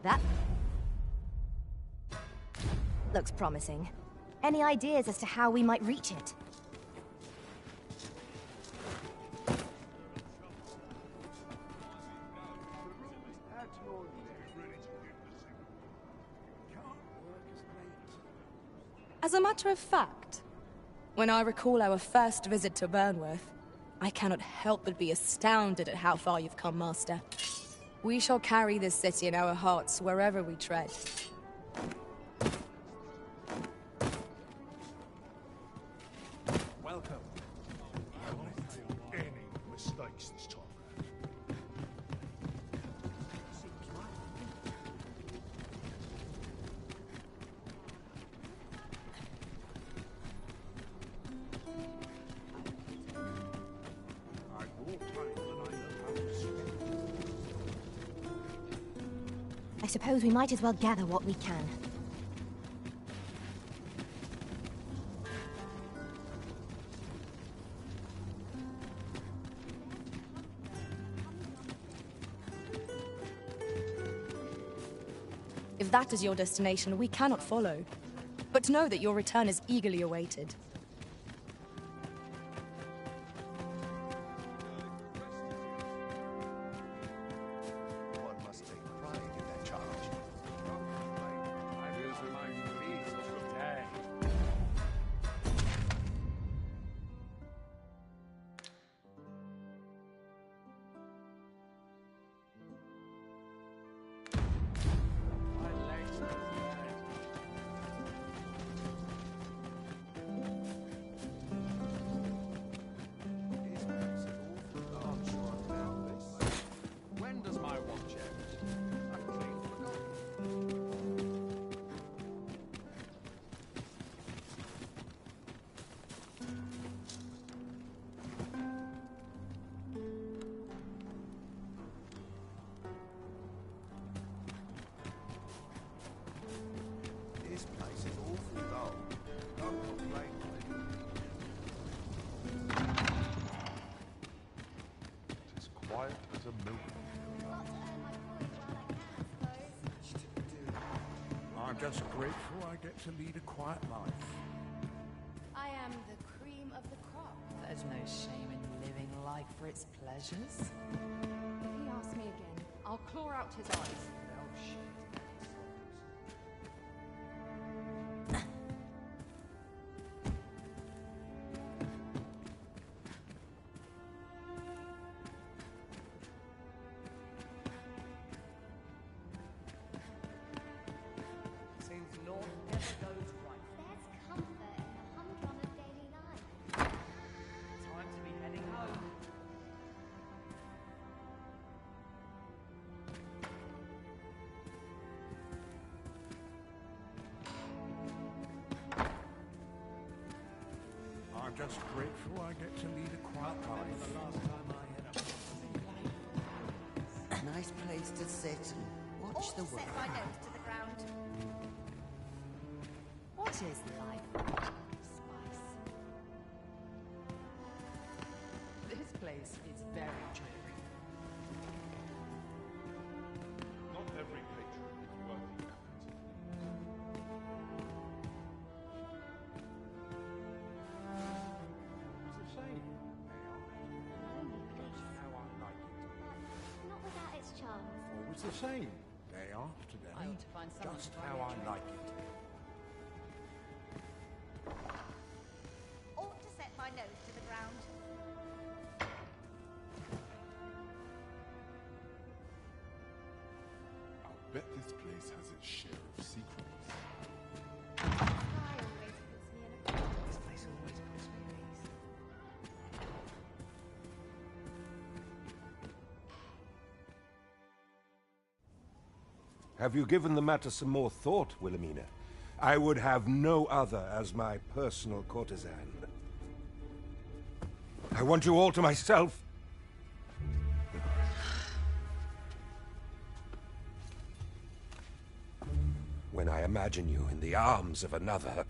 That looks promising. Any ideas as to how we might reach it? As a matter of fact, when I recall our first visit to Burnworth, I cannot help but be astounded at how far you've come, Master. We shall carry this city in our hearts wherever we tread. Welcome. I won't make any mistakes this time. I suppose we might as well gather what we can. If that is your destination, we cannot follow. But know that your return is eagerly awaited. As a milk. I'm just grateful I get to lead a quiet life. I am the cream of the crop. There's no shame in living life for its pleasures. If he asks me again, I'll claw out his eyes. Oh, shit. I'm just grateful I get to lead a quiet life. Nice place to sit and watch the world. Set my nose to the ground. What is life? Spice. This place is very dreary. Not every patron is worthy of it. It's a shame. How I like it. Not without its charms. Always the same. Day after day. I ought to find someone Just to buy how me a I drink. like it. Ought to set my nose to the ground. I'll bet this place has its share of secrets. Sky always puts me in a... This place always puts me at ease. Have you given the matter some more thought, Wilhelmina? I would have no other as my personal courtesan. I want you all to myself. When I imagine you in the arms of another,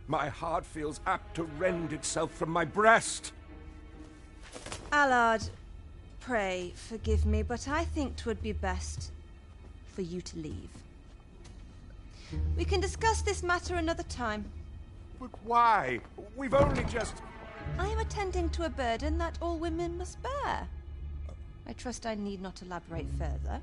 my heart feels apt to rend itself from my breast. Allard, pray forgive me, but I think 'twould be best for you to leave. We can discuss this matter another time. But why? We've only just... I am attending to a burden that all women must bear. I trust I need not elaborate further.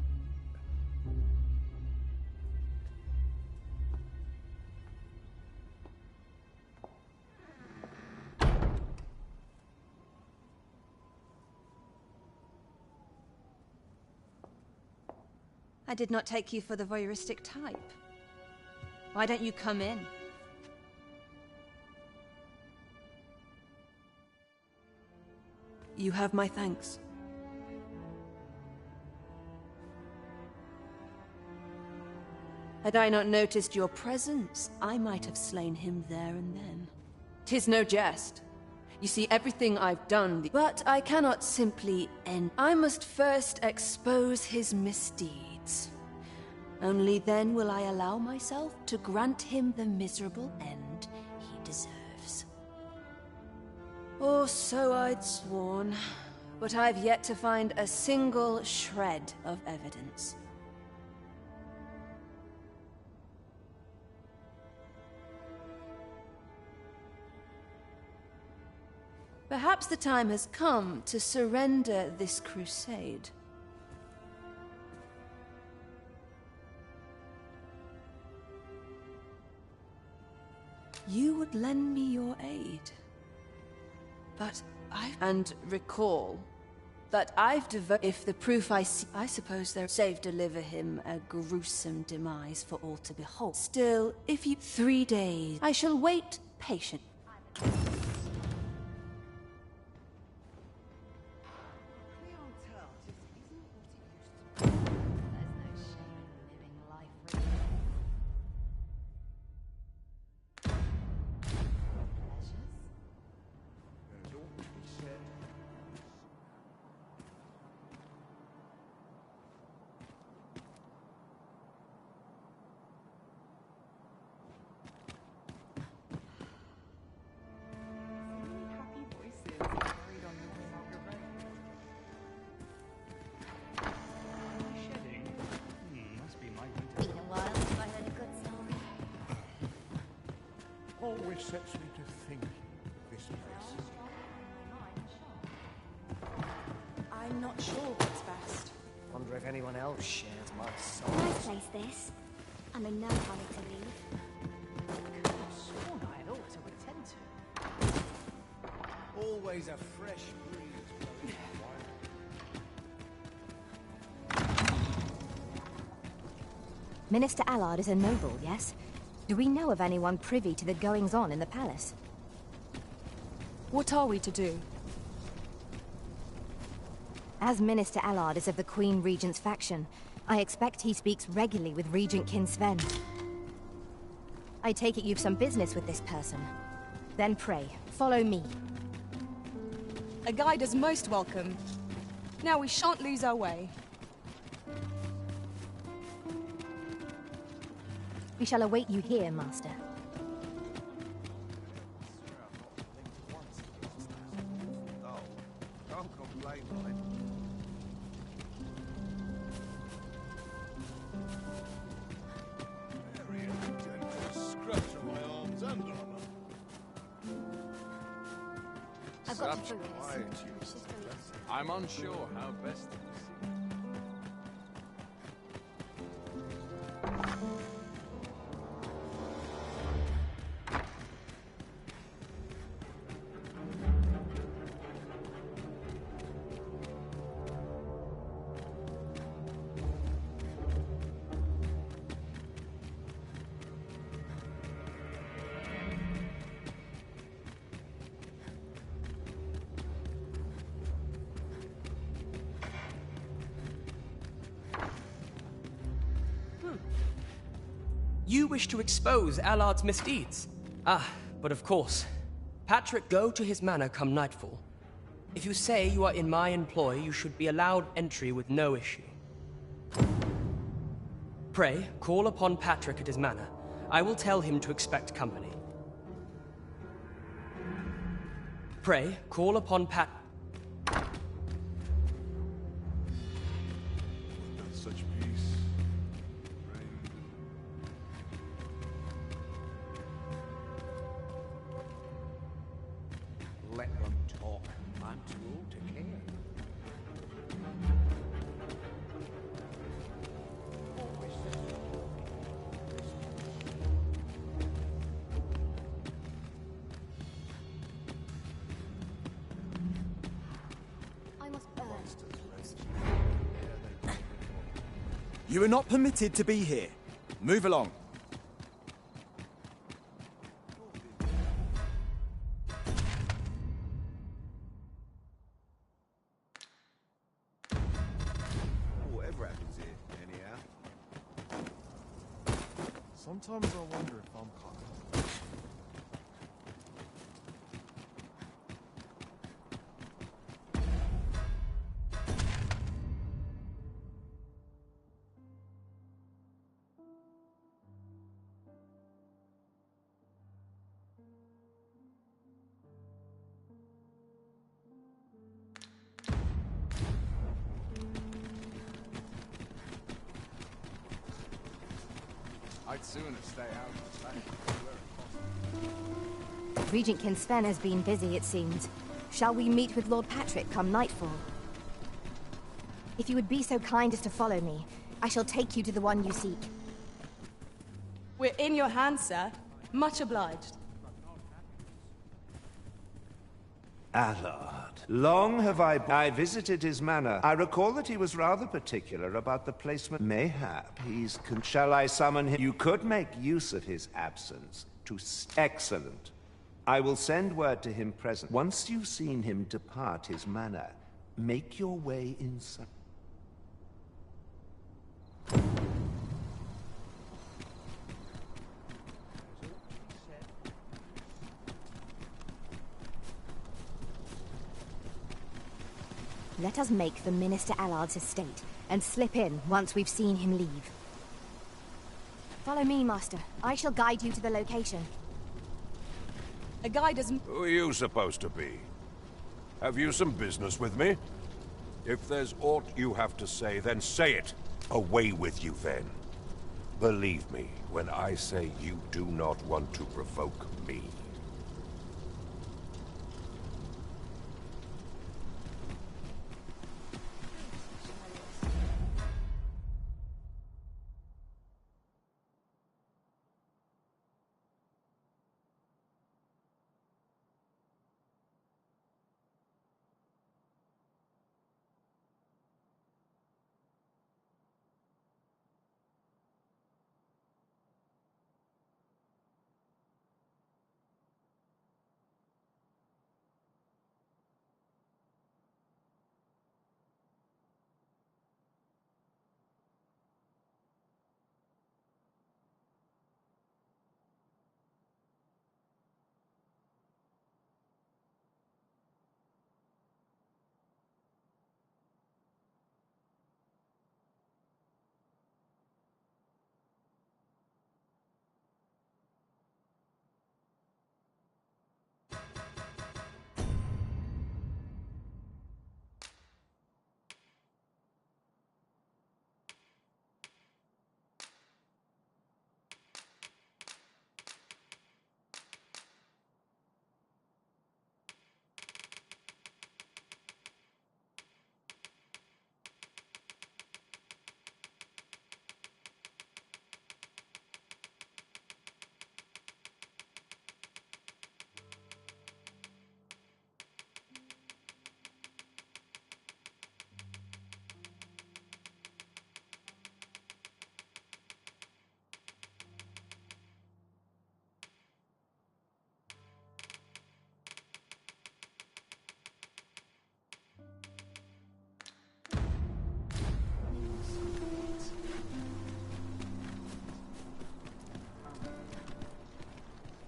I did not take you for the voyeuristic type. Why don't you come in? You have my thanks. Had I not noticed your presence, I might have slain him there and then. 'Tis no jest. You see, everything I've done, but I cannot simply end. I must first expose his misdeeds. Only then will I allow myself to grant him the miserable end he deserves. Or so I'd sworn, but I've yet to find a single shred of evidence. Perhaps the time has come to surrender this crusade. You would lend me your aid. But and recall that I've if the proof I see, I suppose they're save deliver him a gruesome demise for all to behold. Still, if you 3 days, I shall wait patient. Always sets me to thinking of this place. I'm not sure what's best. Wonder if anyone else shares my soul. Nice place, this. I'm in no hurry to leave. Could have sworn I had ought to attend to. Always a fresh breeze blowing. Minister Allard is a noble, yes? Do we know of anyone privy to the goings-on in the palace? What are we to do? As Minister Allard is of the Queen Regent's faction, I expect he speaks regularly with Regent Kin Sven. I take it you've some business with this person. Then pray, follow me. A guide is most welcome. Now we shan't lose our way. We shall await you here, Master. Oh, don't complain, mate. Very gentle scratch on my arms and armor. I've got to Such focus. quiet. I'm unsure how best to proceed. You wish to expose Allard's misdeeds? Ah, but of course. Patrick, go to his manor come nightfall. If you say you are in my employ, you should be allowed entry with no issue. Pray, call upon Patrick at his manor. I will tell him to expect company. Pray, call upon Pat... Such peace. You are not permitted to be here. Move along. Whatever happens here, anyhow. Sometimes I wonder if I'm cut. I'd sooner stay out of the tank where possible. Regent Kin Sven has been busy, it seems. Shall we meet with Lord Patrick come nightfall? If you would be so kind as to follow me, I shall take you to the one you seek. We're in your hands, sir. Much obliged. Allard. Long have I visited his manor. I recall that he was rather particular about the placement. Mayhap shall I summon him? You could make use of his absence to... Excellent. I will send word to him present. Once you've seen him depart his manor, make your way inside. Let us make for Minister Allard's estate, and slip in once we've seen him leave. Follow me, Master. I shall guide you to the location. A guide is... Who are you supposed to be? Have you some business with me? If there's aught you have to say, then say it. Away with you, then. Believe me, when I say you do not want to provoke me.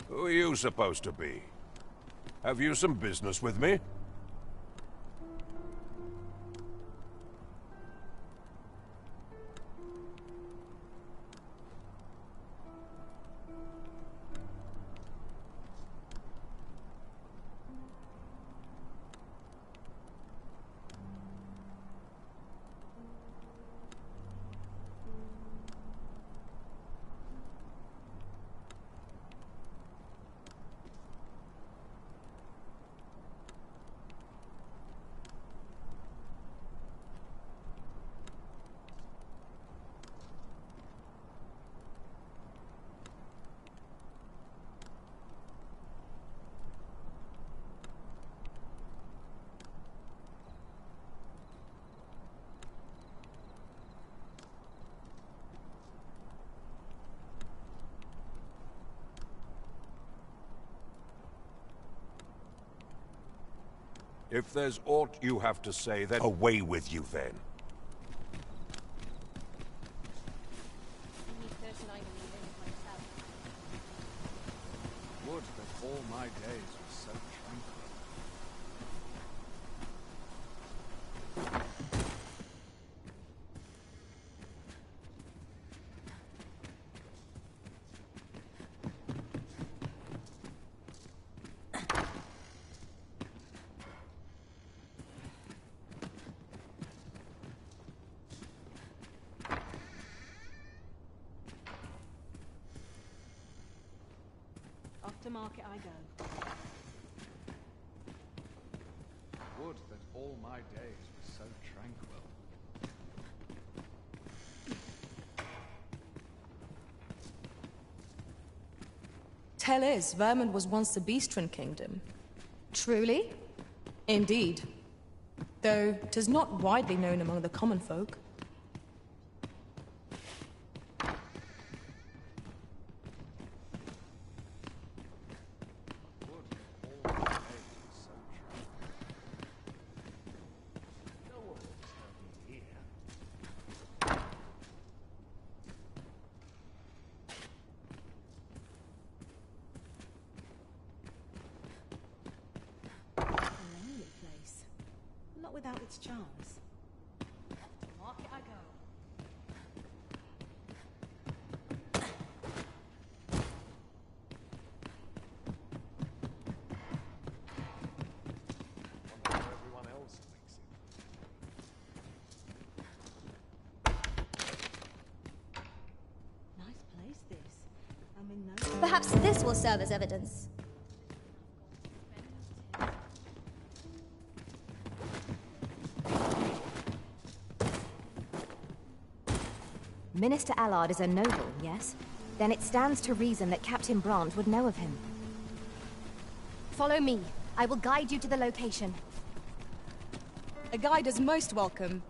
Who are you supposed to be? Have you some business with me? If there's aught you have to say, then away with you then. Would that all my days were so tranquil. Off to market I go. Would that all my days were so tranquil. Tell is, Vermund was once the Beastren kingdom. Truly? Indeed. Though 'tis not widely known among the common folk. Not without its charms. Off to market I go. Wonder how everyone else makes it. Nice place this. I'm in no... Perhaps this will serve as evidence. Minister Allard is a noble, yes? Then it stands to reason that Captain Brandt would know of him. Follow me. I will guide you to the location. A guide is most welcome.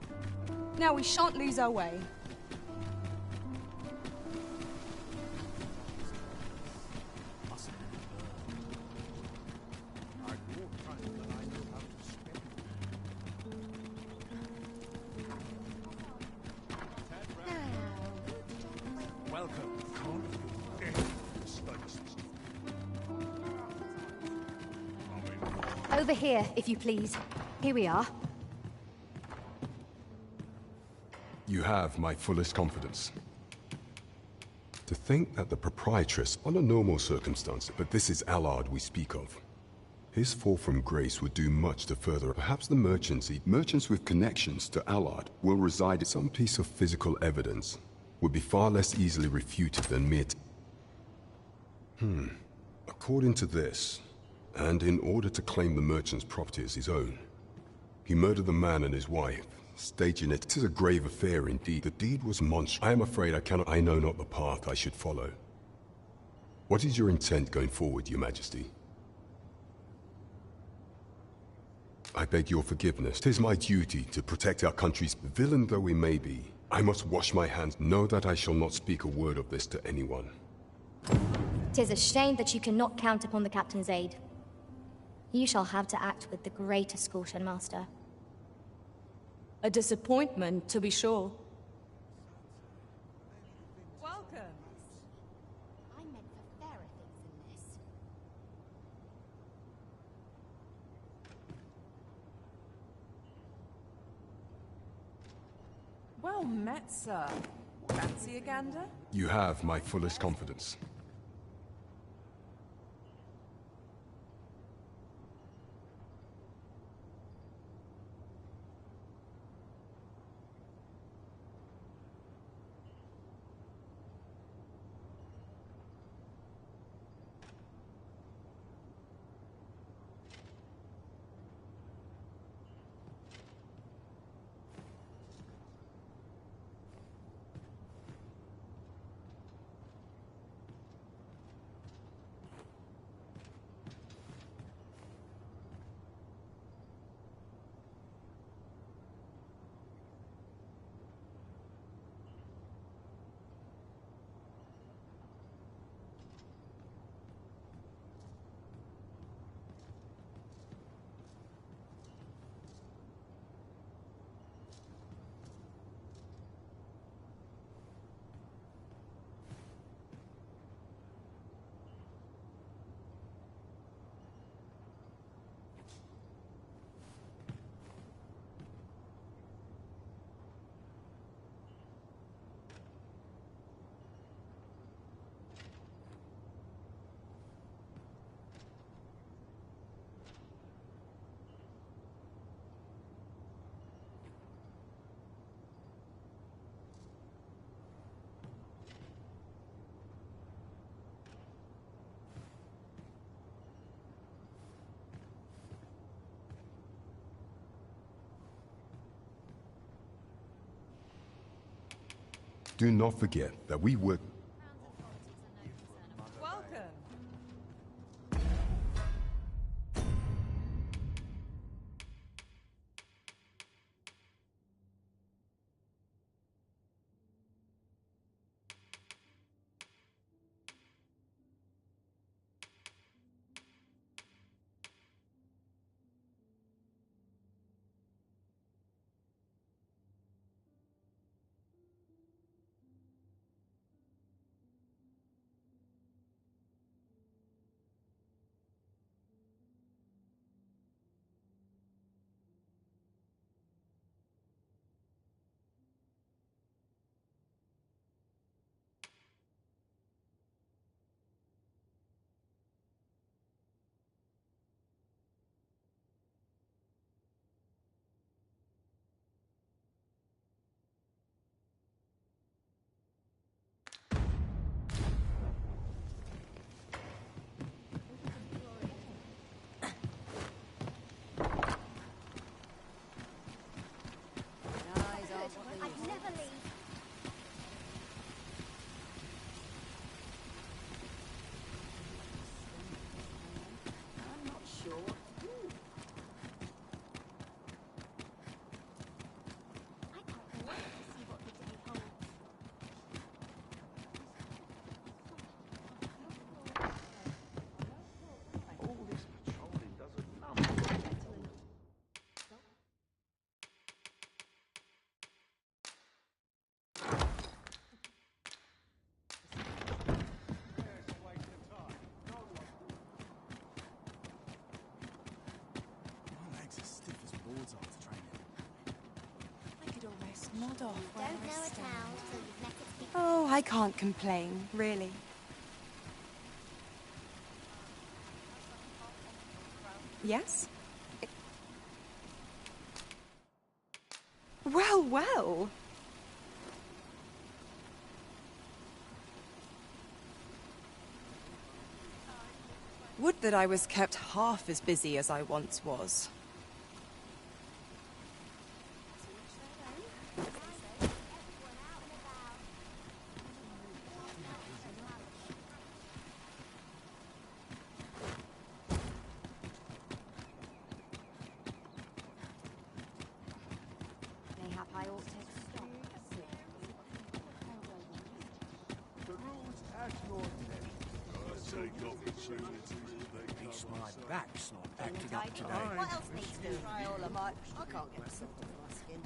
Now we shan't lose our way. Over here, if you please. Here we are. You have my fullest confidence. To think that the proprietress, under normal circumstances, but this is Allard we speak of. His fall from grace would do much to further. Perhaps the merchants with connections to Allard will reside in some piece of physical evidence. Would be far less easily refuted than mere... According to this, and in order to claim the merchant's property as his own, he murdered the man and his wife, staging it. 'Tis a grave affair indeed. The deed was monstrous. I am afraid I know not the path I should follow. What is your intent going forward, your majesty? I beg your forgiveness. 'Tis my duty to protect our country's villain though we may be. I must wash my hands. Know that I shall not speak a word of this to anyone. 'Tis a shame that you cannot count upon the captain's aid. You shall have to act with the greatest caution, Master. A disappointment, to be sure. Welcome. I meant for fairer things than this. Well met, sir. Fancy a gander? You have my fullest confidence. Do not forget that we work... Welcome. Nod off where I stand. Oh, I can't complain, really. Yes? Well, well. Would that I was kept half as busy as I once was. My back's not acting up today. What else needs to try all of my... I can't get myself off my skin.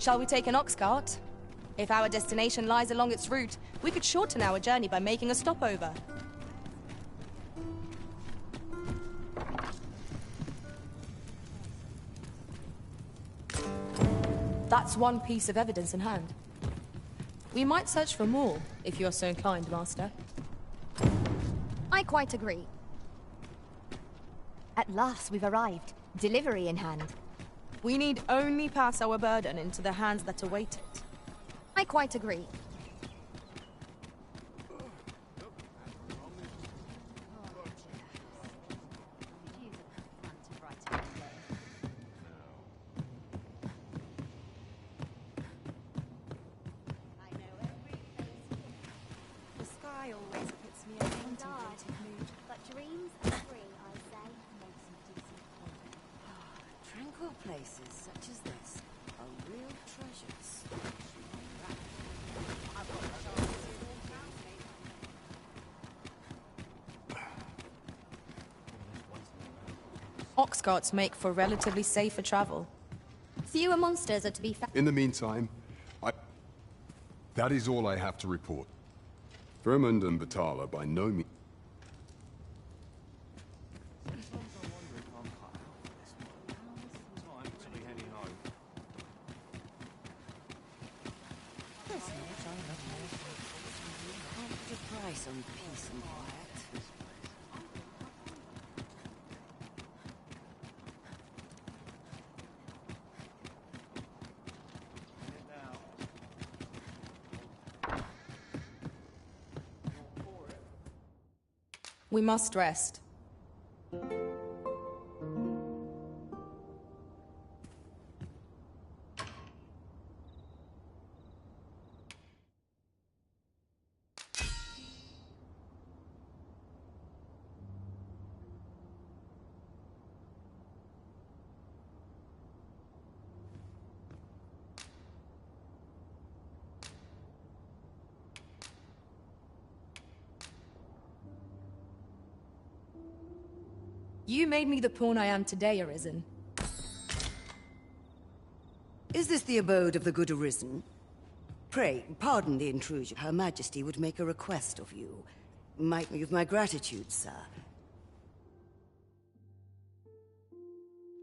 Shall we take an ox cart? If our destination lies along its route, we could shorten our journey by making a stopover. That's one piece of evidence in hand. We might search for more, if you're so inclined, Master. I quite agree. At last we've arrived. Delivery in hand. We need only pass our burden into the hands that await it. I quite agree. The sky always puts me in a contemplative mood. But dreams are free, I say. Tranquil places such as this are real treasures. Ox carts make for relatively safer travel. Fewer monsters are to be found. In the meantime, that is all I have to report. Vermund and Batal are by no means... Price on peace and quiet. We must rest. You made me the pawn I am today, Arisen. Is this the abode of the good Arisen? Pray, pardon the intrusion. Her Majesty would make a request of you. Might me of my gratitude, sir.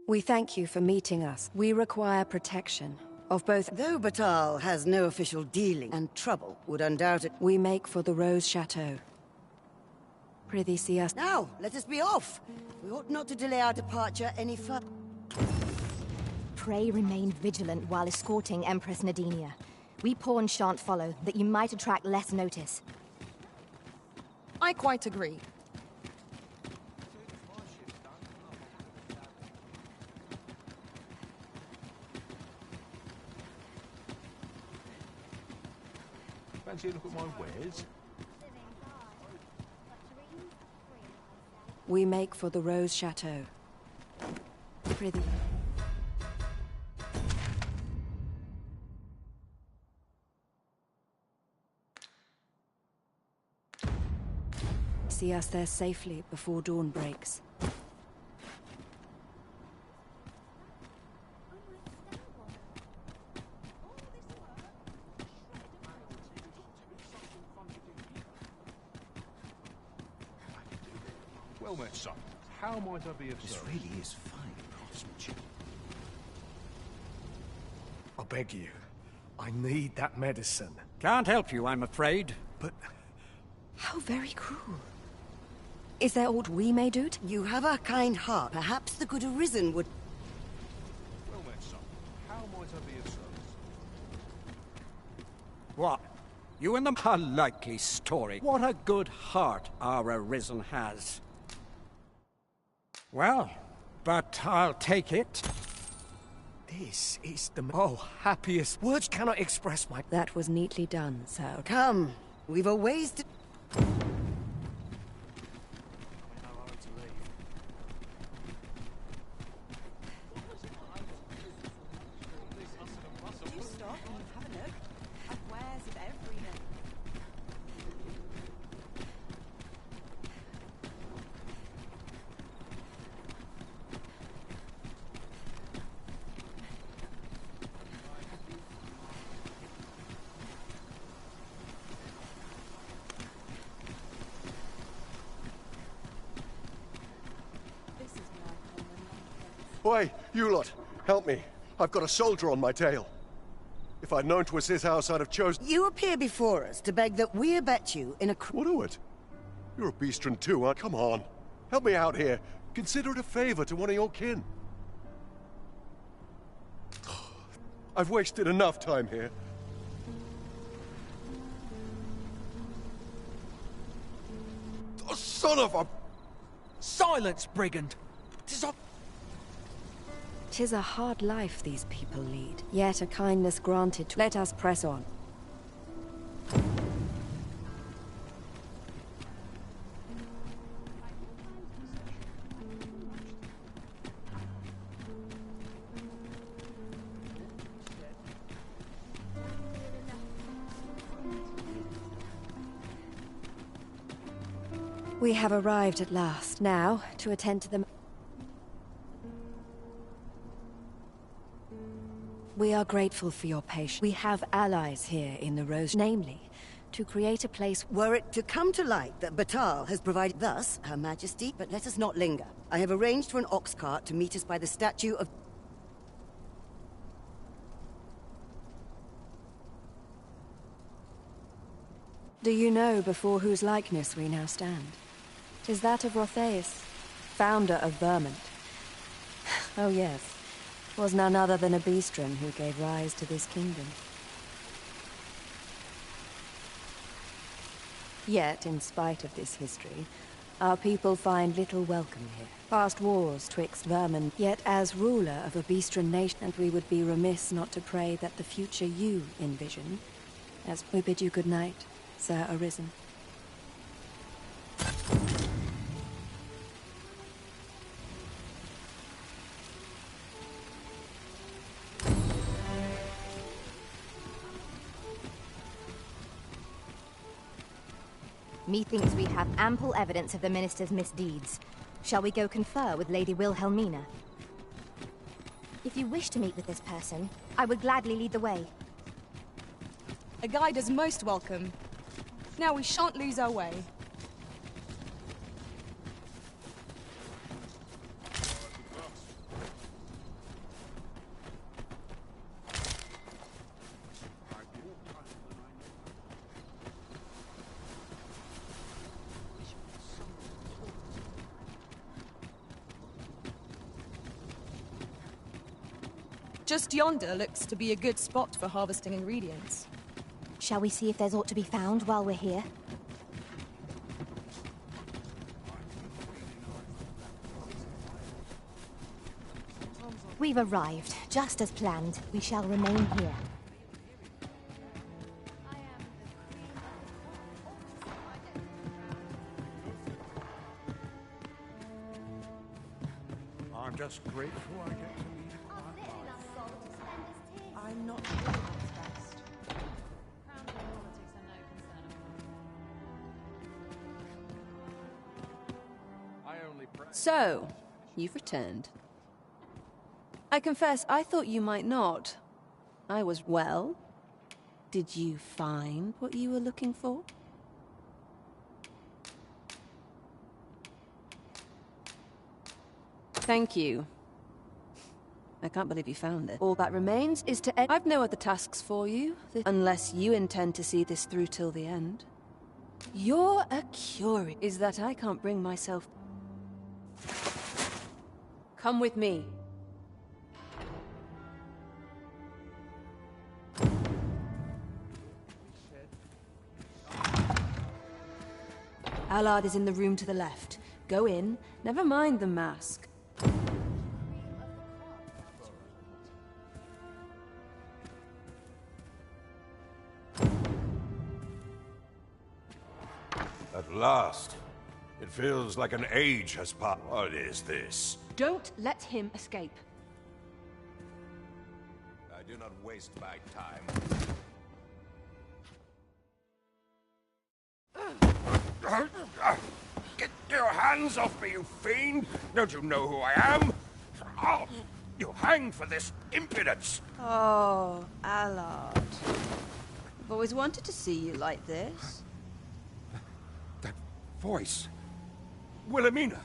We thank you for meeting us. We require protection of both... Though Batal has no official dealing, and trouble would undoubtedly... We make for the Rose Chateau. Prithee see us... Now, let us be off! We ought not to delay our departure any further. Pray remain vigilant while escorting Empress Nadinia. We pawns shan't follow, that you might attract less notice. I quite agree. Fancy a look at my wares? We make for the Rose Chateau. Prithee. See us there safely before dawn breaks. Well met, son. How might I be of service? This really is fine craftsmanship. I beg you. I need that medicine. Can't help you, I'm afraid. But... How very cruel. Is there aught we may do to... You have a kind heart. Perhaps the good Arisen would... Well met, son. How might I be of service? What? You and them? A likely story. What a good heart our Arisen has. Well, but I'll take it. This is the... happiest. Words cannot express my... That was neatly done, sir. Come. We've a ways to... Oi, you lot, help me. I've got a soldier on my tail. If I'd known 'twas his house, I'd have chosen... You appear before us to beg that we abet you in a... What do it? You're a beastron too, aren't... Come on. Help me out here. Consider it a favor to one of your kin. I've wasted enough time here. Oh, son of a... Silence, brigand! 'Tis a hard life these people lead, yet a kindness granted to... Let us press on. We have arrived at last. Now, to attend to them. We are grateful for your patience. We have allies here in the Rose, namely, to create a place... Were it to come to light that Batal has provided thus, Her Majesty, but let us not linger. I have arranged for an ox cart to meet us by the statue of... Do you know before whose likeness we now stand? 'Tis that of Rotheus, founder of Vermont. Oh yes, was none other than a Beastren who gave rise to this kingdom. Yet, in spite of this history, our people find little welcome here. Past wars twixt vermin, yet as ruler of a Beastren nation, and we would be remiss not to pray that the future you envision, as we bid you good night, Sir Arisen. Methinks we have ample evidence of the Minister's misdeeds. Shall we go confer with Lady Wilhelmina? If you wish to meet with this person, I would gladly lead the way. A guide is most welcome. Now we shan't lose our way. Just yonder looks to be a good spot for harvesting ingredients. Shall we see if there's aught to be found while we're here? We've arrived, just as planned. We shall remain here. I'm just grateful I get to lead a quiet life. I'm not sure what's best. Crown and politics are no concern of mine. I only pray. So, you've returned. I confess, I thought you might not. I was, well, did you find what you were looking for? Thank you. I can't believe you found it. All that remains is to end. I've no other tasks for you, unless you intend to see this through till the end. You're a curious. Is that I can't bring myself... Come with me. Allard is in the room to the left. Go in. Never mind the mask. At last. It feels like an age has passed. What is this? Don't let him escape. I do not waste my time. Get your hands off me, you fiend! Don't you know who I am? Oh, you hang for this impudence! Oh, Allard. I've always wanted to see you like this. That voice. Wilhelmina.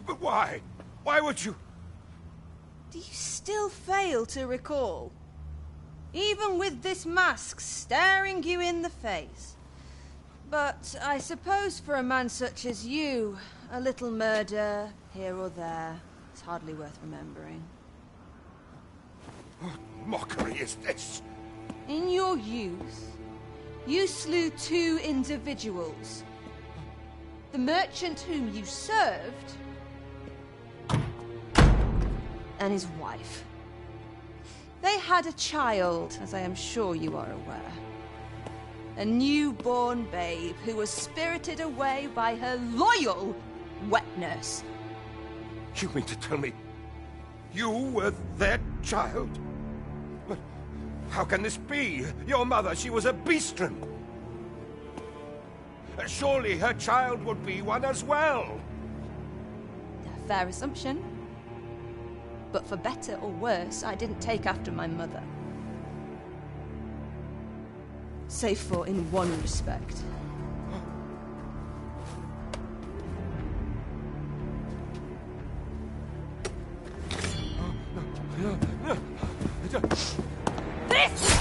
But why? Why would you... Do you still fail to recall? Even with this mask staring you in the face. But I suppose for a man such as you, a little murder here or there is hardly worth remembering. What mockery is this? In your youth, you slew 2 individuals. The merchant whom you served, and his wife. They had a child, as I am sure you are aware. A newborn babe who was spirited away by her loyal wet nurse. You mean to tell me you were their child? But how can this be? Your mother, she was a Beastren. Surely her child would be one as well. A fair assumption. but for better or worse, I didn't take after my mother. Save for in one respect. This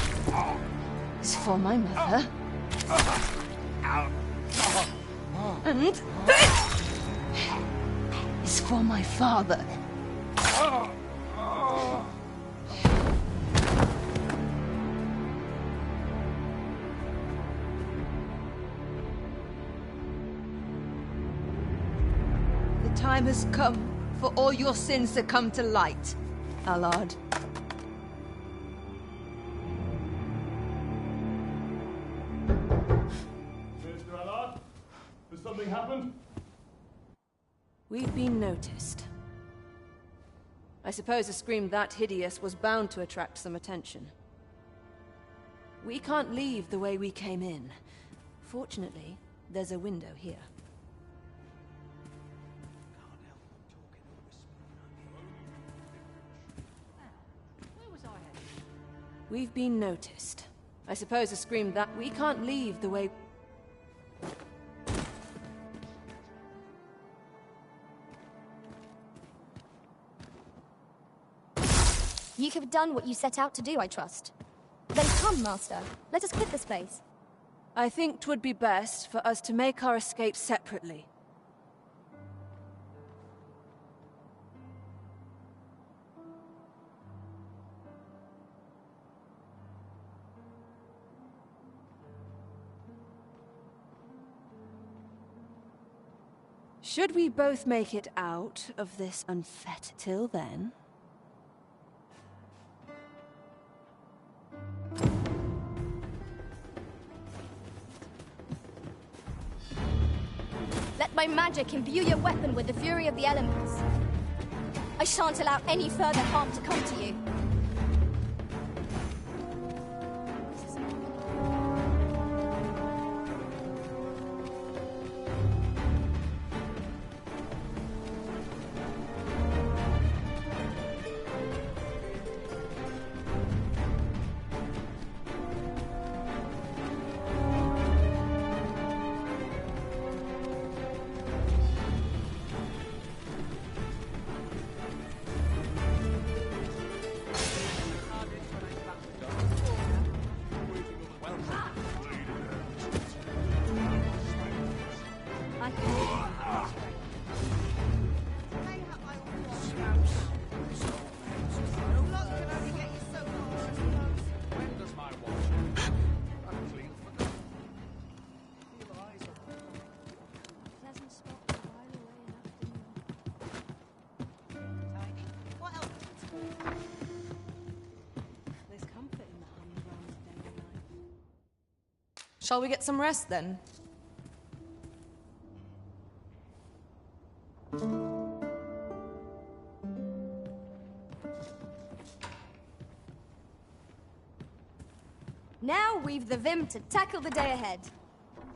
is for my mother. And this is for my father. The time has come for all your sins to come to light, Allard. Mr. Allard, has something happened? We've been noticed. I suppose a scream that hideous was bound to attract some attention. We can't leave the way we came in. Fortunately, there's a window here. We've been noticed. I suppose a scream that we can't leave the way... You have done what you set out to do, I trust. Then come, Master. Let us quit this place. I think 'twould be best for us to make our escape separately. Should we both make it out of this unfettered till then? Let my magic imbue your weapon with the fury of the elements. I shan't allow any further harm to come to you. Shall we get some rest then? Now we've the vim to tackle the day ahead.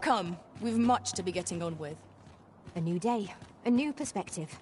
Come, we've much to be getting on with. A new day, a new perspective.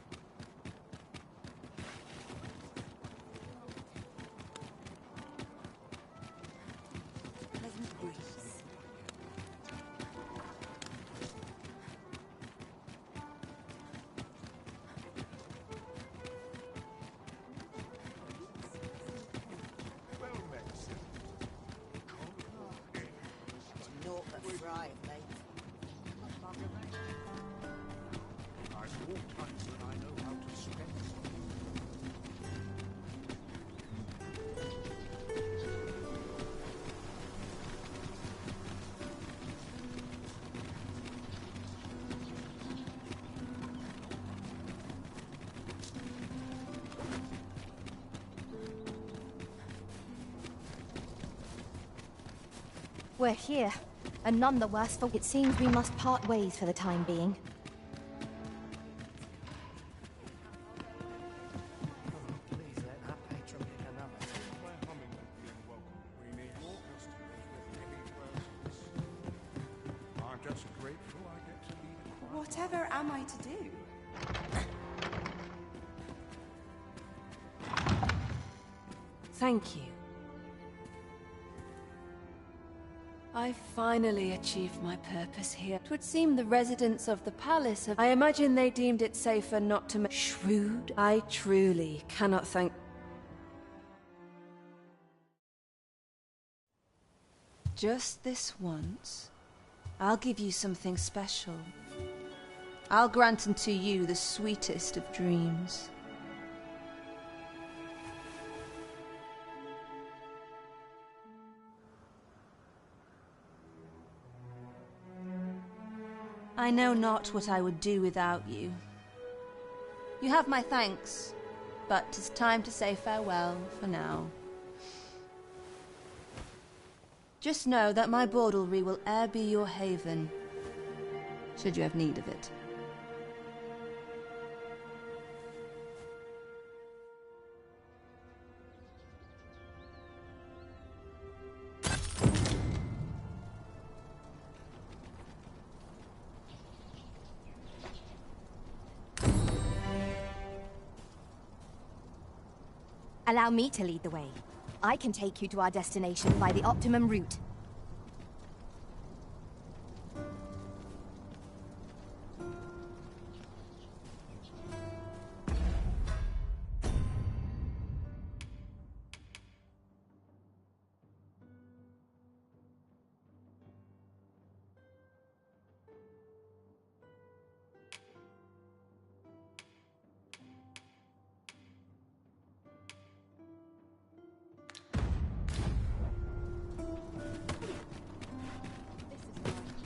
We're here, and none the worse for... It seems we must part ways for the time being. Whatever am I to do? Thank you. I finally achieved my purpose here. It would seem the residents of the palace have... I imagine they deemed it safer not to make... Shrewd? I truly cannot thank... Just this once, I'll give you something special. I'll grant unto you the sweetest of dreams. I know not what I would do without you. You have my thanks, but 'tis time to say farewell for now. Just know that my bordlery will e'er be your haven, should you have need of it. Allow me to lead the way. I can take you to our destination by the optimum route.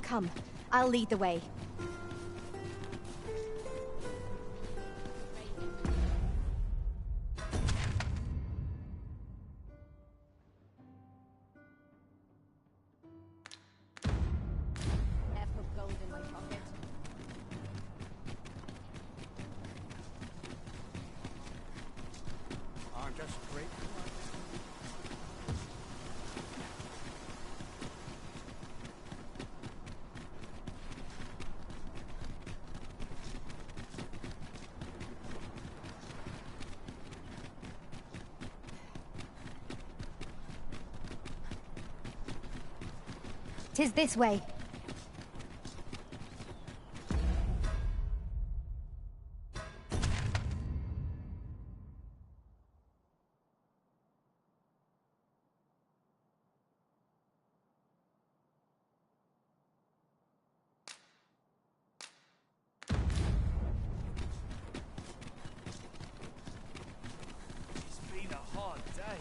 Come, I'll lead the way. I'm just grateful. Tis this way. It's been a hard day.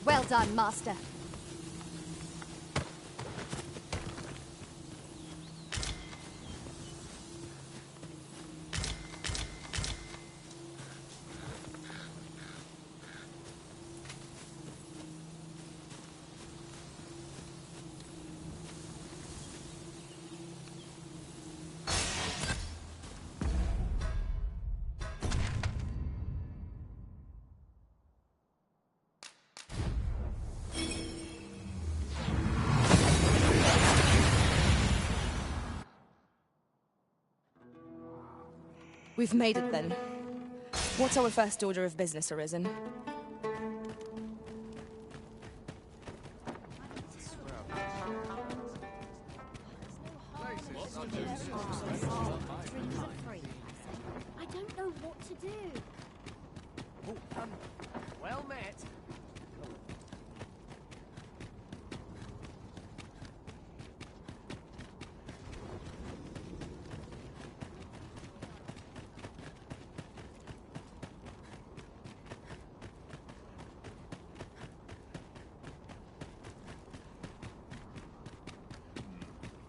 Well done, Master. We've made it then. What's our first order of business, Arisen? I don't know what to do. Well met.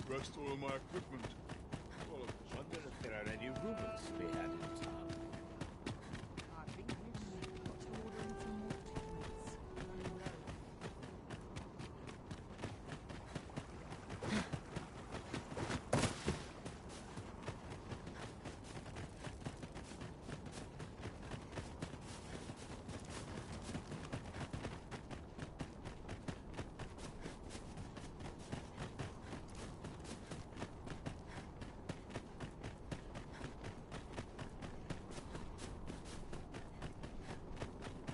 Rest all my equipment. Well, I wonder if there are any rumors to be had in town. I think we've got to order in some more treatments.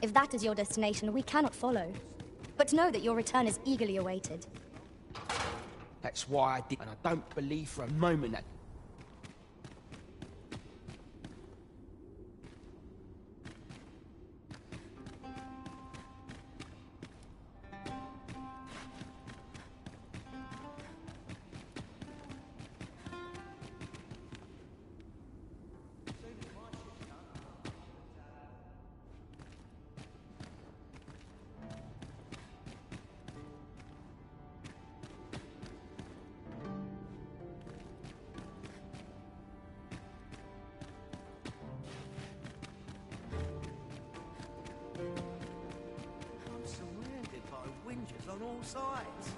If that is your destination, we cannot follow. But know that your return is eagerly awaited. That's why I did, and I don't believe for a moment that... I'm surrounded by whingers on all sides.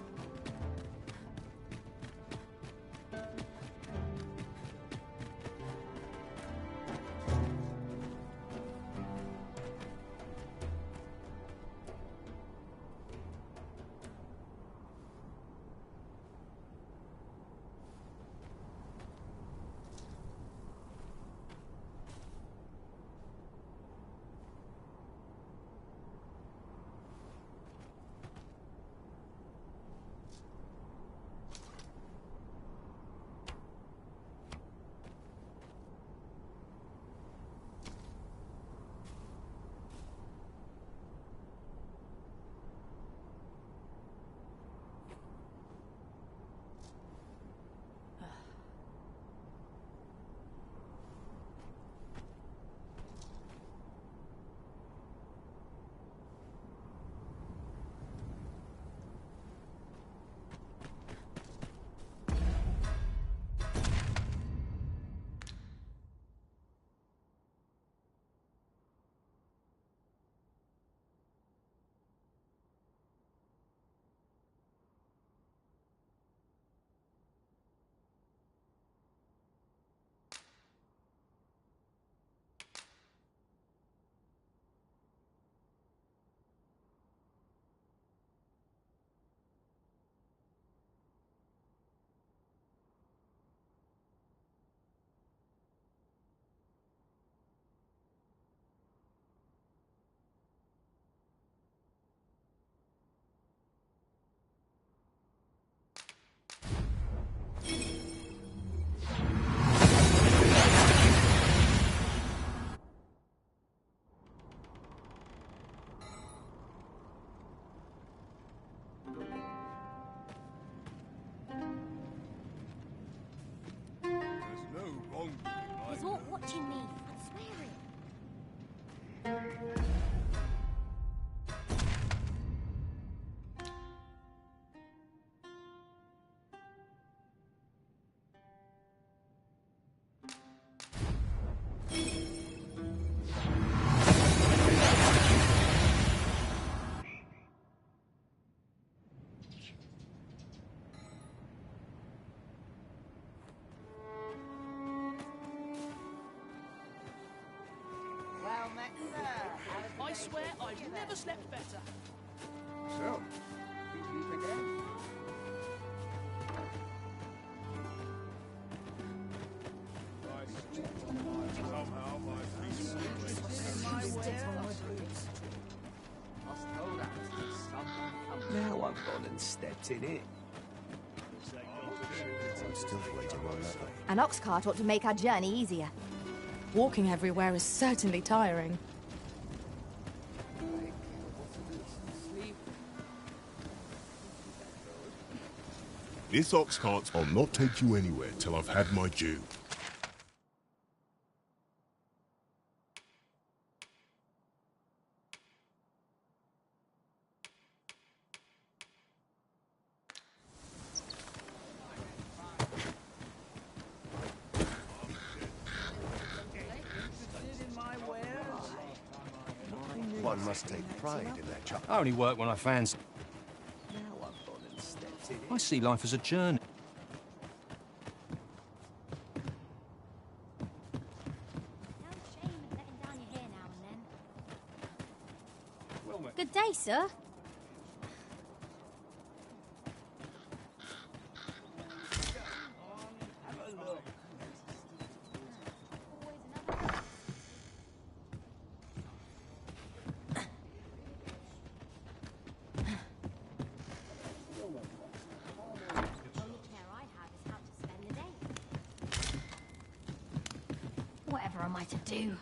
swear I've never slept better. So, you sleep again? Somehow my Now I've gone and stepped in it. I'm still waiting on that. An ox cart ought to make our journey easier. Walking everywhere is certainly tiring. This ox cart, I'll not take you anywhere till I've had my due. One must take pride in their job. I only work when I fancy. Now I've gone and stepped in it. I see life as a journey. Good day, sir. Whatever am I to do?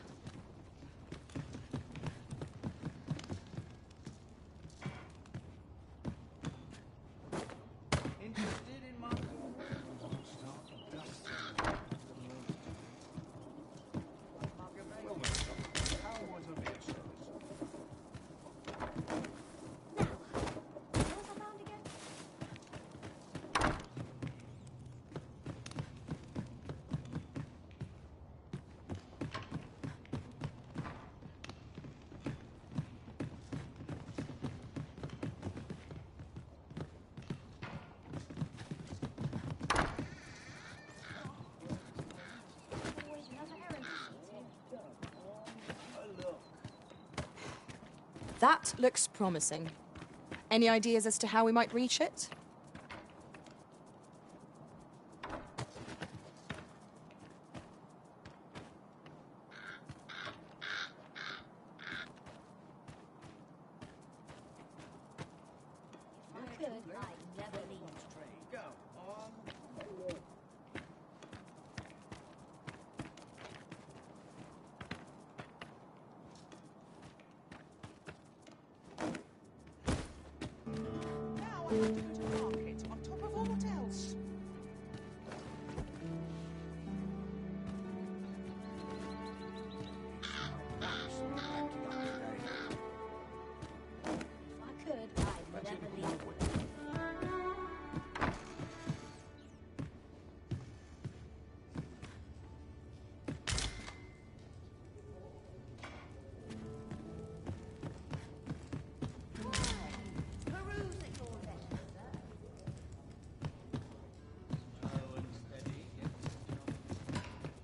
That looks promising. Any ideas as to how we might reach it?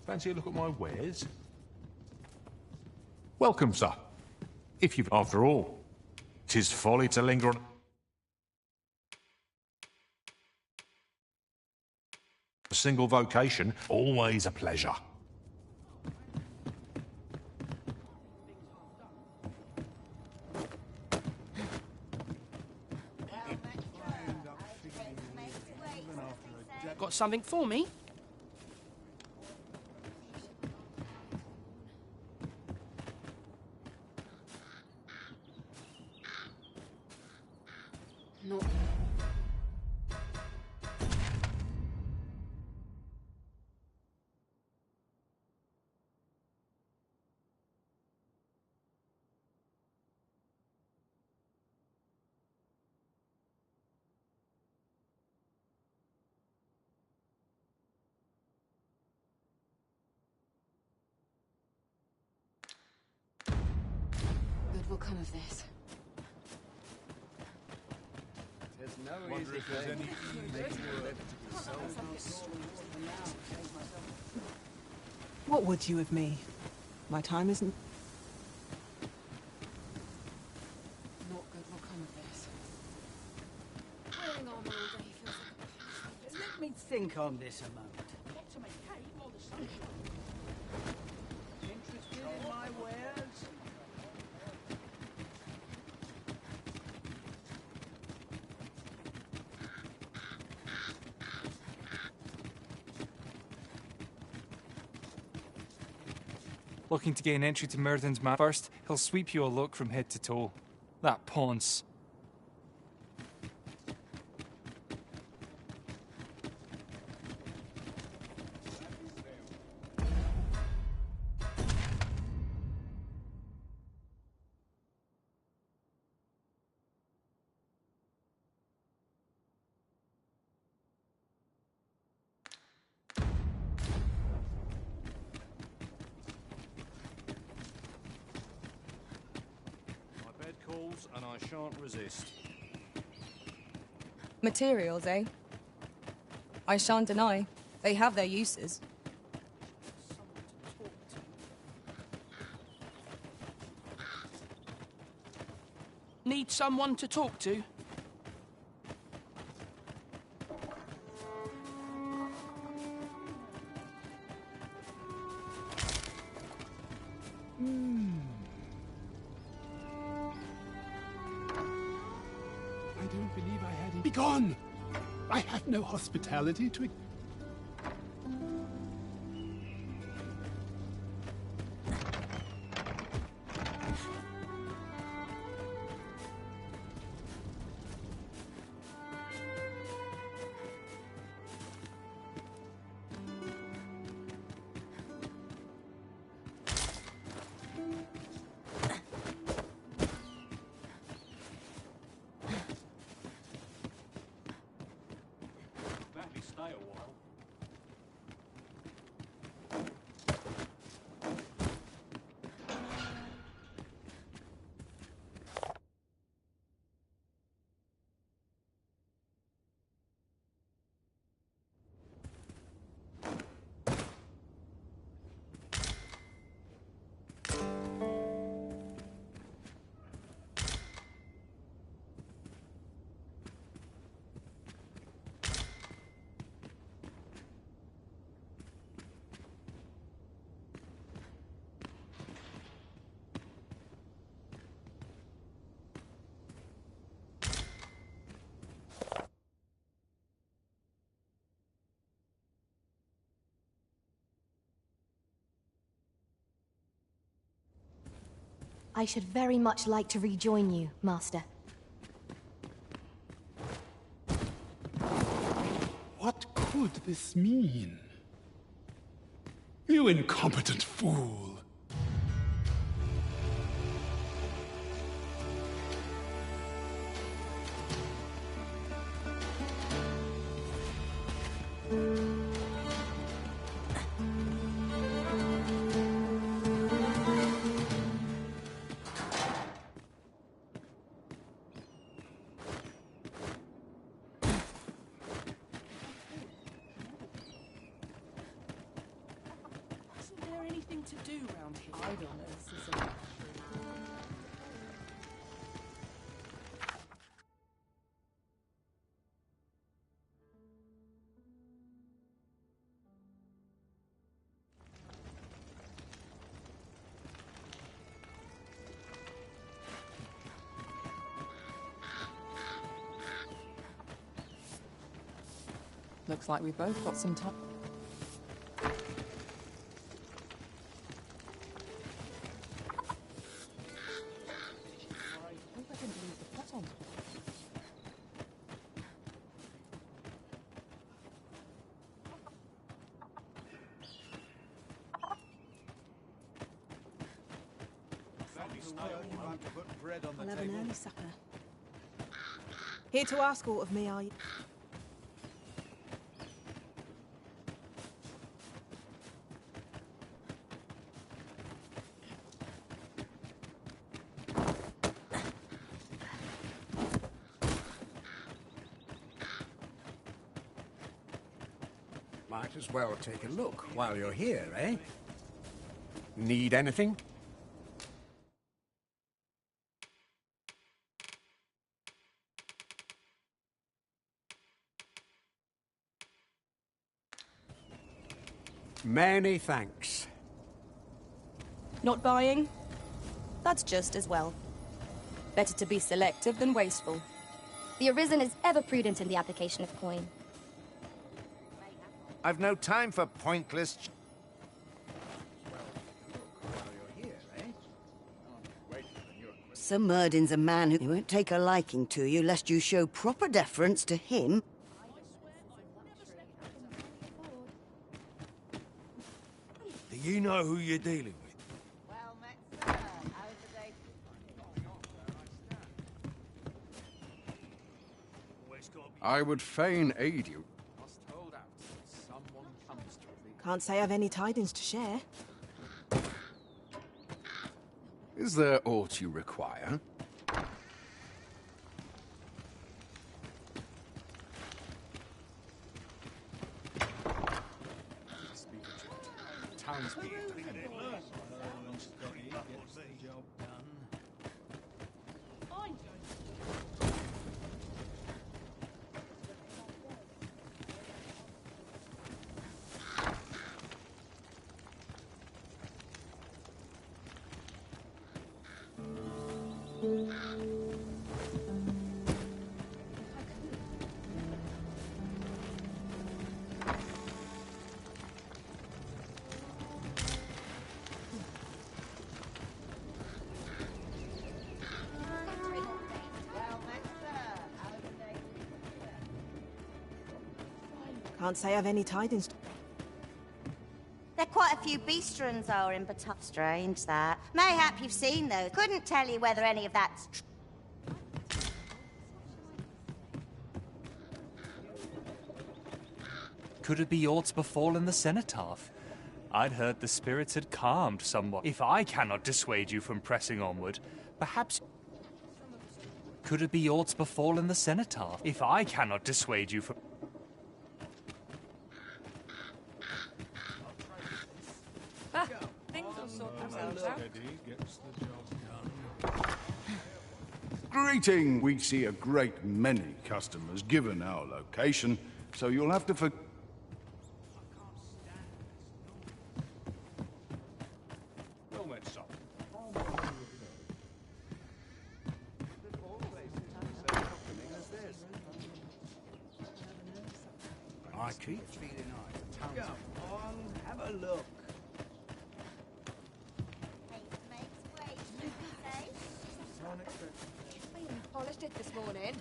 Fancy a look at my wares? Welcome, sir. If you've... After all, 'tis folly to linger on... A single vocation, always a pleasure. Got something for me? No. Good will come of this. There's no Wonder if there's any What would you of me? My time isn't... me think on this a moment. What to make hay or the sunshine? Interested in my wares? Looking to gain entry to Myrddin's map first, he'll sweep you a look from head to toe. That Ponce. And I shan't resist. Materials, eh? I shan't deny. They have their uses. Need someone to talk to? I don't believe I had it. Begone! I have no hospitality to... Stay a while. I should very much like to rejoin you, Master. What could this mean? You incompetent fool! Isn't there anything to do round here? Idleness is a luxury. Looks like we've both got some time. I'll have an early supper. Here to ask aught of me, are you? Might as well take a look while you're here, eh? Need anything? Many thanks. Not buying? That's just as well. Better to be selective than wasteful. The Arisen is ever prudent in the application of coin. I've no time for pointless... Sir Murdin's a man who won't take a liking to you lest you show proper deference to him. Do you know who you're dealing with? I would fain aid you. Can't say I've any tidings to share. Is there aught you require? Townspeople. Can't say I've any tidings. There are quite a few Beastrons are in Batar. Strange, that. Mayhap you've seen those. Couldn't tell you whether any of that's Could it be aught's befallen the cenotaph? I'd heard the spirits had calmed somewhat. If I cannot dissuade you from pressing onward, perhaps... Could it be aught's befallen the cenotaph? If I cannot dissuade you from... Things will sort themselves out. Greeting! We see a great many customers given our location, so you'll have to I keep feeling I. Come on, have a look. polished it this morning.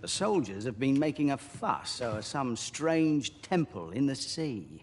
The soldiers have been making a fuss over some strange temple in the sea.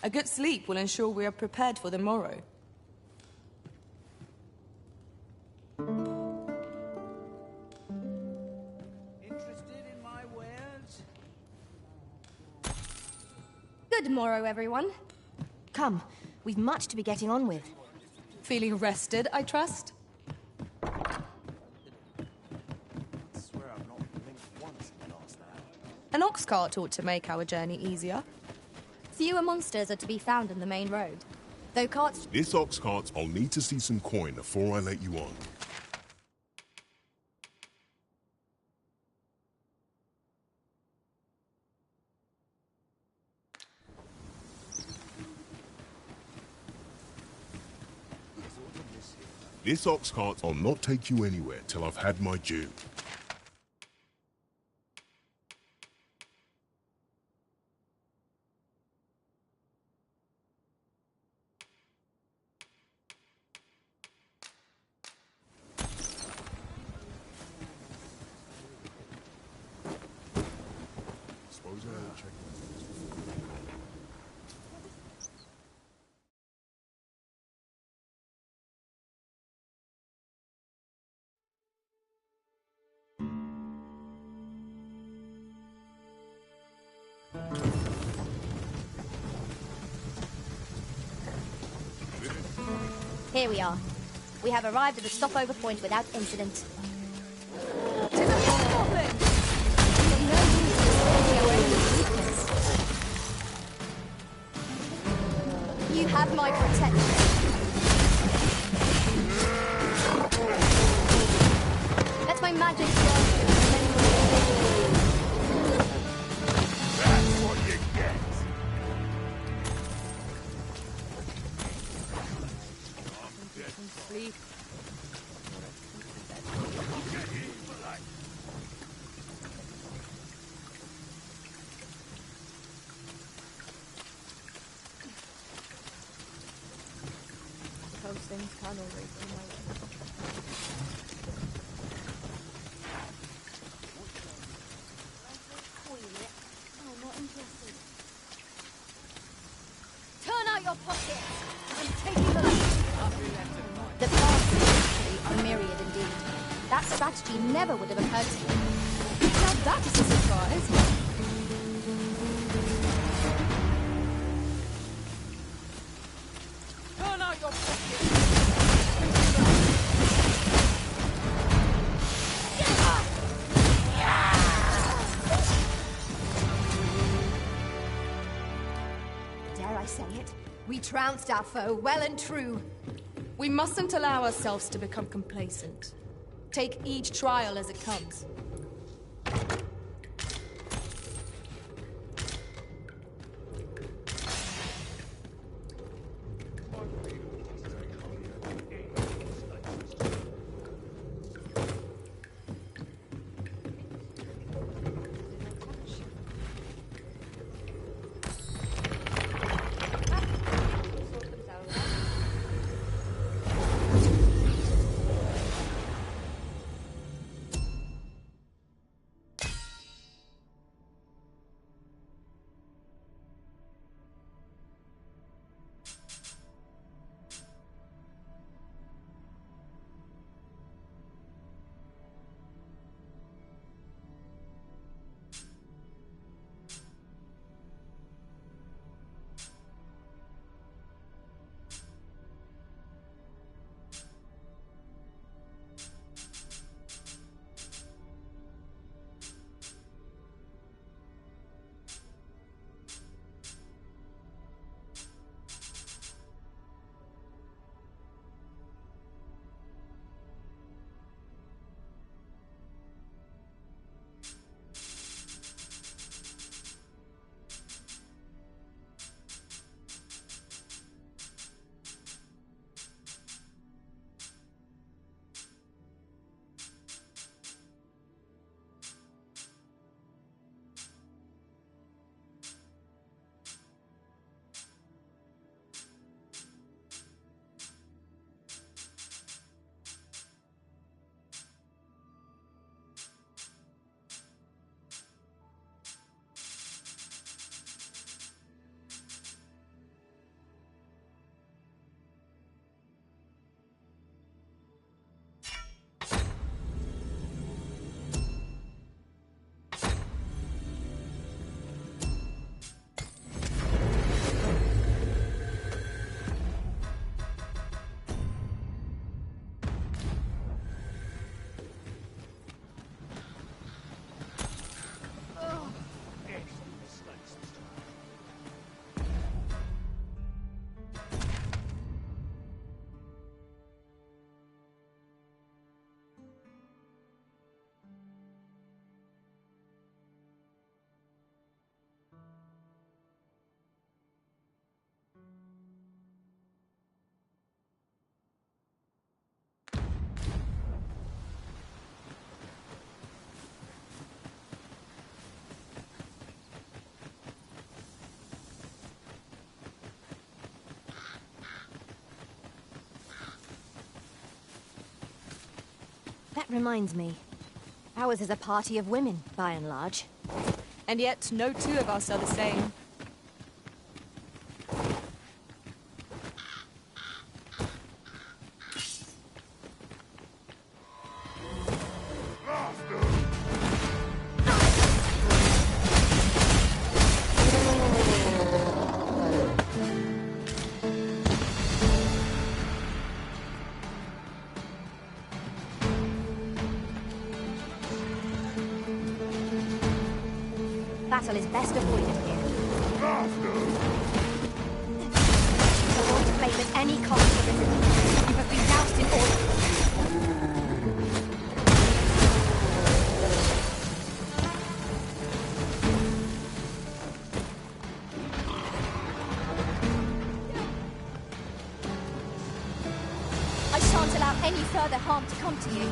A good sleep will ensure we are prepared for the morrow. Good morrow, everyone. Come, we've much to be getting on with. Feeling rested, I trust? I swear I've not blinked once in the last hour. An ox cart ought to make our journey easier. Fewer monsters are to be found in the main road. Though carts... This ox cart, I'll need to see some coin before I let you on. This ox cart, I'll not take you anywhere till I've had my due. Suppose I'll check. Here we are. We have arrived at the stopover point without incident. You have my protection. Let my magic That's what you get. Sleep. Those things can't always be my way. Turn out your pockets! I'm taking the left. The paths of victory are myriad indeed. That strategy never would have occurred to me. Now that is a surprise. Turn out your pockets! Dare I say it? We trounced our foe well and true. We mustn't allow ourselves to become complacent. Take each trial as it comes. Reminds me, ours is a party of women, by and large. And yet, no two of us are the same. Battle is best avoided here. Avoid flame at any cost for resistance. You have been doused in oil. I shan't allow any further harm to come to you.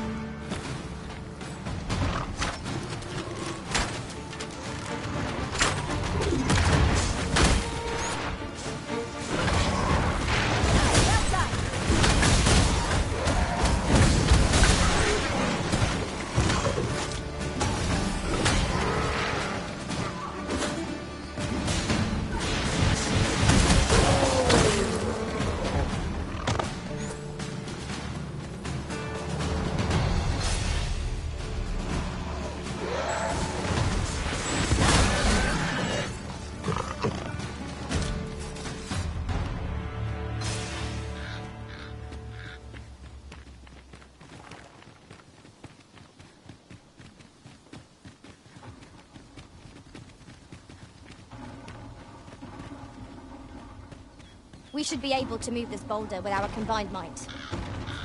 We should be able to move this boulder with our combined might.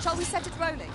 Shall we set it rolling?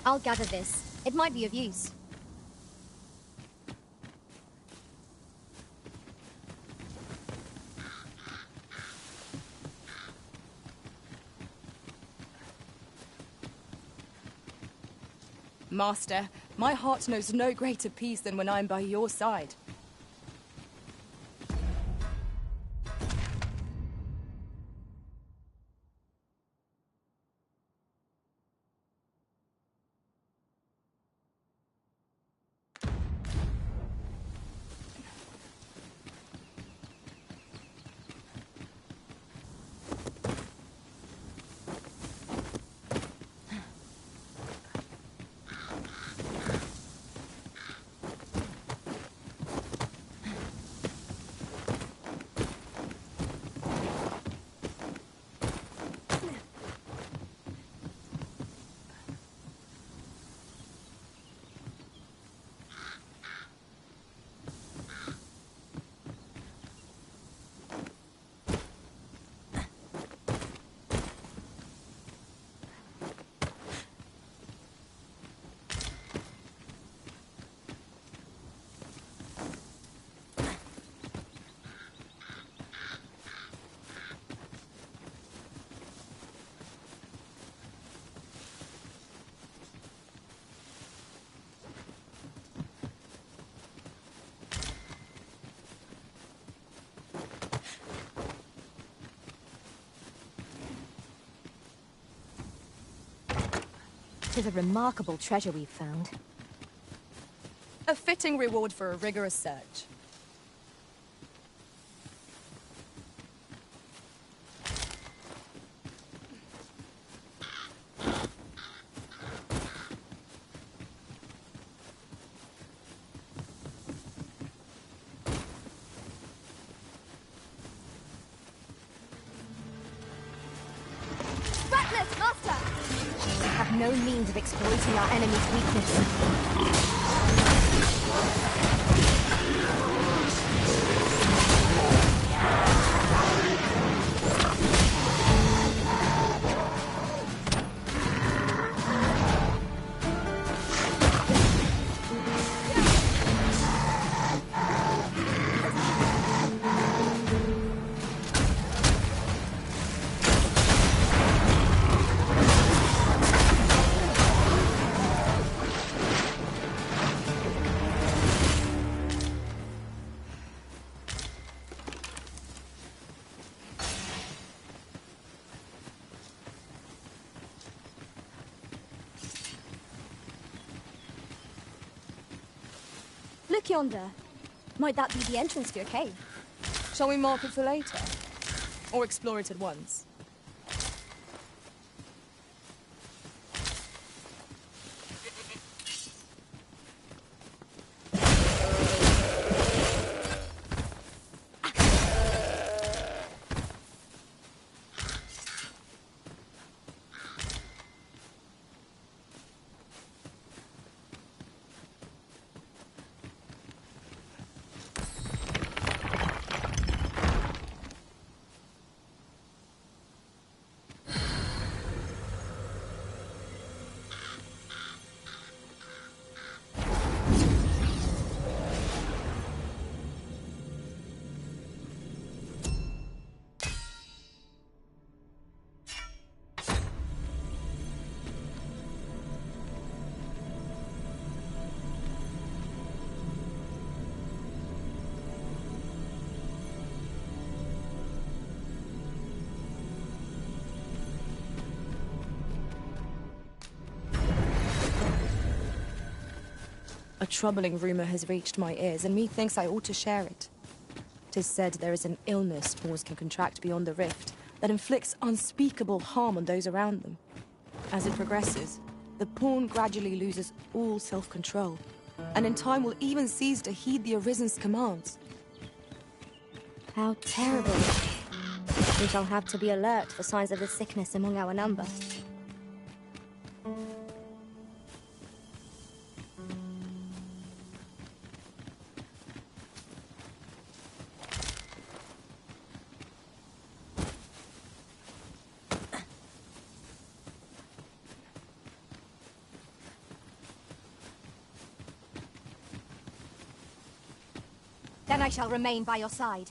I'll gather this. It might be of use. Master, my heart knows no greater peace than when I'm by your side. Tis a remarkable treasure we've found. A fitting reward for a rigorous search. no means of exploiting our enemy's weakness. Look yonder. Might that be the entrance to your cave? Shall we mark it for later? Or explore it at once? A troubling rumor has reached my ears, and methinks I ought to share it. 'Tis said there is an illness pawns can contract beyond the rift that inflicts unspeakable harm on those around them. As it progresses, the pawn gradually loses all self-control, and in time will even cease to heed the Arisen's commands. How terrible. We shall have to be alert for signs of the sickness among our number. Then I shall remain by your side.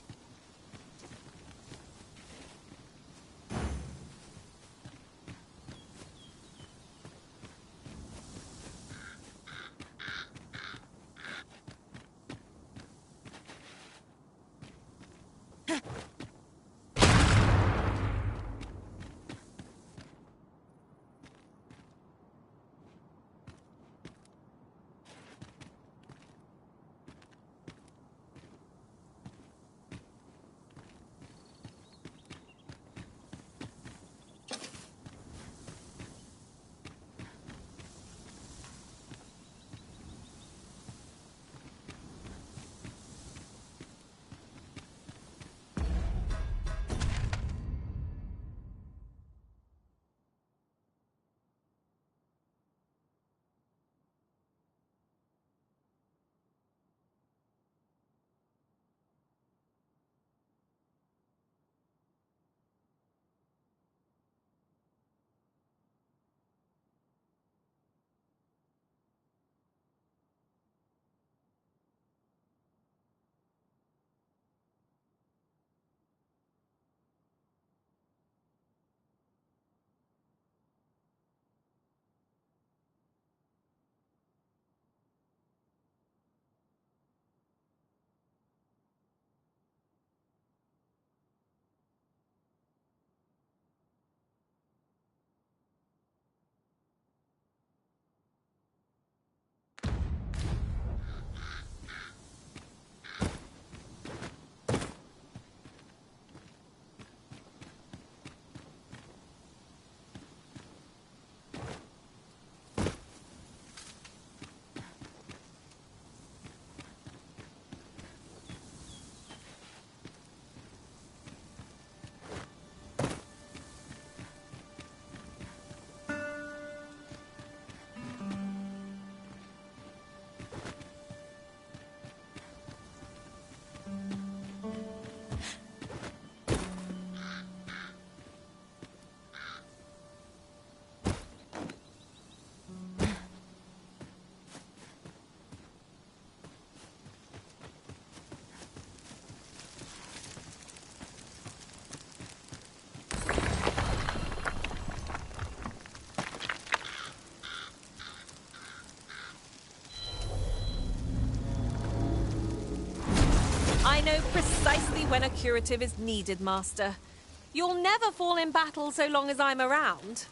I know precisely when a curative is needed, Master. You'll never fall in battle so long as I'm around.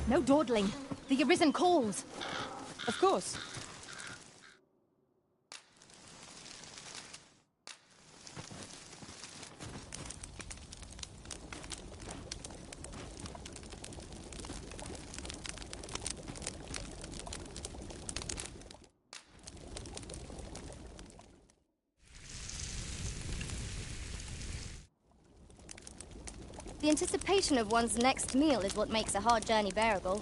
No dawdling. The Arisen calls. Of course. The anticipation of one's next meal is what makes a hard journey bearable.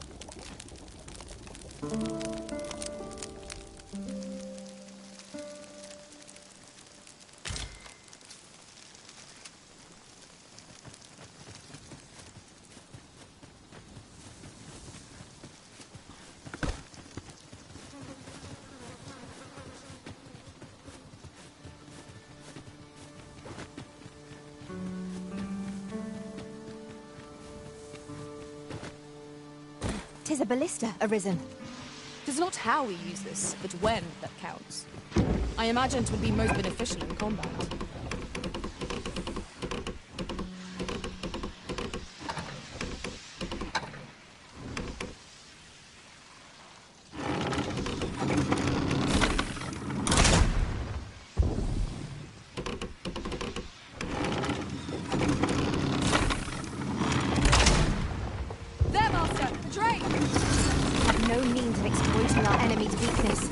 Tis a ballista, Arisen. Tis not how we use this, but when that counts. I imagine it would be most beneficial in combat. No means of exploiting our enemy's weakness.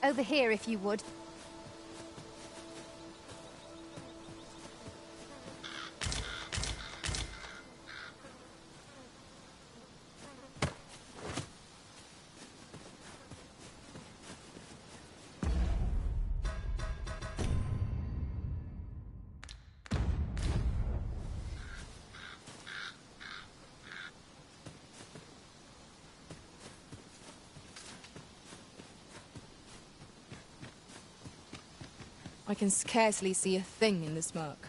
Over here, if you would. I can scarcely see a thing in the smoke.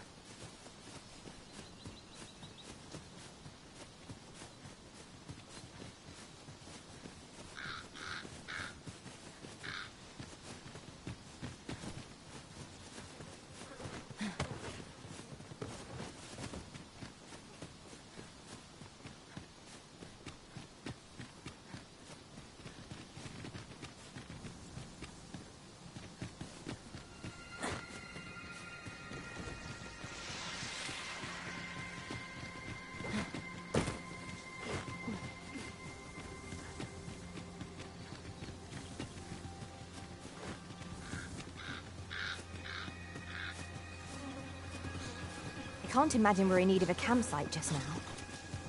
I can't imagine we're in need of a campsite just now.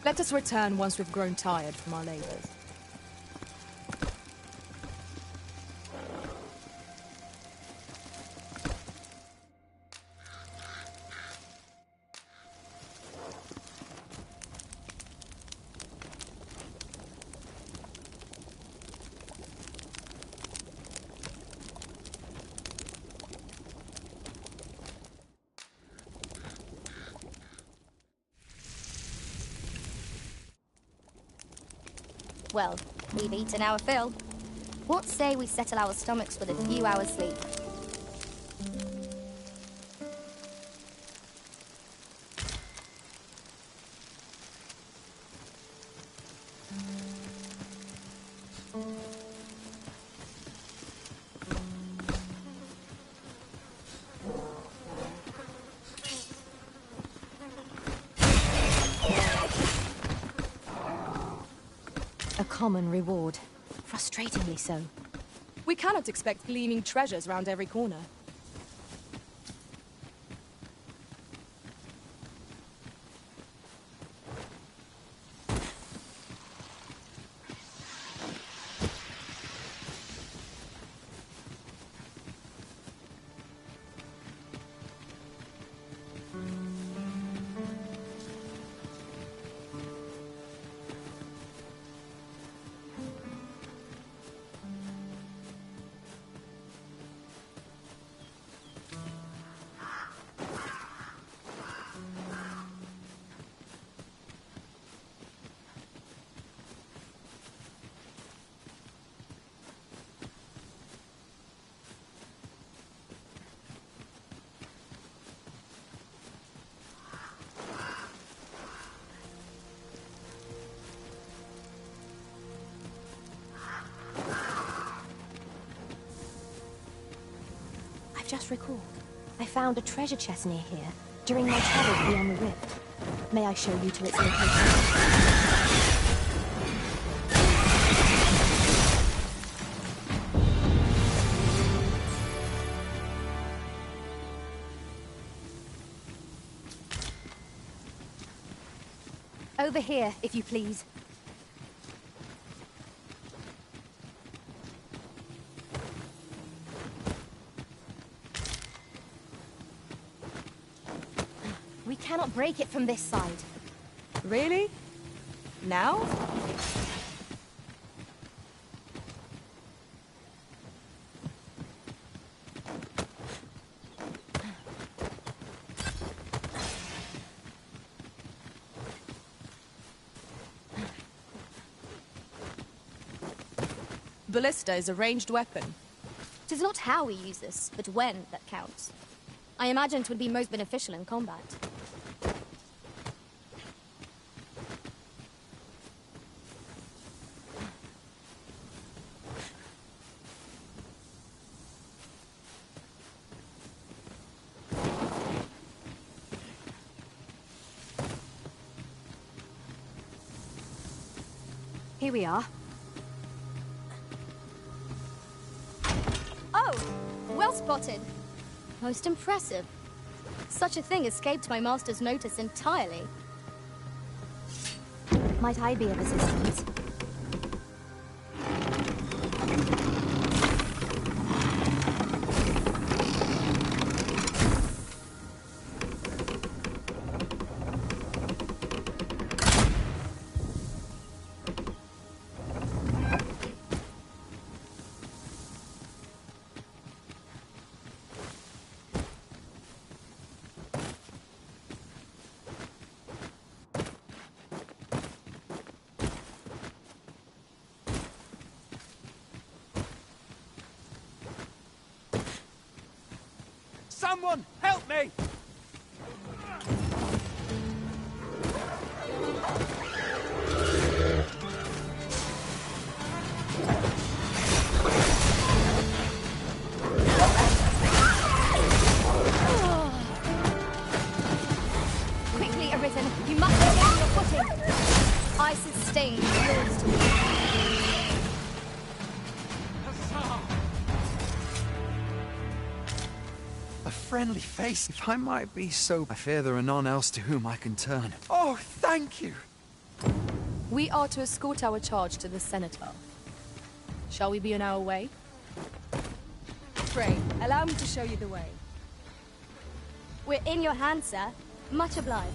Let us return once we've grown tired from our labors. Well, we've eaten our fill. What say we settle our stomachs with a few hours sleep? A common reward. Frustratingly so. We cannot expect gleaming treasures round every corner. Just recalled. I found a treasure chest near here during my travels beyond the rift. May I show you to its location? Over here, if you please. We cannot break it from this side. Really? Now? Ballista is a ranged weapon. It is not how we use this, but when that counts. I imagine it would be most beneficial in combat. Here we are. Oh! Oh! Well spotted. Most impressive. Such a thing escaped my master's notice entirely. Might I be of assistance? Someone help me! Quickly, Arisen. You must regain your footing. I sustain yours to me. A friendly face. If I might be so... I fear there are none else to whom I can turn. Oh, thank you! We are to escort our charge to the cenotaph. Shall we be on our way? Pray, allow me to show you the way. We're in your hands, sir. Much obliged.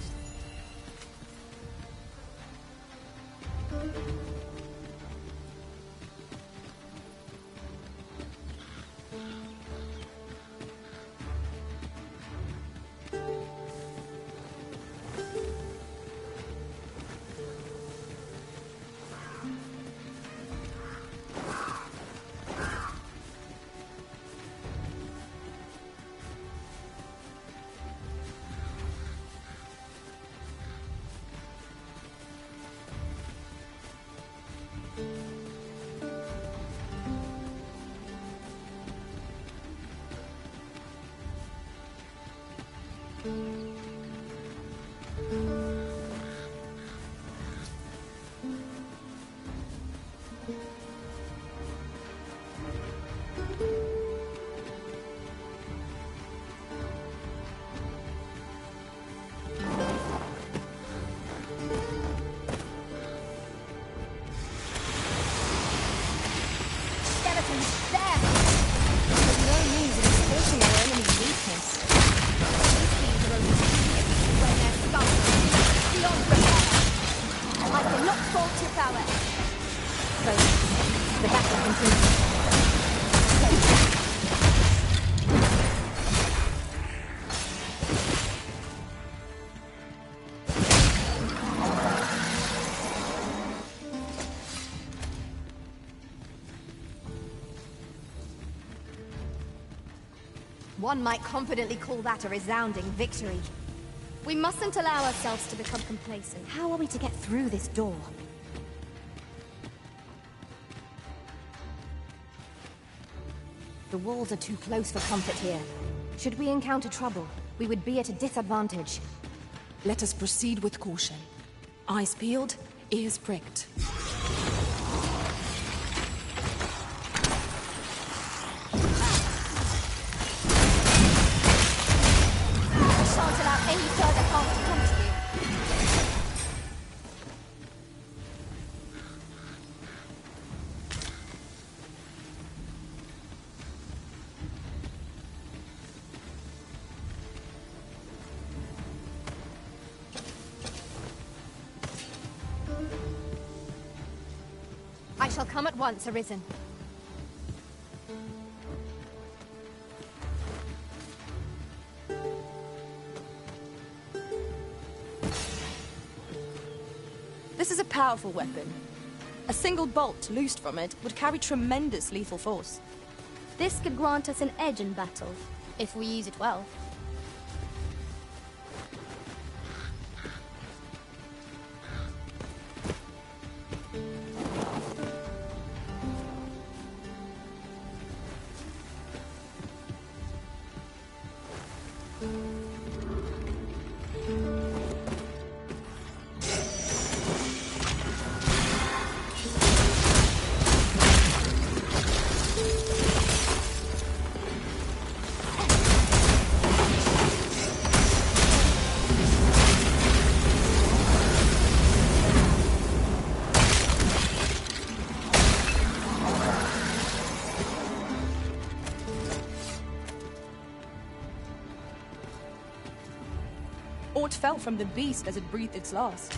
One might confidently call that a resounding victory. We mustn't allow ourselves to become complacent. How are we to get through this door? The walls are too close for comfort here. Should we encounter trouble, we would be at a disadvantage. Let us proceed with caution. Eyes peeled, ears pricked. Shan't allow any further harm to come to you. I shall come at once, Arisen. This is a powerful weapon. A single bolt loosed from it would carry tremendous lethal force. This could grant us an edge in battle, if we use it well. fell from the beast as it breathed its last.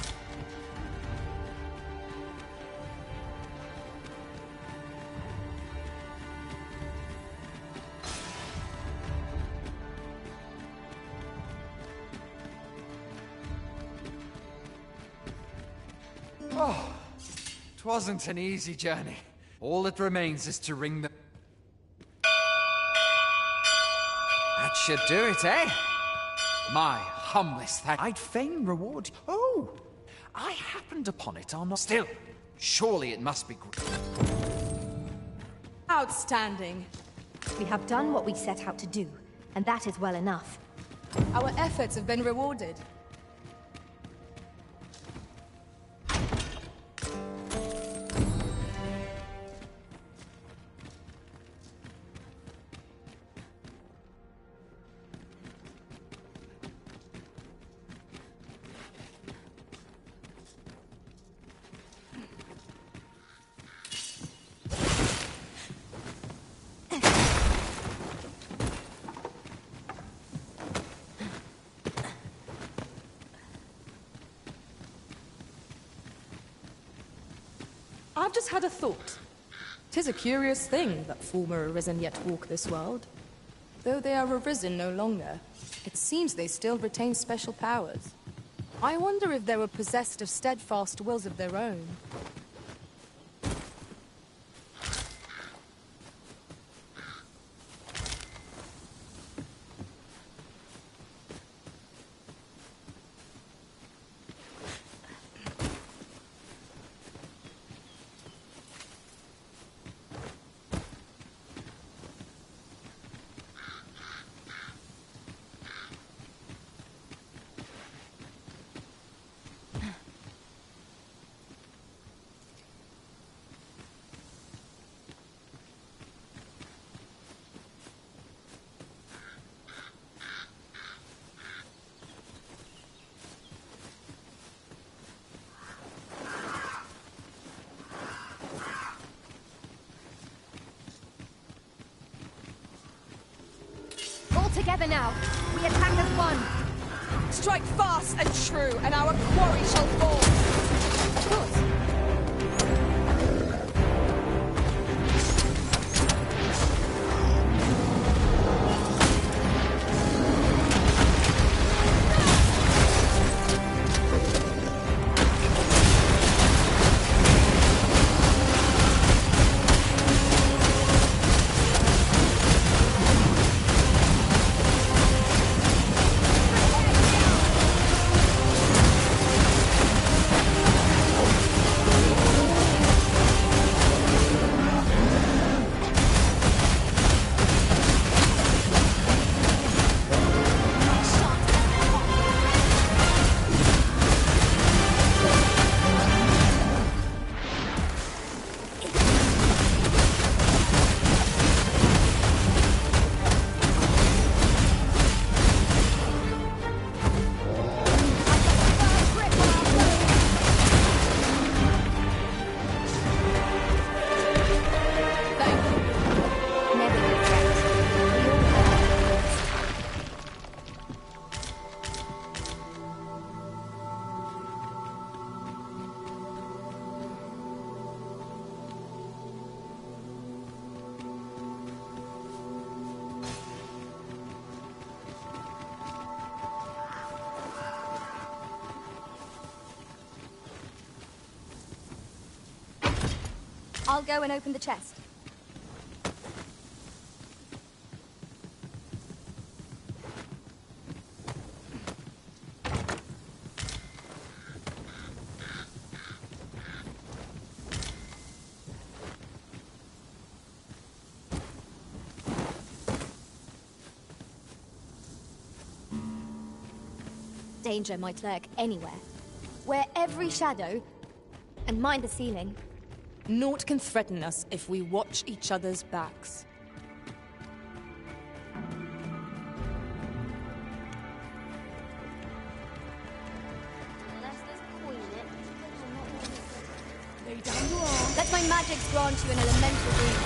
Oh, it wasn't an easy journey. All that remains is to ring the... That should do it, eh? My humblest thank... I'd fain reward you. Oh! I happened upon it on... Still, surely it must be... Outstanding. We have done what we set out to do, and that is well enough. Our efforts have been rewarded. I've just had a thought. 'Tis a curious thing that former arisen yet walk this world. Though they are arisen no longer, it seems they still retain special powers. I wonder if they were possessed of steadfast wills of their own. Together now. We attack as one. Strike fast and true, and our quarry shall fall. Of course. I'll go and open the chest. Danger might lurk anywhere. Where every shadow... And mind the ceiling. Naught can threaten us if we watch each other's backs. Lay down your arm. Let my magics grant you an elemental being.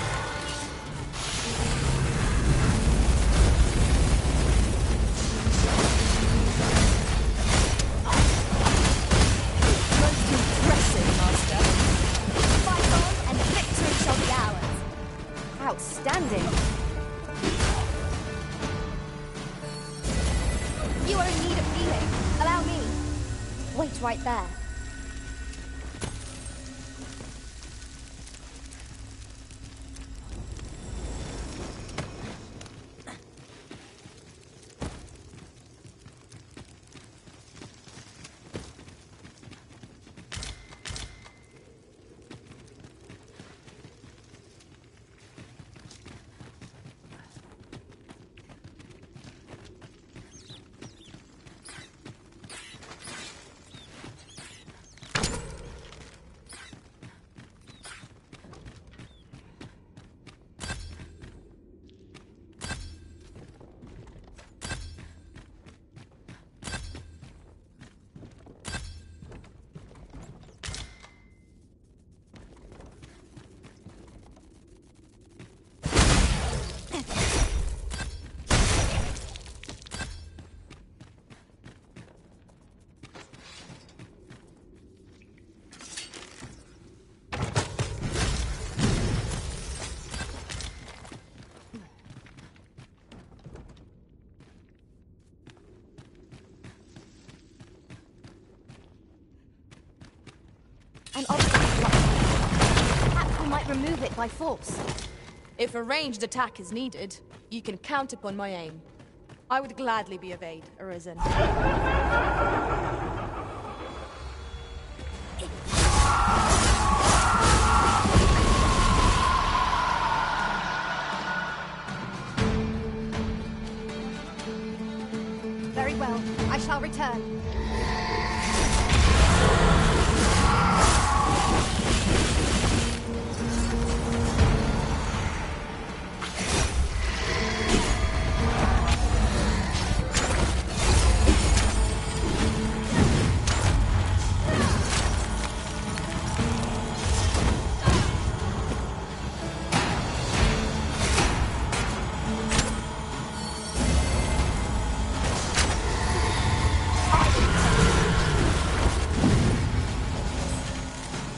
Outstanding. You are in need of healing. Allow me. Wait right there. An obstacle blocked. Perhaps we might remove it by force. If a ranged attack is needed, you can count upon my aim. I would gladly be of aid, Arisen. Very well. I shall return.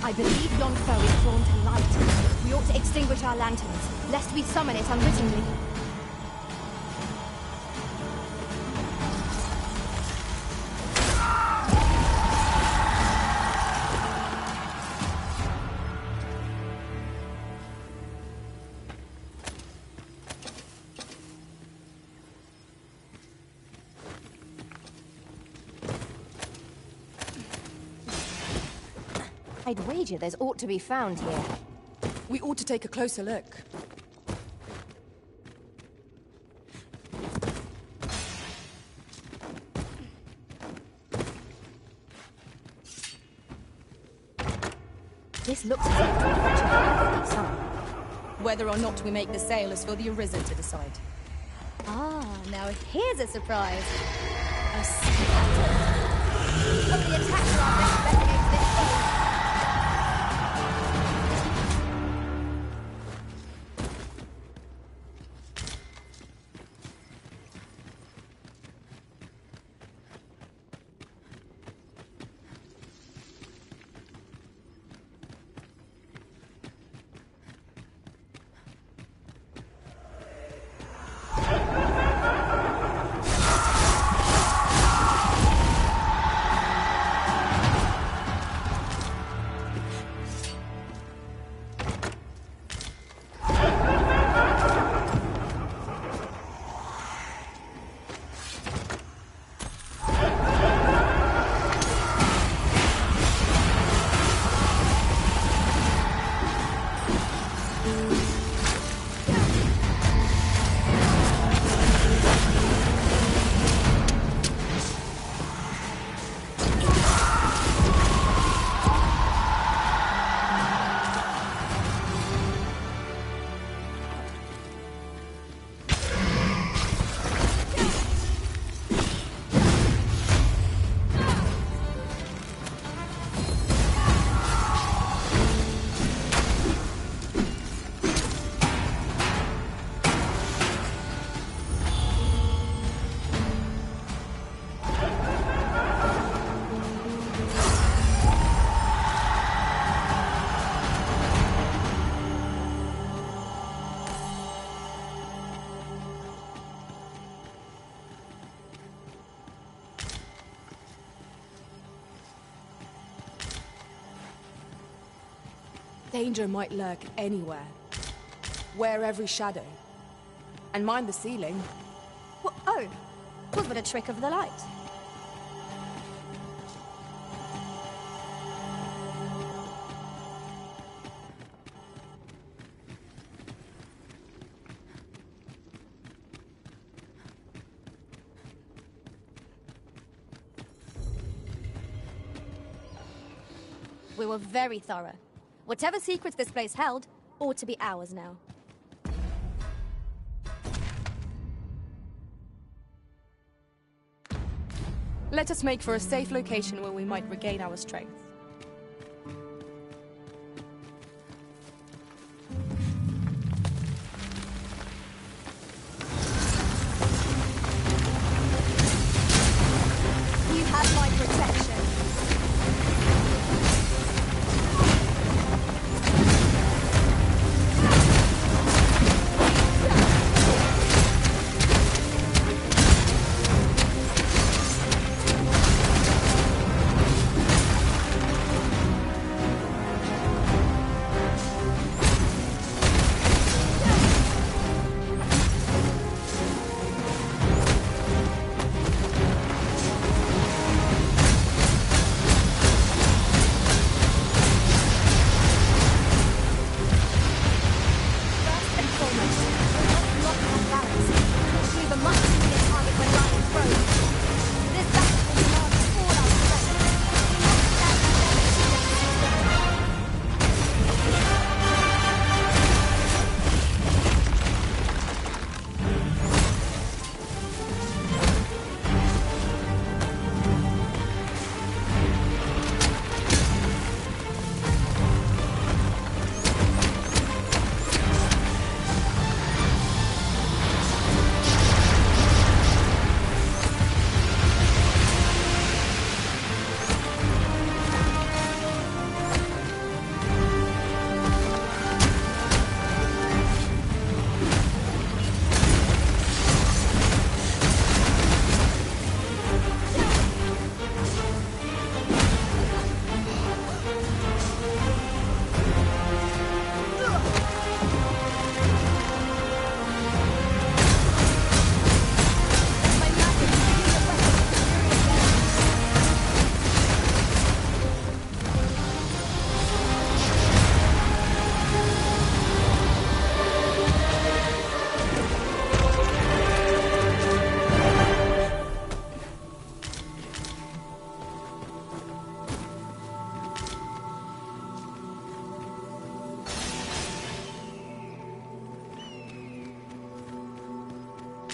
I believe yon foe is drawn to light. We ought to extinguish our lanterns, lest we summon it unwittingly. I'd wager there's ought to be found here. We ought to take a closer look. This looks as if it will fetch a hefty sum. Whether or not we make the sale is for the Arisen to decide. Ah, now here's a surprise. A scatter. Oh, the attacker are investigating this field. Danger might lurk anywhere. Wear every shadow. And mind the ceiling. What? Oh, was but a trick of the light. We were very thorough. Whatever secrets this place held ought to be ours now. Let us make for a safe location where we might regain our strength. You have my protection.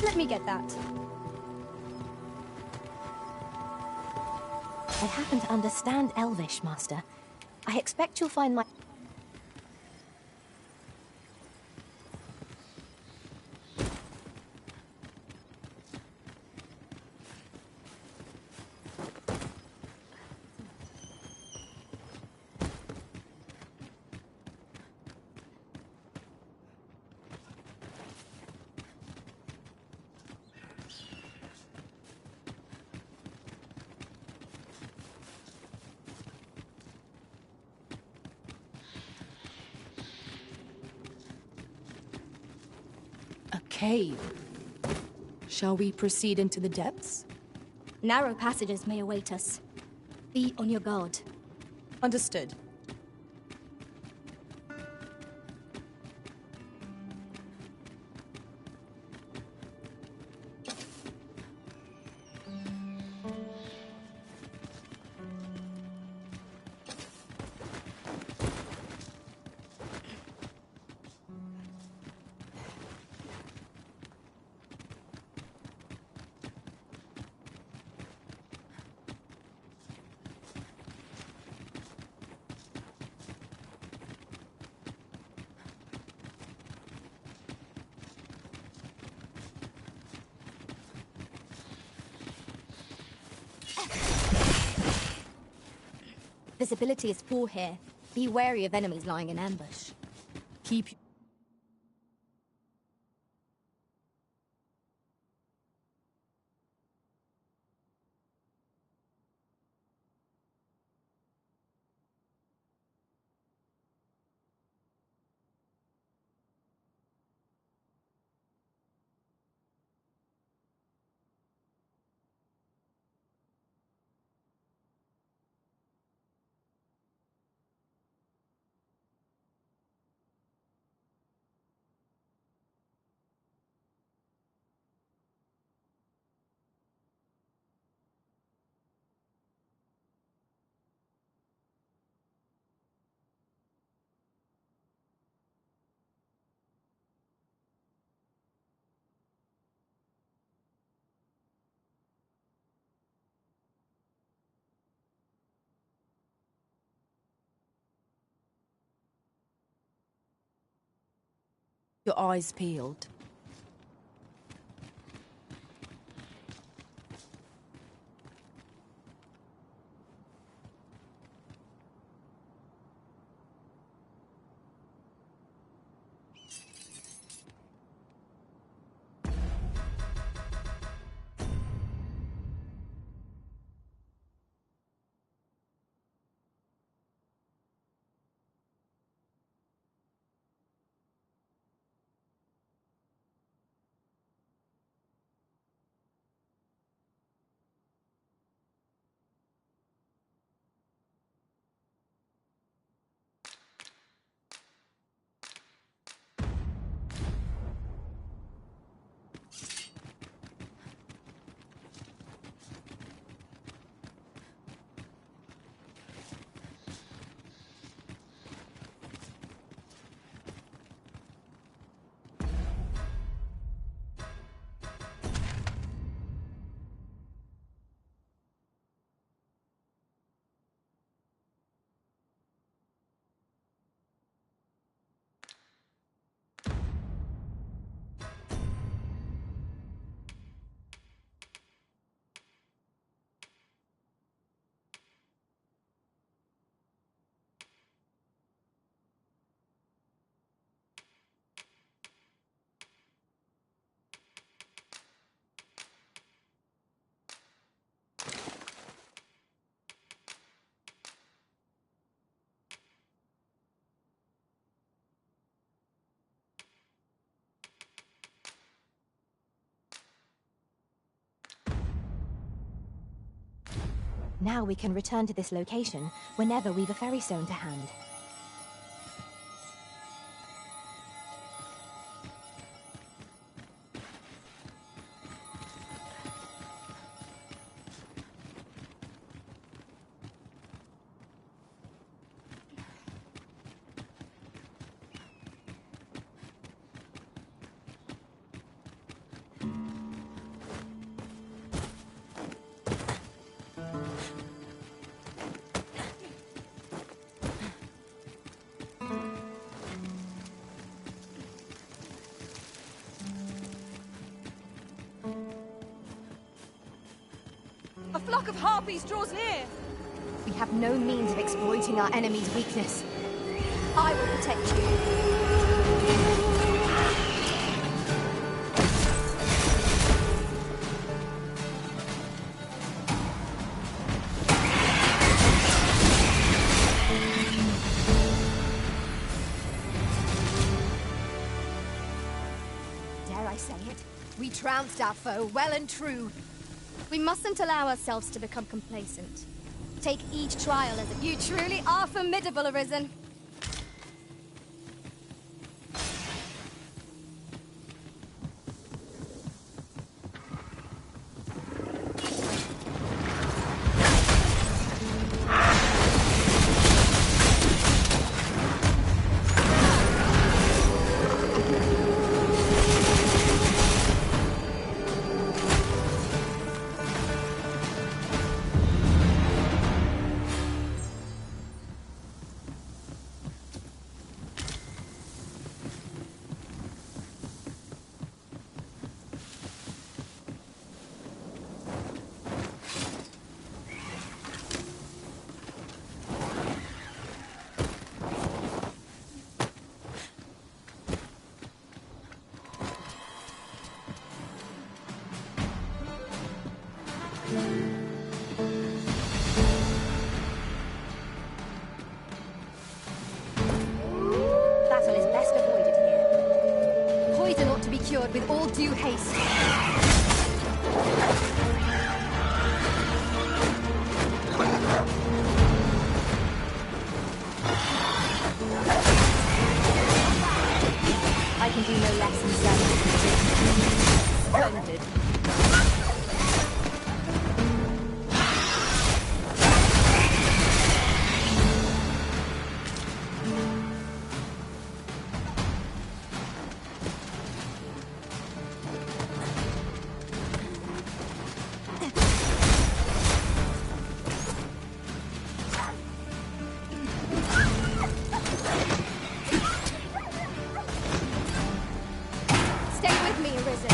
Let me get that. I happen to understand Elvish, Master. I expect you'll find my... A cave. Shall we proceed into the depths? Narrow passages may await us. Be on your guard. Understood. Visibility is poor here. Be wary of enemies lying in ambush. Keep... Your eyes peeled. Now we can return to this location whenever we've a ferry stone to hand. A flock of harpies draws near! We have no means of exploiting our enemy's weakness. I will protect you. Dare I say it? We trounced our foe well and true. We mustn't allow ourselves to become complacent. Take each trial as you truly are formidable, Arisen. Battle is best avoided here. Poison ought to be cured with all due haste. I can do no less than serve. Splendid. of me arisen.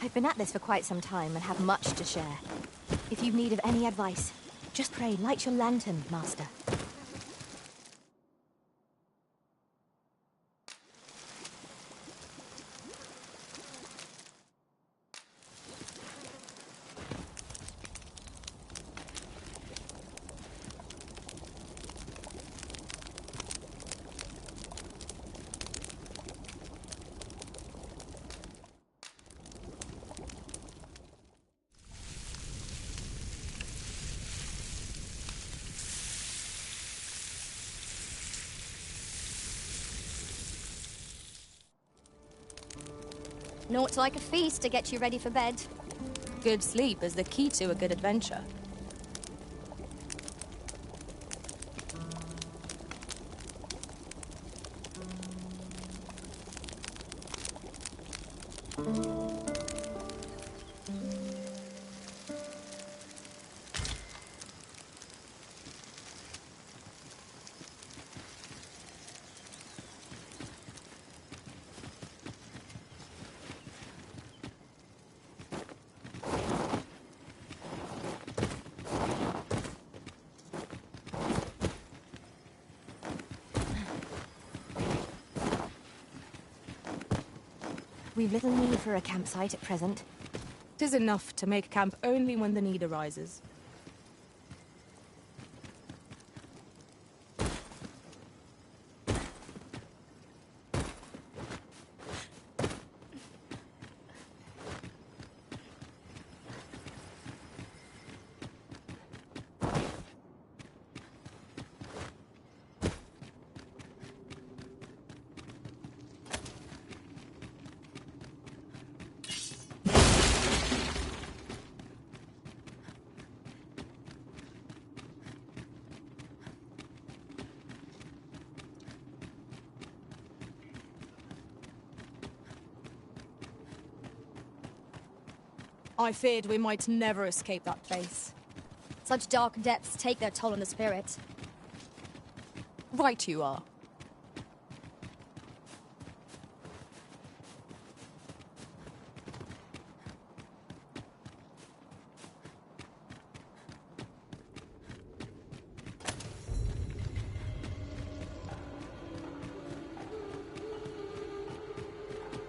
I've been at this for quite some time and have much to share. If you've need of any advice, just pray, light your lantern, Master. Naught like a feast to get you ready for bed. Good sleep is the key to a good adventure. We've little need for a campsite at present. 'Tis enough to make camp only when the need arises. I feared we might never escape that place. Such dark depths take their toll on the spirit. Right you are.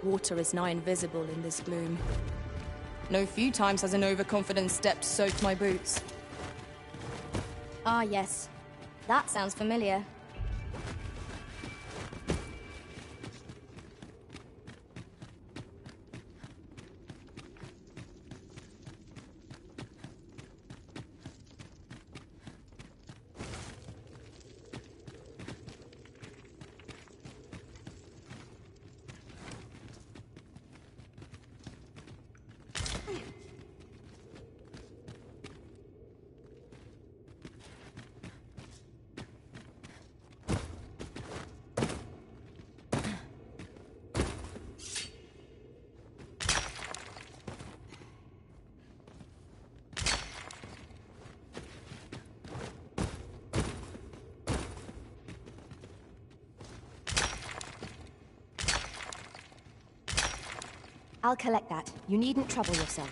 Water is nigh invisible in this gloom. No few times has an overconfident step soaked my boots. Ah, yes. That sounds familiar. I'll collect that. You needn't trouble yourself.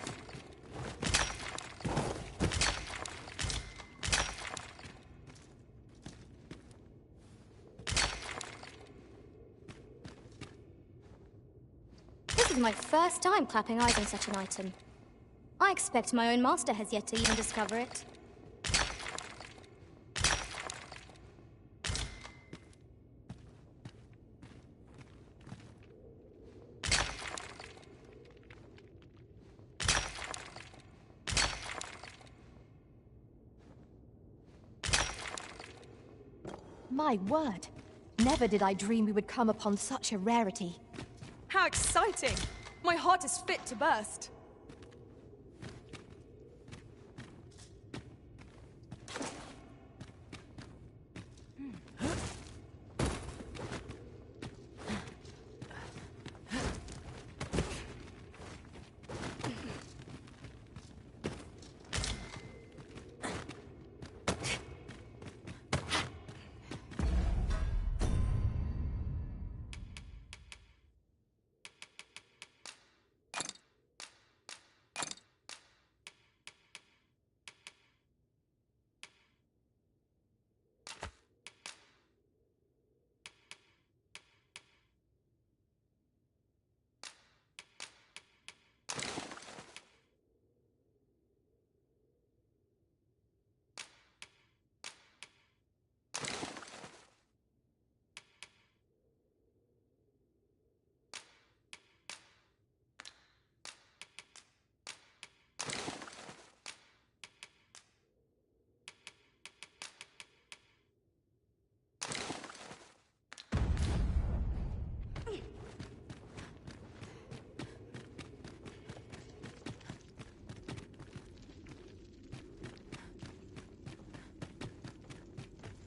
This is my first time clapping eyes on such an item. I expect my own master has yet to even discover it. My word. Never did I dream we would come upon such a rarity. How exciting! My heart is fit to burst.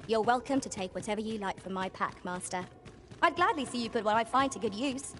You're welcome to take whatever you like from my pack, Master. I'd gladly see you put what I find to good use.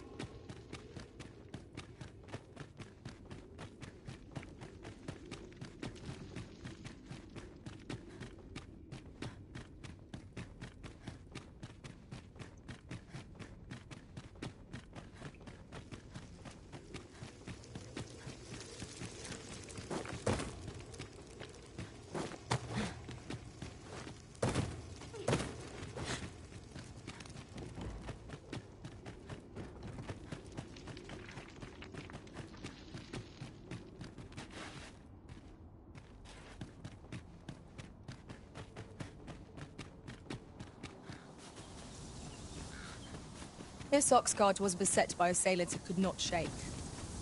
This Oxguard was beset by assailants it could not shake.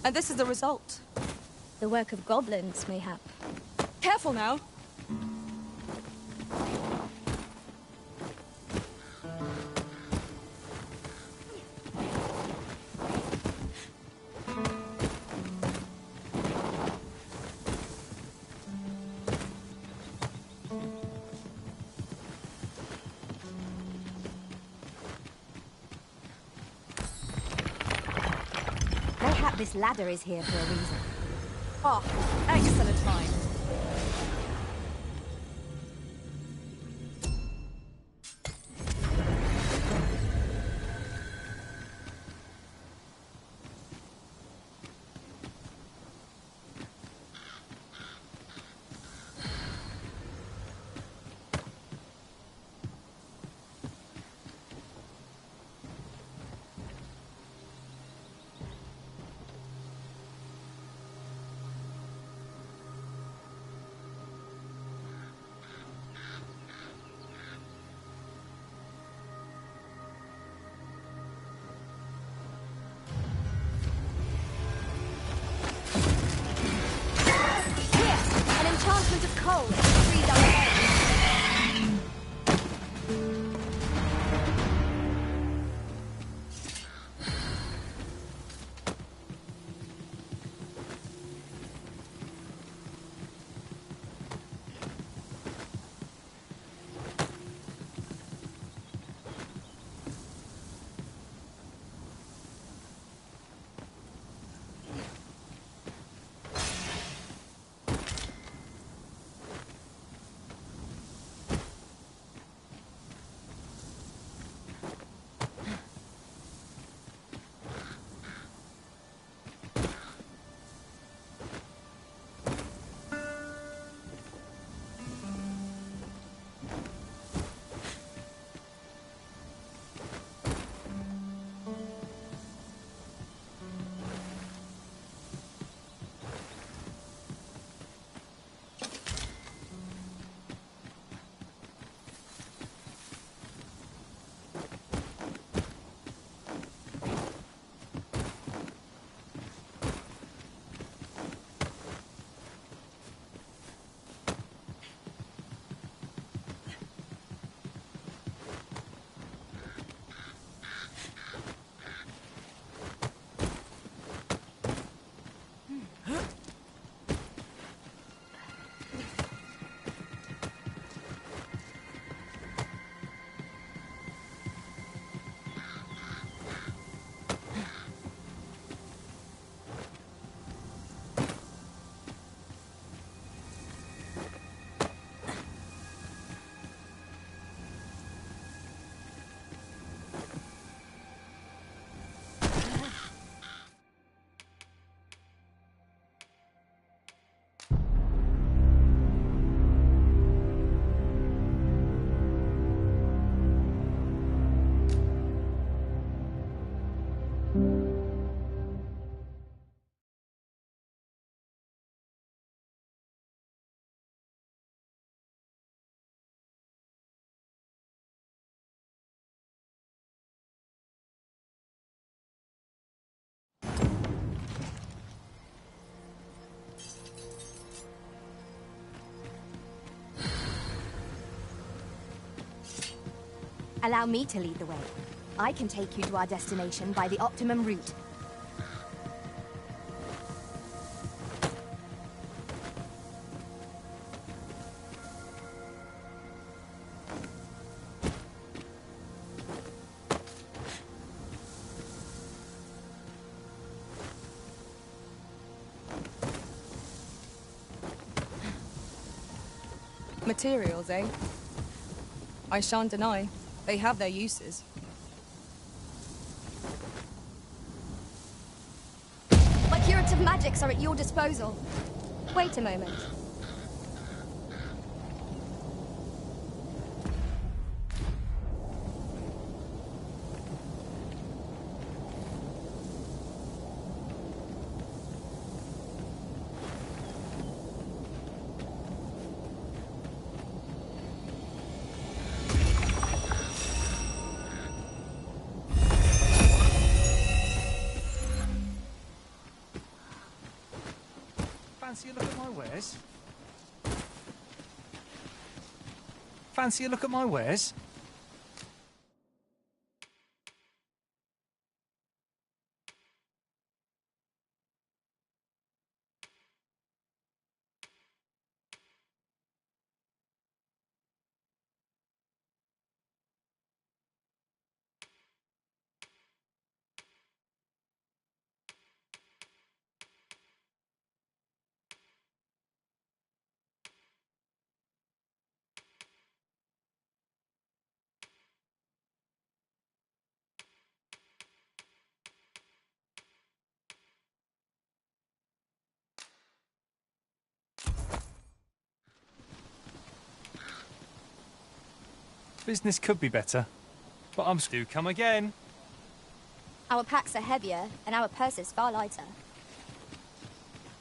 And this is the result. The work of goblins, mayhap. Careful now! Mayhap this ladder is here for a reason. Oh, excellent find. Enchantment of cold frees our veins. Allow me to lead the way. I can take you to our destination by the optimum route. Materials, eh? I shan't deny. They have their uses. My curative magics are at your disposal. Wait a moment. Fancy a look at my wares? Fancy a look at my wares? Business could be better, but I'm still come again. Our packs are heavier, and our purses far lighter.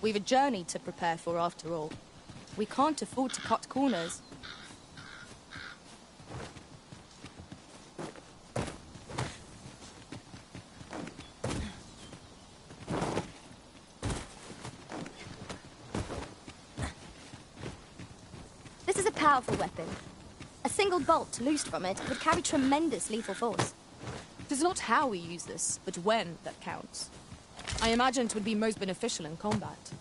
We've a journey to prepare for after all. We can't afford to cut corners. This is a powerful weapon. A single bolt loosed from it would carry tremendous lethal force. It is not how we use this, but when that counts. I imagine it would be most beneficial in combat.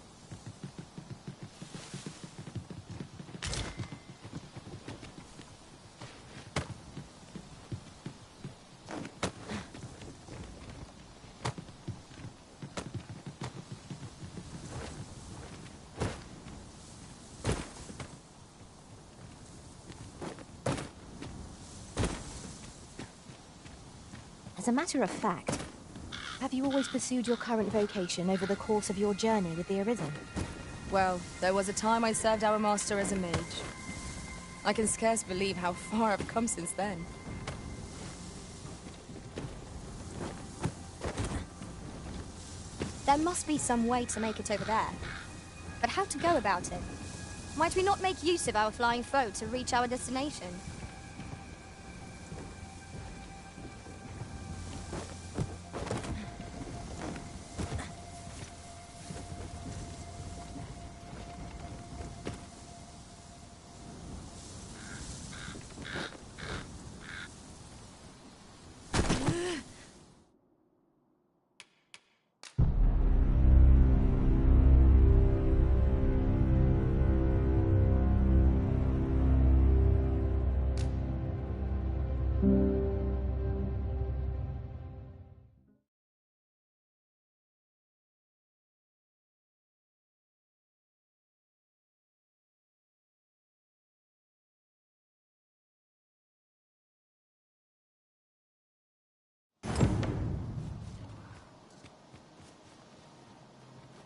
As a matter of fact, have you always pursued your current vocation over the course of your journey with the Arisen? Well, there was a time I served our master as a mage. I can scarce believe how far I've come since then. There must be some way to make it over there. But how to go about it? Might we not make use of our flying foe to reach our destination?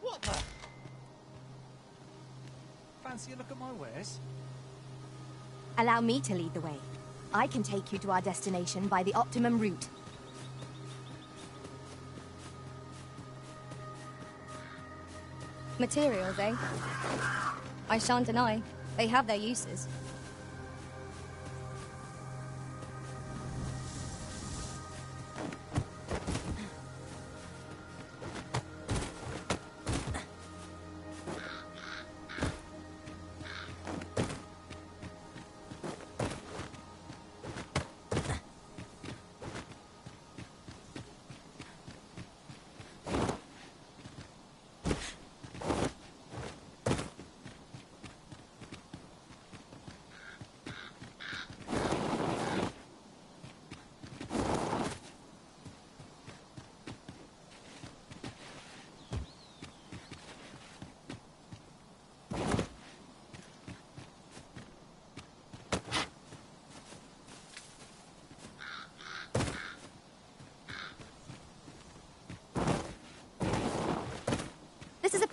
What the? Fancy a look at my wares? Allow me to lead the way. I can take you to our destination by the optimum route. Materials, eh? I shan't deny. They have their uses.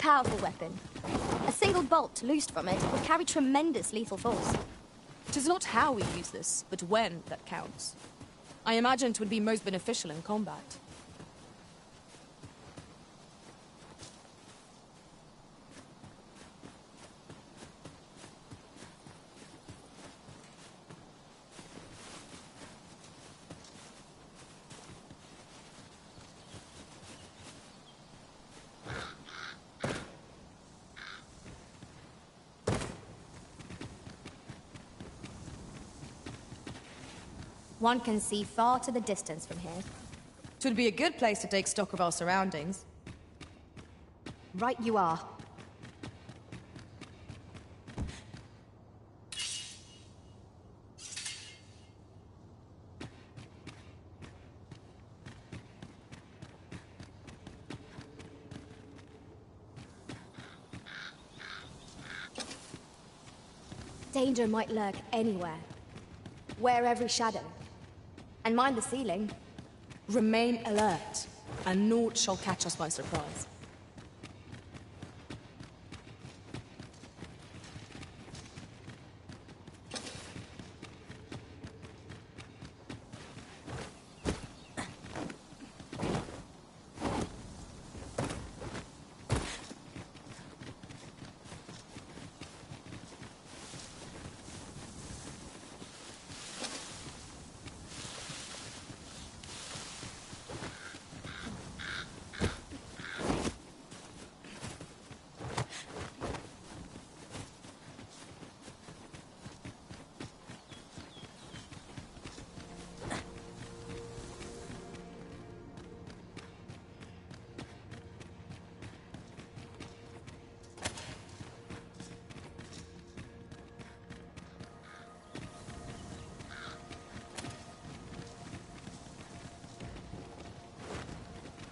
powerful weapon. A single bolt loosed from it would carry tremendous lethal force. It is not how we use this, but when that counts. I imagine it would be most beneficial in combat. One can see far to the distance from here. It would be a good place to take stock of our surroundings. Right you are. Danger might lurk anywhere. Wear every shadow. And mind the ceiling. Remain alert, and naught shall catch us by surprise.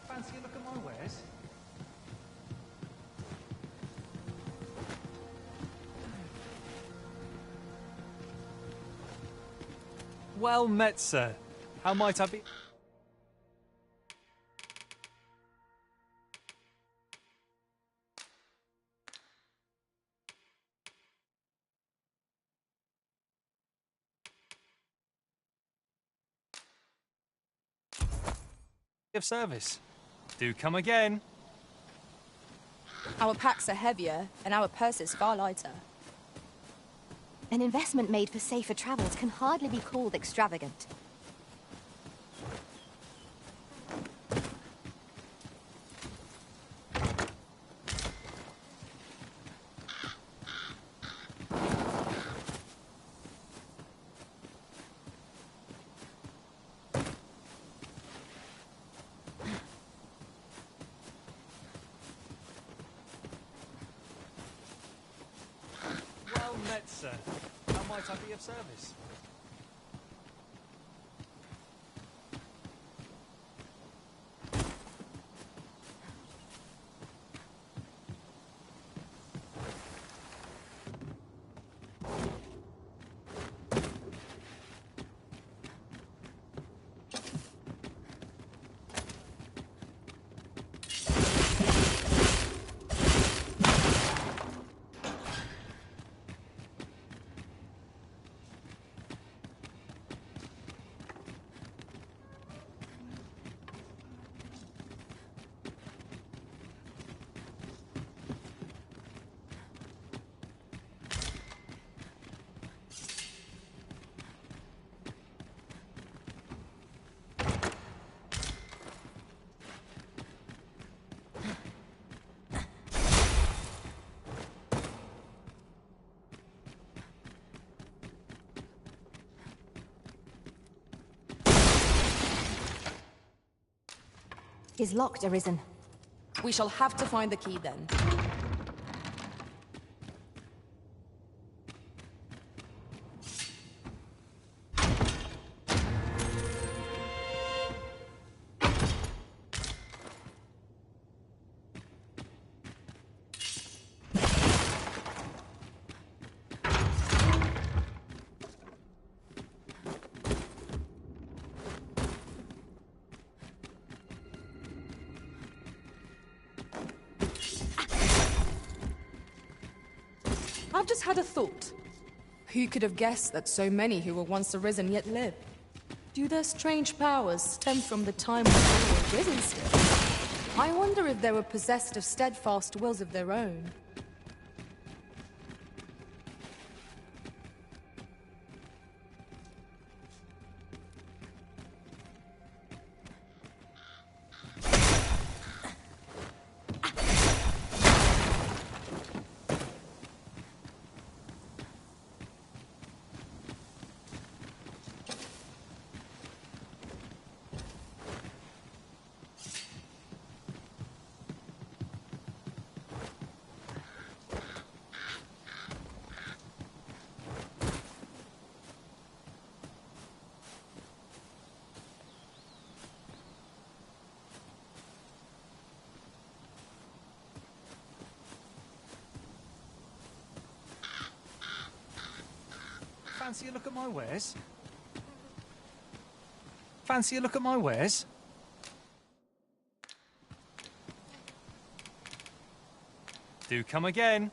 Fancy a look at my wares? Well met, sir. How might I be? Of service. Do come again. Our packs are heavier, and our purses far lighter. An investment made for safer travels can hardly be called extravagant. Well met, sir. How might I be of service? Is locked, Arisen. We shall have to find the key then. I've just had a thought. Who could have guessed that so many who were once arisen yet live? Do their strange powers stem from the time when they were risen still? I wonder if they were possessed of steadfast wills of their own. Fancy a look at my wares? Fancy a look at my wares? Do come again.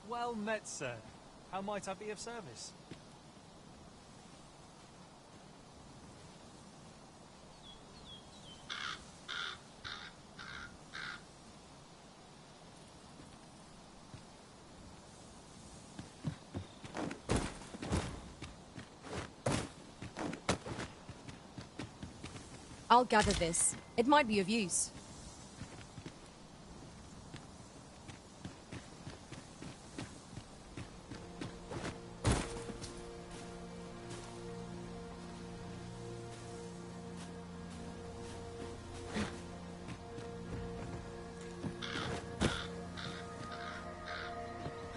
Well met, sir. How might I be of service? I'll gather this. It might be of use.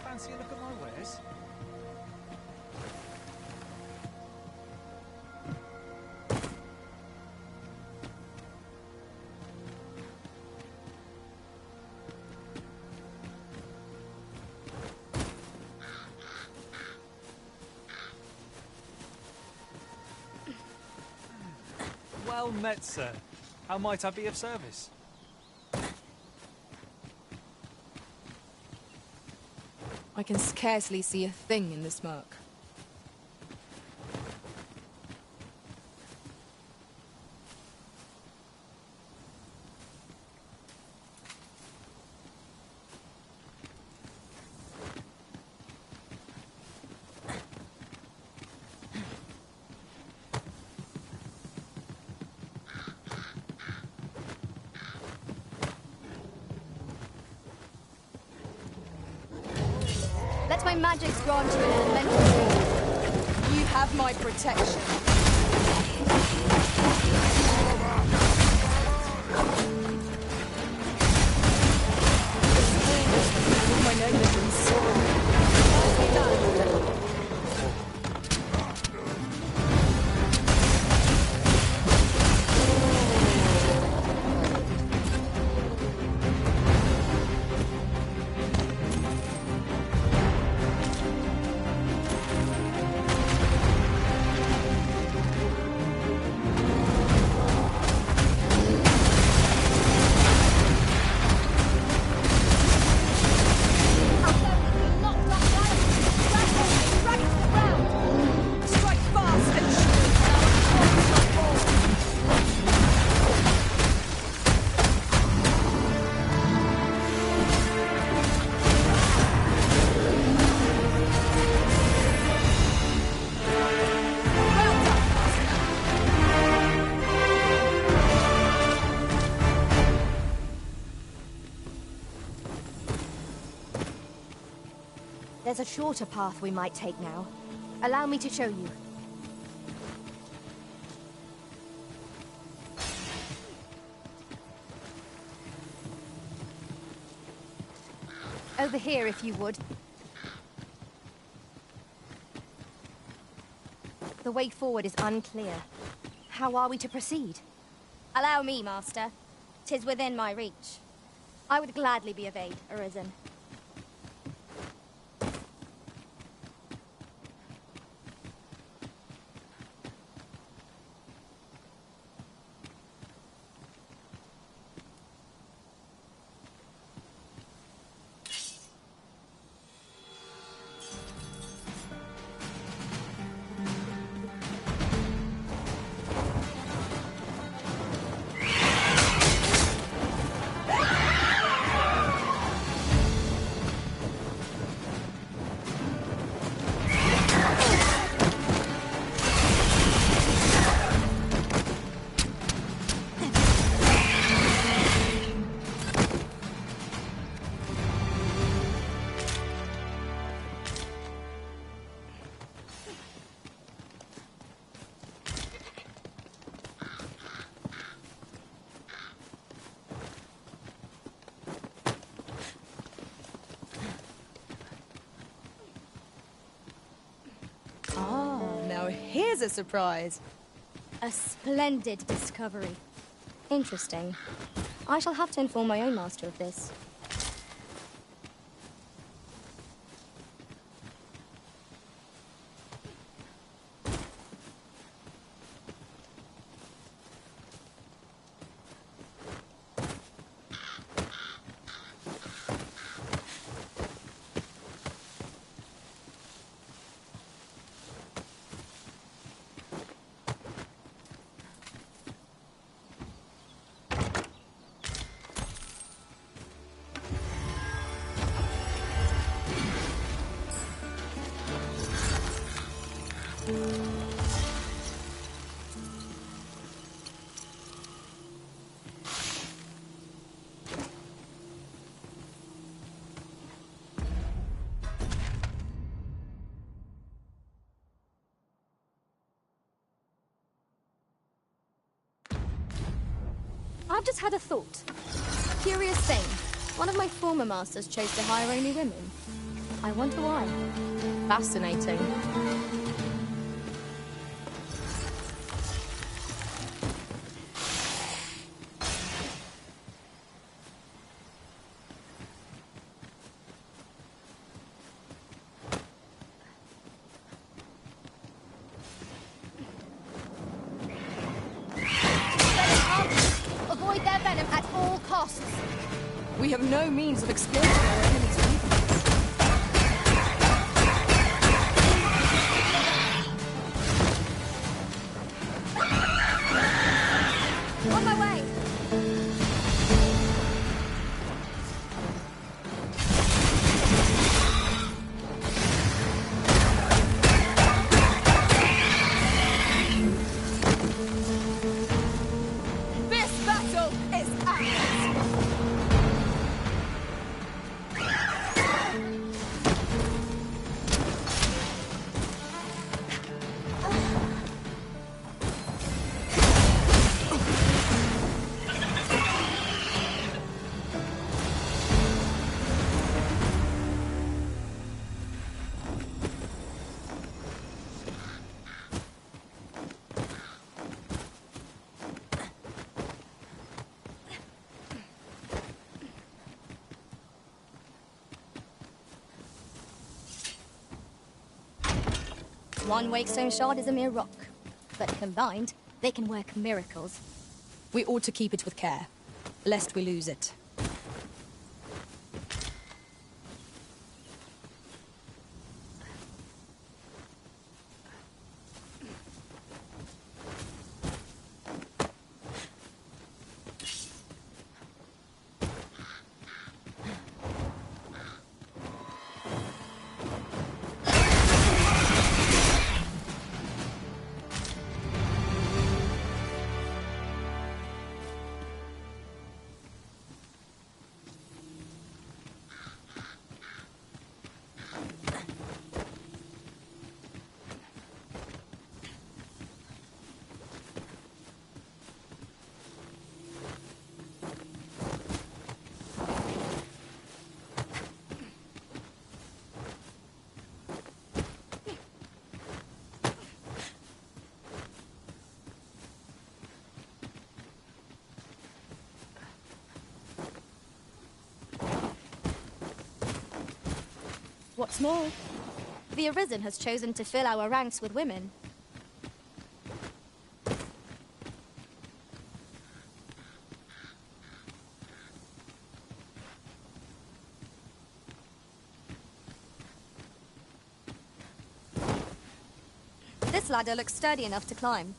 Fancy a look at my wares? Well met, sir. How might I be of service? I can scarcely see a thing in the smoke. Let my magics grant you an elemental aid. You have my protection. My negligence. There's a shorter path we might take now. Allow me to show you. Over here, if you would. The way forward is unclear. How are we to proceed? Allow me, Master. 'Tis within my reach. I would gladly be of aid, Arisen. here's a surprise. A splendid discovery. Interesting. I shall have to inform my own master of this. I've just had a thought. Curious thing. One of my former masters chose to hire only women. I wonder why. Fascinating. Avoid their venom at all costs. We have no means of explaining our enemy's weakness. On my way. This battle is ours! One wakestone shard is a mere rock, but combined, they can work miracles. We ought to keep it with care, lest we lose it. What's more, the Arisen has chosen to fill our ranks with women. This ladder looks sturdy enough to climb.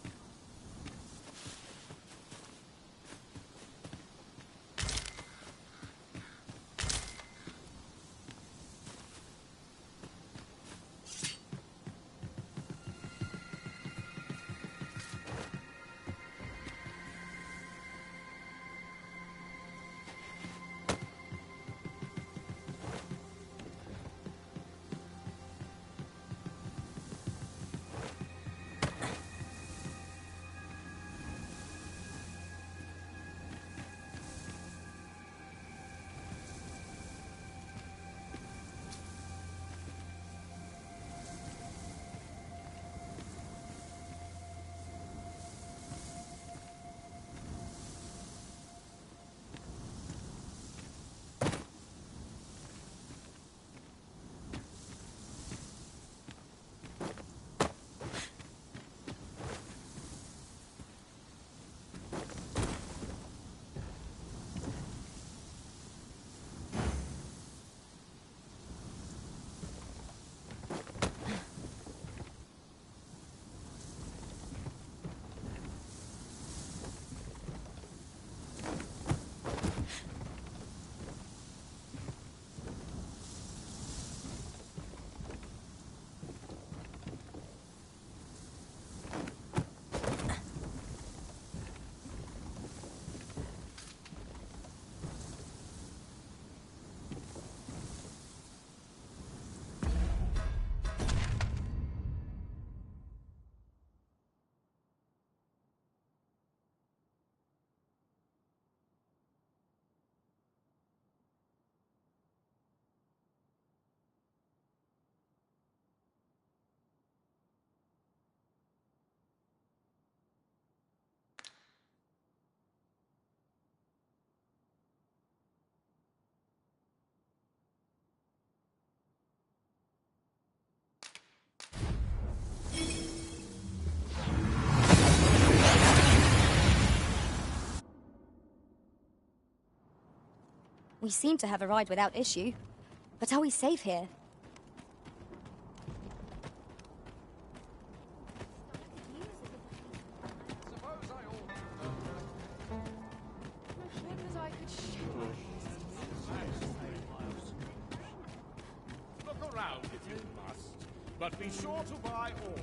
We seem to have arrived without issue. But are we safe here? Look around if you must, but be sure to buy all.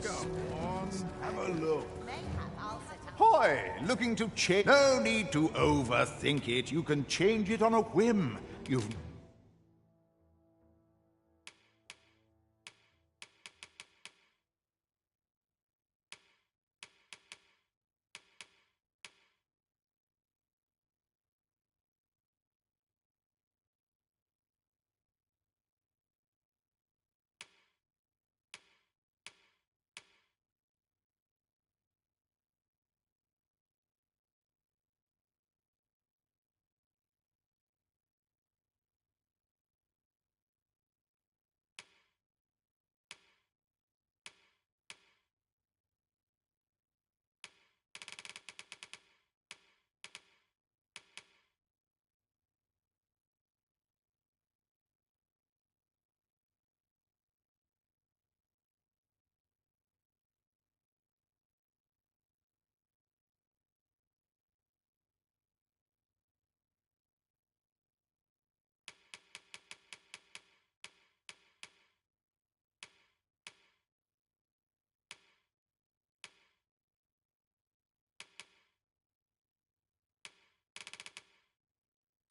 Come on, have a look. Hoy, looking to change? No need to overthink it. You can change it on a whim. You've...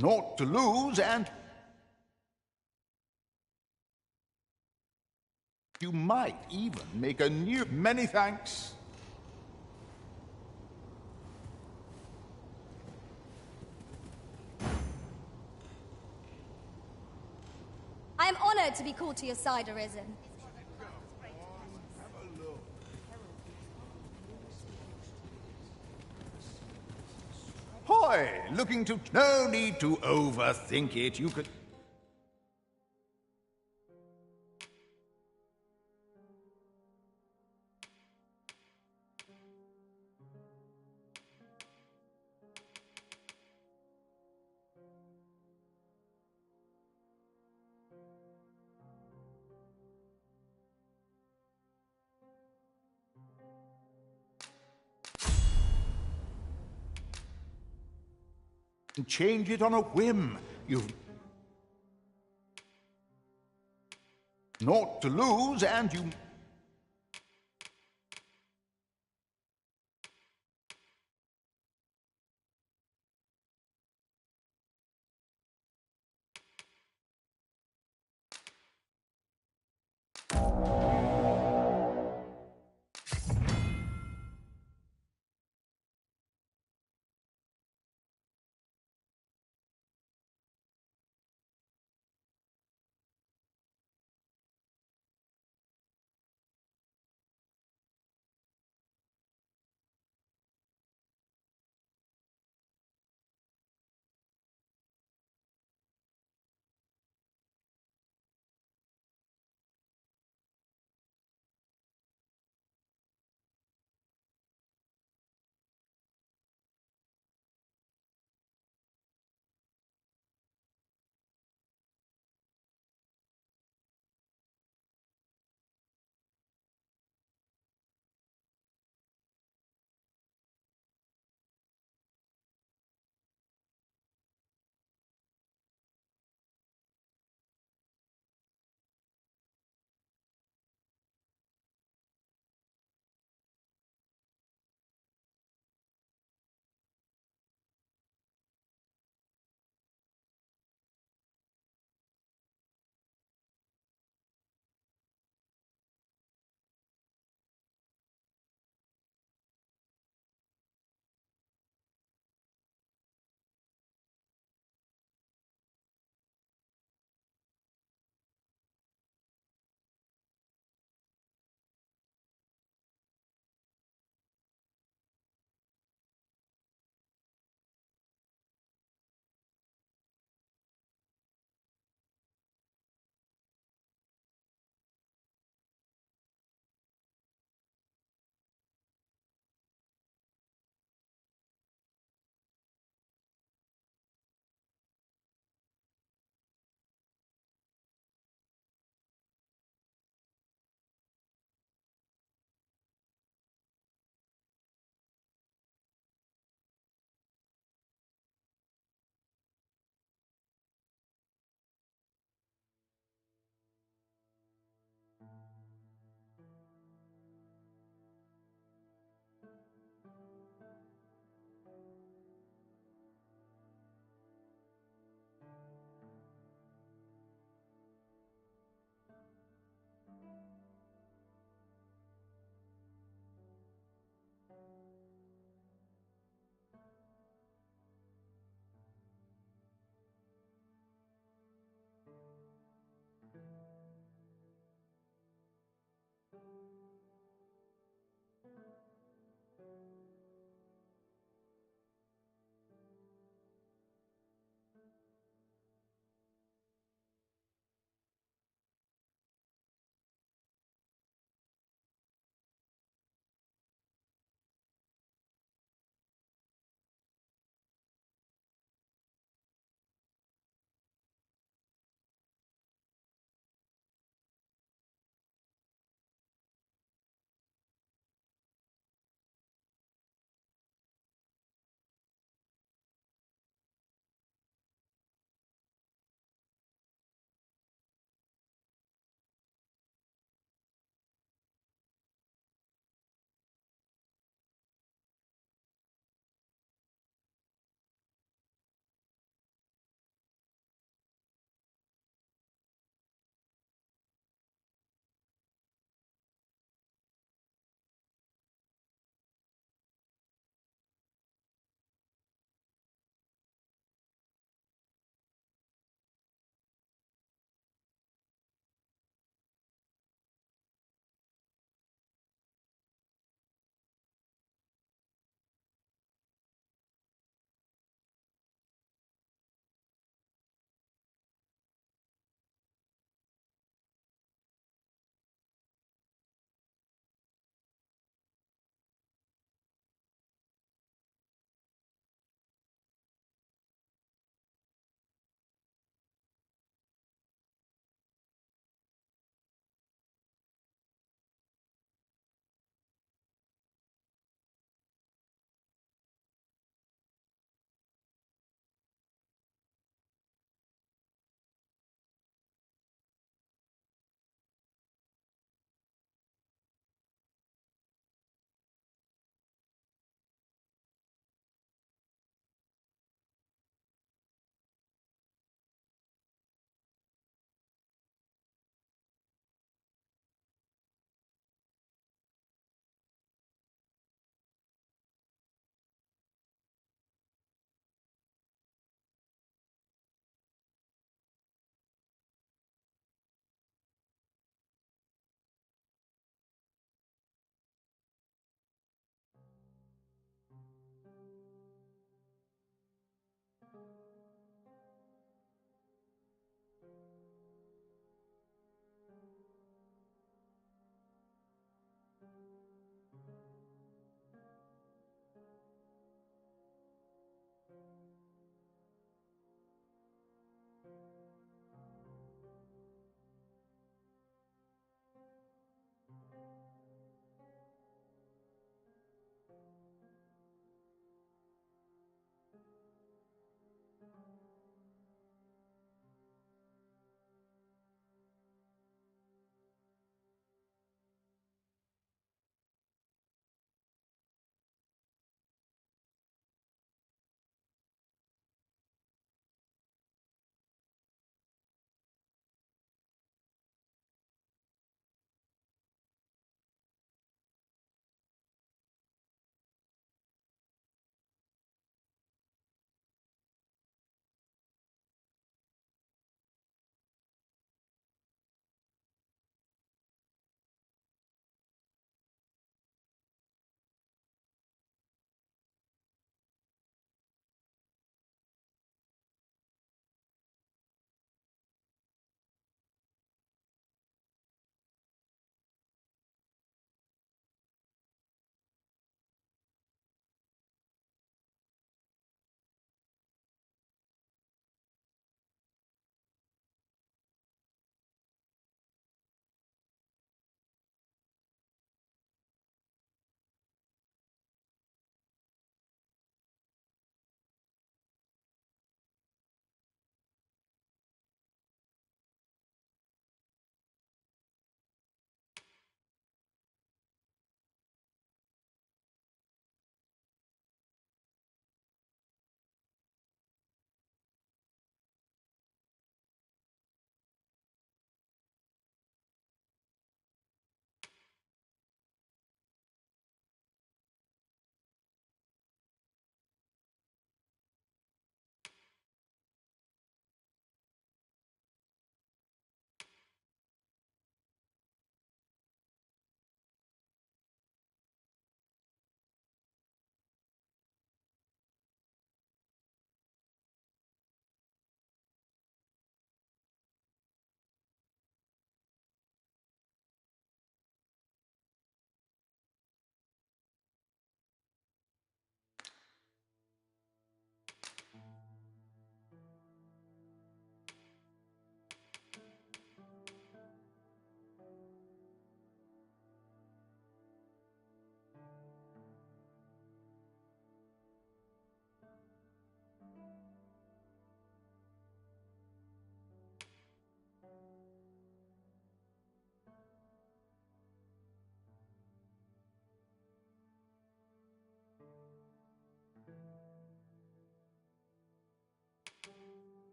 Naught to lose, and you might even make a new... Many thanks. I am honored to be called to your side, Arisen. Hoy, looking to... No need to overthink it. You could... change it on a whim. You've naught to lose, and you...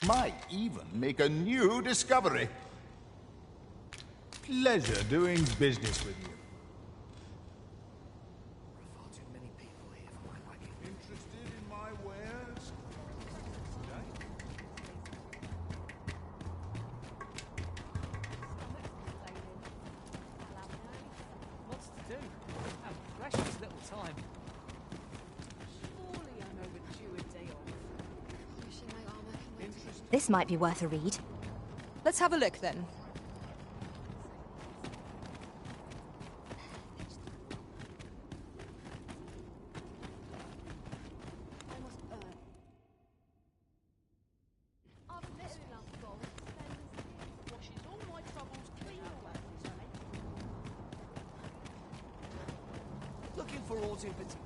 Might even make a new discovery. Pleasure doing business with you. Interested in my wares? What's to do? Have precious little time. Surely I'm overdue a day off. This might be worth a read. Let's have a look then. Looking for aught in particular?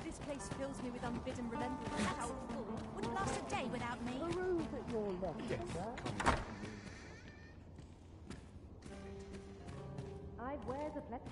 This place fills me with unbidden remembrance. How full. Wouldn't last a day without me. The room at your left, sir. I wear the flex.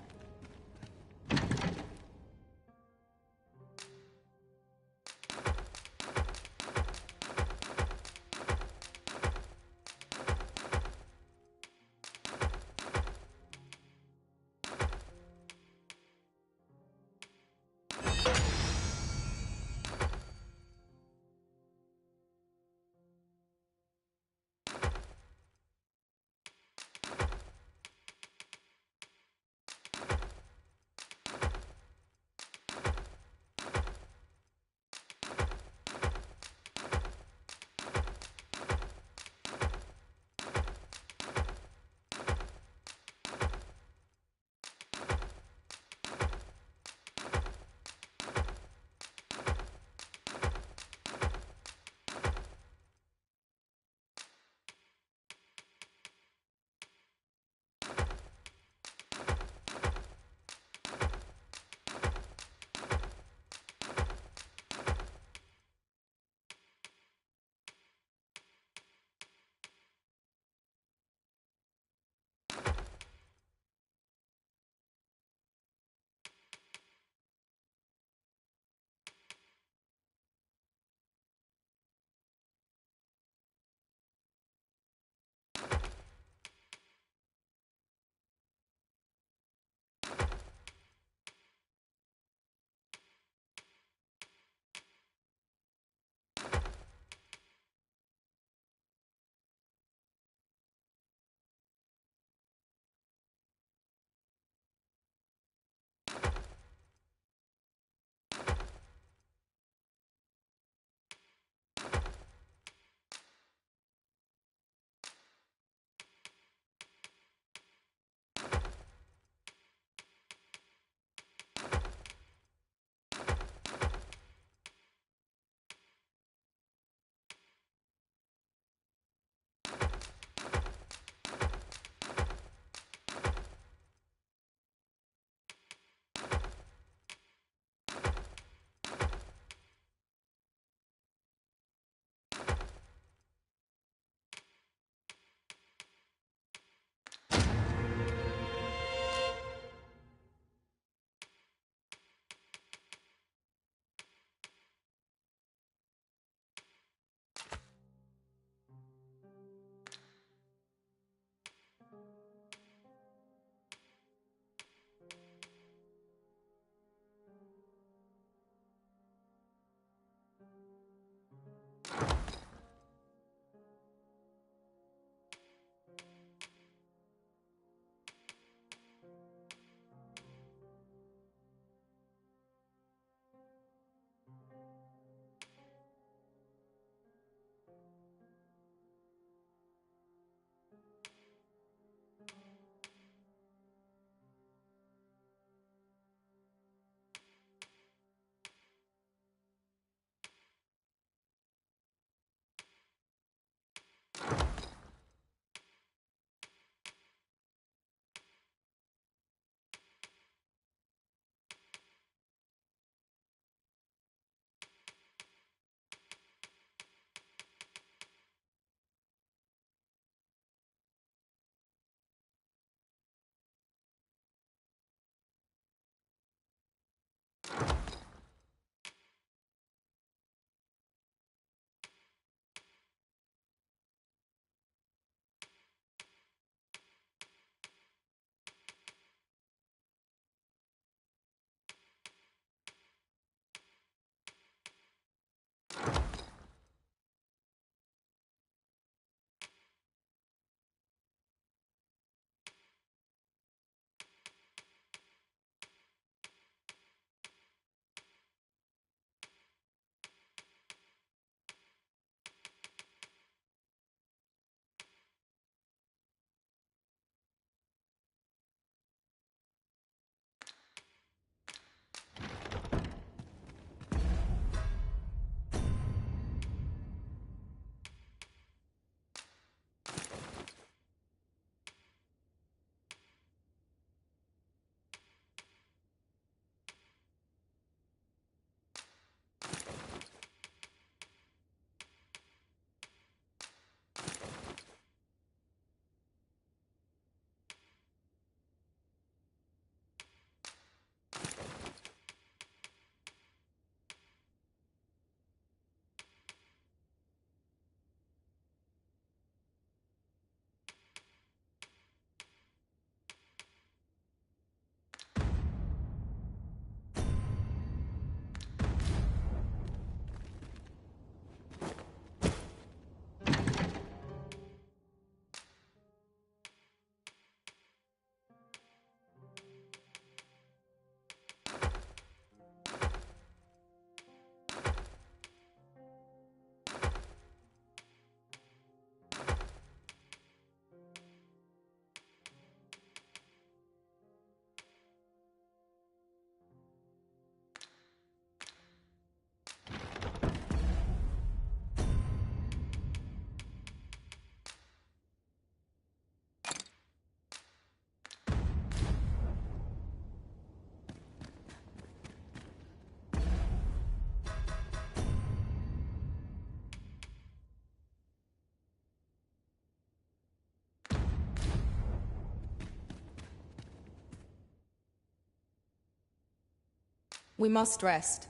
We must rest.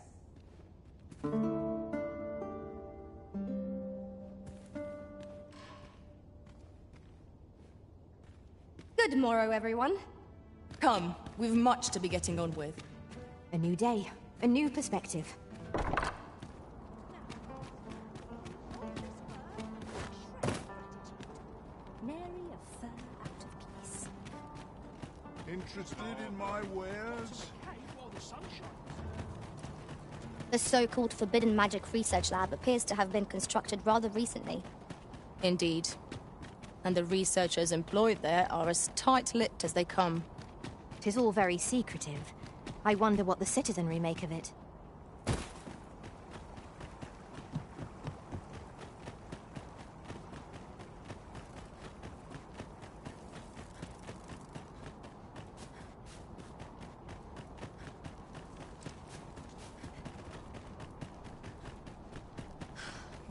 Good morrow, everyone. Come, we've much to be getting on with. A new day, a new perspective. Nary a fur out of place. Interested in my wares? The so-called Forbidden Magic Research Lab appears to have been constructed rather recently. Indeed. And the researchers employed there are as tight-lipped as they come. 'Tis all very secretive. I wonder what the citizenry make of it.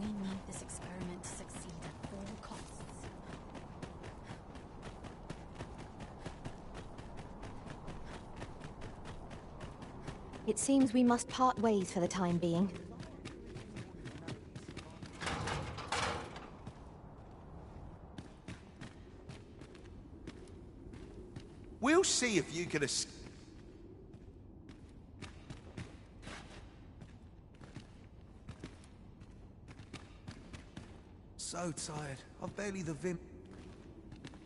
We need this experiment to succeed at all costs. It seems we must part ways for the time being. We'll see if you can So tired. I've barely the vim.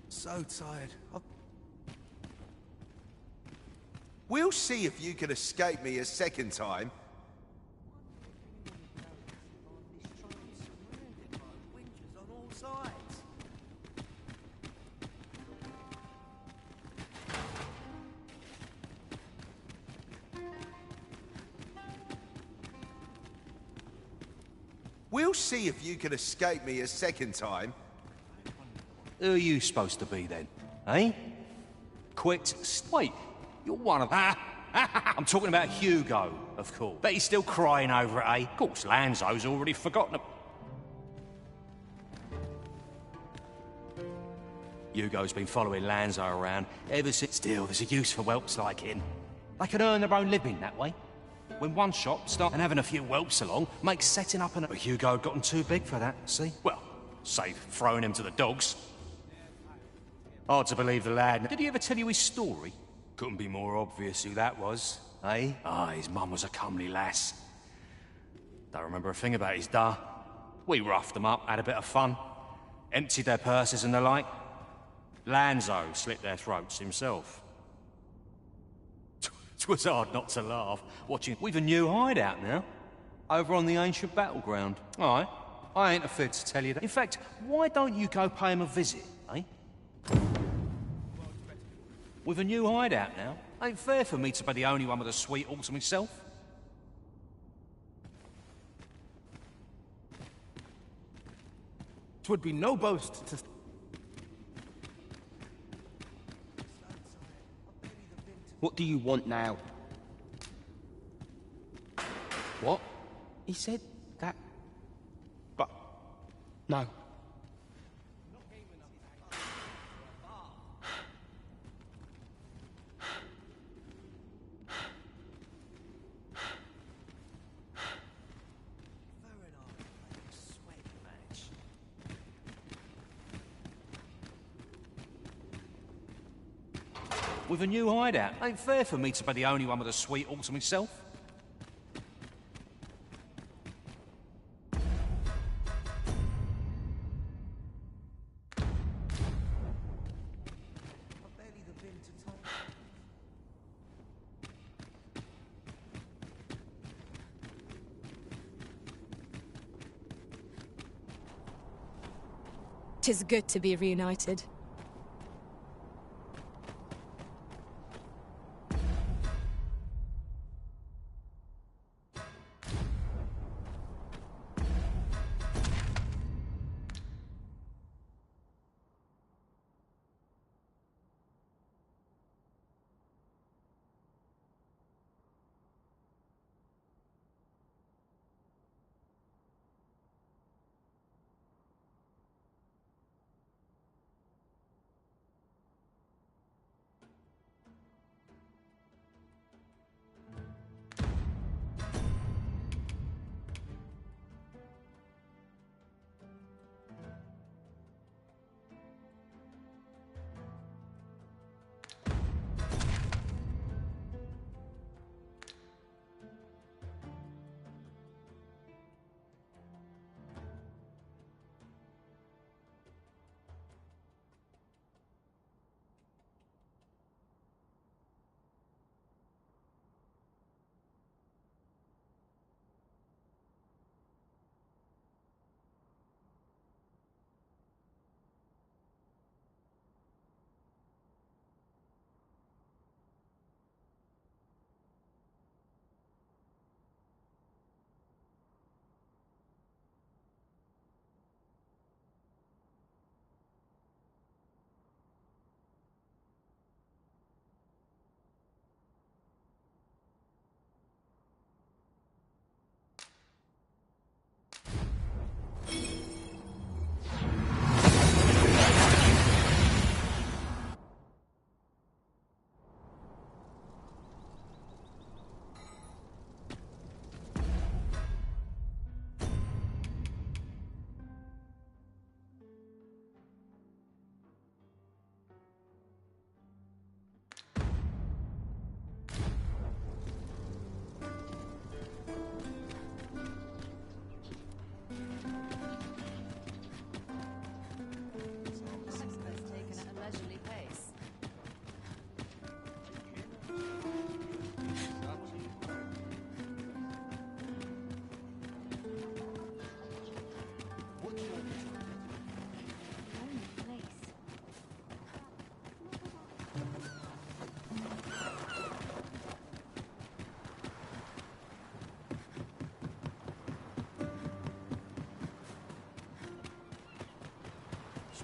So tired. We'll see if you can escape me a second time. We'll see if you can escape me a second time. Who are you supposed to be then? Eh? Quit. Wait, you're one of... I'm talking about Hugo, of course. Bet he's still crying over it, eh? Of course, Lanzo's already forgotten. Hugo's been following Lanzo around ever since. Still, there's a use for whelps like him. They can earn their own living that way. When one shop starts and having a few whelps along makes setting up an... But Hugo had gotten too big for that, see? Well, save throwing him to the dogs. Hard to believe the lad... Did he ever tell you his story? Couldn't be more obvious who that was, eh? His mum was a comely lass. Don't remember a thing about his da. We roughed them up, had a bit of fun. Emptied their purses and the like. Lanzo slit their throats himself. 'Twas hard not to laugh, watching... We've a new hideout now, over on the ancient battleground. All right, I ain't afraid to tell you that. In fact, why don't you go pay him a visit, eh? With a new hideout now, ain't fair for me to be the only one with a sweet all to myself. Twould be no boast to... What do you want now? What? He said that... But... No. With a new hideout, ain't fair for me to be the only one with a sweet all to myself. Tis good to be reunited.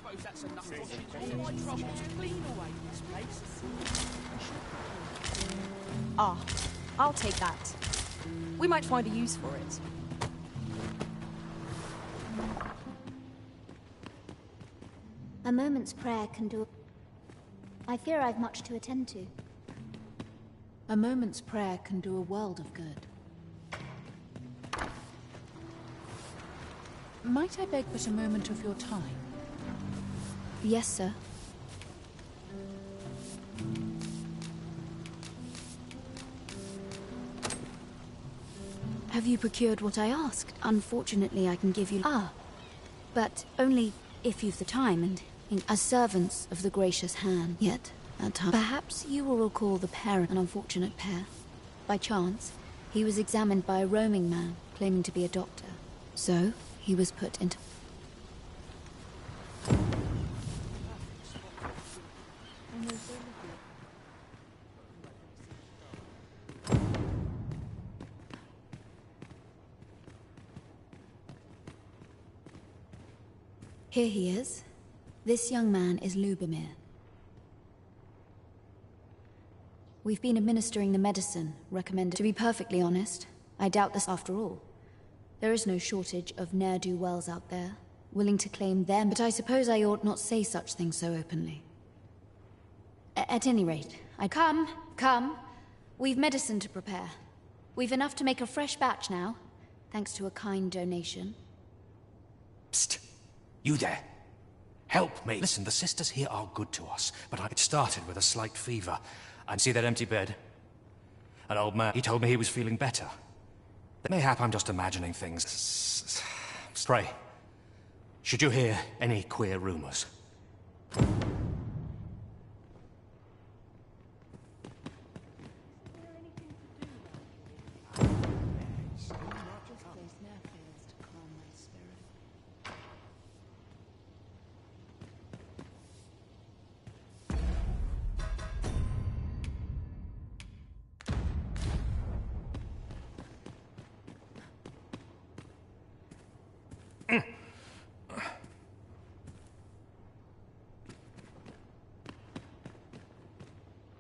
suppose that's enough washing all my troubles. Clean away this place. Ah, I'll take that. We might find a use for it. A moment's prayer can do... I fear I've much to attend to. A moment's prayer can do a world of good. Might I beg but a moment of your time? Yes, sir. Have you procured what I asked? Unfortunately, I can give you... Ah, but only if you've the time and as servants of the gracious hand. Yet, at times... Perhaps you will recall the parent, an unfortunate pair. By chance, he was examined by a roaming man, claiming to be a doctor. So, he was put into... Here he is. This young man is Lubomir. We've been administering the medicine recommended. To be perfectly honest, I doubt this after all. There is no shortage of ne'er-do-wells out there, willing to claim them, but I suppose I ought not say such things so openly. At any rate, Come. We've medicine to prepare. We've enough to make a fresh batch now, thanks to a kind donation. Psst. You there. Help me. Listen, the sisters here are good to us, but it started with a slight fever. I see that empty bed. An old man, he told me he was feeling better. Mayhap I'm just imagining things. Pray, should you hear any queer rumors?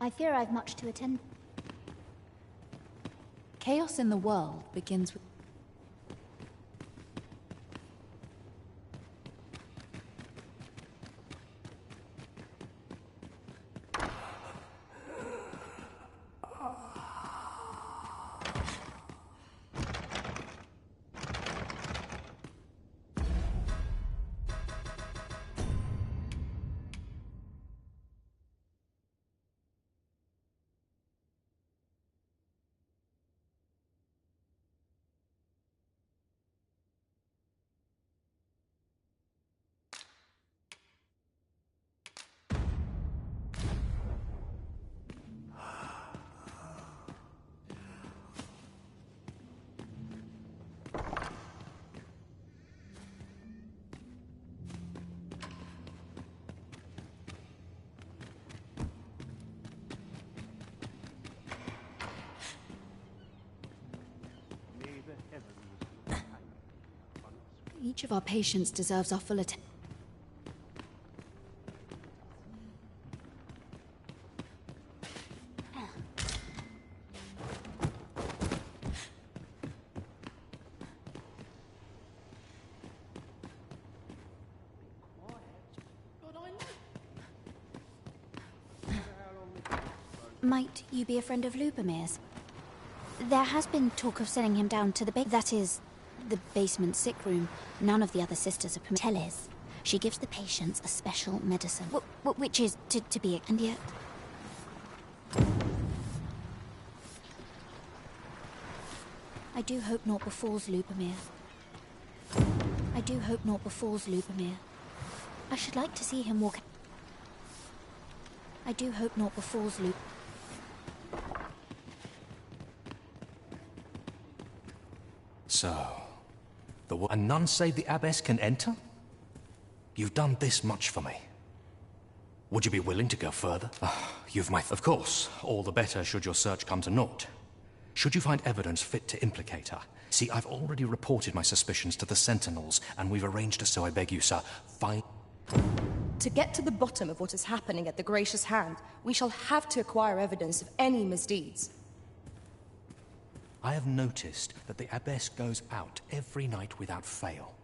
I fear I've much to attend. Chaos in the world begins with... Each of our patients deserves our full attention. Might you be a friend of Lubomir's? There has been talk of sending him down to the that is, the basement sick room. None of the other sisters are permitted. Tellis. She gives the patients a special medicine, which is to be... And yet... I do hope naught befalls Lubomir. I do hope naught befalls Lubomir. I should like to see him walk... I do hope naught befalls Lubomir. So, and none save the abbess can enter? You've done this much for me. Would you be willing to go further? You've my... Of course, all the better should your search come to naught. Should you find evidence fit to implicate her? See, I've already reported my suspicions to the Sentinels, and we've arranged so I beg you, sir, find... To get to the bottom of what is happening at the Gracious Hand, we shall have to acquire evidence of any misdeeds. I have noticed that the Abbess goes out every night without fail.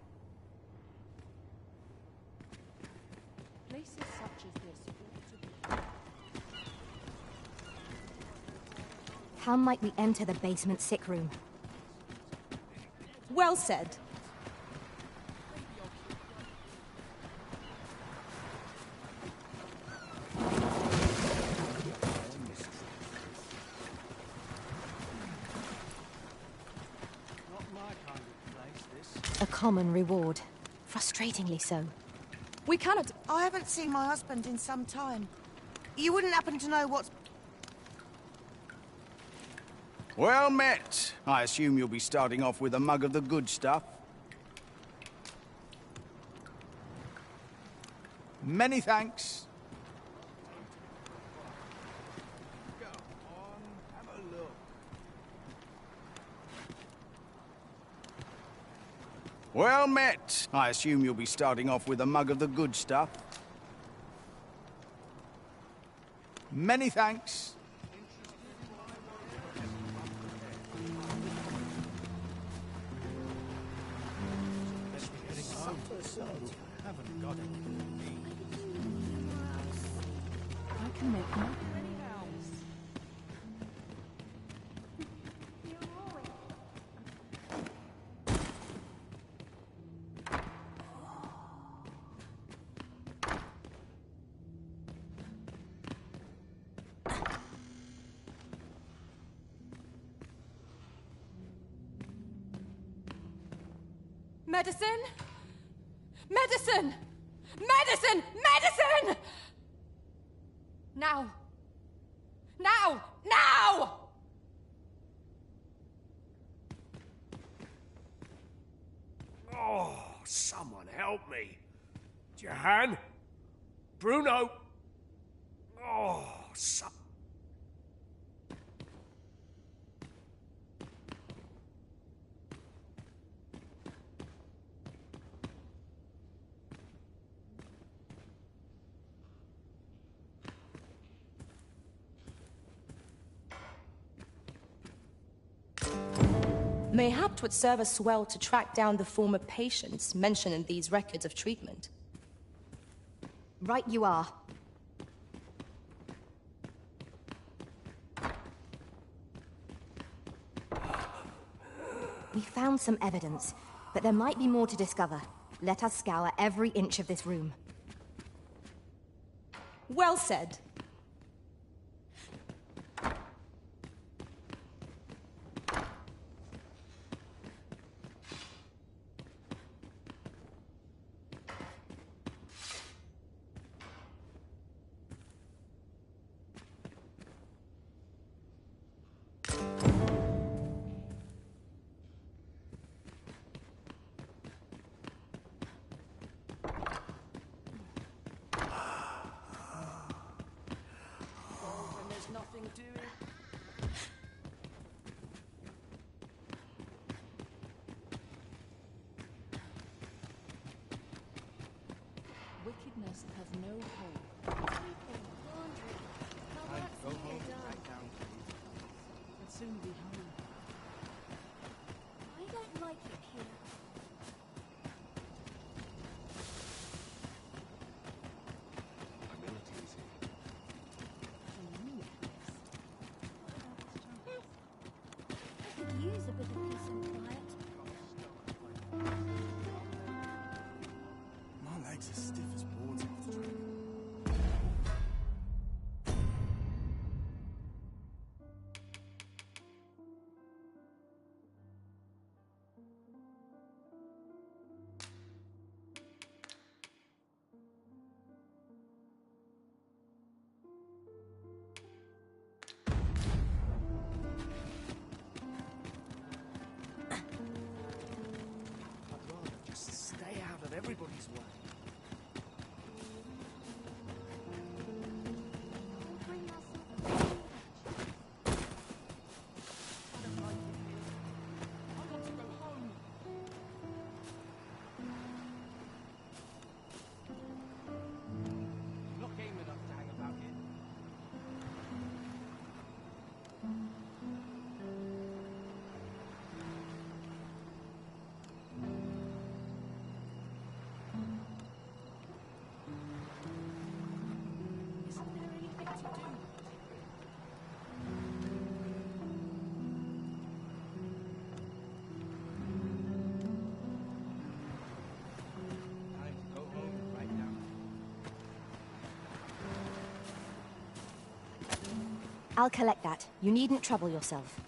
Places such as this ought to be... How might we enter the basement sick room? Well said. A common reward. Frustratingly so. We cannot... I haven't seen my husband in some time. You wouldn't happen to know what's... Well met. I assume you'll be starting off with a mug of the good stuff. Many thanks. Go on, have a look. Well met. I assume you'll be starting off with a mug of the good stuff. Many thanks. Haven't got anything. I can make more. Medicine? Medicine! Medicine! Medicine! Now! Now! Now! Oh, someone help me. Jahan? Bruno? Oh, Mayhap 'twould serve us well to track down the former patients mentioned in these records of treatment. Right you are. We found some evidence, but there might be more to discover. Let us scour every inch of this room. Well said. Nothing doing. Wickedness has no hold. Go home and back down, please. We'll soon be home. I don't like it here. I could use a bit of peace and quiet. My legs are stiff as boards after training. I'd rather just stay out of everybody's way. I'll collect that. You needn't trouble yourself.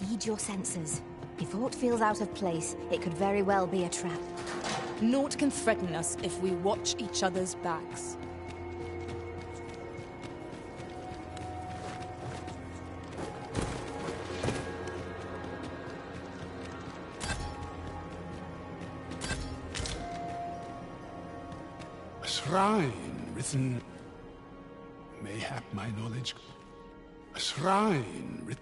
Heed your senses. If aught feels out of place, it could very well be a trap. Naught can threaten us if we watch each other's backs. A shrine written... Mayhap my knowledge... A shrine written...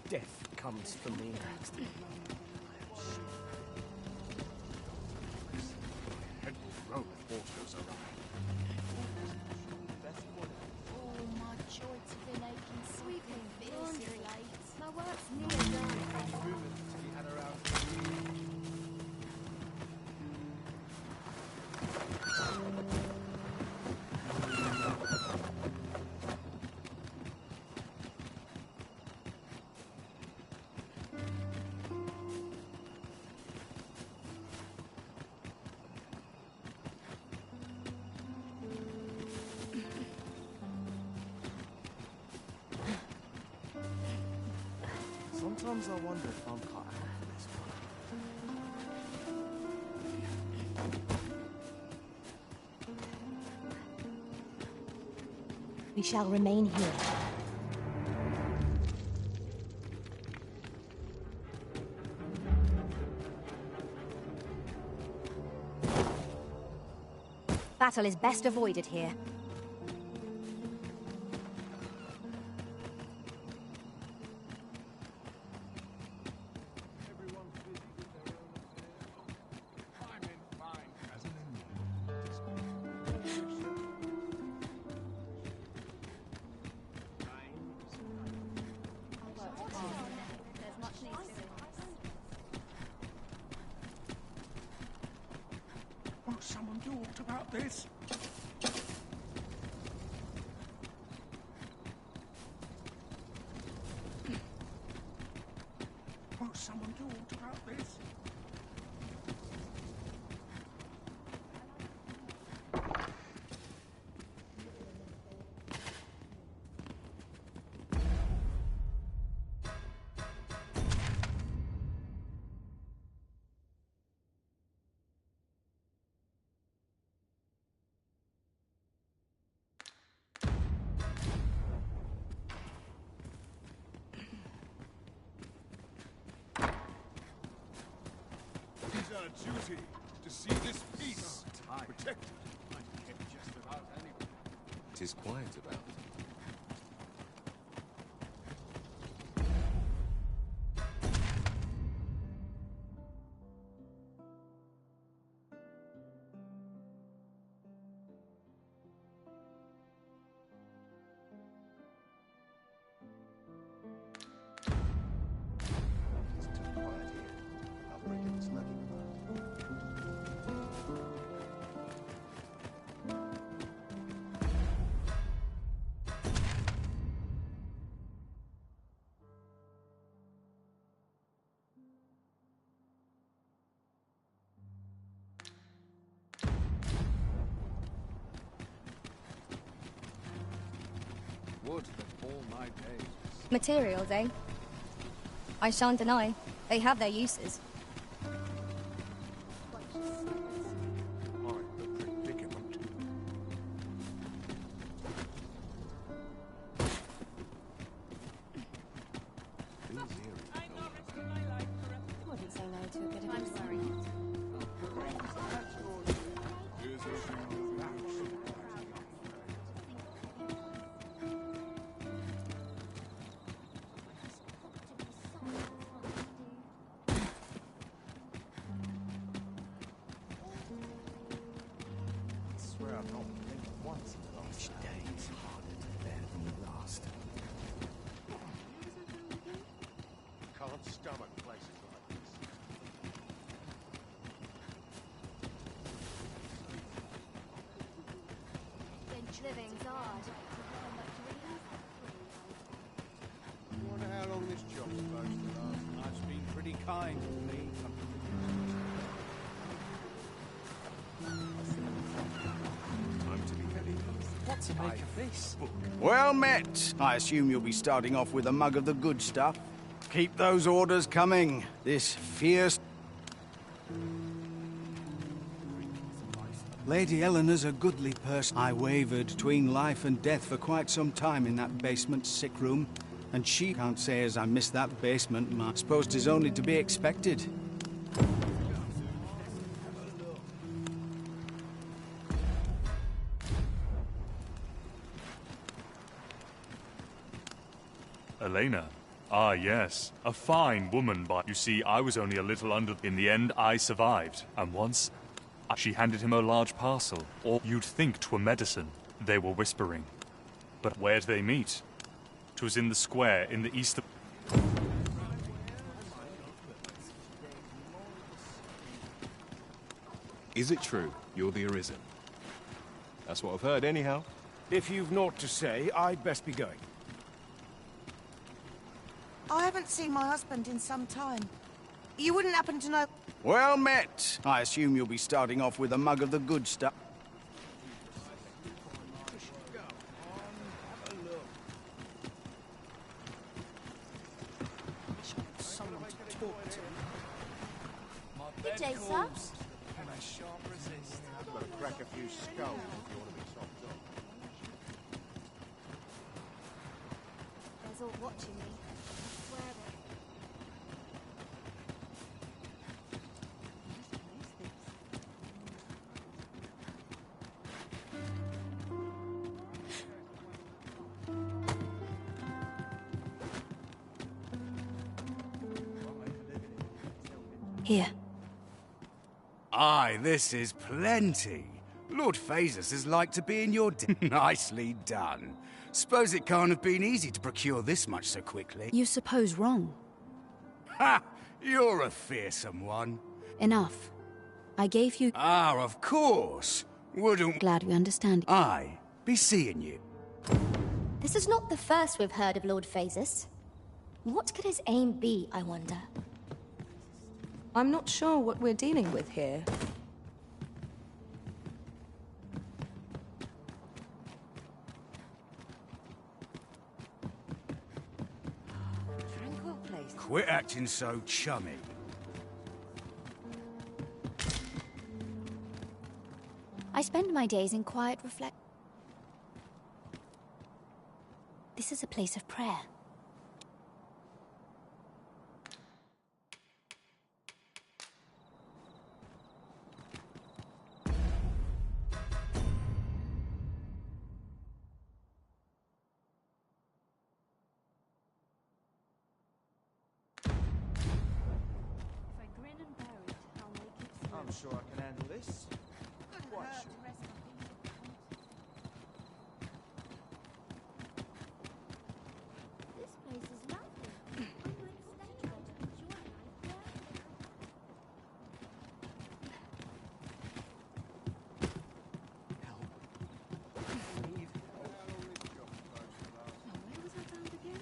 Death comes for me next. Head will grow if water goes around. Oh, my joints have been aching. Sweeping laundry. My work's nearly done. Sometimes I wonder if I'm cut out for this one. We shall remain here. Battle is best avoided here. Won't someone do aught about this? Won't someone do aught about this? Our duty to see this peace protected. Just about anyone. Tis quiet about. wood that all my days. Materials, eh? I shan't deny. They have their uses. Wouldn't say no to a bit of inquiry. I swear I've not been once in the last day. It's harder to bear than the last. Can't stomach places like this. Bench living's hard. I wonder how long this job's supposed to last. Life's been pretty kind to me. Time to be heading. What to make of this? Well met. I assume you'll be starting off with a mug of the good stuff. Keep those orders coming. This fierce... Lady Eleanor's a goodly person. I wavered between life and death for quite some time in that basement sick room. And she can't say as I missed that basement, I suppose 'tis only to be expected. Elena. Ah, yes. A fine woman, but you see, I was only a little under... In the end, I survived. And once, she handed him a large parcel. Or you'd think 'twere medicine. They were whispering. But where'd they meet? 'Twas in the square in the east of... Is it true you're the Arisen? That's what I've heard, anyhow. If you've naught to say, I'd best be going. I haven't seen my husband in some time. You wouldn't happen to know... Well met. I assume you'll be starting off with a mug of the good stuff. Someone to talk to. Good day, sir. Can I shan't resist? I've got to crack a few skulls if you want to be sopped up. There's all watching me. I swear it. Here. Aye, this is plenty. Lord Phasus is like to be in your... Nicely done. Suppose it can't have been easy to procure this much so quickly. You suppose wrong. Ha! You're a fearsome one. Enough. I gave you... Ah, of course. Wouldn't... Glad we understand. Aye, be seeing you. This is not the first we've heard of Lord Phasus. What could his aim be, I wonder? I'm not sure what we're dealing with here. Tranquil place. Quit acting so chummy. I spend my days in quiet reflect. This is a place of prayer. I'm sure I can handle this. Quite sure. This place is lovely. I might stay here to enjoy life. Where was I found again?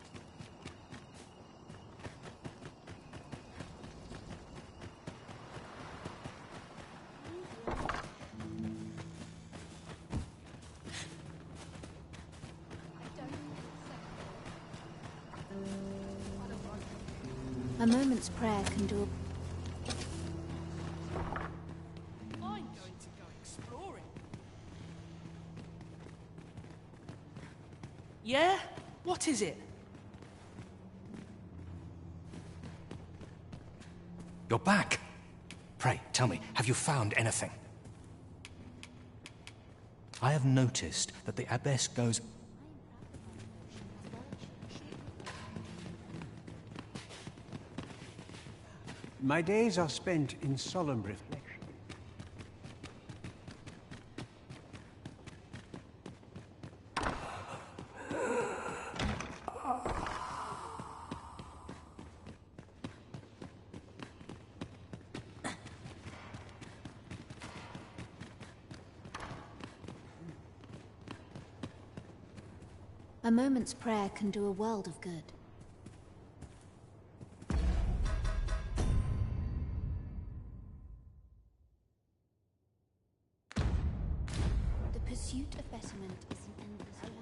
A moment's prayer can do I'm going to go exploring. Yeah? What is it? You're back. Pray, tell me, have you found anything? I have noticed that the abbess goes... My days are spent in solemn reflection. A moment's prayer can do a world of good. The pursuit of betterment is an endless one.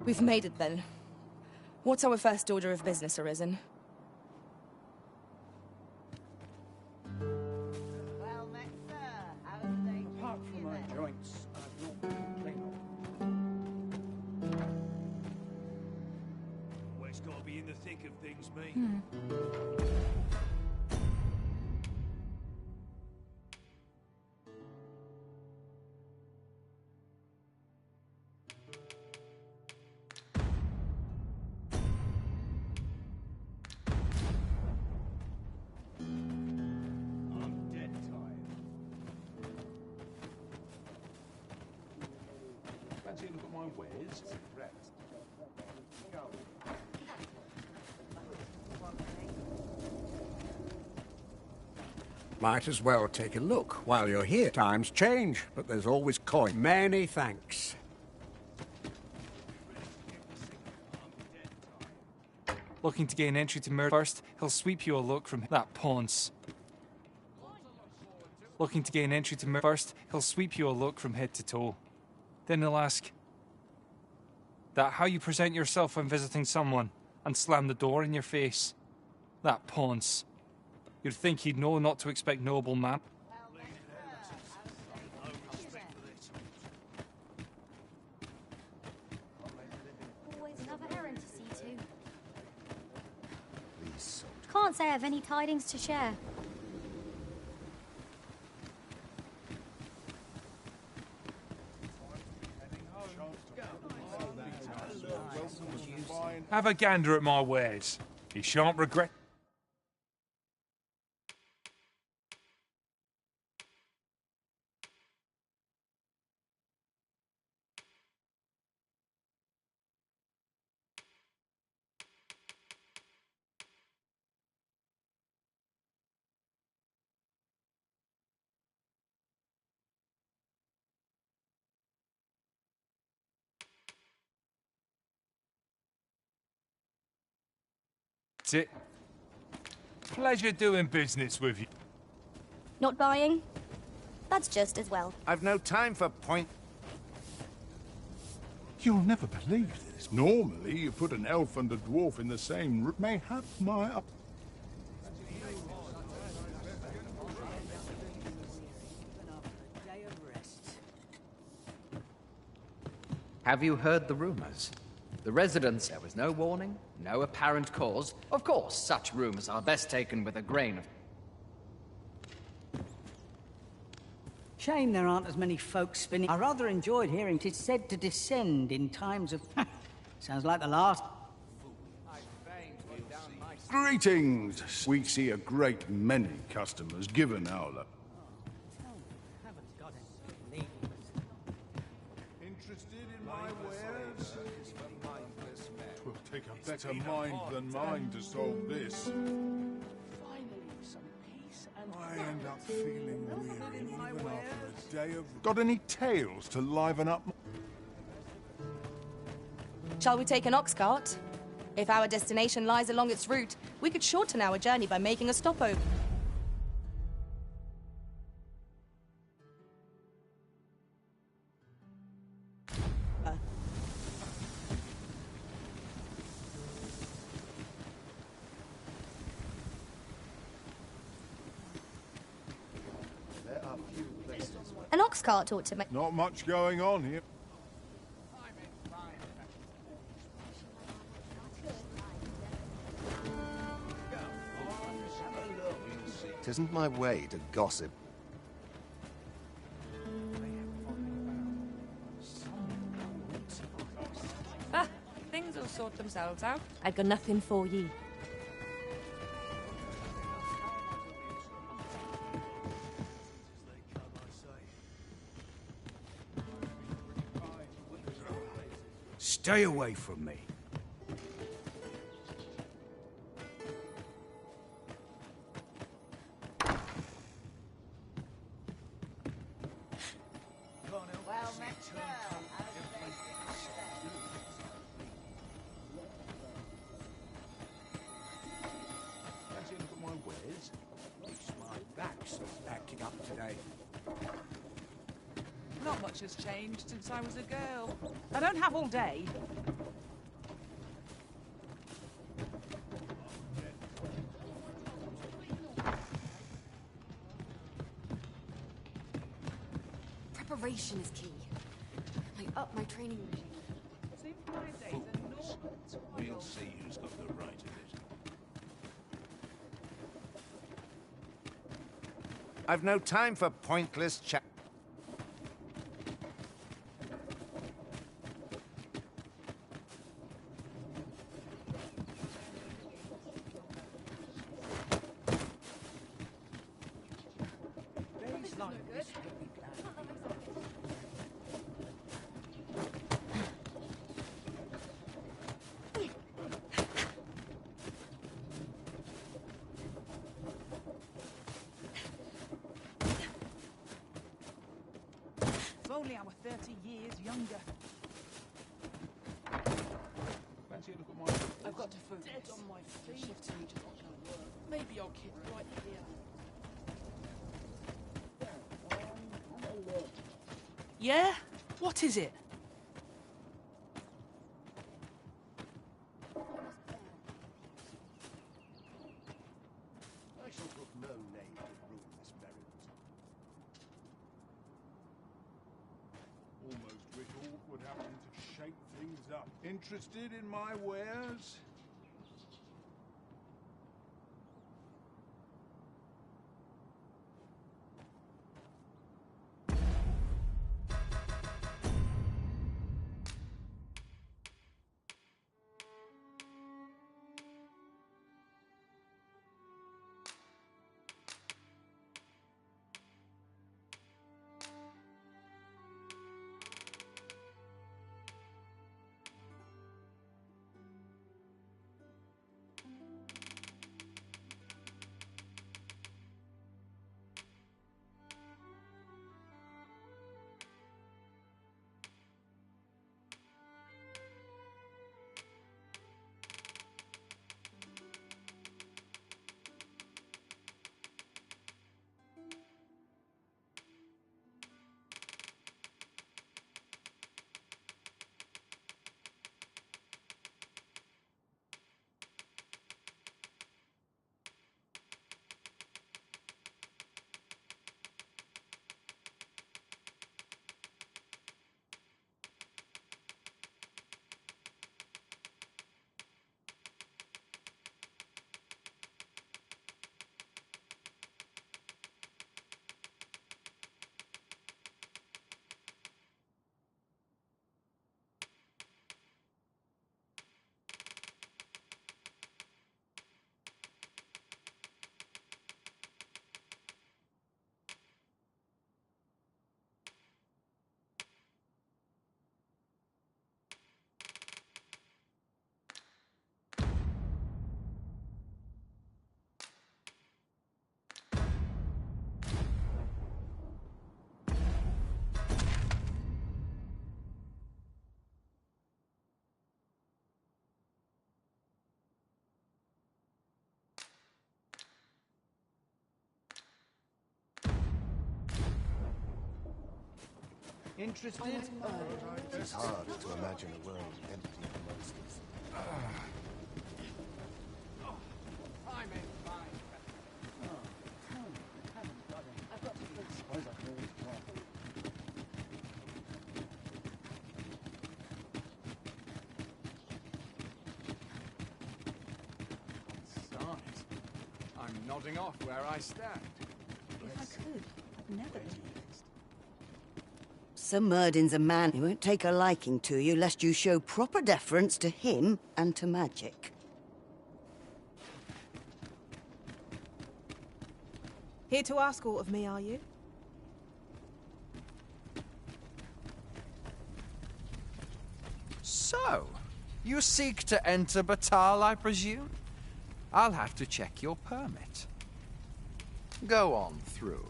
We've made it then. What's our first order of business, Arisen? Well met, sir. How's things? Apart from my joints, I've not been complaining of. Always gotta be in the thick of things, me. I'm dead tired. Fancy a look at my wares? Might as well take a look while you're here. Times change, but there's always coin. Many thanks. Looking to gain entry to murder first, he'll sweep you a look from that pawn's. Looking to gain entry to murder first, he'll sweep you a look from head to toe. Then he'll ask that how you present yourself when visiting someone, and slam the door in your face. That pawn's. You'd think he'd know not to expect noble man. Always another errand to see to. Can't say I have any tidings to share. Have a gander at my wares. You shan't regret. That's it. Pleasure doing business with you. Not buying? That's just as well. I've no time for point. You'll never believe this. Normally, you put an elf and a dwarf in the same room. Mayhap my... Have you heard the rumors? The residents, there was no warning, no apparent cause. Of course, such rumors are best taken with a grain of... Shame there aren't as many folks spinning. I rather enjoyed hearing it said to descend in times of... Sounds like the last... Greetings! We see a great many customers given our... Interested in my wares? Twill take a better mind than mine to solve this. I end up feeling weary even after a day of... Got any tales to liven up? Shall we take an ox cart? If our destination lies along its route, we could shorten our journey by making a stopover. An ox cart ought to make... Not much going on here. Tisn't my way to gossip. Ah, things will sort themselves out. I've got nothing for ye. Stay away from me. Fancy a look at my wares? My back's acting up today. Not much has changed since I was a girl. I don't have all day. Preparation is key. I up my training regime. We'll see who's got the right of it. I've no time for pointless chat. If only I were 30 years younger. Fancy a look at my... I've got to focus. Dead on my feet. The shift's only just not going to work. Maybe I'll keep right here. Yeah? What is it? I shall put no name to ruin this merriment. Almost wish aught would happen to shake things up. Interested in my wares? Interested? It's hard to imagine a world empty of monsters. I'm nodding off where I stand. If I could, I'd never been used. Sir Murdin's a man who won't take a liking to you lest you show proper deference to him and to magic. Here to ask aught of me, are you? So, you seek to enter Batal, I presume? I'll have to check your permit. Go on through.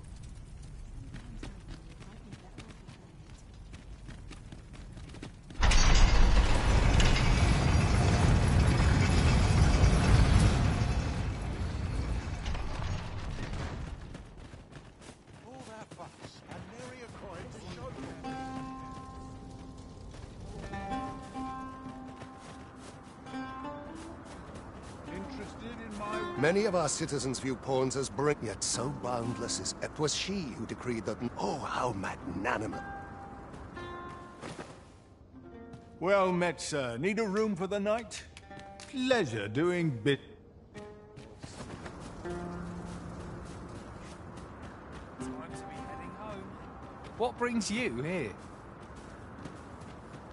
Many of our citizens view pawns as yet so boundless is it was she who decreed that. Oh, how magnanimous! Well met, sir. Need a room for the night? Pleasure doing bit. Time to be heading home. What brings you here?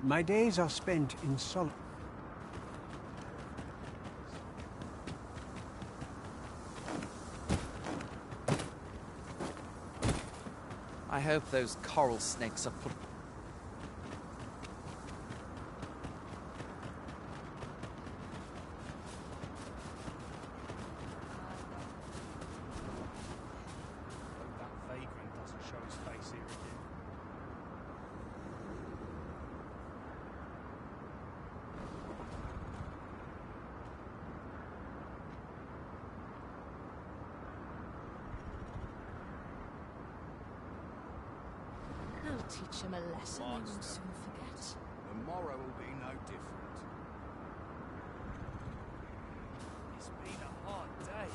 My days are spent in solitude. I hope those coral snakes are put... Hope that vagrant doesn't show his face here again. I'll teach him a lesson he will soon forget. The morrow will be no different. It's been a hard day.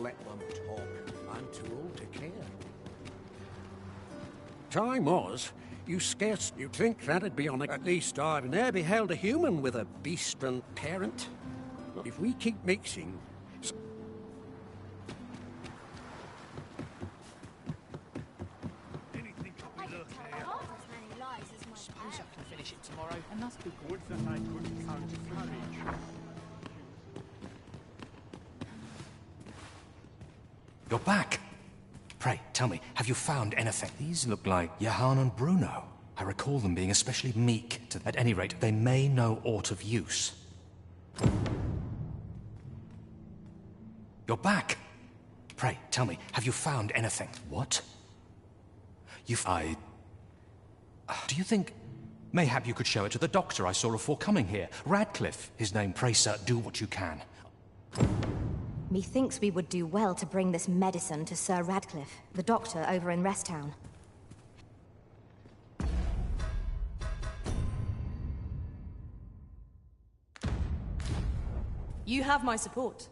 let them talk. I'm too old to care. Time was, you'd think that'd be on a... At least I've ne'er beheld a human with a beast and parent. If we keep mixing... Suppose I can finish it tomorrow. And that's be good that I couldn't count courage. You're back. Pray, tell me, have you found anything? These look like Johann and Bruno. I recall them being especially meek. At any rate, they may know aught of use. You're back. Pray, tell me, have you found anything? What? Do you think... Mayhap you could show it to the doctor I saw before coming here. Radcliffe, his name. Pray, sir, do what you can. Methinks we would do well to bring this medicine to Sir Radcliffe, the doctor over in Rest Town. You have my support.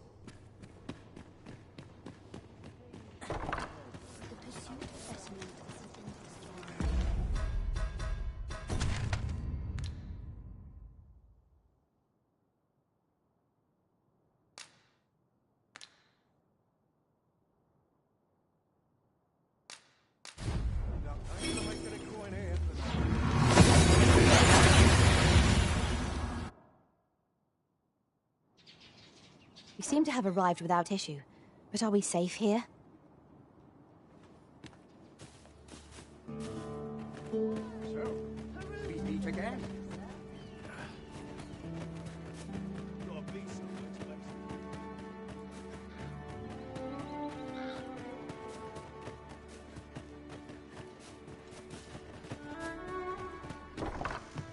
We seem to have arrived without issue. But are we safe here? So, we meet again.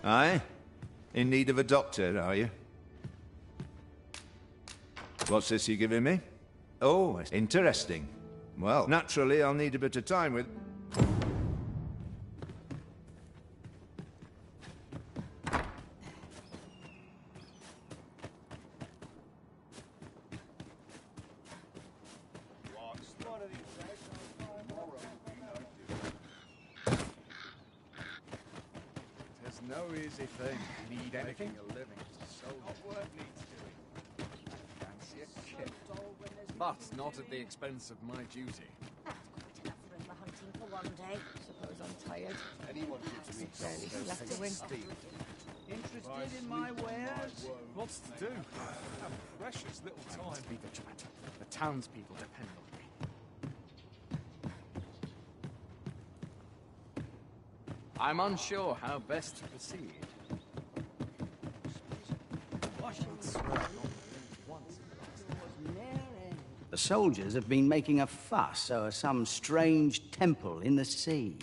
Aye? In need of a doctor, are you? What's this you're giving me? Oh, interesting. Well, naturally, I'll need a bit of time with... There's no easy thing. Need anything a living. So what work needs doing. Fancy a kick. But not at the expense of my duty. Hunting for one day. Suppose I'm tired. Anyone gives me barely left to win. Interested in my wares? What's to do? A precious little time. Be vigilant. The townspeople depend on me. I'm unsure how best to proceed. The soldiers have been making a fuss over some strange temple in the sea.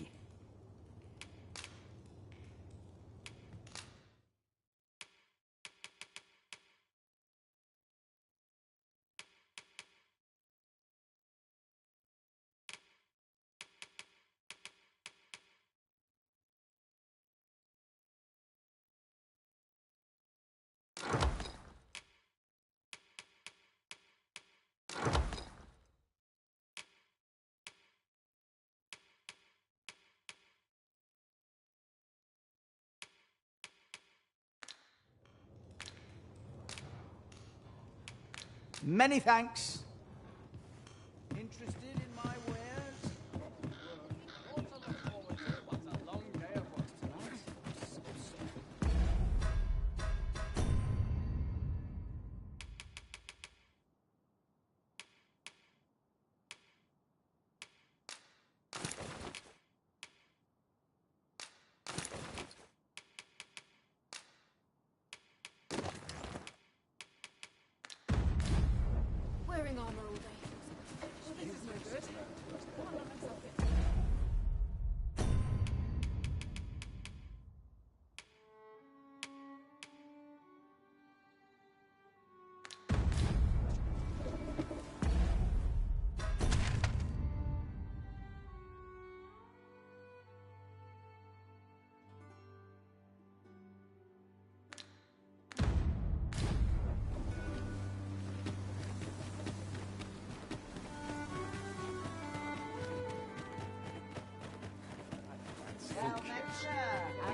Many thanks. Interested in my wares? What a long day of work tonight. Wearing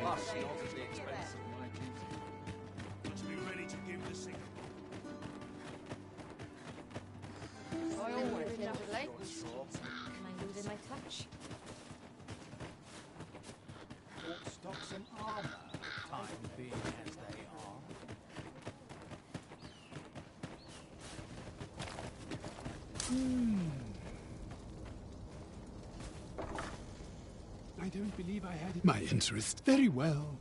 Plus, not at the expense of my duty. Must be ready to give the signal. I always feel late. Am I losing my touch? Bought stocks and armor, time being as they are. I don't believe I had my interest. Very well.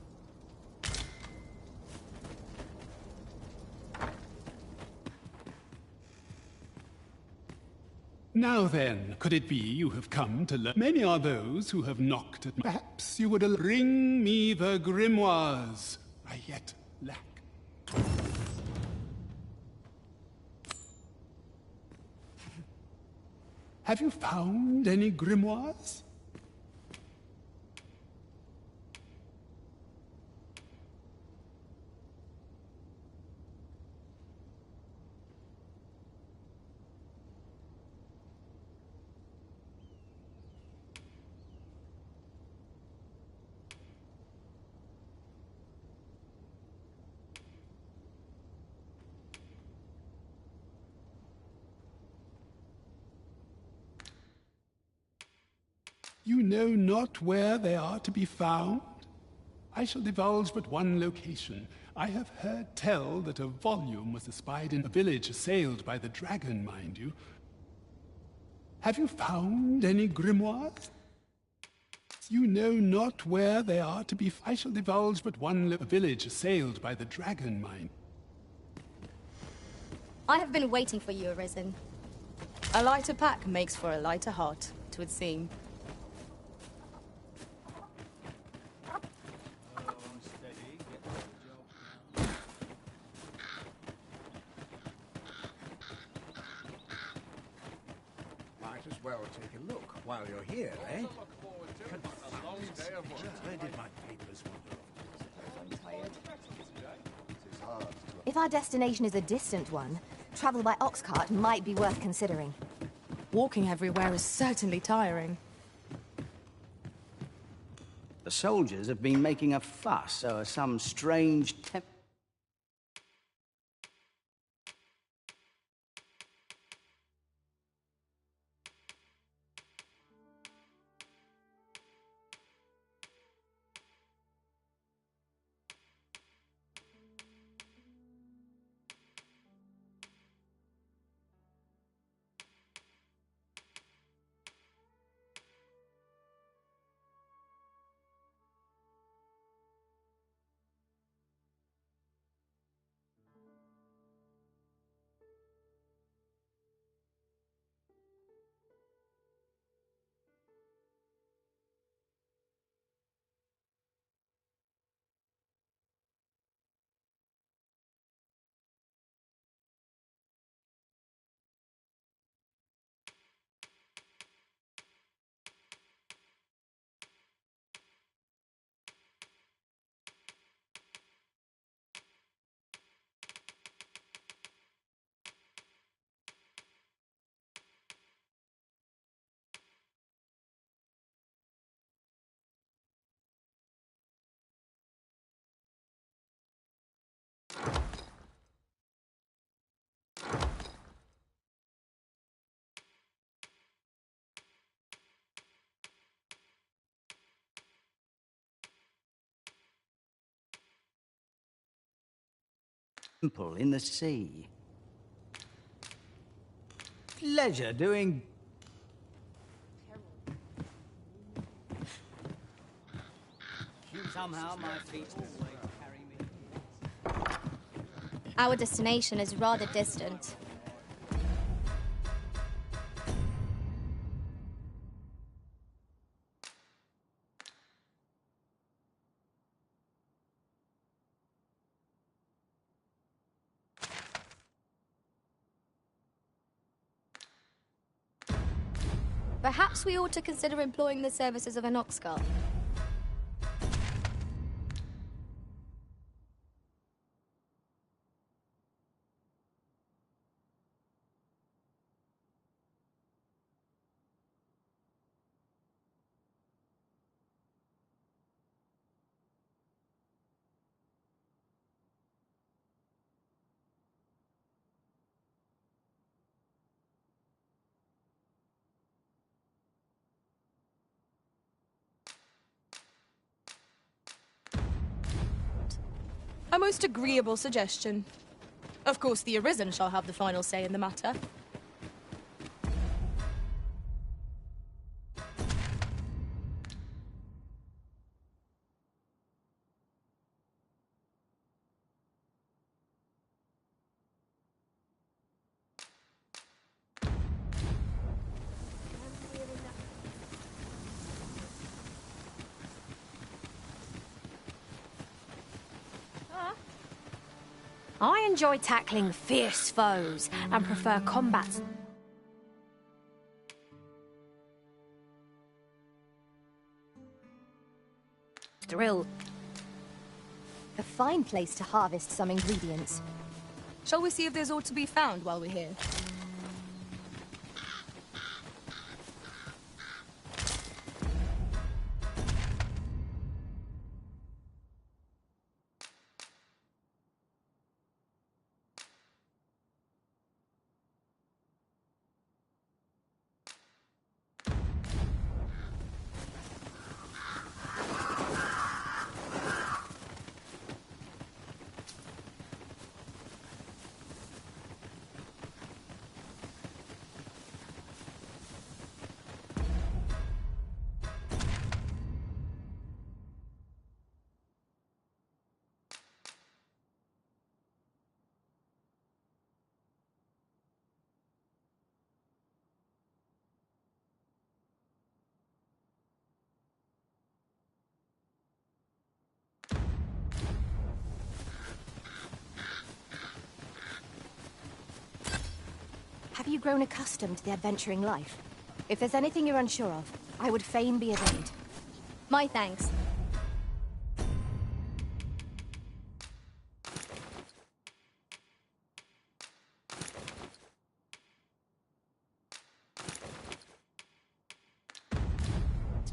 Now then, could it be you have come to learn? Many are those who have knocked at my... Perhaps you would bring me the grimoires I yet lack. Have you found any grimoires? You know not where they are to be found? I shall divulge but one location. I have heard tell that a volume was espied in a village assailed by the dragon, mind you. Have you found any grimoires? You know not where they are to be... I shall divulge but one a village assailed by the dragon, mind. I have been waiting for you, Arisen. A lighter pack makes for a lighter heart, 'twould seem. Might as well take a look while you're here, eh? Where did my papers wander off? If our destination is a distant one, travel by ox cart might be worth considering. Walking everywhere is certainly tiring. The soldiers have been making a fuss over some strange temple in the sea. Pleasure doing... Somehow my feet always carry me. Our destination is rather distant. Perhaps we ought to consider employing the services of an ox cart. A most agreeable suggestion. Of course, the Arisen shall have the final say in the matter. I enjoy tackling fierce foes and prefer combats. Drill. A fine place to harvest some ingredients. Shall we see if there's aught to be found while we're here? Have you grown accustomed to the adventuring life? If there's anything you're unsure of, I would fain be of aid. My thanks.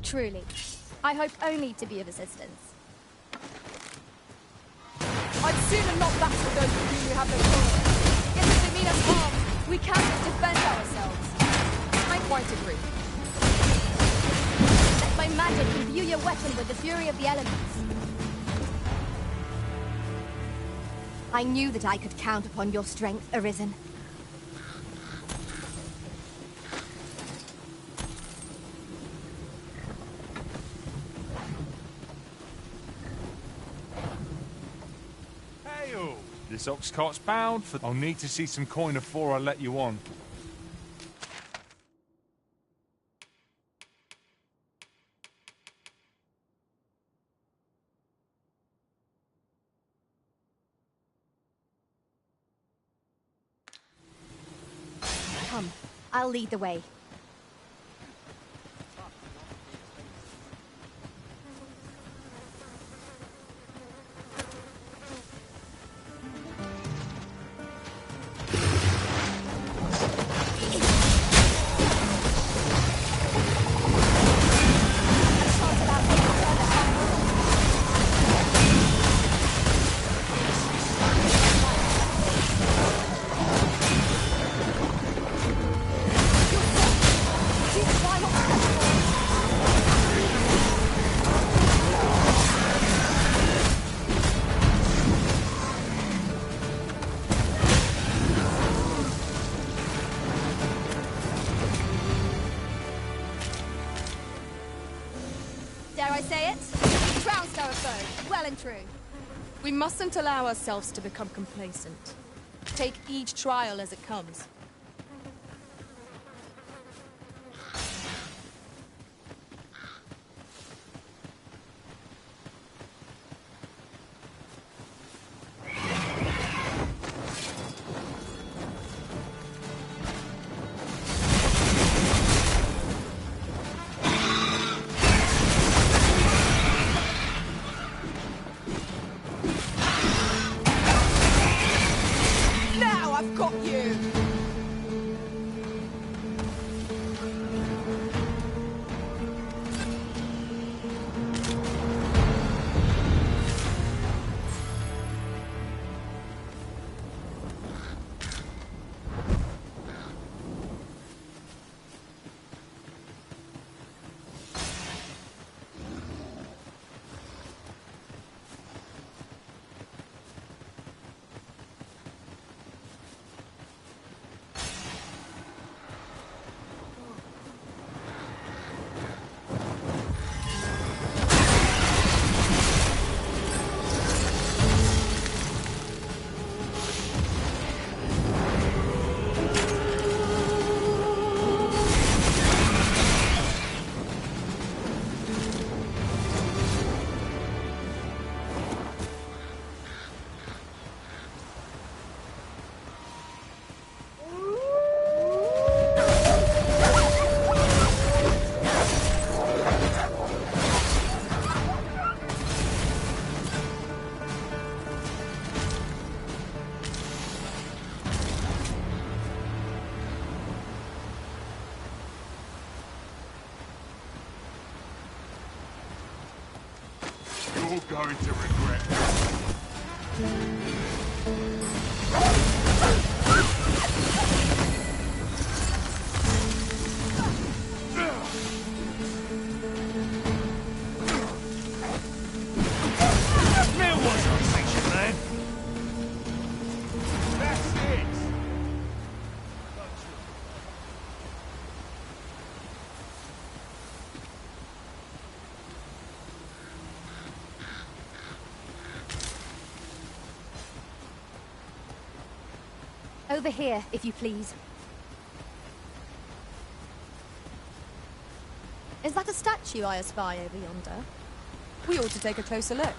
Truly. I hope only to be of assistance. I'd sooner not battle those with whom we have no quarrel. Yet if they mean us harm, we cannot defend ourselves. I quite agree. Let my magic imbue your weapon with the fury of the elements. I knew that I could count upon your strength, Arisen. Hey-o! This ox cart's bound for... I'll need to see some coin before I let you on. Come, I'll lead the way. Dare I say it? Trounced our foe, well and true. We mustn't allow ourselves to become complacent. Take each trial as it comes. Now I've got you! going to regret There was no sanction, man. That's it! Over here, if you please. Is that a statue I espy over yonder? We ought to take a closer look.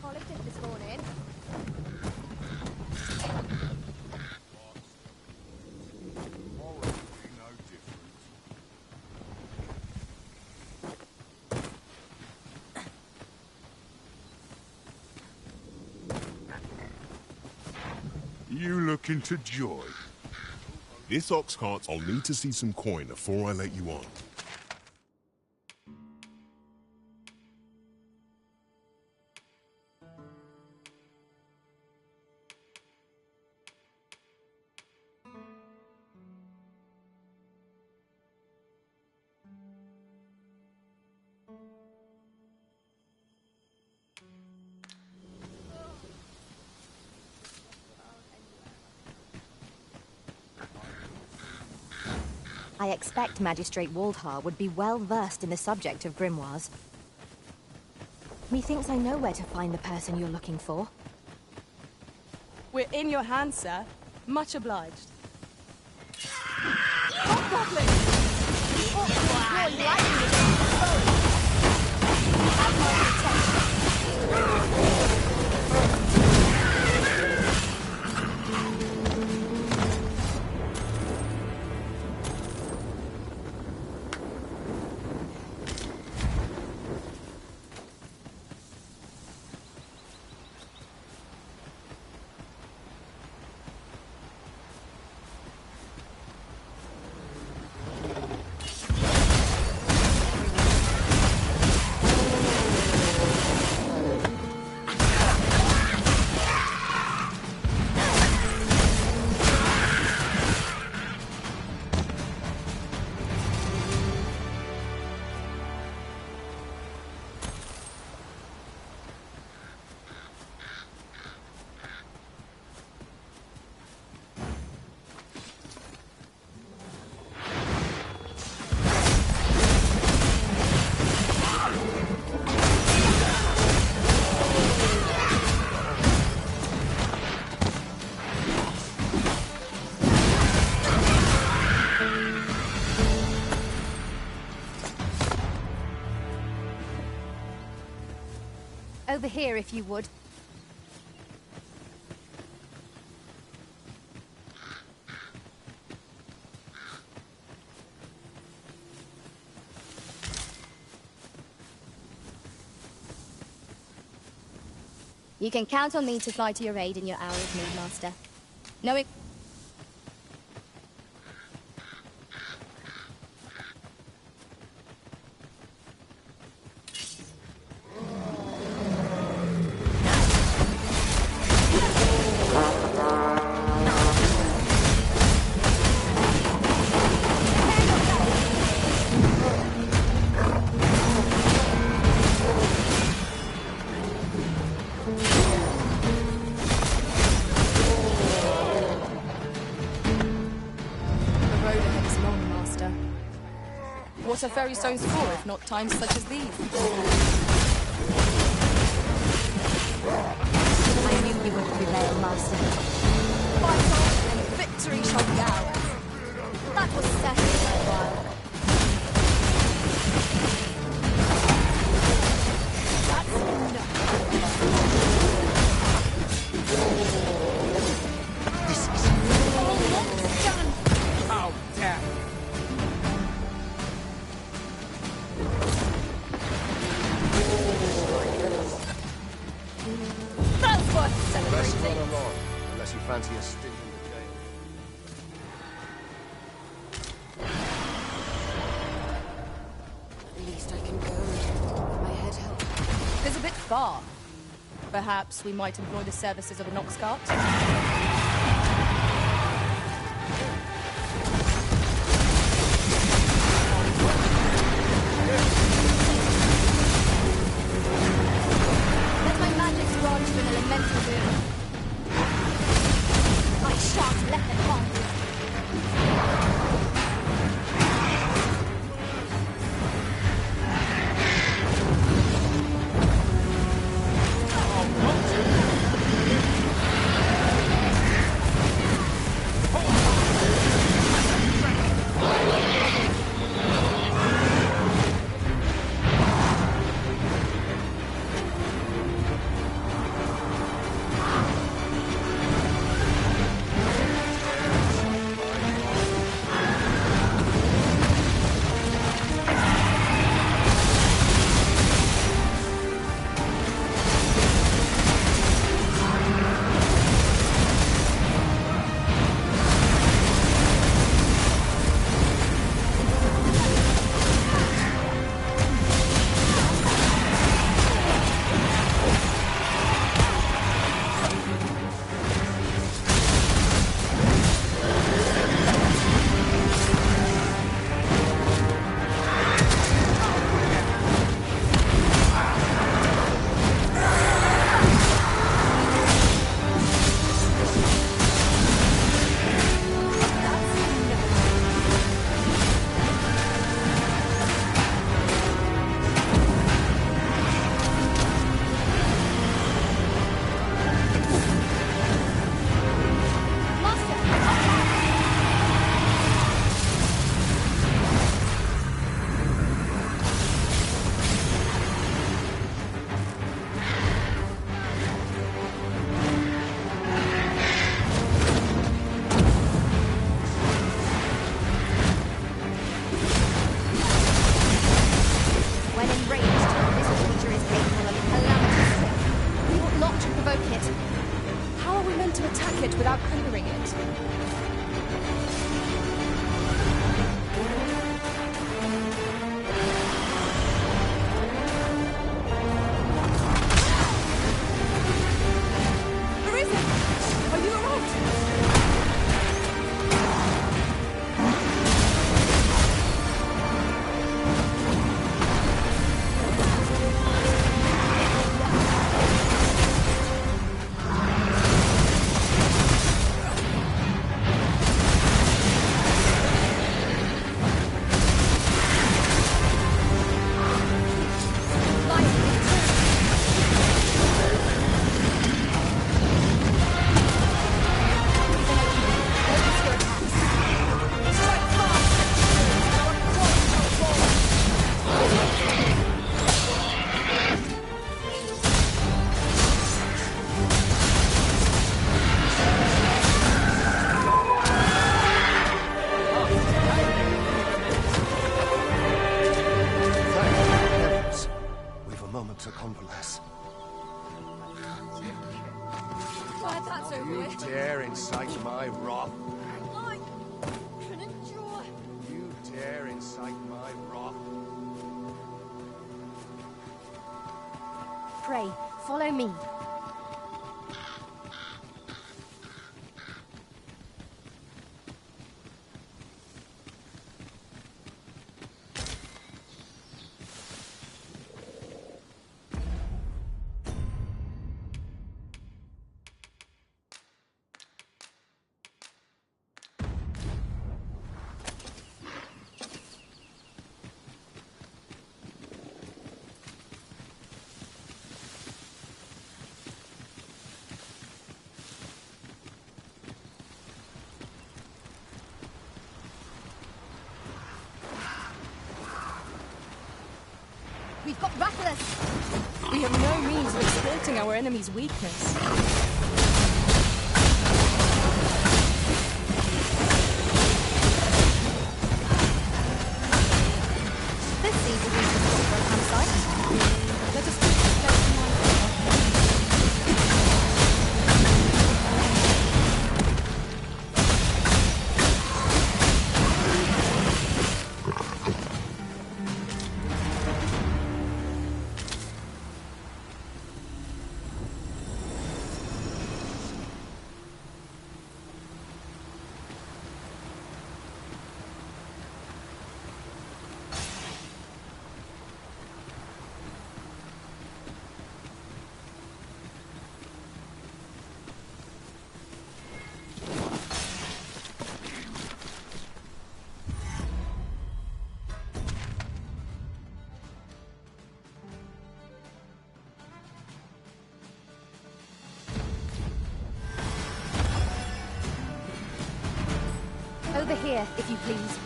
Politics this morning. You looking to join? This ox cart's. I'll need to see some coin before I let you on. I expect Magistrate Waldhar would be well versed in the subject of grimoires. Methinks I know where to find the person you're looking for. We're in your hands, sir. Much obliged. Hobgoblin! You ought to employ lightning against the foe. Have my protection. Over here, if you would. You can count on me to fly to your aid in your hour of need, Master. Knowing... What are fairy stones for, if not times such as these? I knew you would prevail, Master. Fight on, and victory shall be ours. That was certainly worthwhile. This is almost done. How dare you? That's worth That's not celebrating. a lot. are. Perhaps we might employ the services of a Nox cart? Let my magic grant you an elemental boon. I shan't let them harm you. To convalesce. Glad that's over You with. dare incite my wrath? I can endure. You dare incite my wrath? Pray, follow me. We've got rattlers! We have no means of exploiting our enemy's weakness. This seems a decent spot for a campsite. Let us keep this place in mind. Over here, if you please.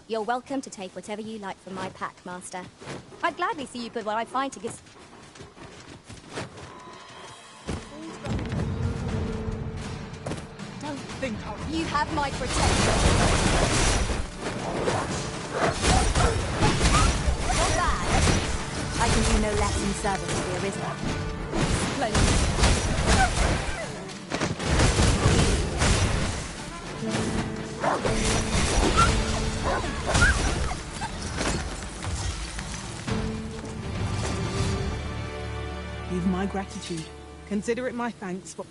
You're welcome to take whatever you like from my pack, Master. I'd gladly see you put what I find to good... Don't think I'll... You have my protection. Not bad. I can do no less in service of the Arisen. Splendid. Give my gratitude. Consider it my thanks for...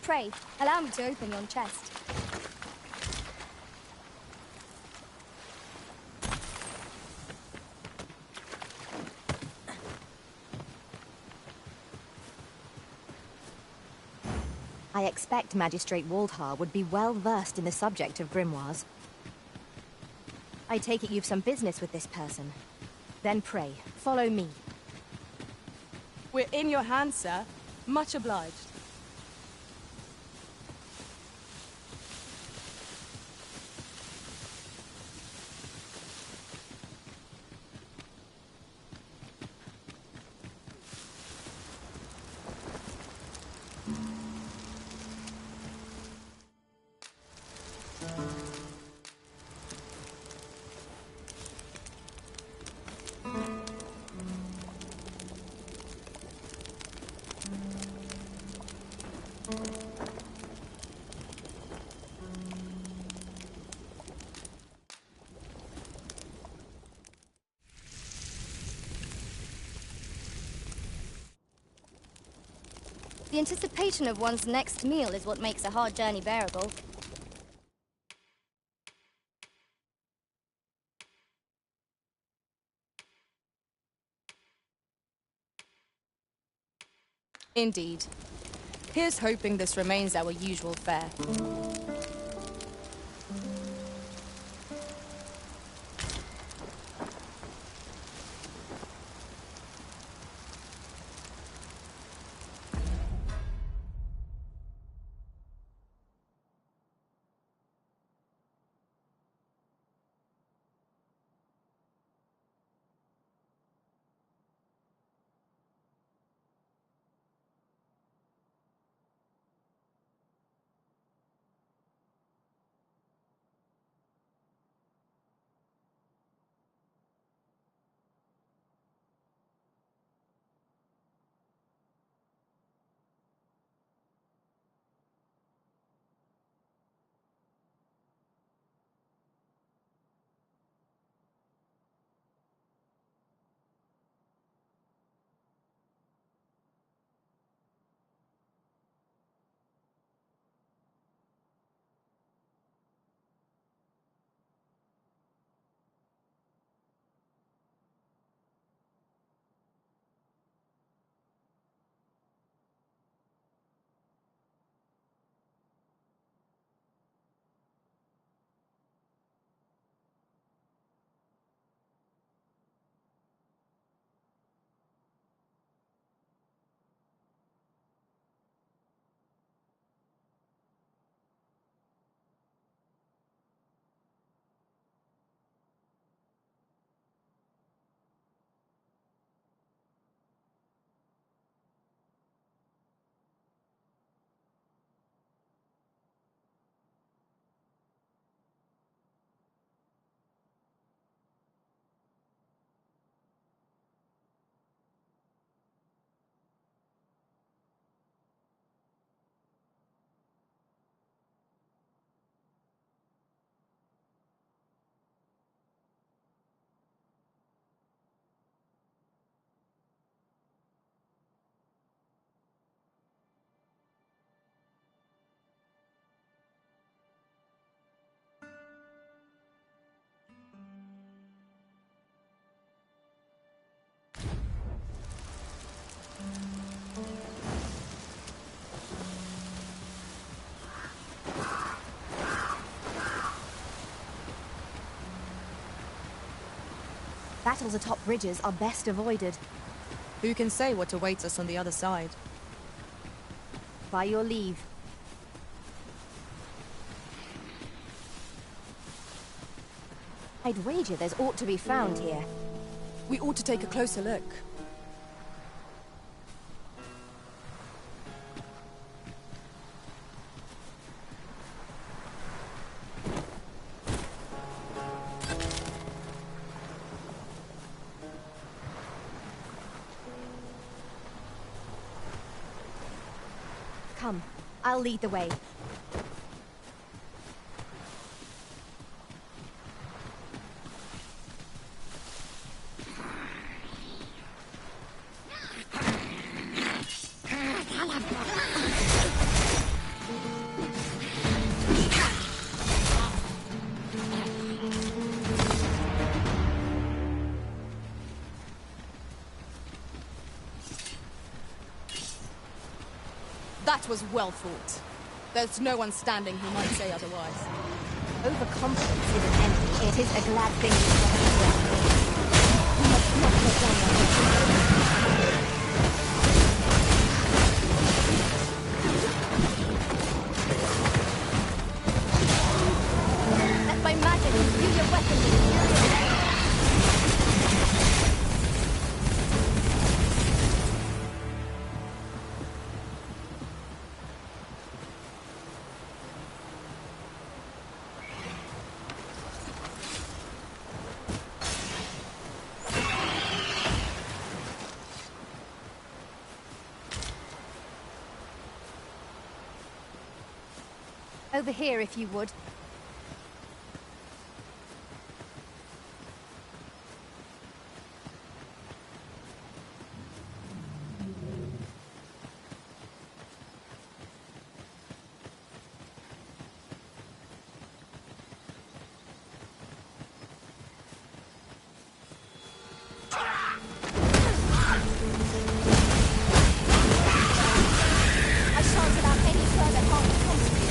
Pray, allow me to open your chest. I expect Magistrate Waldhar would be well versed in the subject of grimoires. I take it you've some business with this person. Then pray, follow me. We're in your hands, sir. Much obliged. The anticipation of one's next meal is what makes a hard journey bearable. Indeed. Here's hoping this remains our usual fare. Battles atop bridges are best avoided. Who can say what awaits us on the other side? By your leave. I'd wager there's aught to be found here. We ought to take a closer look. Come, I'll lead the way. That was well fought. There's no one standing who might say otherwise. Overconfidence is an enemy. It is a glad thing you must not let down let my magic imbue your weapon with fury. Over here, if you would. I shan't allow any further harm to come to you.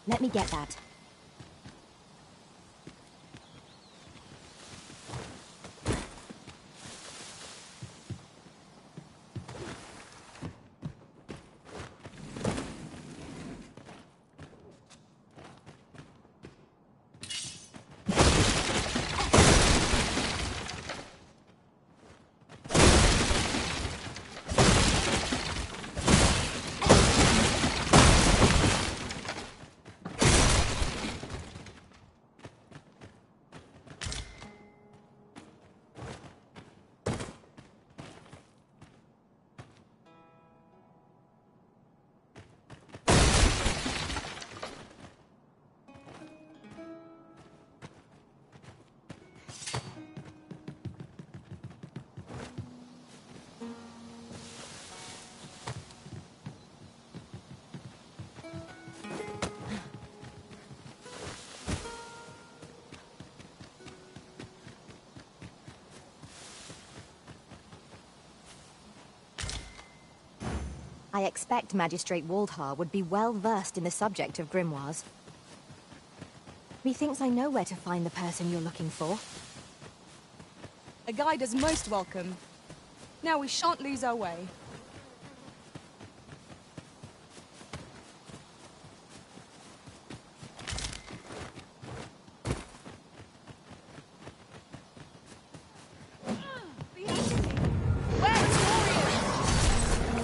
Let me get that. I expect Magistrate Waldhar would be well versed in the subject of grimoires. Methinks I know where to find the person you're looking for. A guide is most welcome. Now we shan't lose our way.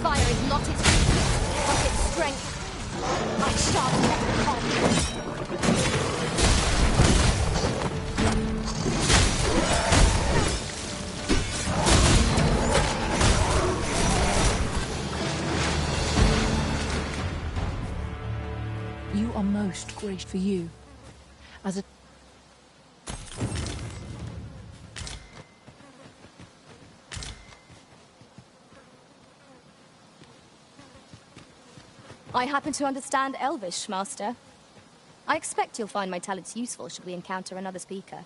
Fire is not its weakness, but its strength. I shall let it come. You are most gracious for you. As a... I happen to understand Elvish, Master. I expect you'll find my talents useful should we encounter another speaker.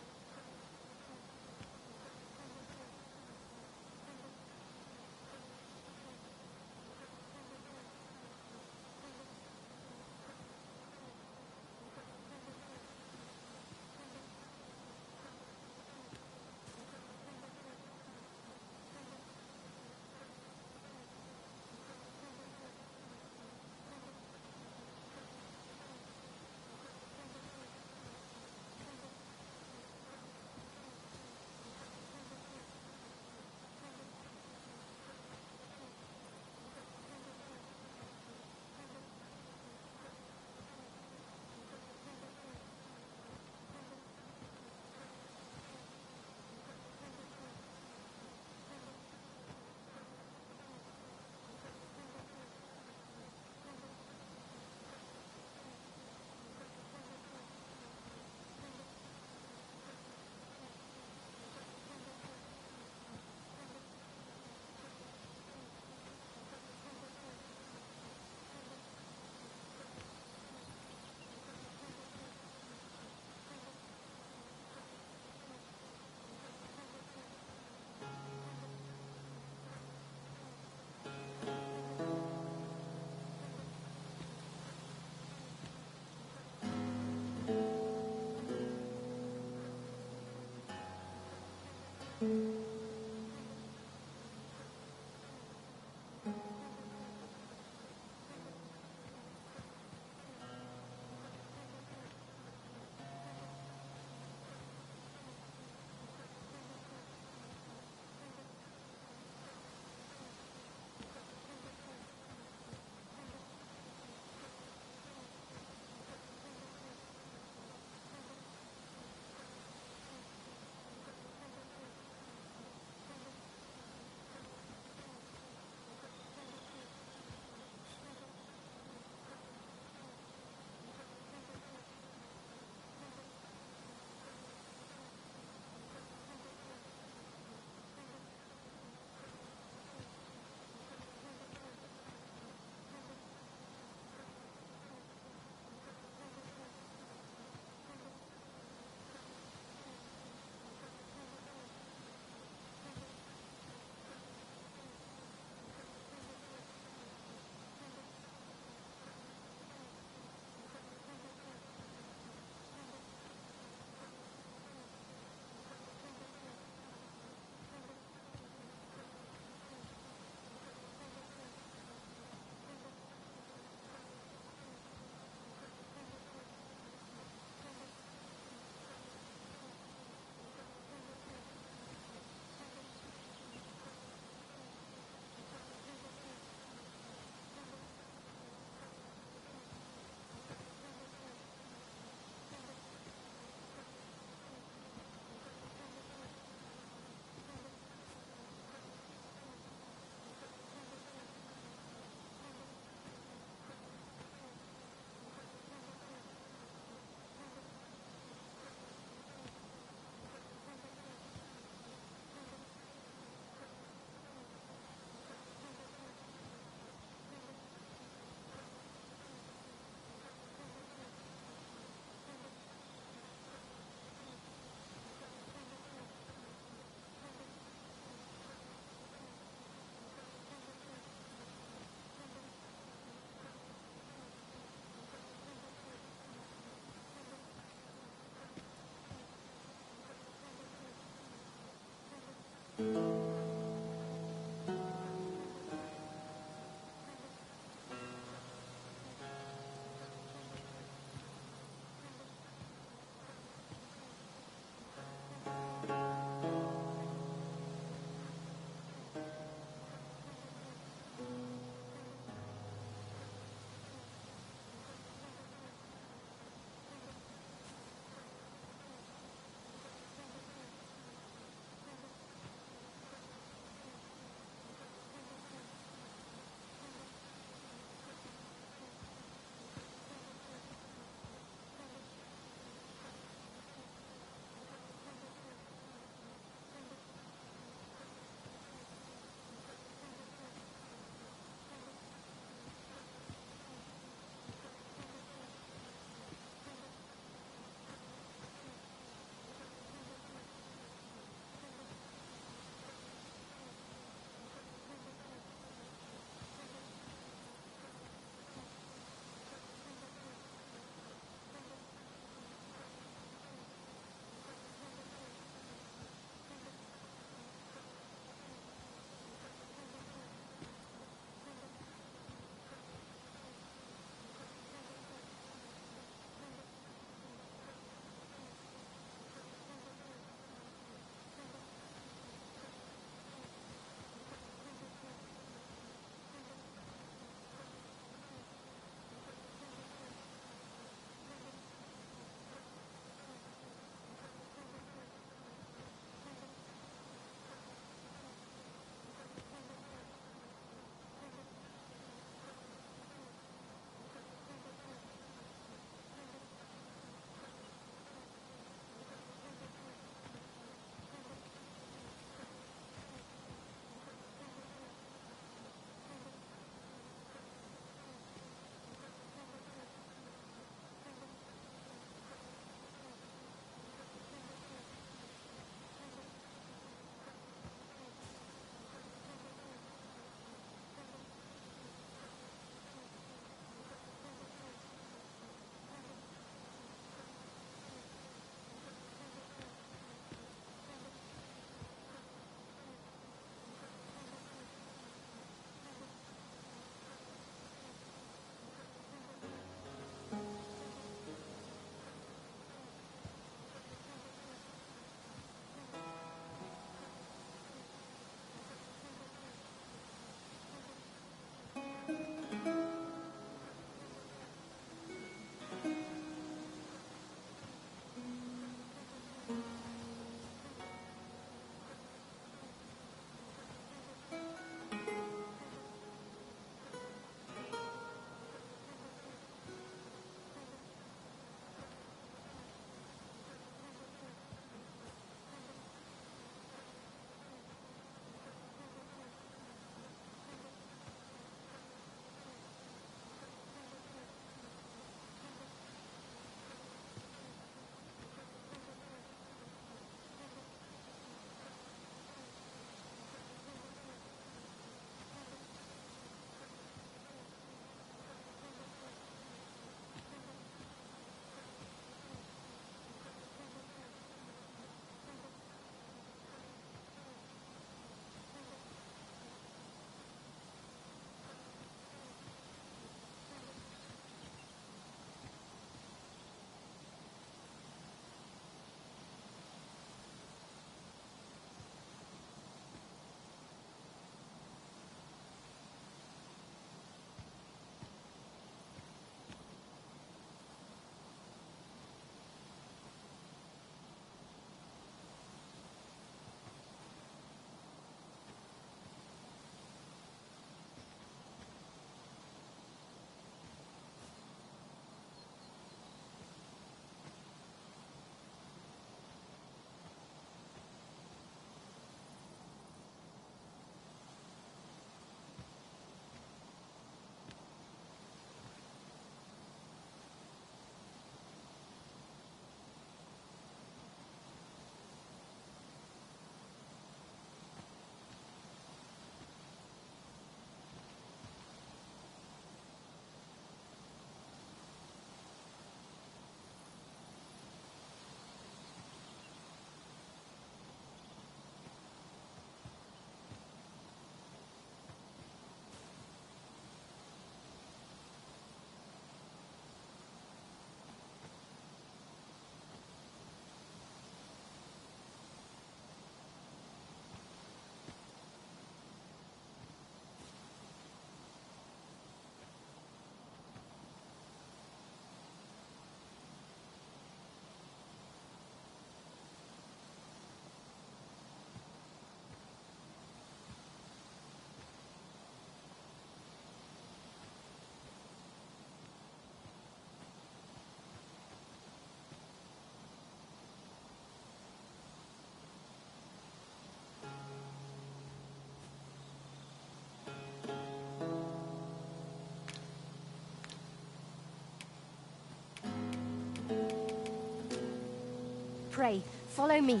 pray, follow me.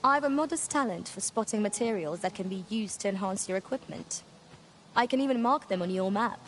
I've a modest talent for spotting materials that can be used to enhance your equipment. I can even mark them on your map.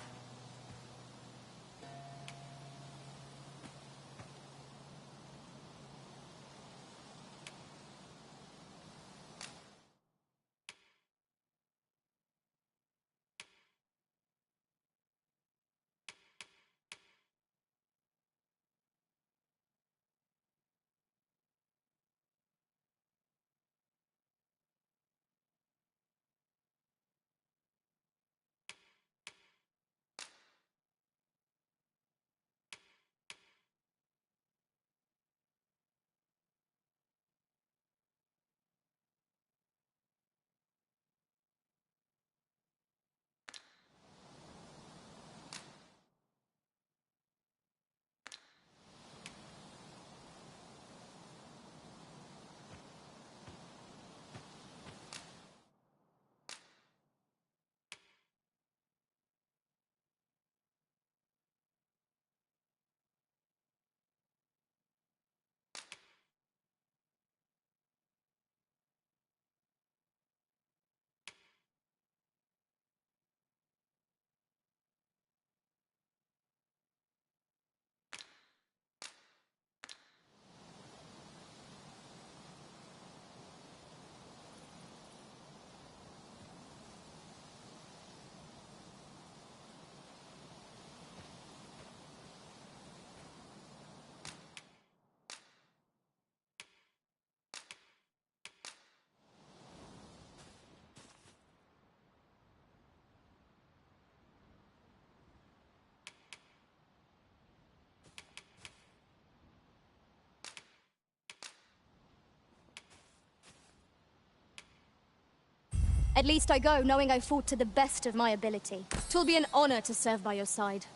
At least I go knowing I fought to the best of my ability. 'Twill be an honor to serve by your side.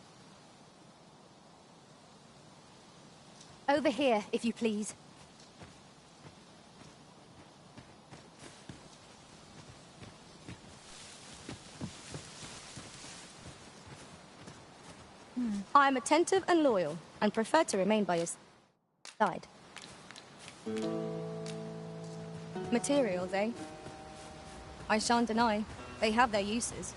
Over here, if you please. I'm attentive and loyal, and prefer to remain by your side. Materials, eh? I shan't deny, they have their uses.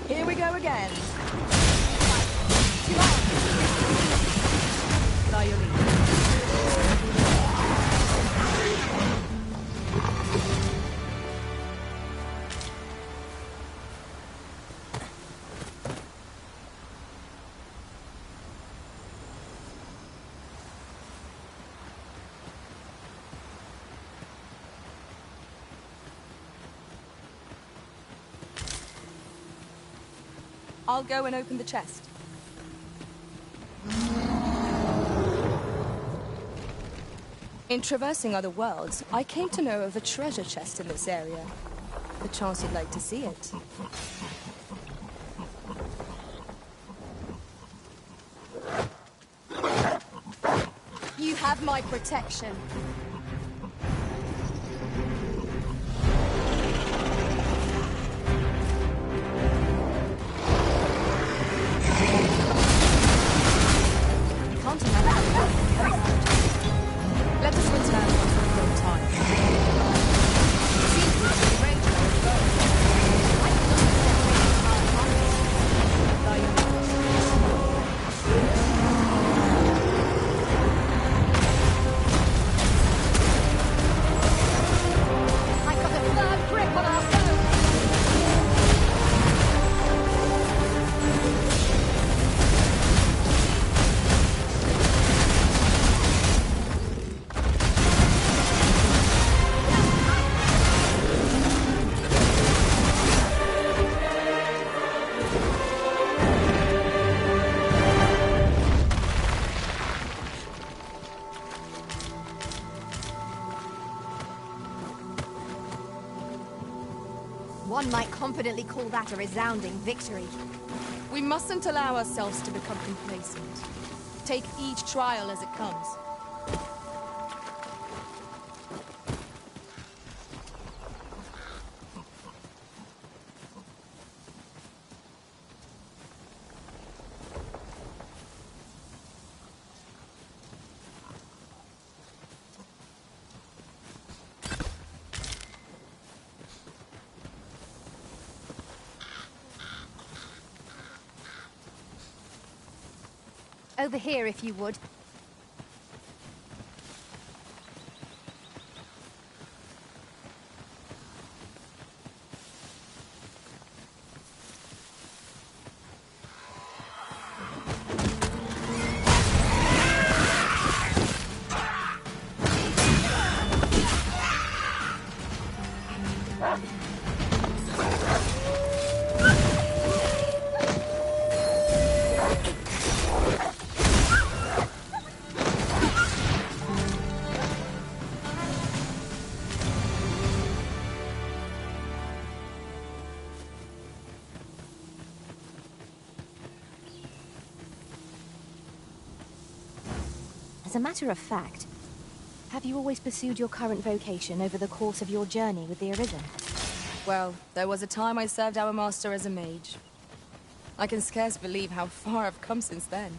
Here we go again. By your leave. I'll go and open the chest. In traversing other worlds, I came to know of a treasure chest in this area. The chance you'd like to see it. You have my protection. Let us return once we've grown tired. Seems to be arranged by the boat. I got a third grip on our boat. One might confidently call that a resounding victory. We mustn't allow ourselves to become complacent. Take each trial as it comes. Over here, if you would. As a matter of fact, have you always pursued your current vocation over the course of your journey with the Arisen? Well, there was a time I served our master as a mage. I can scarce believe how far I've come since then.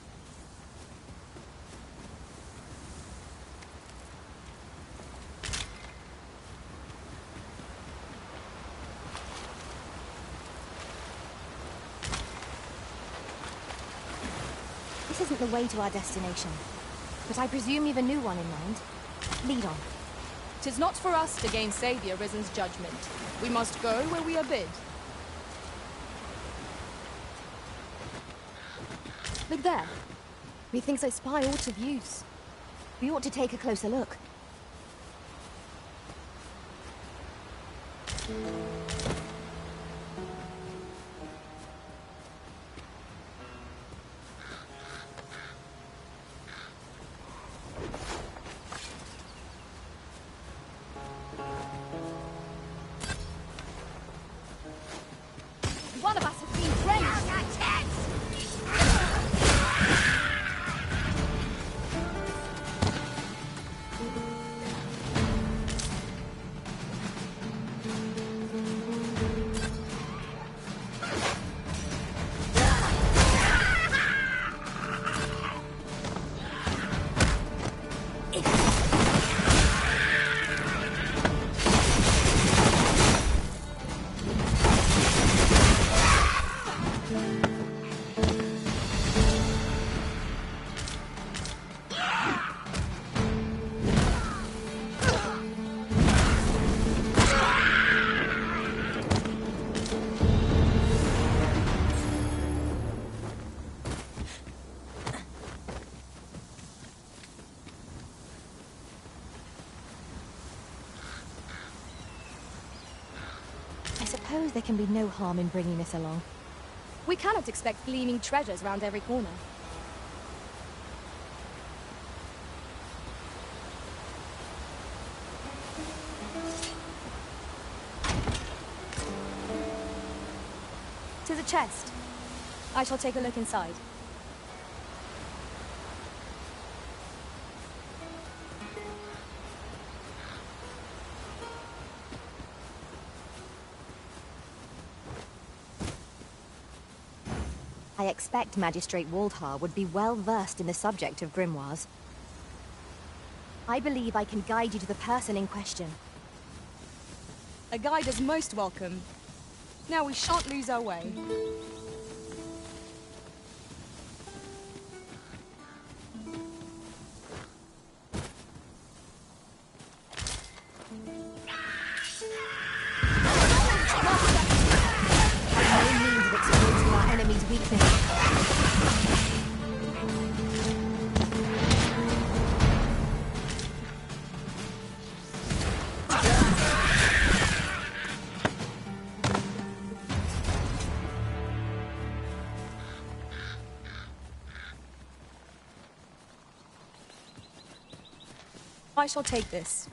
This isn't the way to our destination, but I presume you've a new one in mind. Lead on. 'Tis not for us to gainsay the Arisen's judgment. We must go where we are bid. Look there. Methinks I spy aught of use. We ought to take a closer look. One of us has been trained! I suppose there can be no harm in bringing this along. We cannot expect gleaming treasures round every corner. "'Tis a chest. I shall take a look inside. I expect Magistrate Waldhar would be well versed in the subject of grimoires. I believe I can guide you to the person in question. A guide is most welcome. Now we shan't lose our way. By no means of exploiting our enemy's weakness. I shall take this.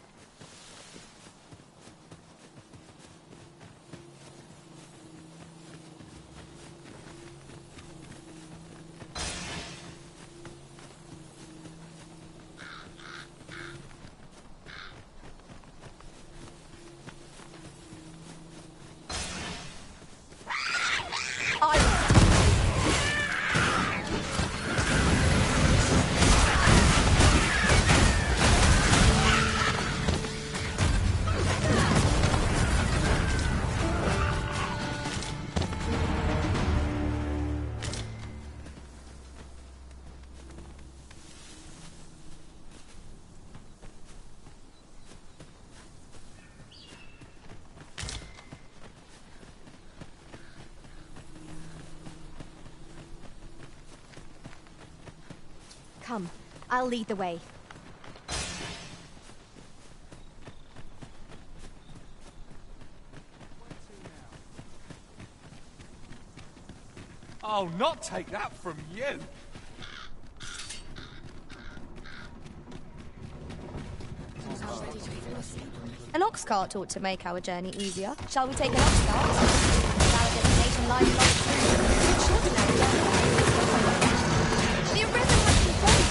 Come, I'll lead the way. I'll not take that from you! An ox cart ought to make our journey easier. Shall we take an ox cart? Our destination lies along the arisen has been forced.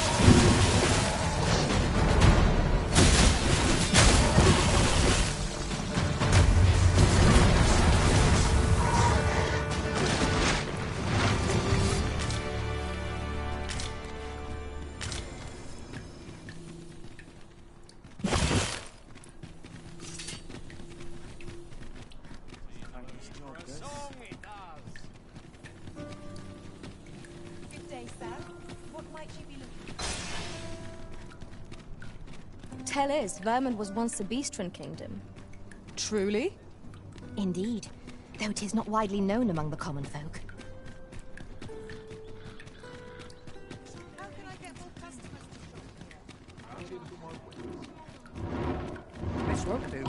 Tell is, Vermund was once a Beastren kingdom. Truly? Indeed, though 'tis not widely known among the common folk. This won't do.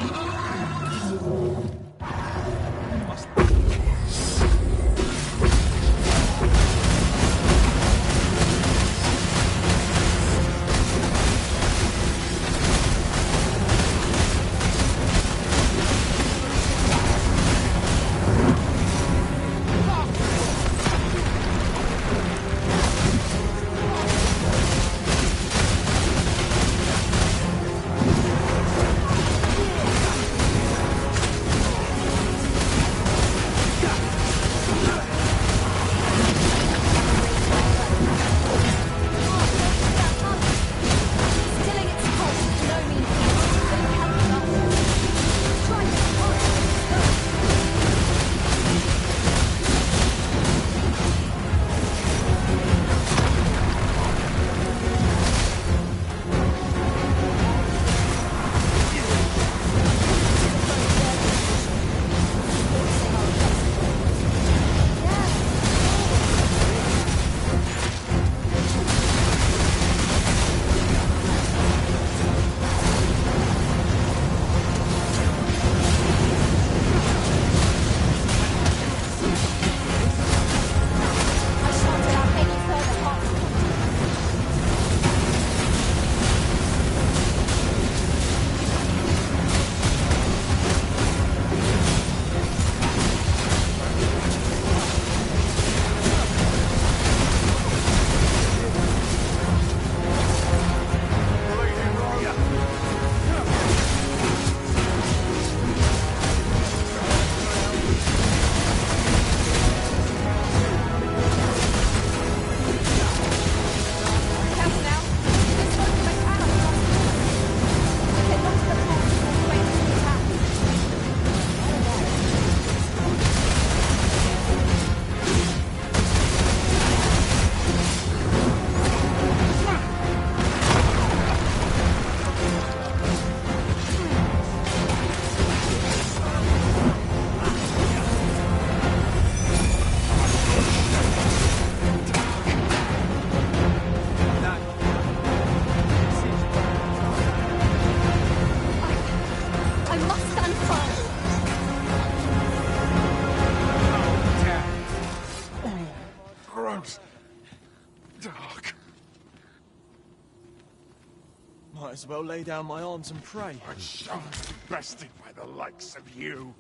Might as well lay down my arms and pray. I shan't be bested by the likes of you.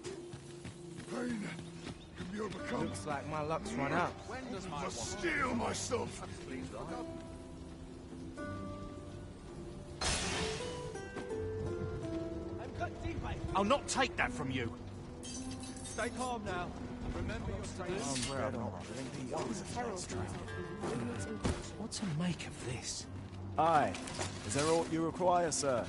Pain can be overcome. Looks like my luck's run out. I must steel myself. I'll not take that from you. Stay calm now. Remember your status. What to make of this? Aye. Is there aught you require, sir?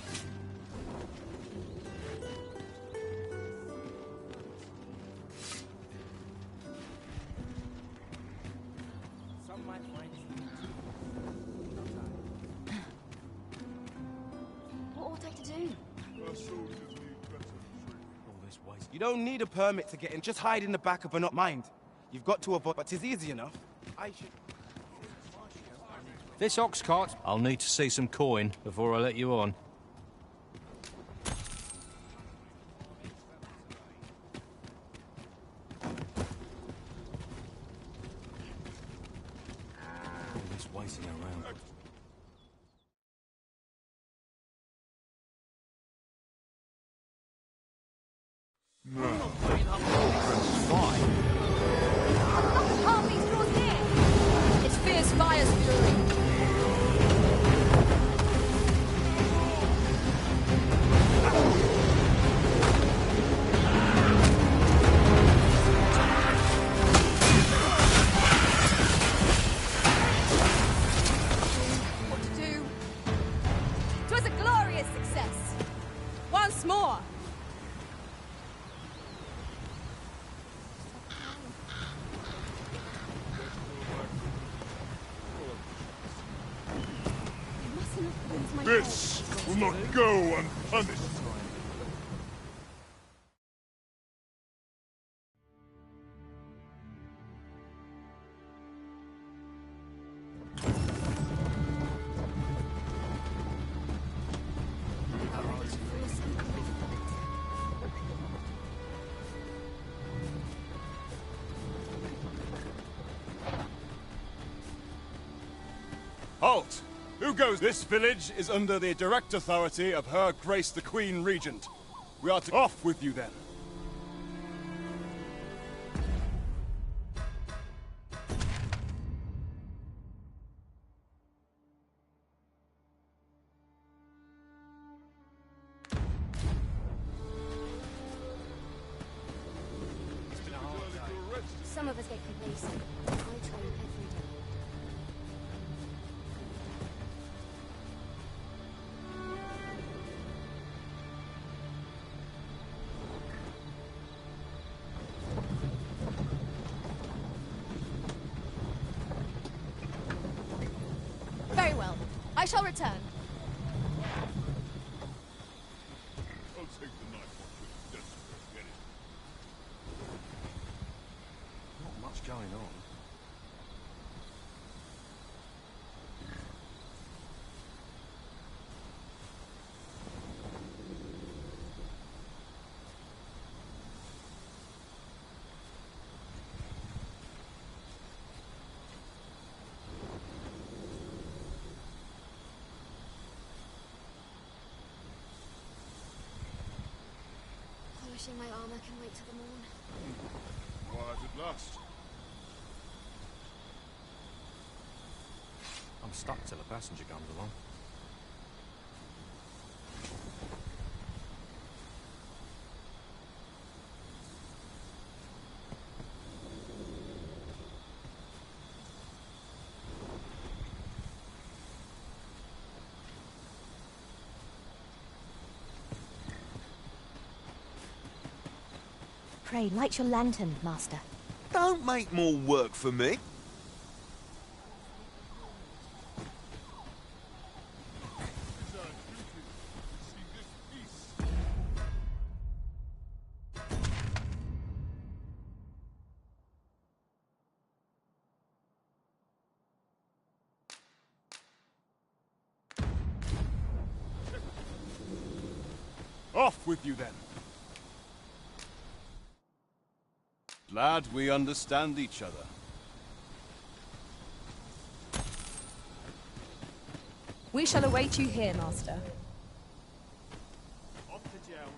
What ought I to do? You don't need a permit to get in. Just hide in the back of a not mind. You've got to avoid, but 'tis easy enough. I should... This ox cart... I'll need to see some coin before I let you on. He's waiting around. Heartbeats draws near! Its fierce fire's fury. What to do? 'Twas a glorious success! Once more! This will not go unpunished. Halt! Who goes? This village is under the direct authority of Her Grace the Queen Regent. We are to off with you then. Some of us get complacent. I train every day. Very well. I shall return. I'll take the knife off with desperate, get it? Not much going on. Polishing my armor can wait till the morn. Quiet at last. I'm stuck till a passenger comes along. Pray, light your lantern, Master. Don't make more work for me. Off with you then. Glad we understand each other. We shall await you here, Master. Off to jail.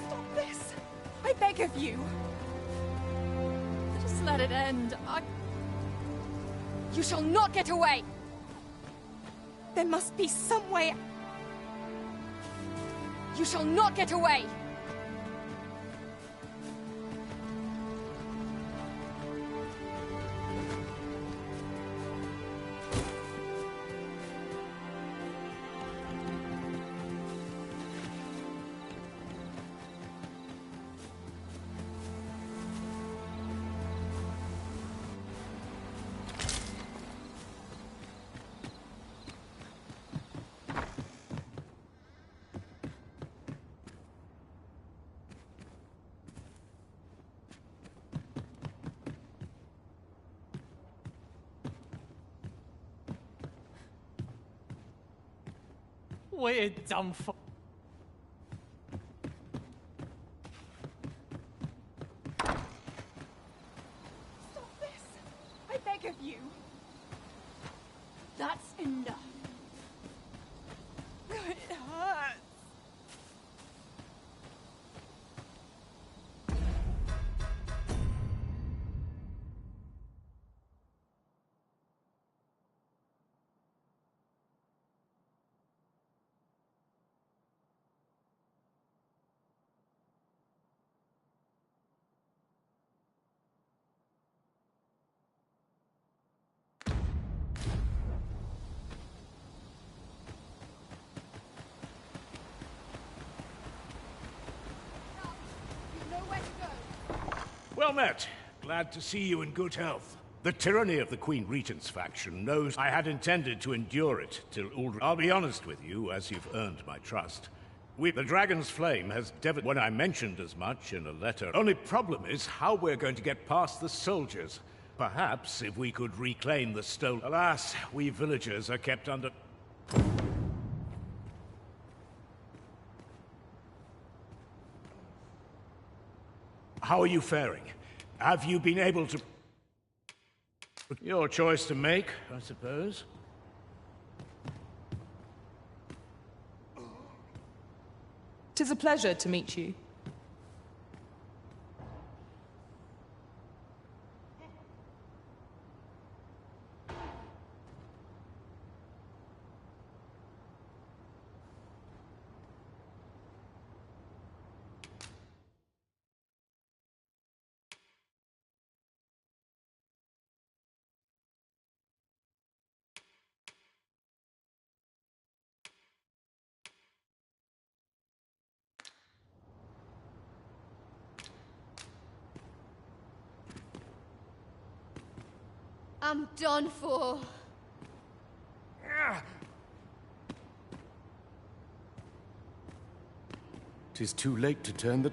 Stop this! I beg of you! Just let it end. You shall not get away! There must be some way... You shall not get away! We're done for. Stop this! I beg of you! That's enough. It hurts. Well met. Glad to see you in good health. The tyranny of the Queen Regent's faction knows I had intended to endure it till Ulrich... I'll be honest with you, as you've earned my trust. The Dragon's Flame has devastated when I mentioned as much in a letter. Only problem is how we're going to get past the soldiers. Perhaps if we could reclaim the stone... Alas, we villagers are kept under... How are you faring? Have you been able to... Your choice to make, I suppose. Tis a pleasure to meet you. I'm done for. Tis too late to turn the...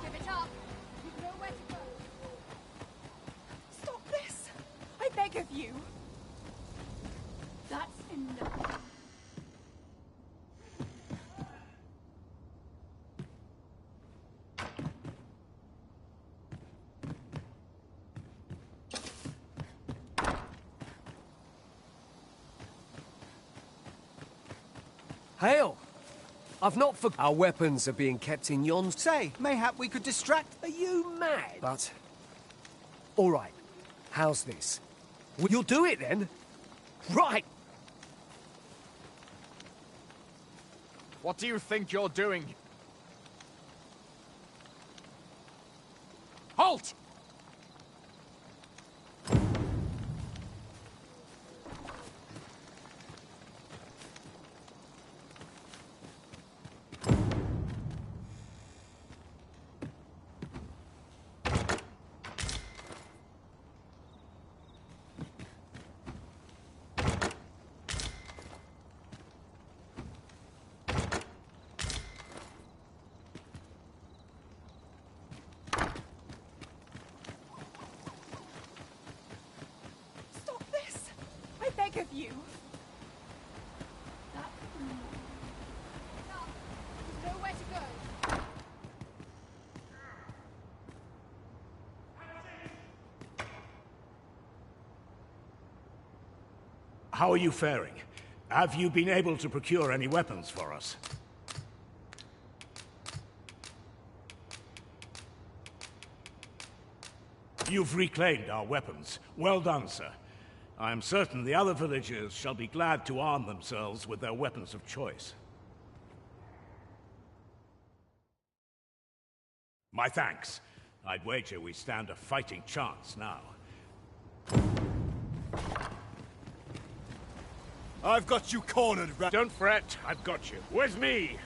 Give it up. You've nowhere to go. Stop this! I beg of you! That's enough. Hail! I've not for... Our weapons are being kept in yon... Say, mayhap we could distract... Are you mad? But... All right. How's this? Well, you'll do it then? Right! What do you think you're doing? Halt! Stop this! I beg of you! That's enough. There's nowhere to go. How are you faring? Have you been able to procure any weapons for us? You've reclaimed our weapons. Well done, sir. I am certain the other villagers shall be glad to arm themselves with their weapons of choice. My thanks. I'd wager we stand a fighting chance now. I've got you cornered, Don't fret, I've got you. With me!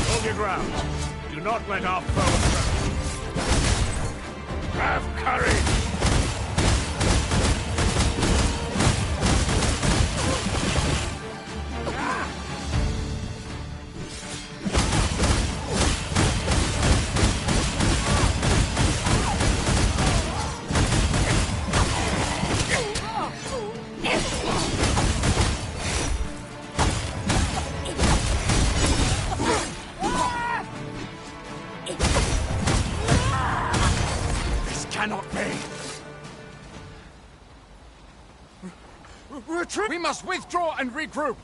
Hold your ground. Do not let our foe approach. Have courage! Cannot be! Retreat! We must withdraw and regroup!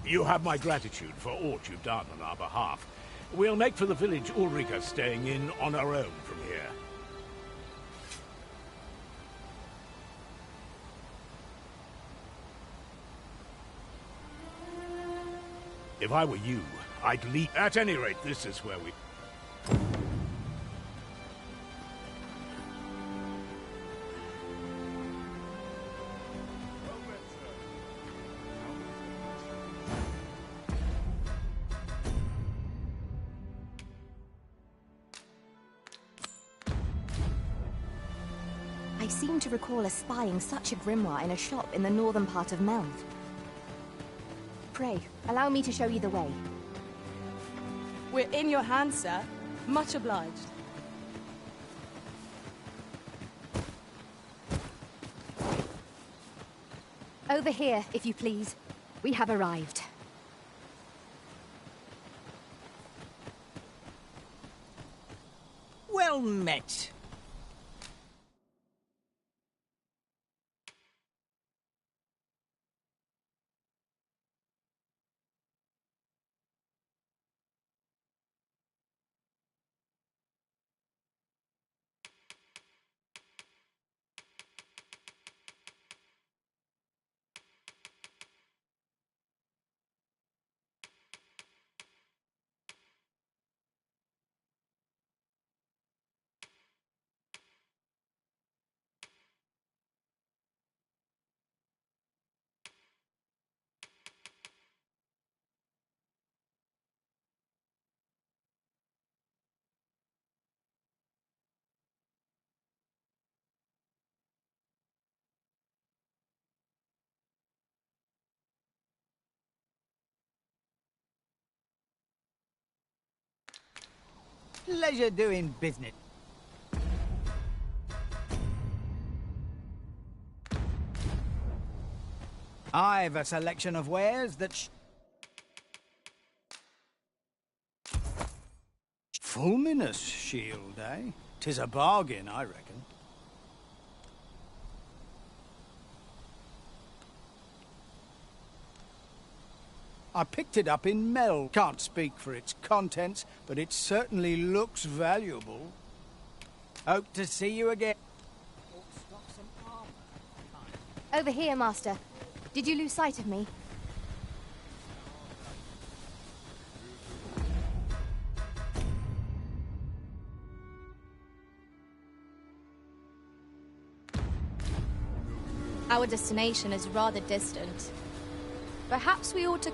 You have my gratitude for all you've done on our behalf. We'll make for the village Ulrika's staying in on our own from here. If I were you, I'd leave. At any rate, this is where we... I seem to recall espying such a grimoire in a shop in the northern part of Melve. Pray, allow me to show you the way. We're in your hands, sir. Much obliged. Over here, if you please. We have arrived. Well met. Pleasure doing business. I've a selection of wares that Fulminous shield, eh? 'Tis a bargain, I reckon. I picked it up in Mel. Can't speak for its contents, but it certainly looks valuable. Hope to see you again. Over here, Master. Did you lose sight of me? Our destination is rather distant. Perhaps we ought to...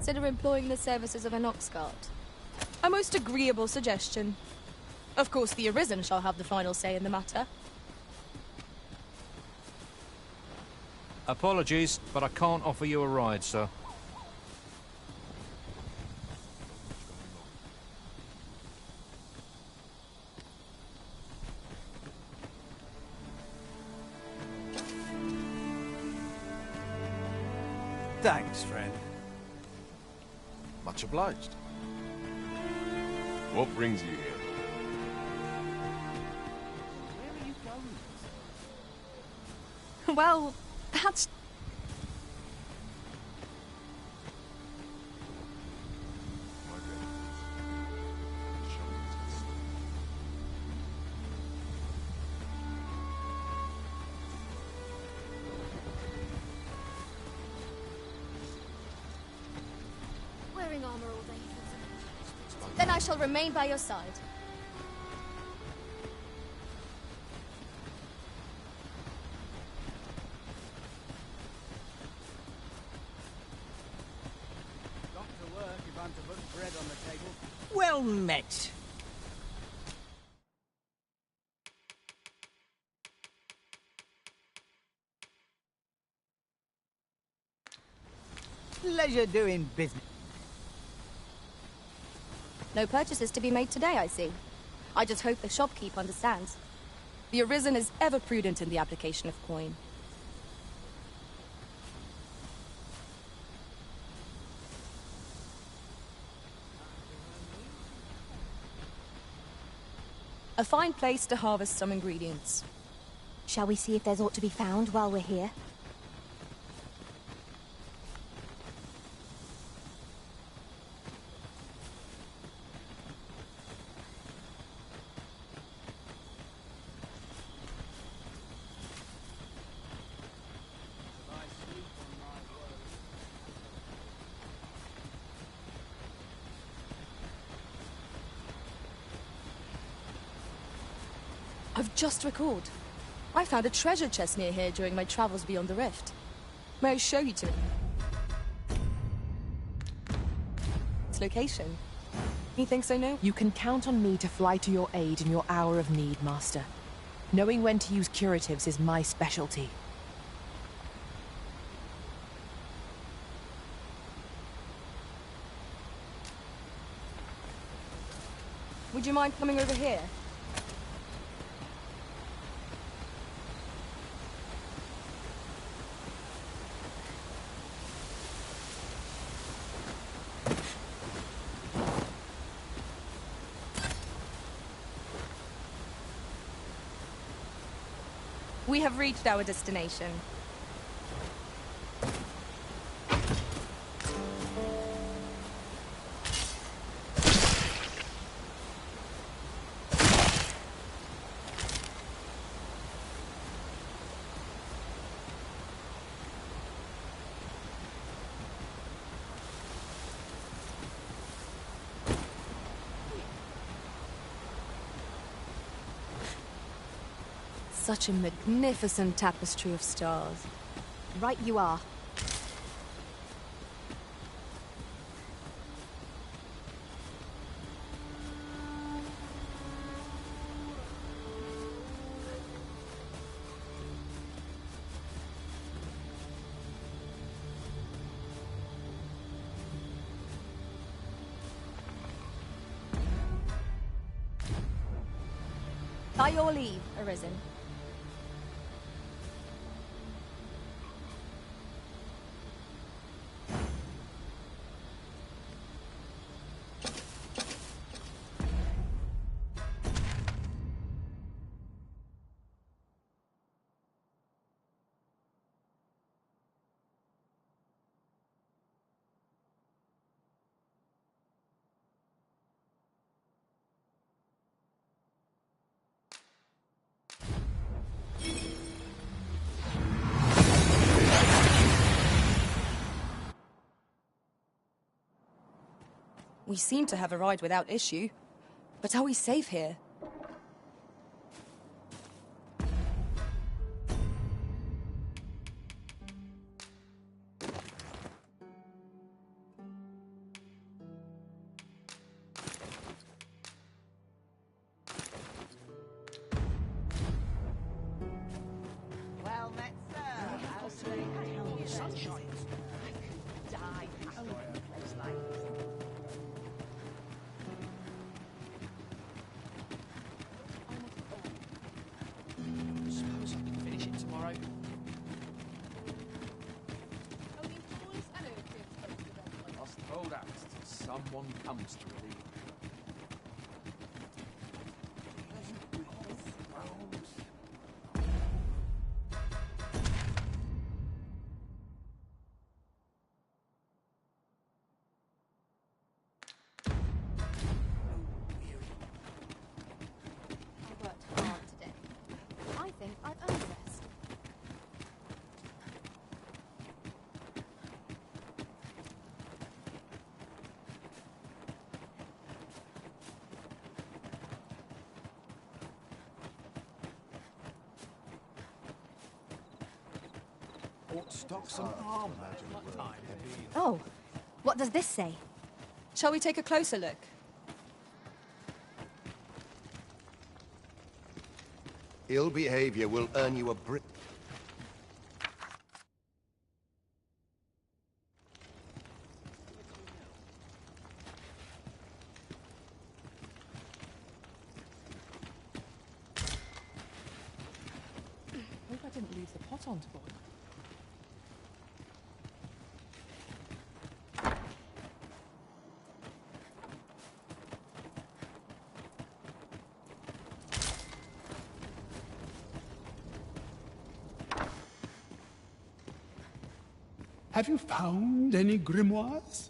consider employing the services of an ox cart? A most agreeable suggestion. Of course, the Arisen shall have the final say in the matter. Apologies, but I can't offer you a ride, sir. Thanks, friend. Much obliged. What brings you here? Well, that's... Wearing armor all day. Then I shall remain by your side. Got to work if I'm to put bread on the table. Well met. Pleasure doing business. No purchases to be made today, I see. I just hope the shopkeep understands. The Arisen is ever prudent in the application of coin. A fine place to harvest some ingredients. Shall we see if there's aught to be found while we're here? I've just recalled. I found a treasure chest near here during my travels beyond the rift. May I show you to it? Its location. Methinks I know. You can count on me to fly to your aid in your hour of need, Master. Knowing when to use curatives is my specialty. Would you mind coming over here? We have reached our destination. Such a magnificent tapestry of stars. Right you are. By your leave, Arisen. We seem to have arrived without issue. But are we safe here? someone comes to relieve me. I worked hard today. I think I've earned rest. Ought to stock some armor. Oh, what does this say? Shall we take a closer look? Ill behavior will earn you a brick. Hope I didn't leave the pot on to boil. Have you found any grimoires?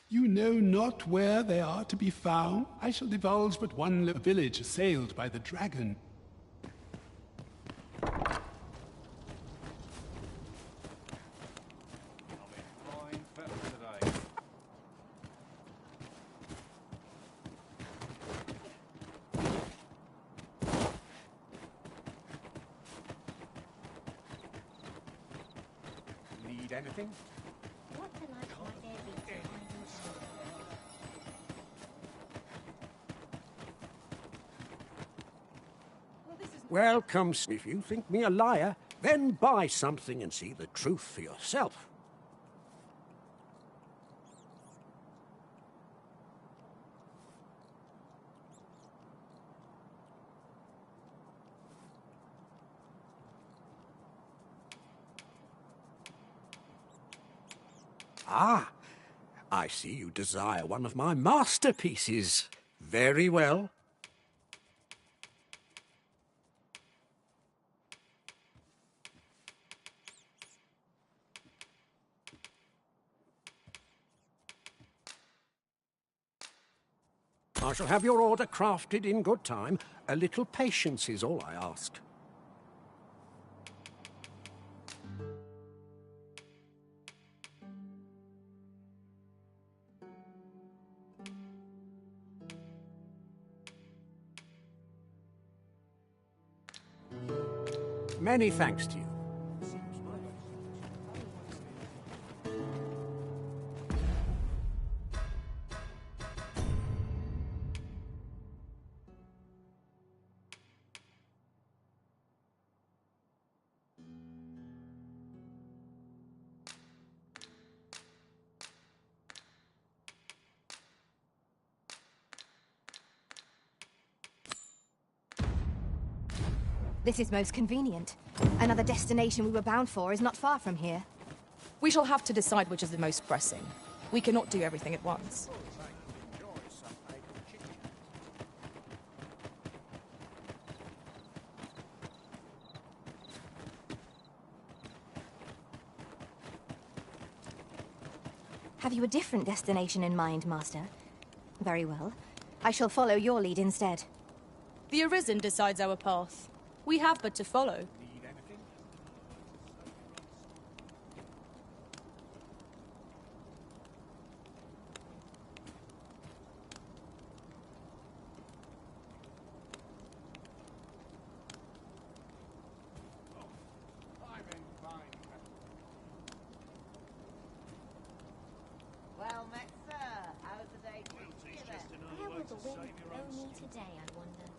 You know not where they are to be found? I shall divulge but one village assailed by the dragon. Need anything? Welcome. If you think me a liar, then buy something and see the truth for yourself. Ah, I see you desire one of my masterpieces. Very well. I shall have your order crafted in good time. A little patience is all I ask. Many thanks to you. This is most convenient. Another destination we were bound for is not far from here. We shall have to decide which is the most pressing. We cannot do everything at once. Have you a different destination in mind, Master? Very well. I shall follow your lead instead. The Arisen decides our path. We have but to follow. Well met, sir. How's the day treating you then? Where will the wind blow me today, I wonder?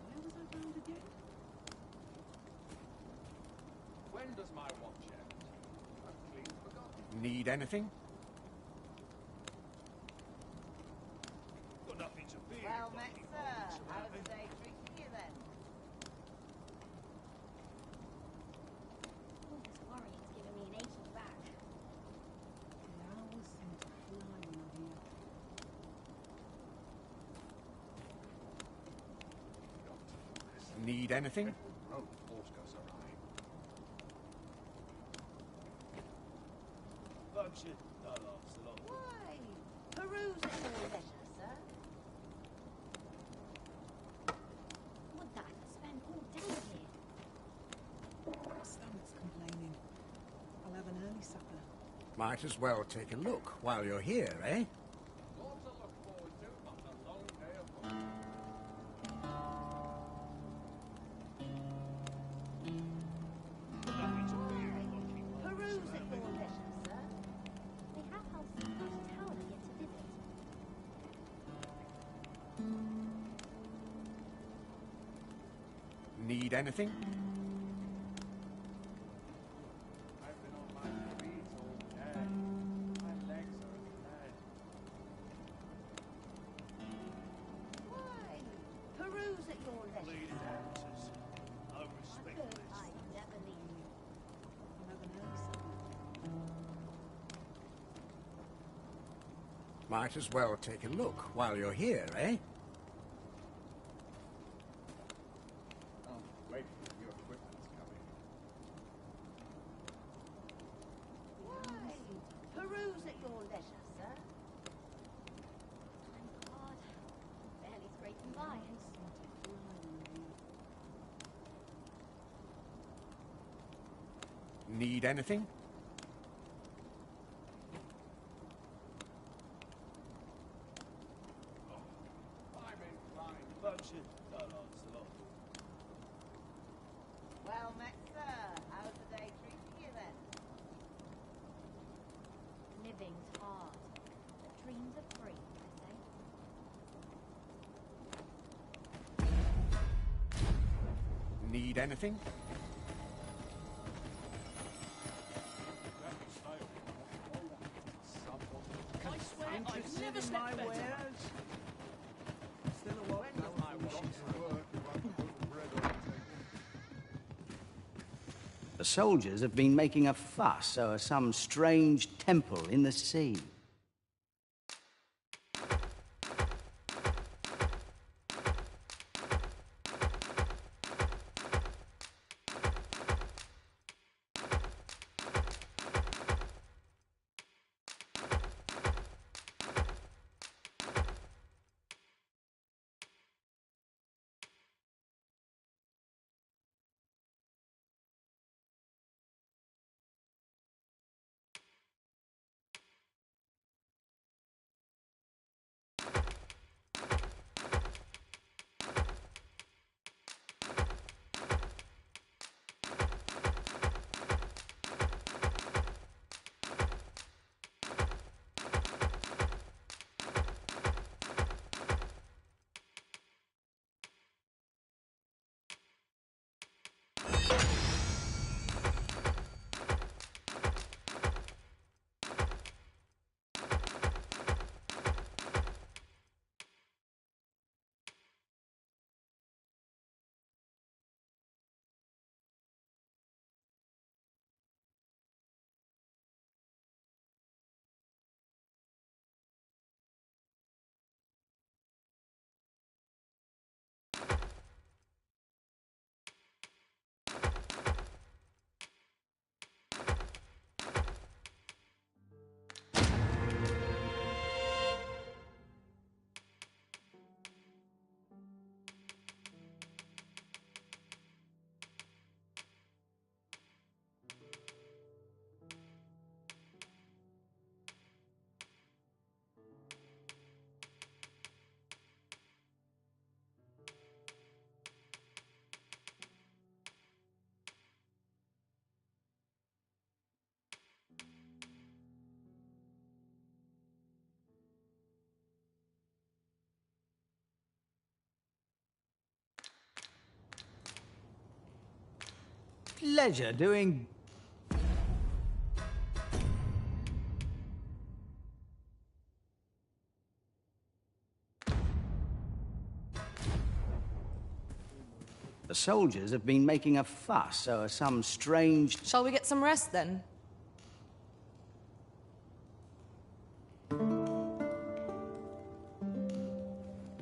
Where was I found again? When does my watch end? I've clean forgotten. Need anything? Got nothing to fear. Well met, sir. How's the day treating you then? All this worrying's giving me an achy back. The hours seem to fly when I'm here. Need anything? Why? Peruse at your leisure, sir. Would that I could spend all day here. My stomach's complaining. I'll have an early supper. Might as well take a look while you're here, eh? Peruse at your leisure, sir. They have houses across town I get to visit. Need anything? I've been on my feet all day. My legs are in bed. Why? Peruse at your leisure, sir. I respect Good. this. I never leave you. I'll have an early supper. Might as well take a look while you're here, eh? Oh, wait, your equipment's coming. Why? Peruse at your leisure, sir. Thank God. Barely scraping by. Need anything? I'm inclined. Well met, sir. How's the day treating you then? Living's hard, but dreams are free, I say. Need anything? I swear I've never stepped better. Still a lot. My watch is The soldiers have been making a fuss over some strange temple in the sea. Pleasure doing... The soldiers have been making a fuss over some strange... Shall we get some rest, then?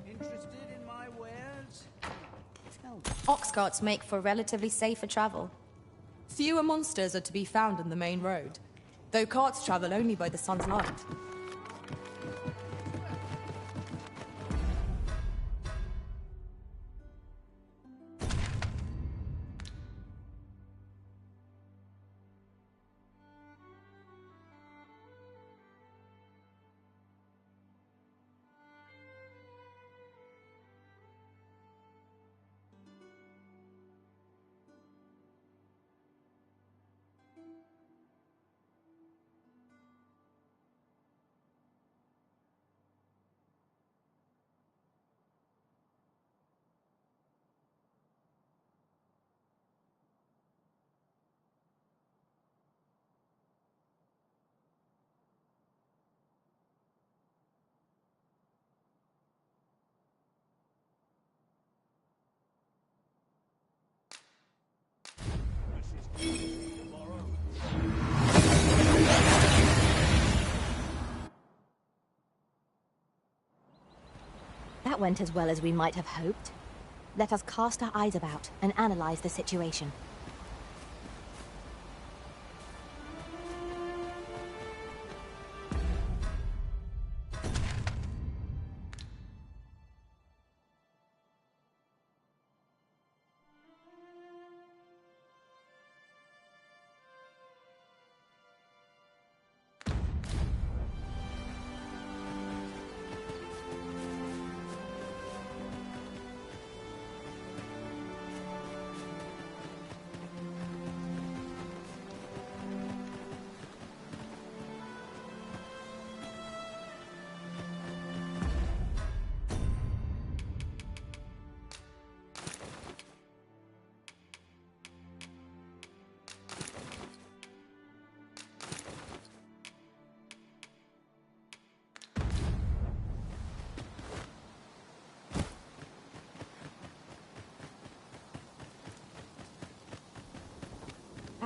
Interested in my wares? Tell me. Ox carts make for relatively safer travel. Fewer monsters are to be found on the main road, though carts travel only by the sun's light. That went as well as we might have hoped. Let us cast our eyes about and analyze the situation.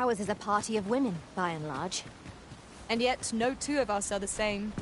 Ours is a party of women, by and large. And yet, no two of us are the same.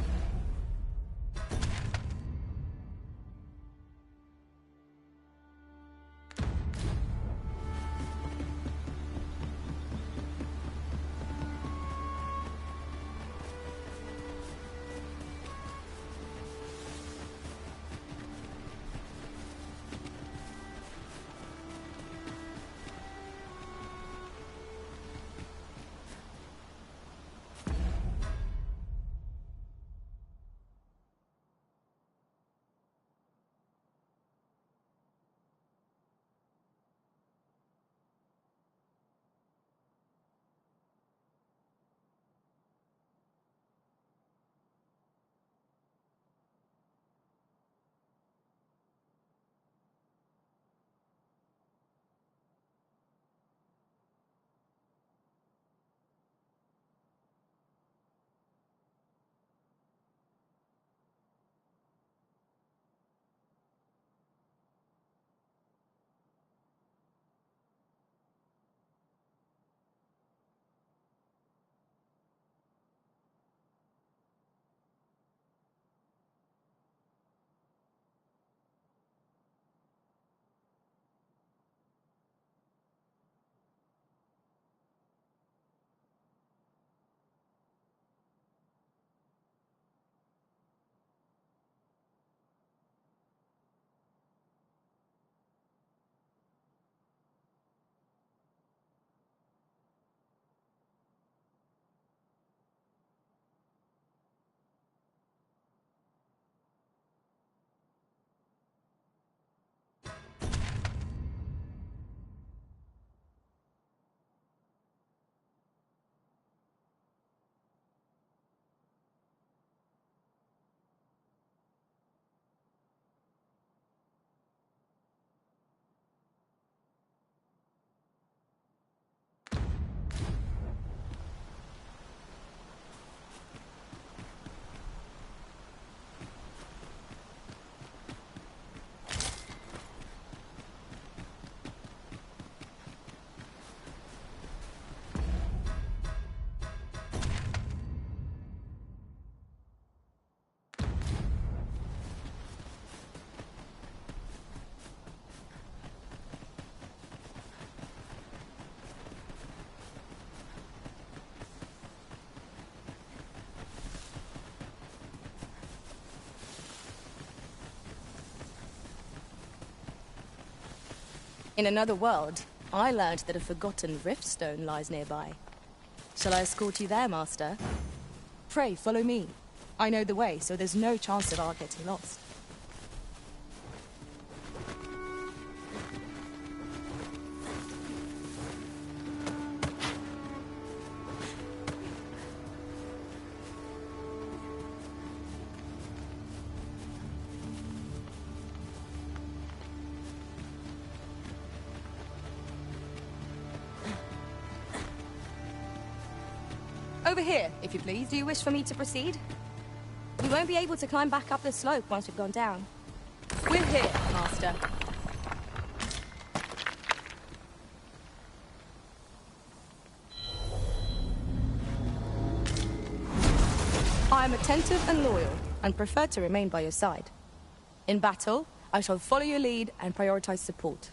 In another world, I learned that a forgotten riftstone lies nearby. Shall I escort you there, Master? Pray, follow me. I know the way, so there's no chance of our getting lost. Over here, if you please. Do you wish for me to proceed? We won't be able to climb back up the slope once we've gone down. We're here, Master. I am attentive and loyal, and prefer to remain by your side. In battle, I shall follow your lead and prioritize support.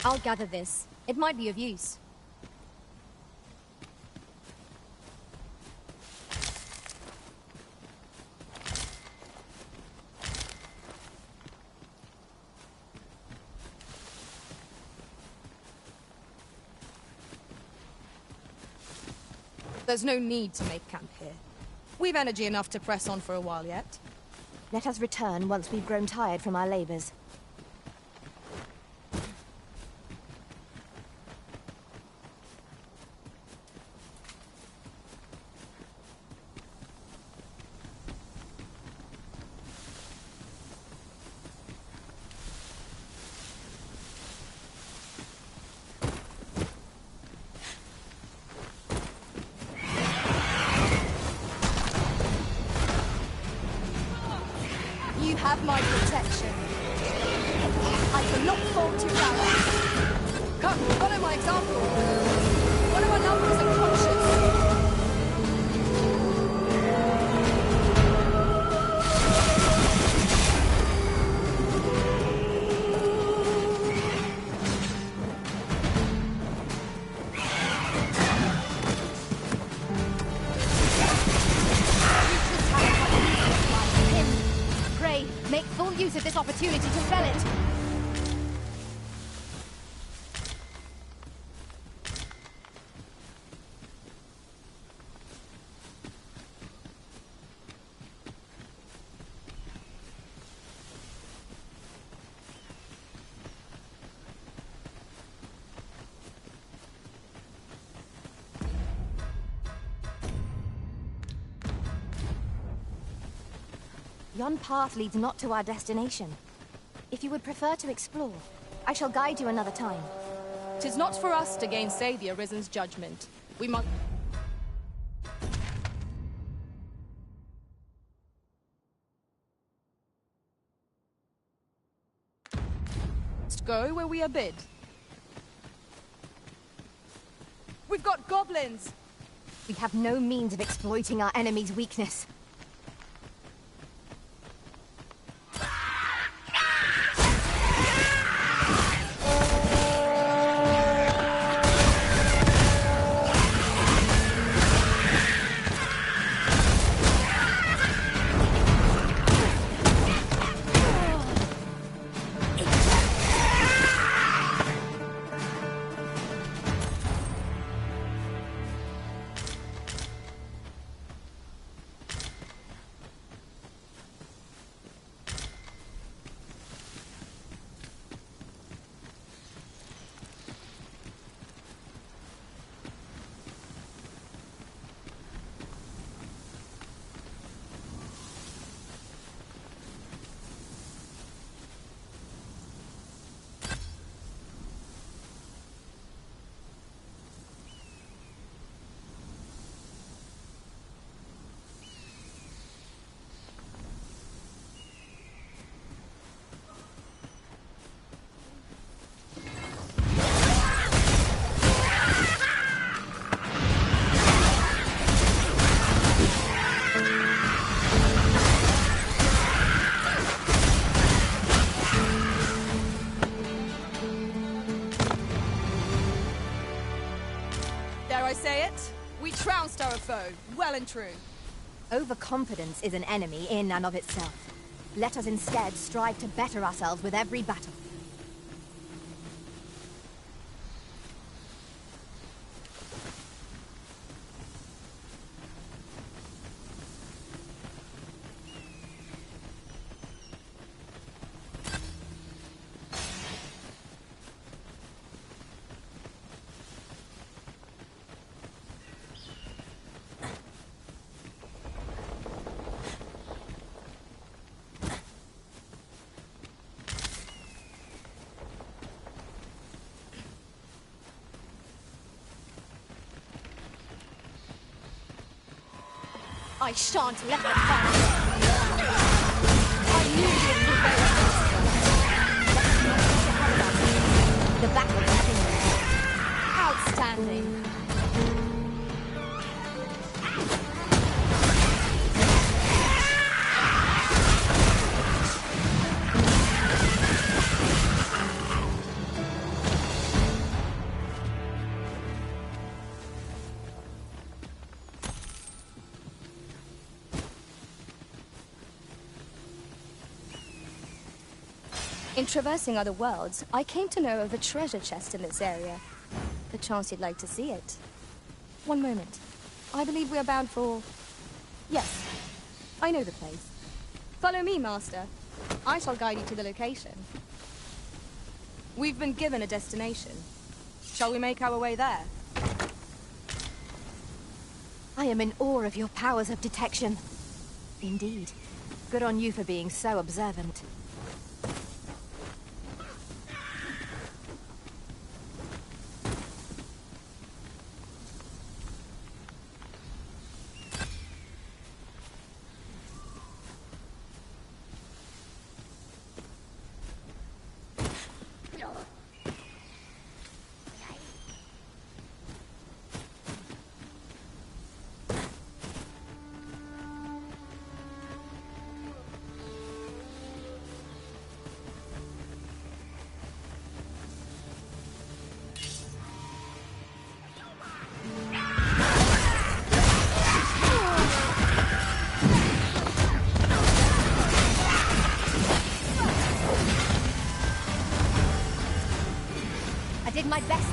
I'll gather this. It might be of use. There's no need to make camp here. We've energy enough to press on for a while yet. Let us return once we've grown tired from our labors. have my protection. I cannot fault your valor. Come, follow my example. One of our number is unconscious. Make full use of this opportunity to fell it. Yon path leads not to our destination. If you would prefer to explore, I shall guide you another time. 'Tis not for us to gainsay the Arisen's judgment. We must go where we are bid. We've got goblins! We have no means of exploiting our enemy's weakness. Say it. We trounced our foe, well and true. Overconfidence is an enemy in and of itself. Let us instead strive to better ourselves with every battle. I shan't let them find me. I knew you'd prevail. The battle continues. Outstanding. In traversing other worlds, I came to know of a treasure chest in this area. Perchance you'd like to see it. One moment. I believe we are bound for... Yes, I know the place. Follow me, Master. I shall guide you to the location. We've been given a destination. Shall we make our way there? I am in awe of your powers of detection. Indeed. Good on you for being so observant.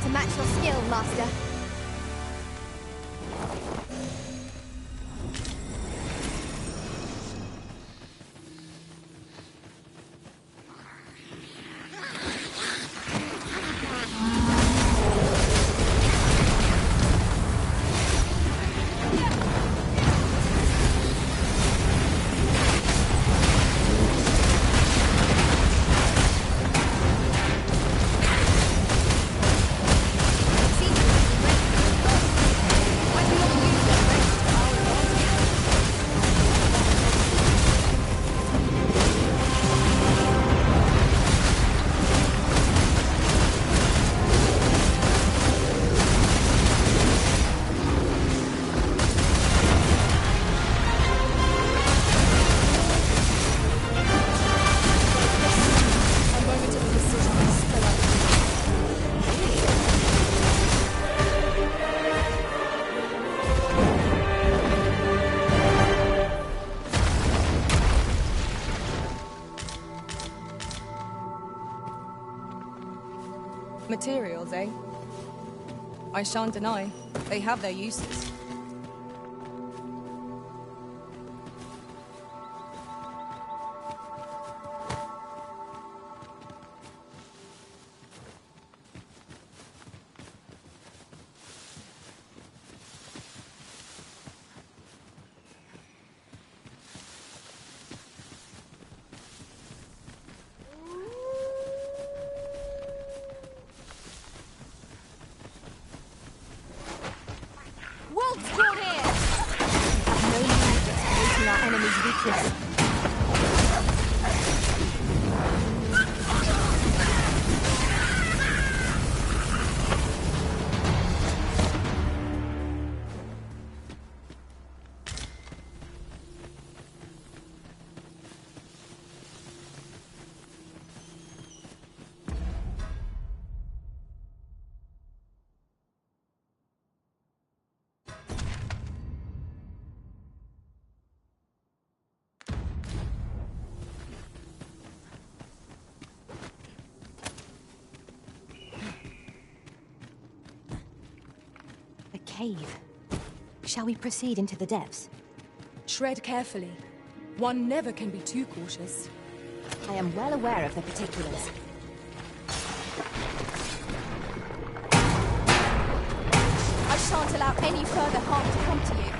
to match your skill, Master. Materials, eh? I shan't deny, they have their uses. Wolves brought in! We have no need of exploiting our enemy's weakness. A cave. Shall we proceed into the depths? Tread carefully. One never can be too cautious. I am well aware of the particulars. I shan't allow any further harm to come to you.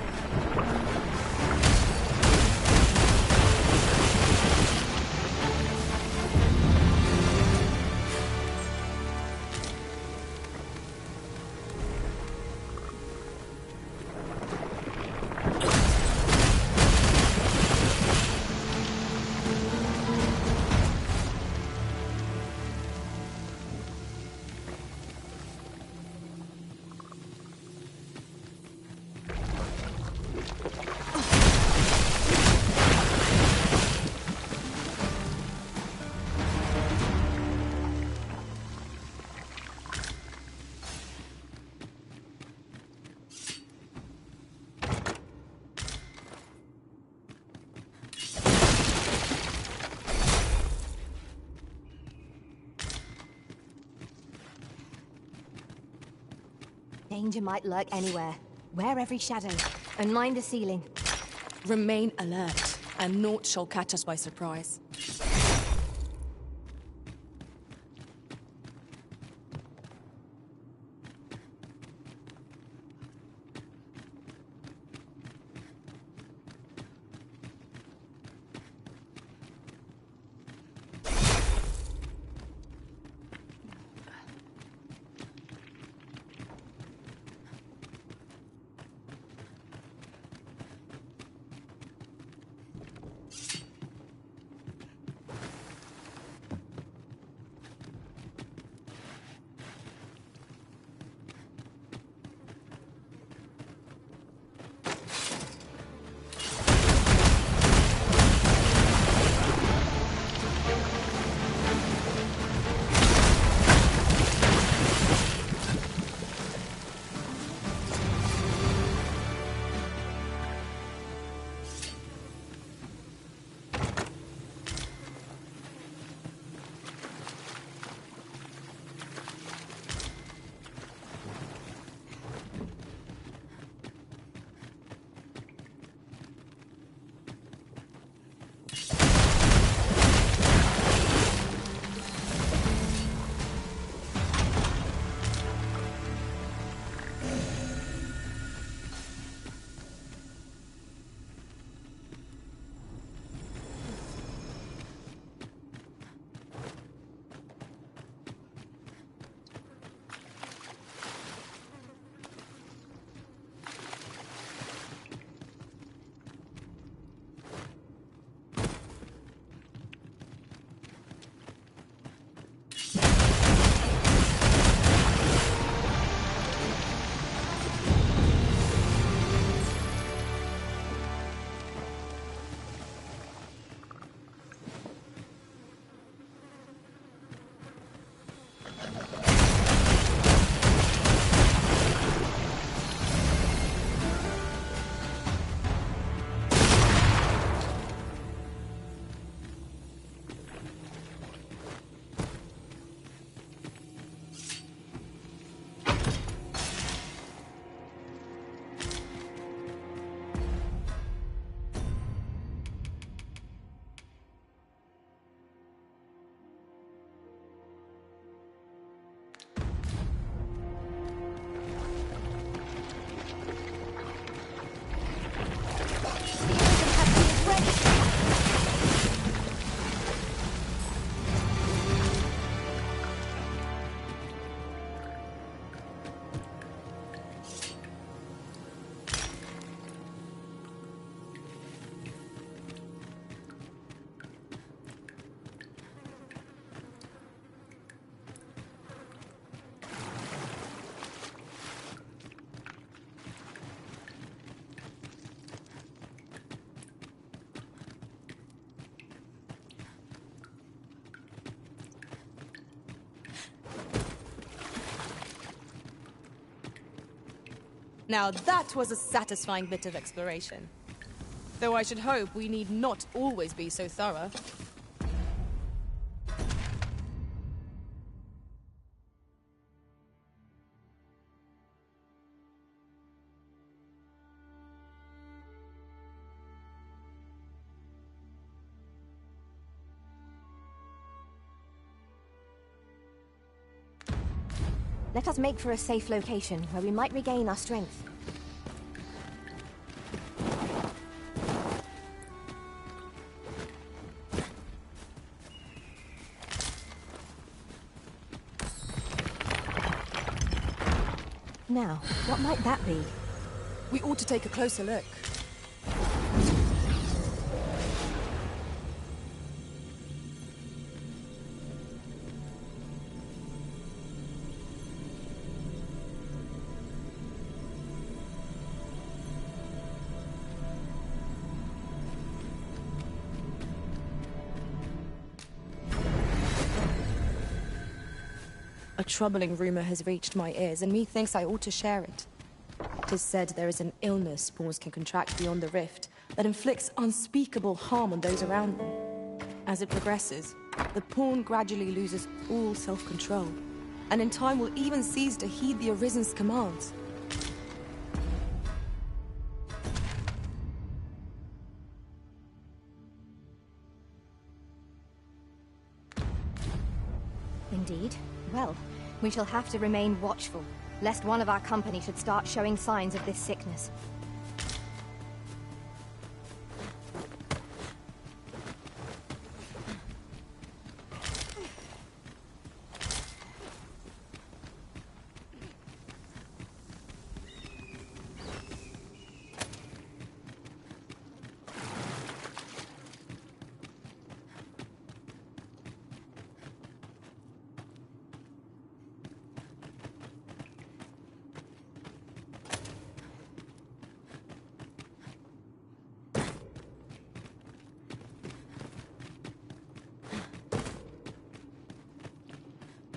Danger might lurk anywhere. Wear every shadow, and mind the ceiling. Remain alert, and naught shall catch us by surprise. Now that was a satisfying bit of exploration. Though I should hope we need not always be so thorough. Let us make for a safe location where we might regain our strength. Now, what might that be? We ought to take a closer look. A troubling rumor has reached my ears, and methinks I ought to share it. 'Tis said there is an illness spawns can contract beyond the rift that inflicts unspeakable harm on those around them. As it progresses, the pawn gradually loses all self-control, and in time will even cease to heed the Arisen's commands. Indeed. Well, we shall have to remain watchful, lest one of our company should start showing signs of this sickness.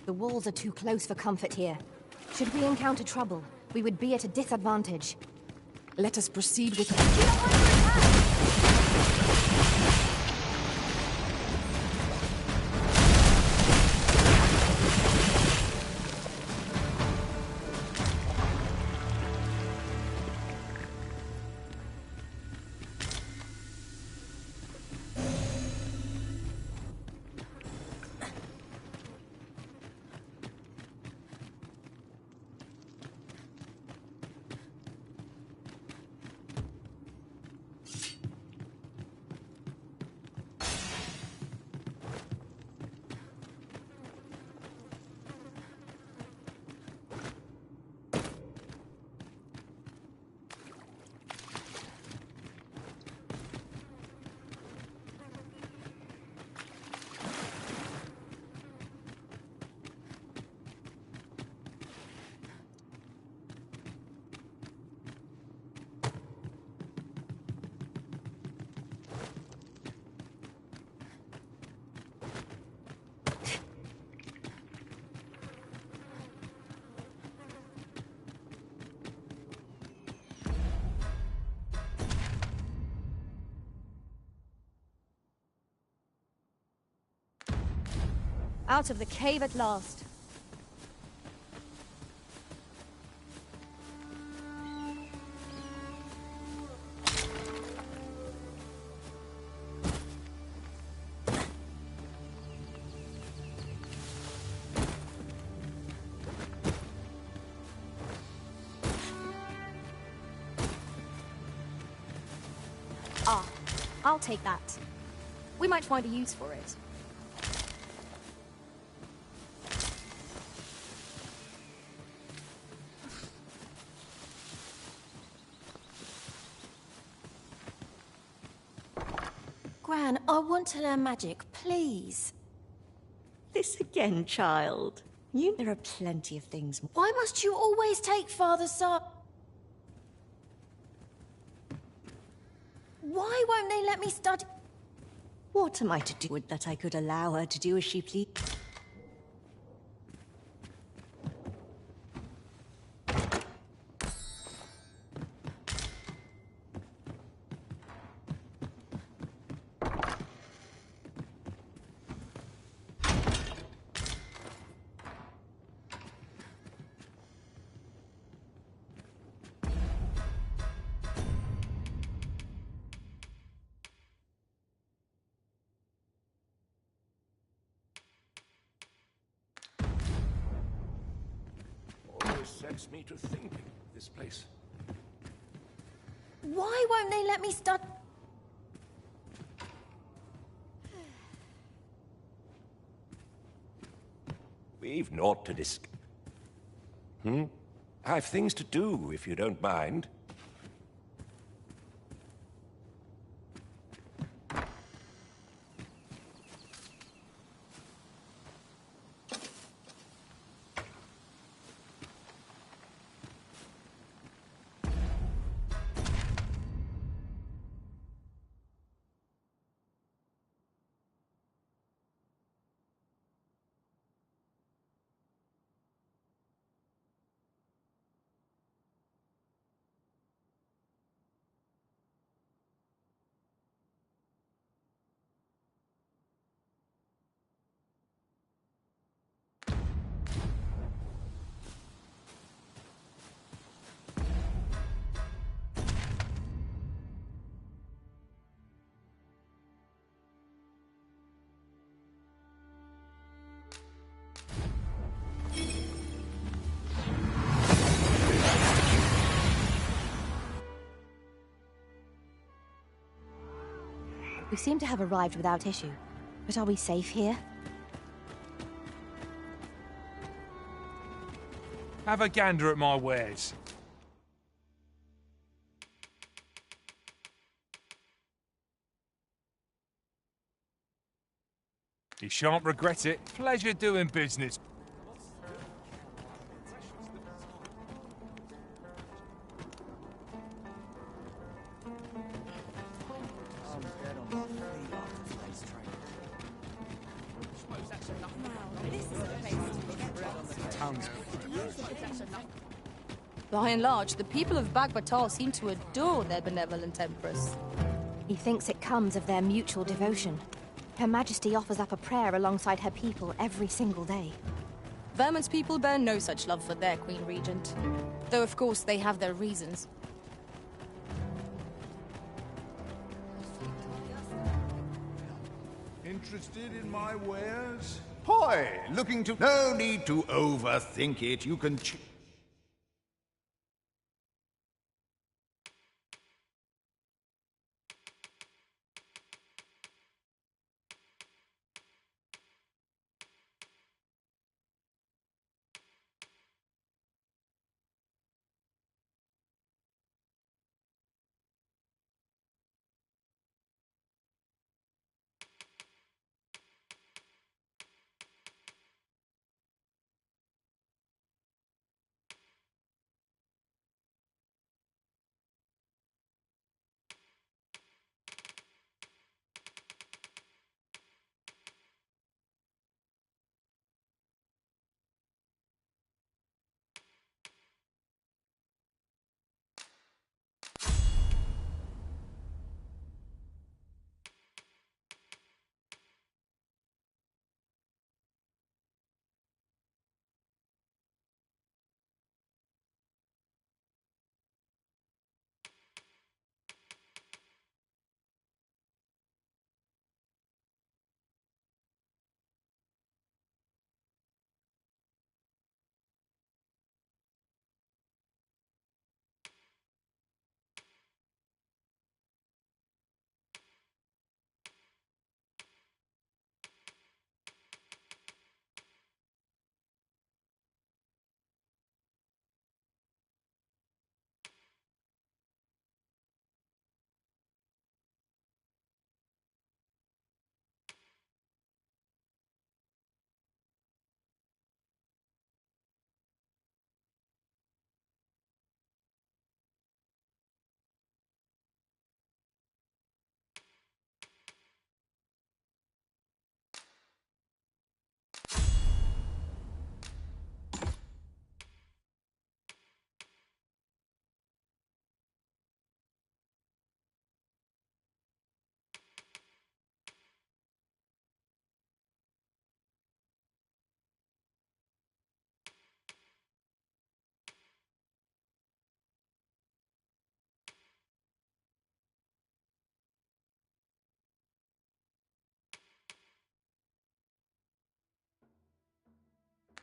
The walls are too close for comfort here. Should we encounter trouble, we would be at a disadvantage. Let us proceed with... Out of the cave at last. Ah, I'll take that. We might find a use for it. Gran, I want to learn magic, please. This again, child. There are plenty of things. Why must you always take Father's side? Why won't they let me study? What am I to do with that I could allow her to do as she pleased? upsets me to think this place. Why won't they let me start? We've naught to discuss. I've things to do, if you don't mind. We seem to have arrived without issue. But are we safe here? Have a gander at my wares. You shan't regret it. Pleasure doing business. By and large, the people of Bagbatal seem to adore their benevolent empress. He thinks it comes of their mutual devotion. Her Majesty offers up a prayer alongside her people every single day. Vermont's people bear no such love for their Queen Regent. Though, of course, they have their reasons. Interested in my wares? Hoy! Looking to... No need to overthink it. You can...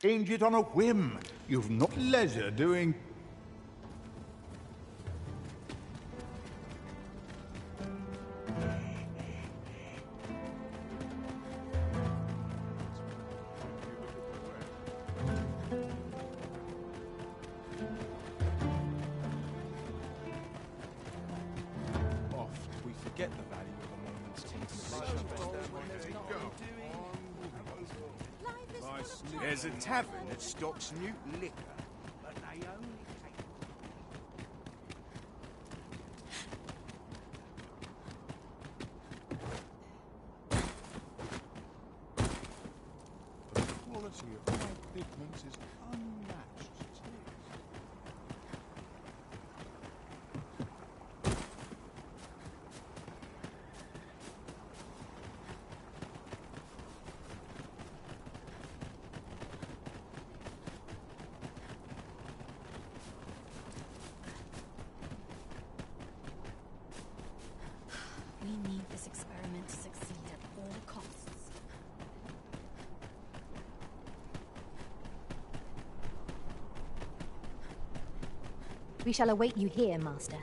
change it on a whim. You've no pleasure doing... Oft we forget the value of a moment's intimacy. There's a tavern that stocks new liquor, but they only take... The quality of my pigments is unmatched. We need this experiment to succeed at all costs. We shall await you here, Master.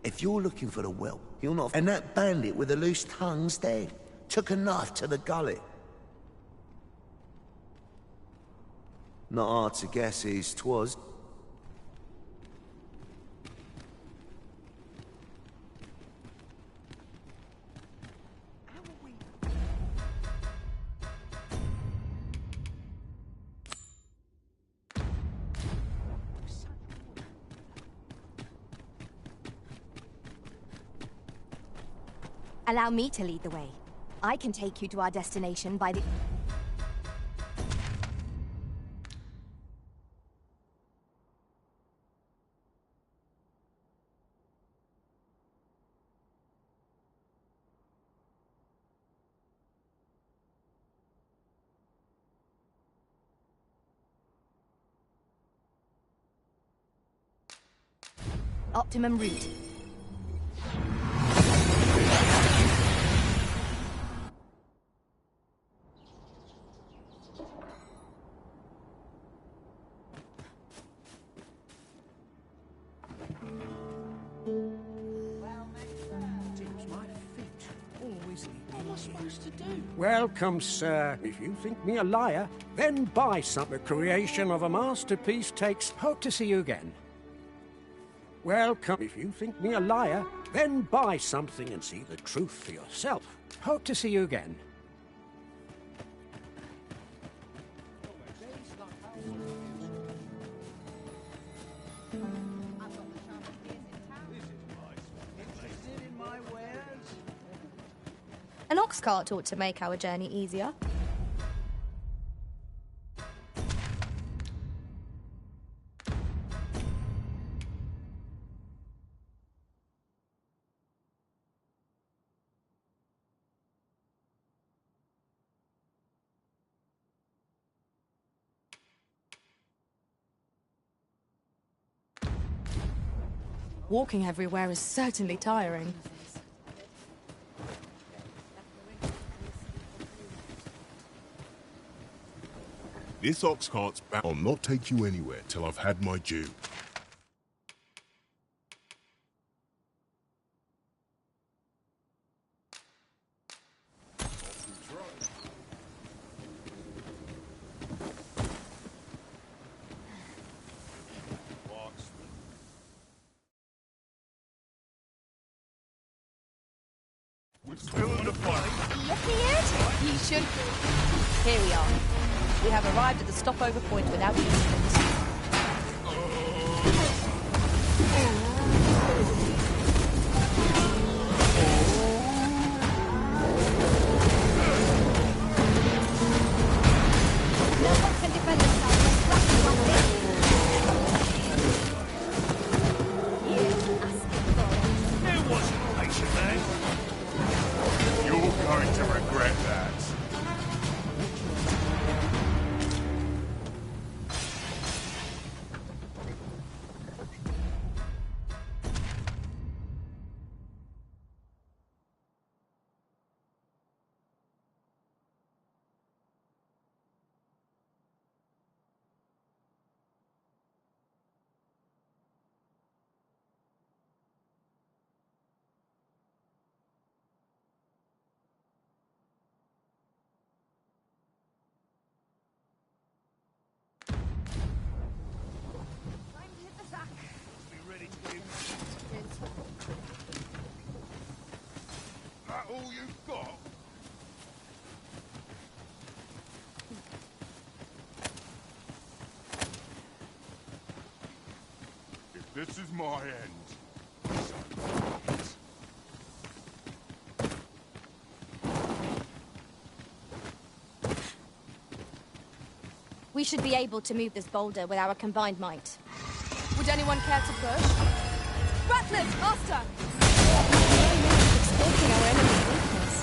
If you're looking for the whelp, you'll not... And that bandit with the loose tongue's dead. Took a knife to the gullet. Not hard to guess whose 'twas. Allow me to lead the way. I can take you to our destination by the... optimum route. Welcome, sir. If you think me a liar, then buy something. The creation of a masterpiece takes... Hope to see you again. Welcome. If you think me a liar, then buy something and see the truth for yourself. Hope to see you again. An ox cart ought to make our journey easier. Walking everywhere is certainly tiring. This ox cart's back. I'll not take you anywhere till I've had my due. You should... Here we are. We have arrived at the stopover point without incident. No one can defend It wasn't patient, eh? You're going to regret that. This is my end. We should be able to move this boulder with our combined might. Would anyone care to push? Rattlers, faster! Exploiting our enemy's weakness.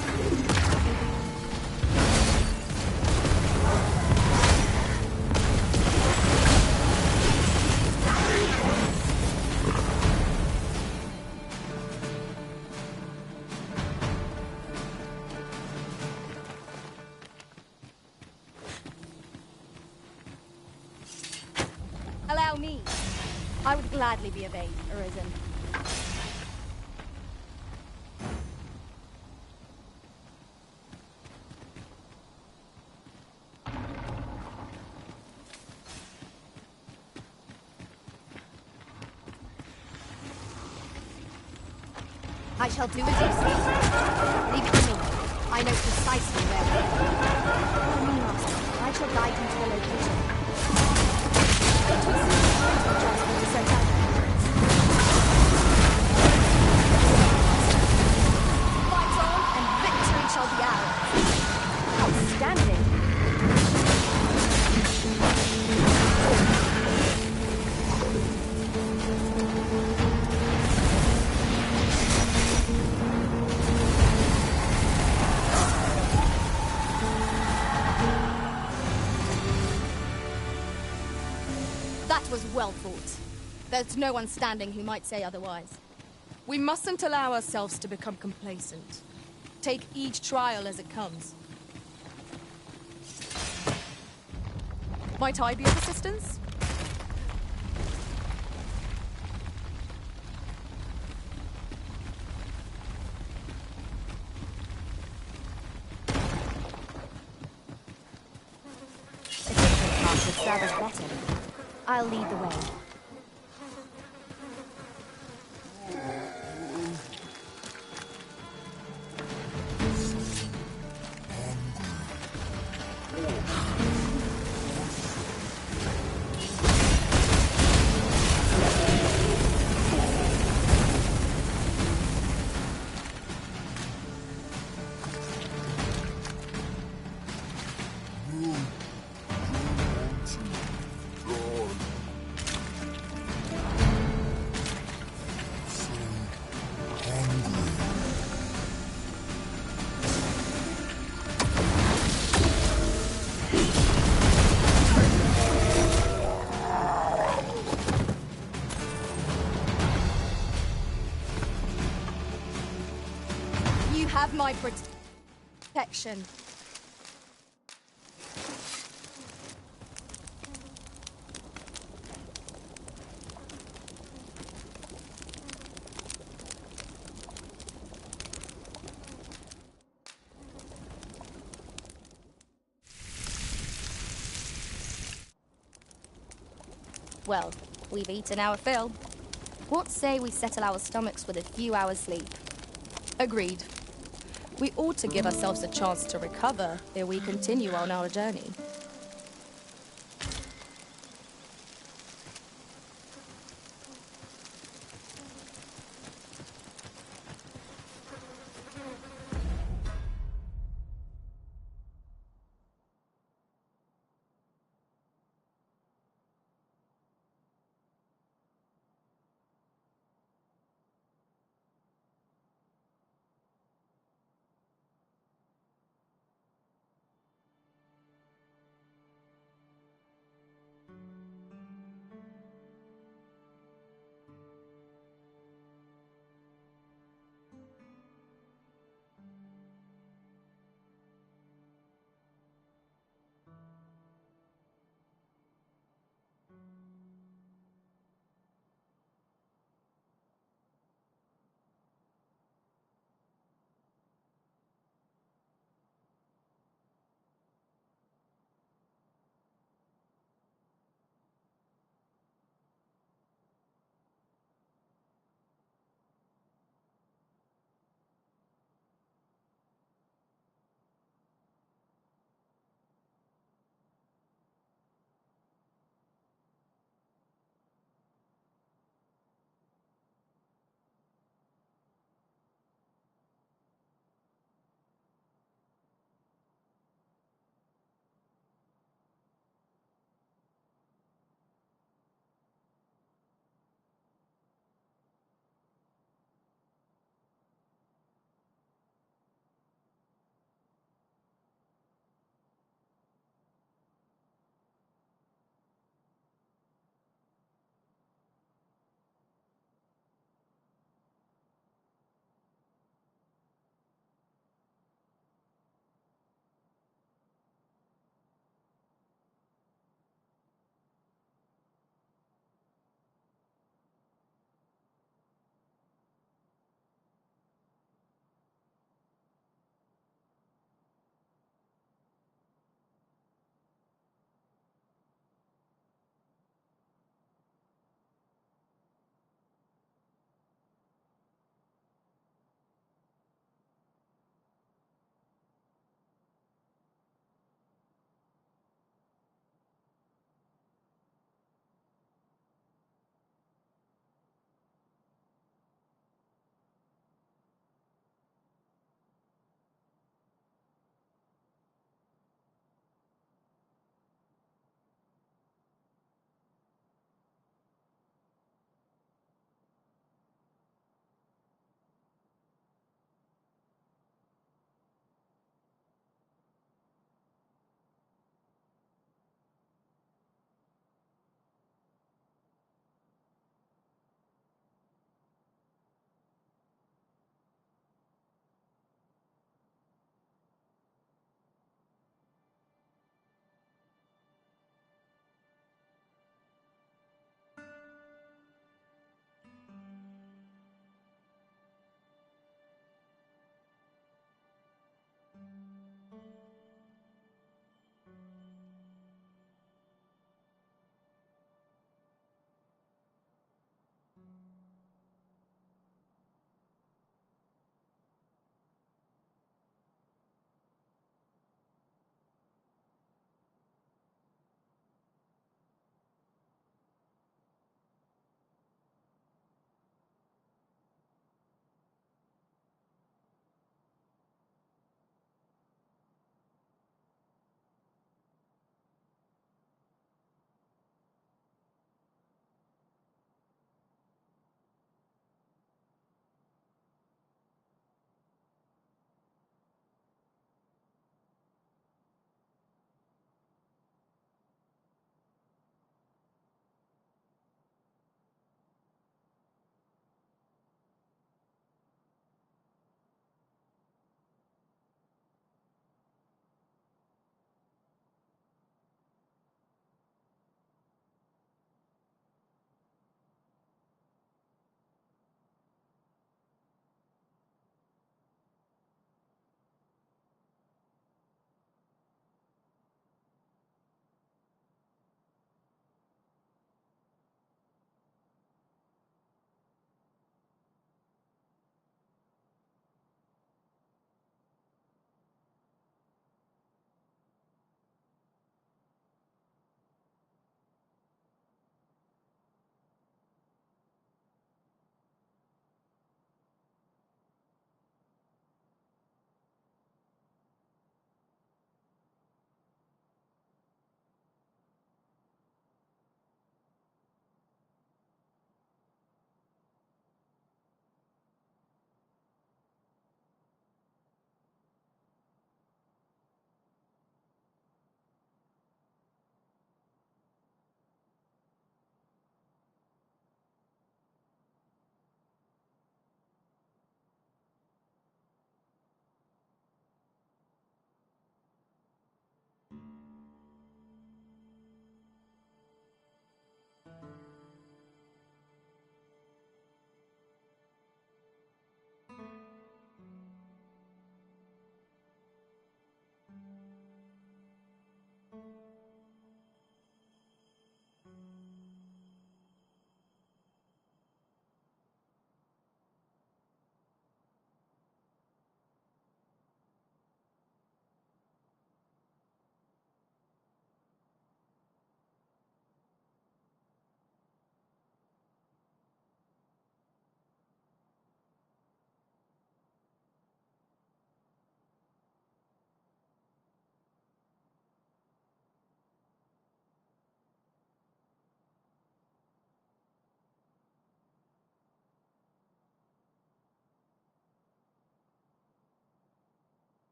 Allow me. I would gladly be of aid, Arisen. I shall do as you say. Leave it to me. I know precisely where we are. Follow me, Master. I shall guide you to the location. It will seem to just what is sent out. Fight on, and victory shall be ours. Outstanding. That was well fought. There's no one standing who might say otherwise. We mustn't allow ourselves to become complacent. Take each trial as it comes. Might I be of assistance? A different path would serve us better. I'll lead the way. Have my protection. Well, we've eaten our fill. What say we settle our stomachs with a few hours' sleep? Agreed. We ought to give ourselves a chance to recover ere we continue on our journey.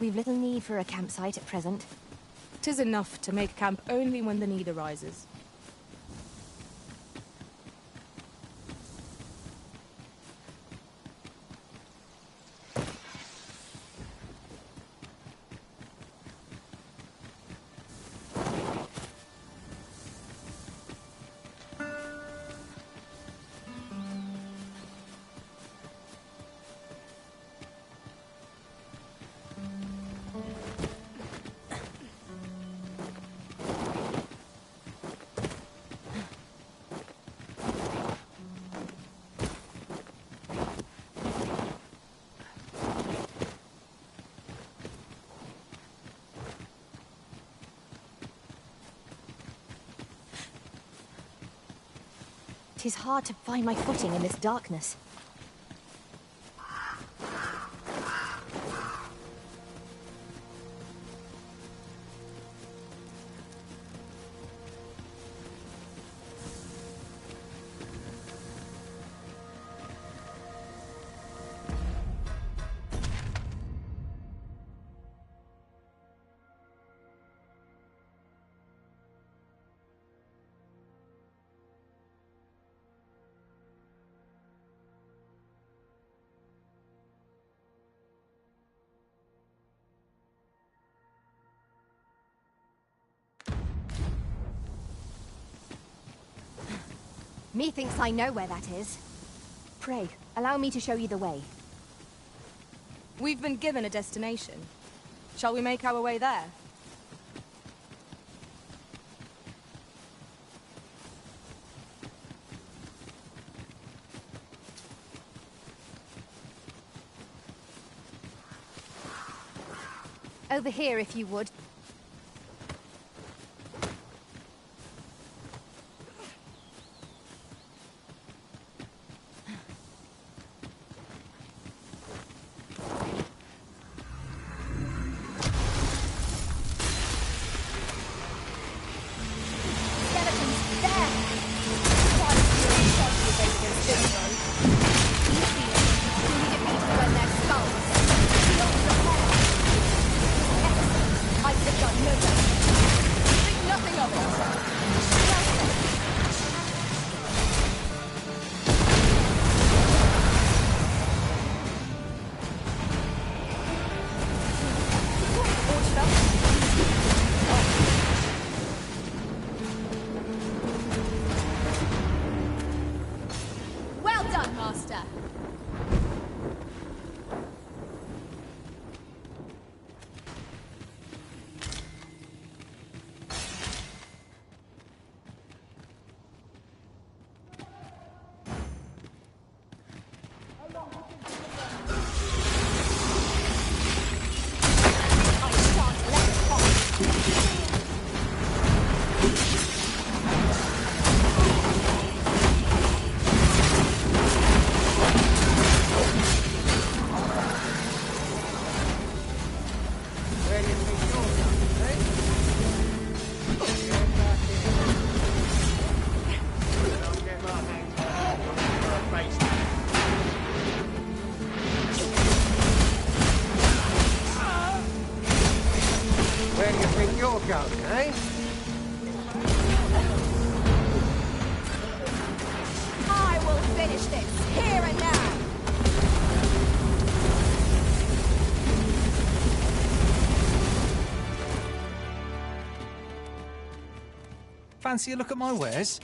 We've little need for a campsite at present. 'Tis enough to make camp only when the need arises. It is hard to find my footing in this darkness. Methinks I know where that is. Pray, allow me to show you the way. We've been given a destination. Shall we make our way there? Over here, if you would. I will finish this, here and now! Fancy a look at my wares?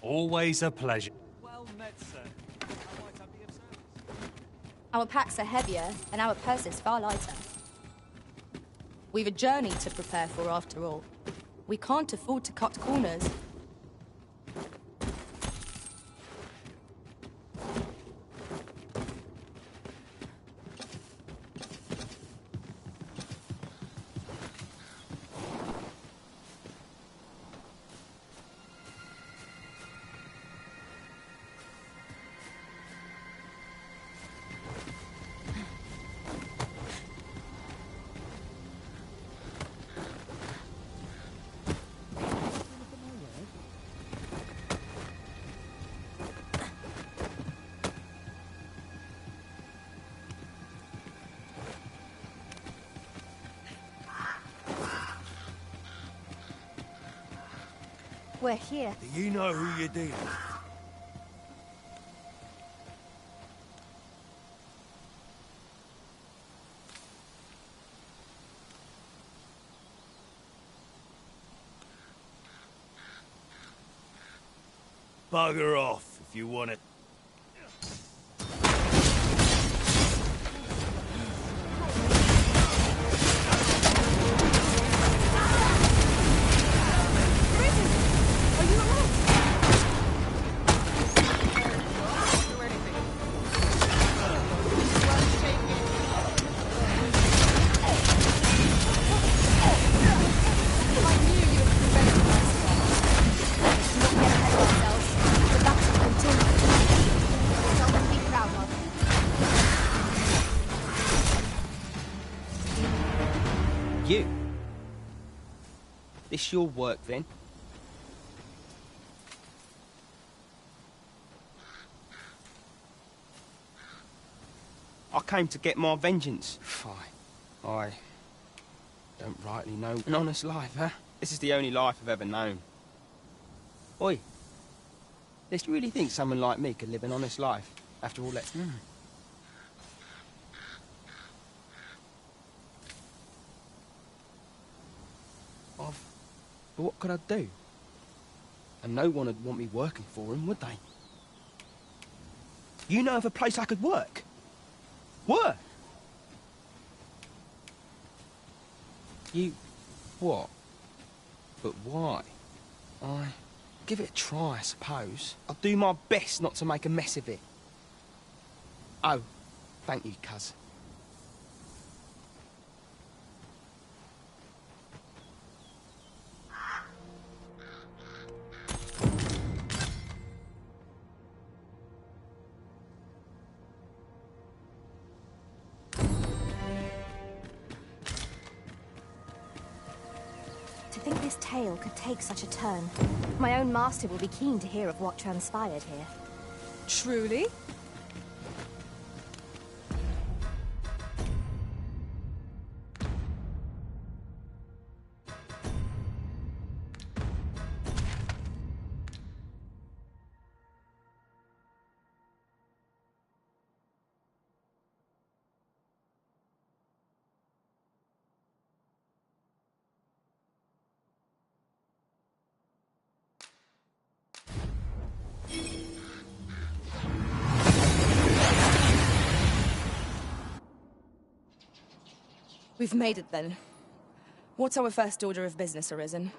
Always a pleasure. Well met, sir. How might I be of service? Our packs are heavier, and our purses far lighter. We've a journey to prepare for, after all. We can't afford to cut corners. we're here. Do you know who you're dealing with? Bugger off if you want it. You? This your work, then? I came to get my vengeance. Fine. I don't rightly know an honest life, huh? This is the only life I've ever known. Oi. Do you really think someone like me could live an honest life after all that? But what could I do? And no one would want me working for him, would they? You know of a place I could work? Work? You... what? But why? I... give it a try, I suppose. I'll do my best not to make a mess of it. Oh, thank you, cuz. To think this tale could take such a turn. My own master will be keen to hear of what transpired here. Truly? We've made it then. What's our first order of business, Arisen?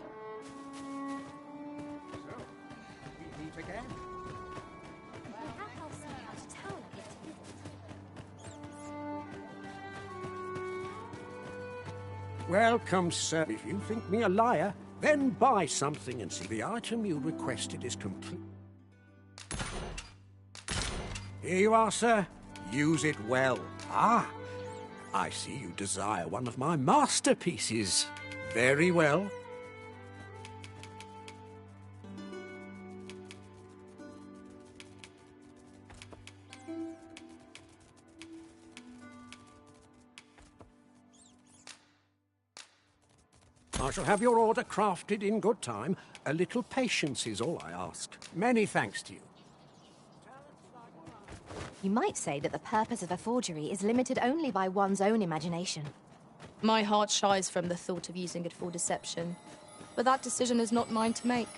Welcome, sir. If you think me a liar, then buy something and see the item you requested is complete. Here you are, sir. Use it well. Ah, I see you desire one of my masterpieces. Very well. I shall have your order crafted in good time. A little patience is all I ask. Many thanks to you. You might say that the purpose of a forgery is limited only by one's own imagination. My heart shies from the thought of using it for deception. But that decision is not mine to make.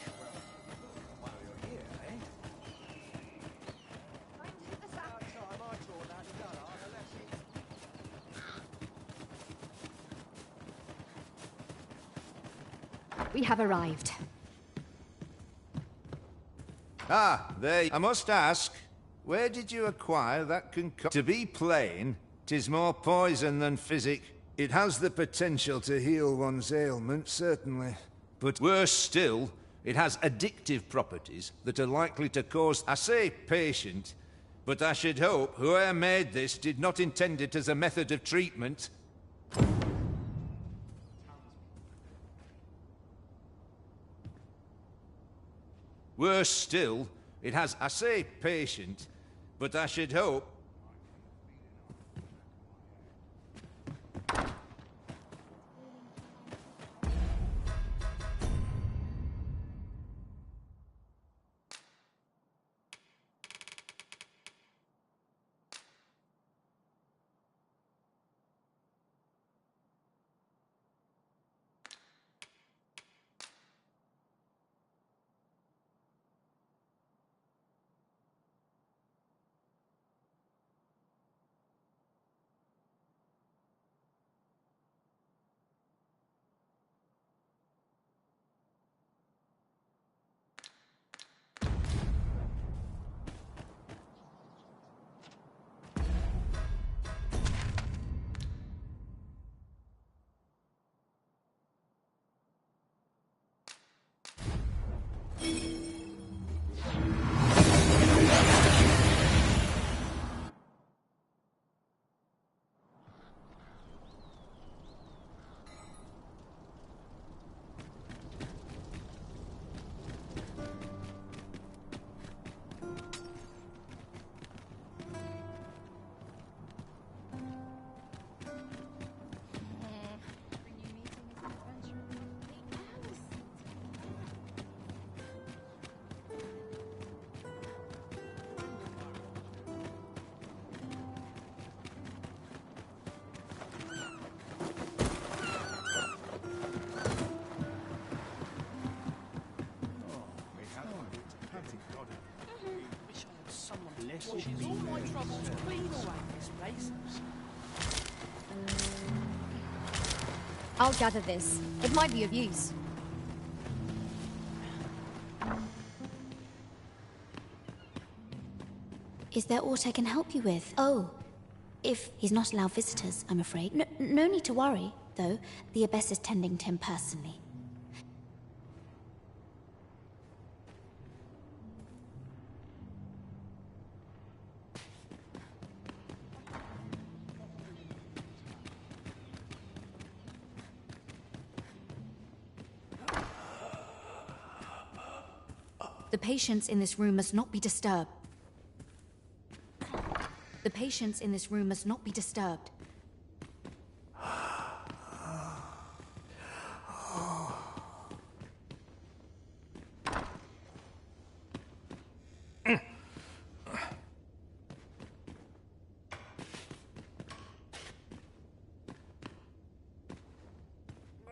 We have arrived. Ah, there. I must ask, where did you acquire that concoction? To be plain, 'tis more poison than physic. It has the potential to heal one's ailments, certainly. But worse still, it has addictive properties that are likely to cause... I say patient, but I should hope whoever made this did not intend it as a method of treatment. Worse still, it has... I say patient, but I should hope... Washes all my troubles clean away, this place. I'll gather this. It might be of use. Is there aught I can help you with? Oh, if he's not allowed visitors, I'm afraid. No need to worry, though. The abbess is tending to him personally. The patients in this room must not be disturbed. The patients in this room must not be disturbed.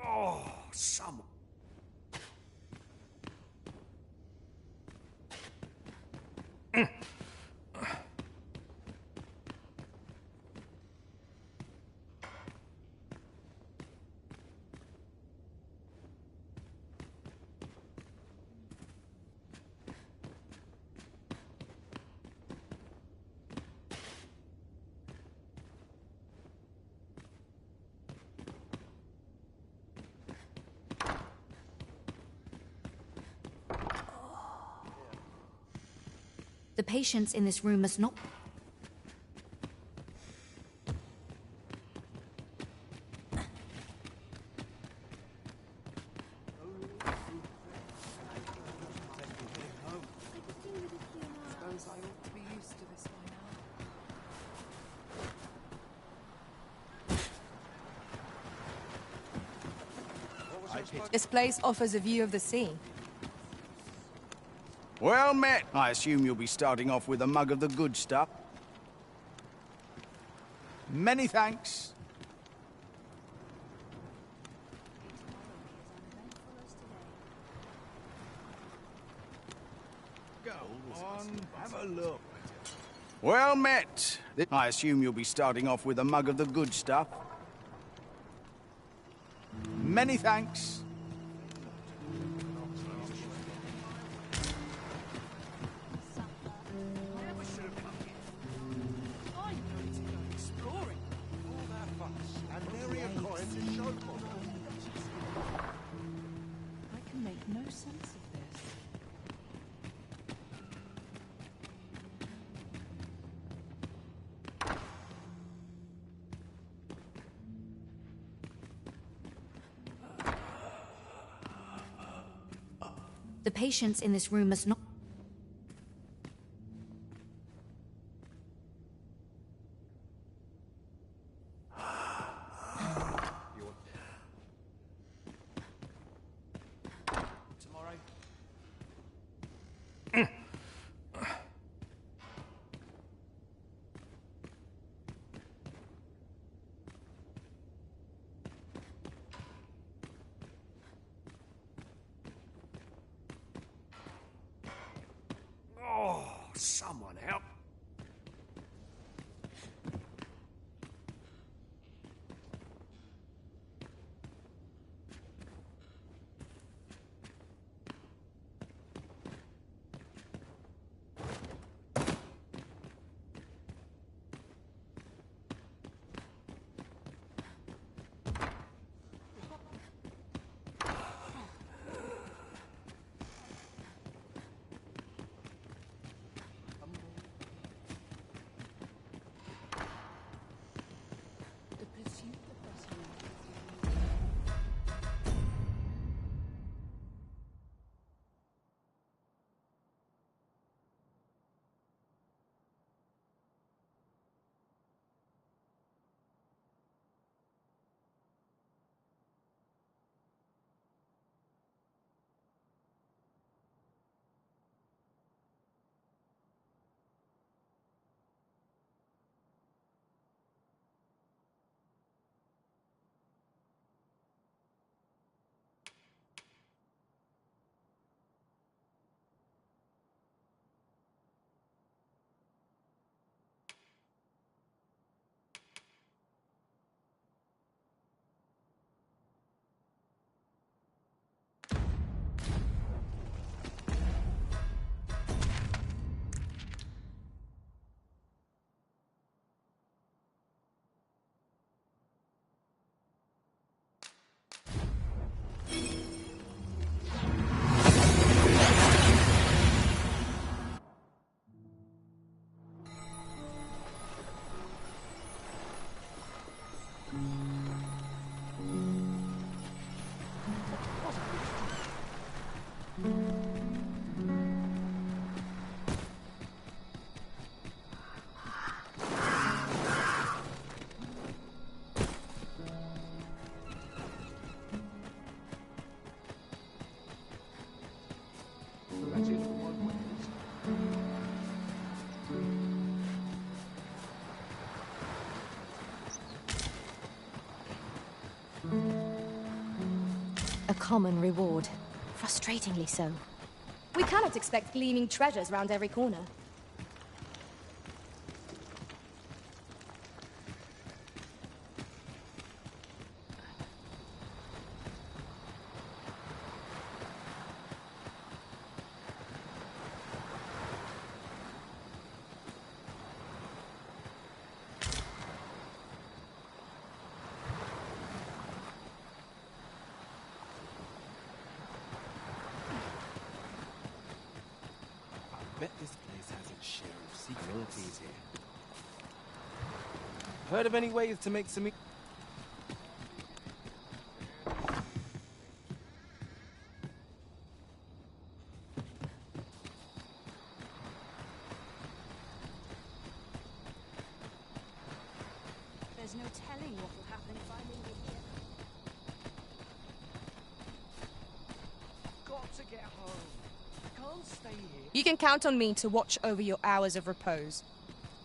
Oh, some. The patients in this room must not... This place offers a view of the sea. Well met. I assume you'll be starting off with a mug of the good stuff. Many thanks. Go on, have a look. Well met. I assume you'll be starting off with a mug of the good stuff. Many thanks. I can make no sense of this. The patients in this room must not... Oh, someone help. common reward. Frustratingly so. We cannot expect gleaming treasures round every corner. Bet this place has its share of secrets here. Heard of any ways to make some... There's no telling what will happen if I leave it here. Got to get home. Can't stay here. You can count on me to watch over your hours of repose.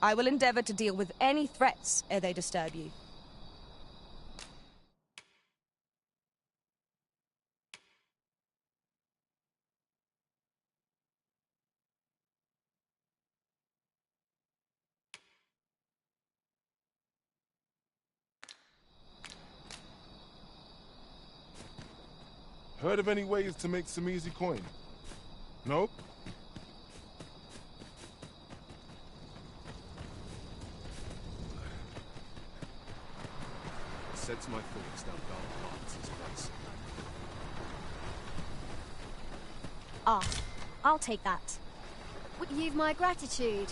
I will endeavor to deal with any threats ere they disturb you. Heard of any ways to make some easy coin? No? Sets my thoughts down dark paths as once. Ah, I'll take that. You've my gratitude.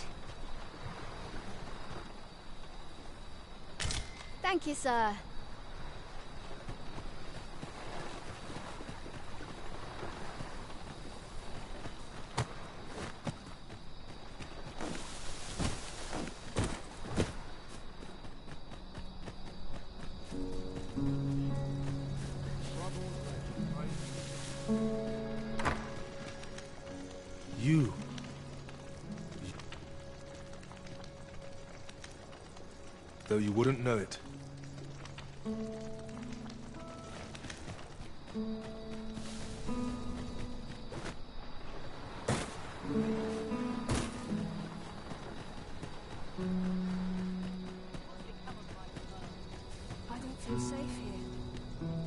Thank you, sir. You. Though you wouldn't know it. I don't feel safe here.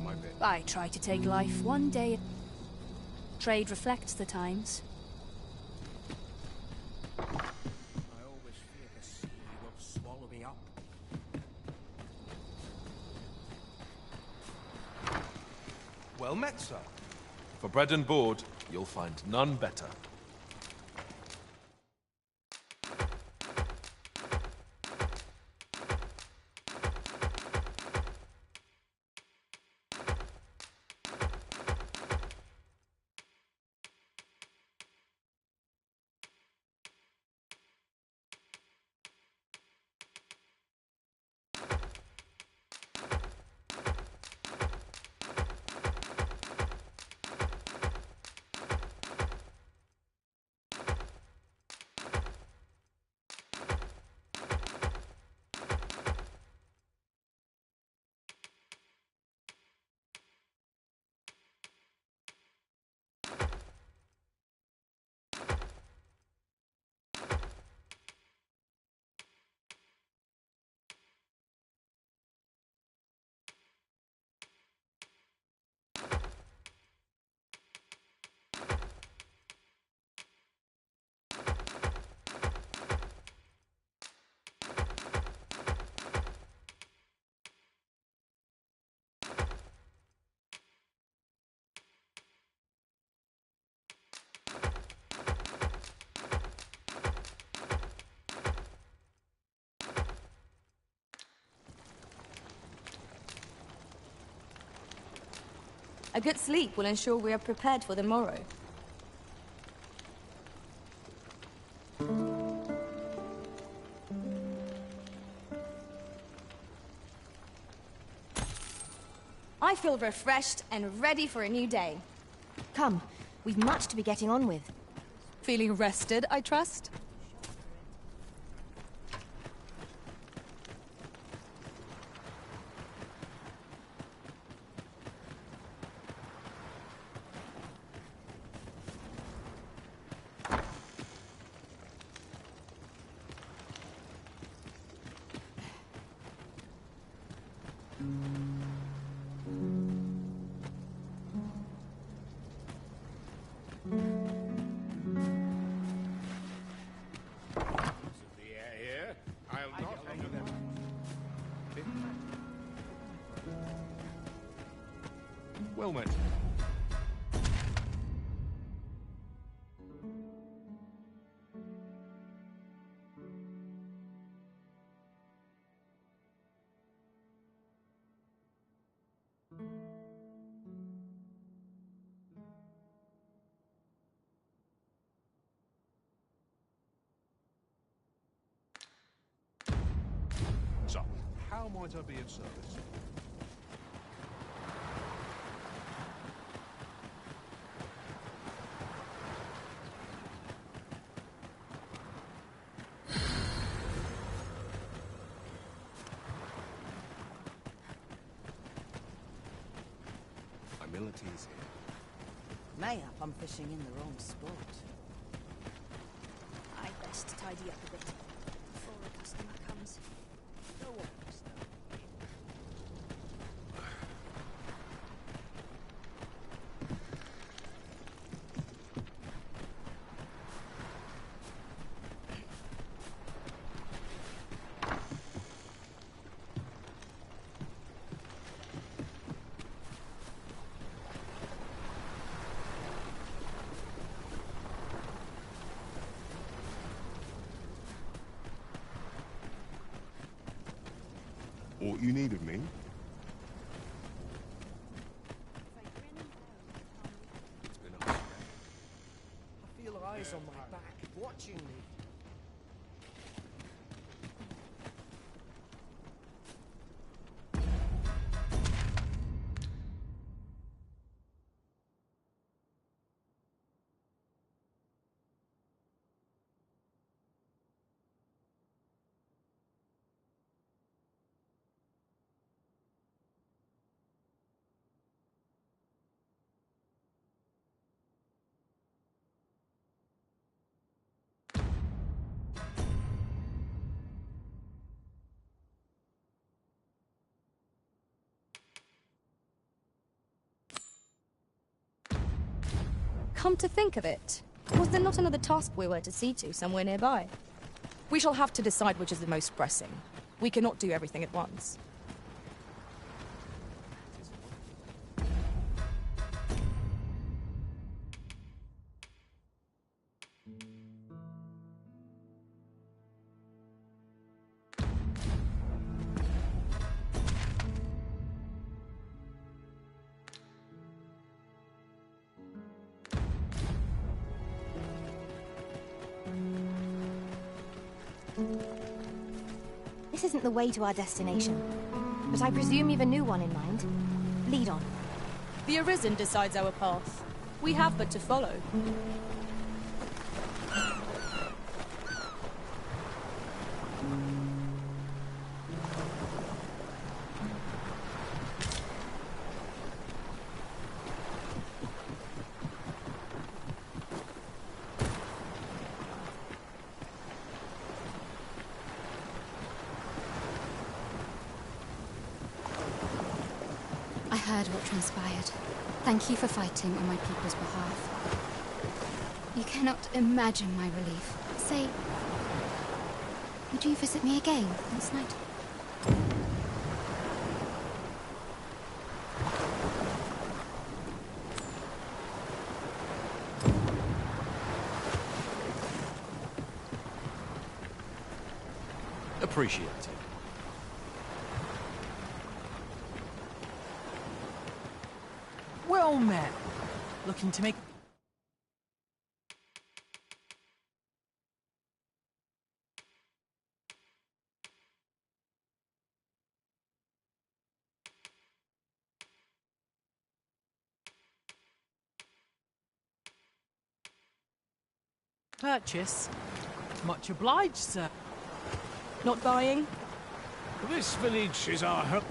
My bed. I try to take life one day. Trade reflects the times. I always fear the sea will swallow me up. Well met, sir. For bread and board, you'll find none better. A good sleep will ensure we are prepared for the morrow. I feel refreshed and ready for a new day. Come, we've much to be getting on with. Feeling rested, I trust? The air here. I'll not hang them. Well met. So, how might I be of service? Humility is here. Mayhap I'm fishing in the wrong spot. I'd best tidy up a bit before a customer comes. Go on, mister. What you need of me? It's been a hard day. I feel eyes on my back, watching me. Come to think of it, was there not another task we were to see to somewhere nearby? We shall have to decide which is the most pressing. We cannot do everything at once. This isn't the way to our destination, but I presume you've a new one in mind. Lead on. The Arisen decides our path. We have but to follow. I heard what transpired. Thank you for fighting on my people's behalf. You cannot imagine my relief. Say, would you visit me again this night? Appreciate it. Well met. Looking to make... Purchase. Much obliged, sir. Not buying? This village is our home.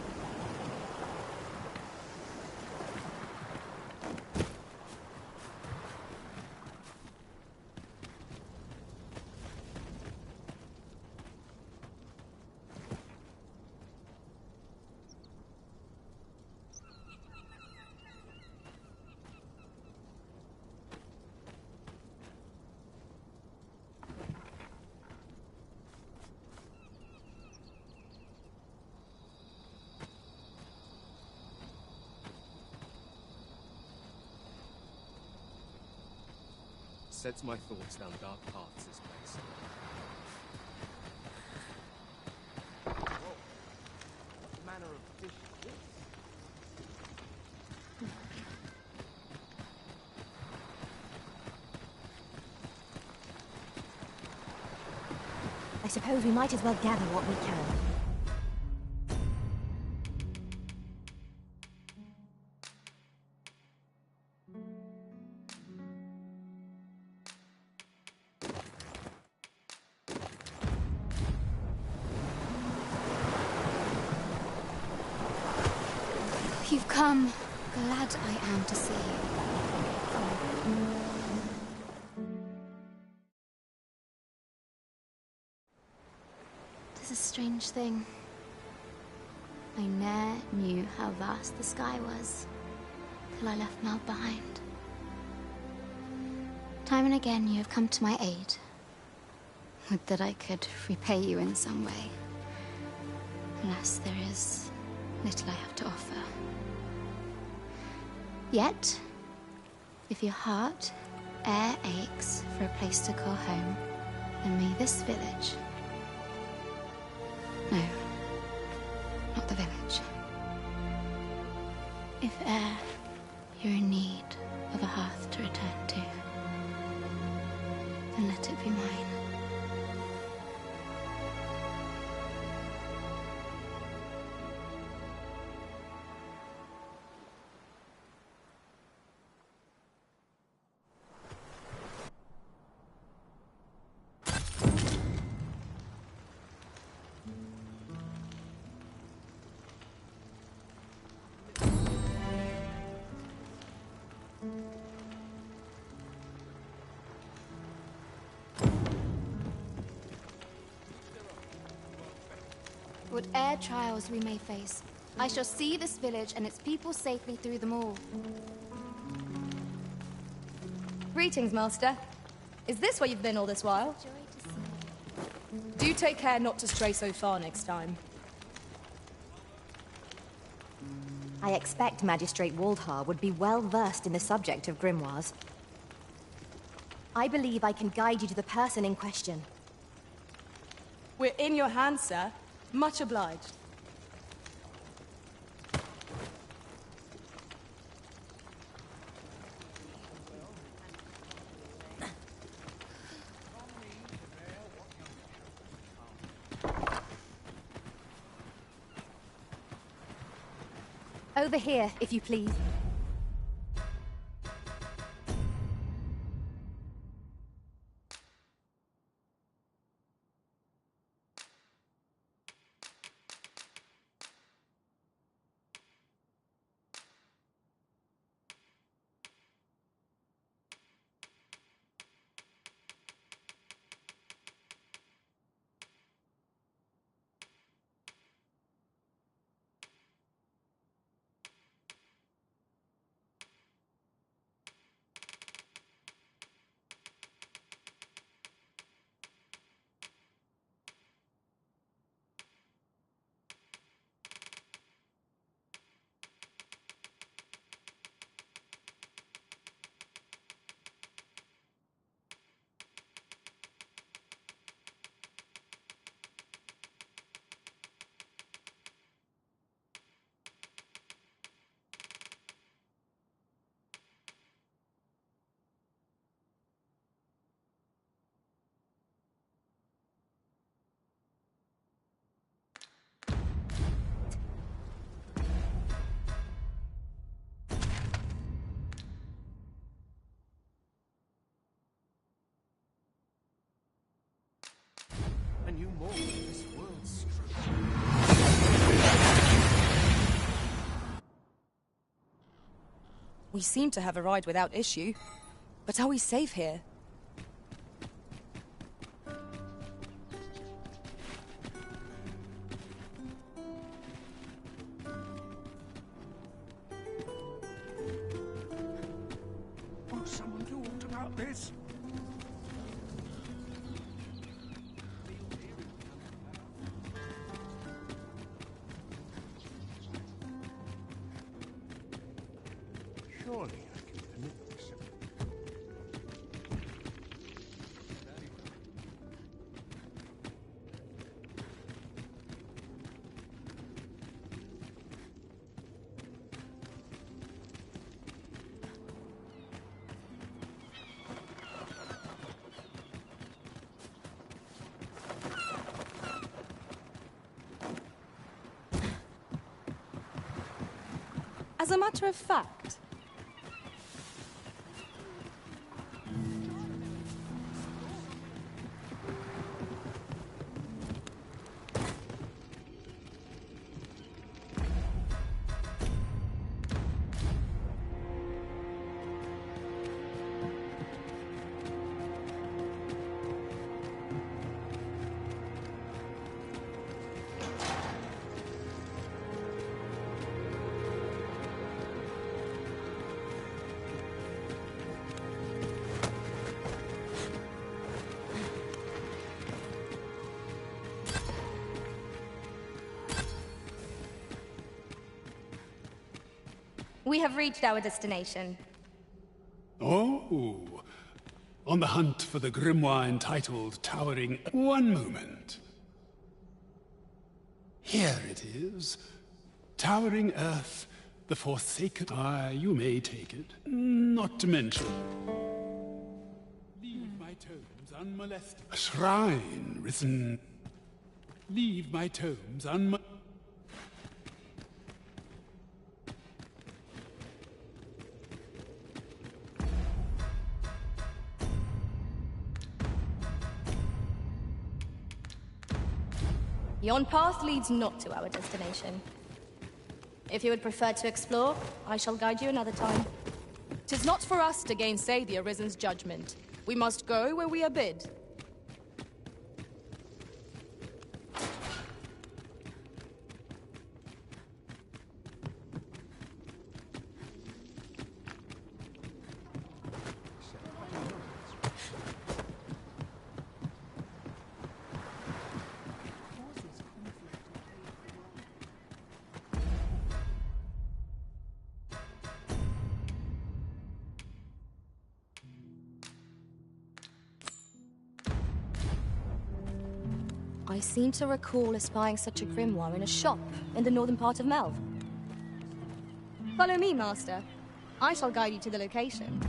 sets my thoughts down dark paths, this place. What manner of fish is this? I suppose we might as well gather what we can. You've come. Glad I am to see you. Tis a strange thing. I ne'er knew how vast the sky was, till I left Mel behind. Time and again you have come to my aid. Would that I could repay you in some way. Alas, there is little I have to offer. Yet, if your heart e'er aches for a place to call home, then may this village... No, not the village. If e'er you're in need of a hearth to return to, then let it be mine. Whate'er trials we may face, I shall see this village and its people safely through them all. Greetings, Master. Is this where you've been all this while? Do take care not to stray so far next time. I expect Magistrate Waldhar would be well versed in the subject of grimoires. I believe I can guide you to the person in question. We're in your hands, sir. Much obliged. Over here, if you please. I knew more than this world's We seem to have arrived without issue. But are we safe here? Won't someone do aught about this? Surely I can permit this. As a matter of fact, we have reached our destination. Oh, on the hunt for the grimoire entitled Towering... One moment. Here it is. Towering Earth, the Forsaken... Ah, you may take it. Not to mention... Leave my tomes unmolested. A shrine risen... Leave my tomes unmolested. Yon path leads not to our destination. If you would prefer to explore, I shall guide you another time. 'Tis not for us to gainsay the Arisen's judgment. We must go where we are bid. I seem to recall espying such a grimoire in a shop in the northern part of Melv. Follow me, Master. I shall guide you to the location.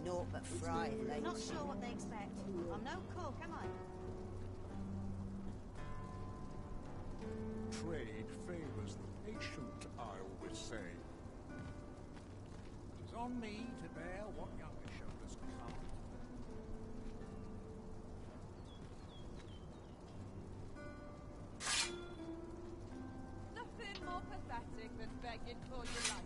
Naught but fry, ladies. Not sure what they expect. I'm no cook, am I? Trade favors the patient, I always say. It's on me to bear what younger shoulders can't. Nothing more pathetic than begging for your life.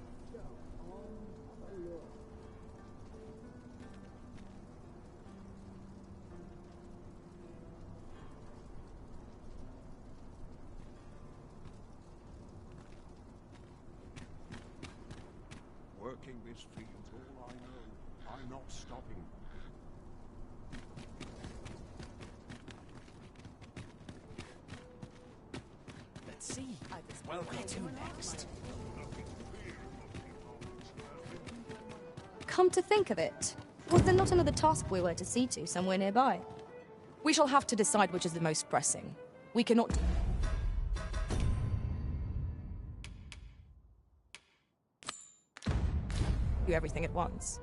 Working this field's all I know. I'm not stopping. Let's see. Well, where to next? Come to think of it, was there not another task we were to see to somewhere nearby? We shall have to decide which is the most pressing. We cannot... do everything at once.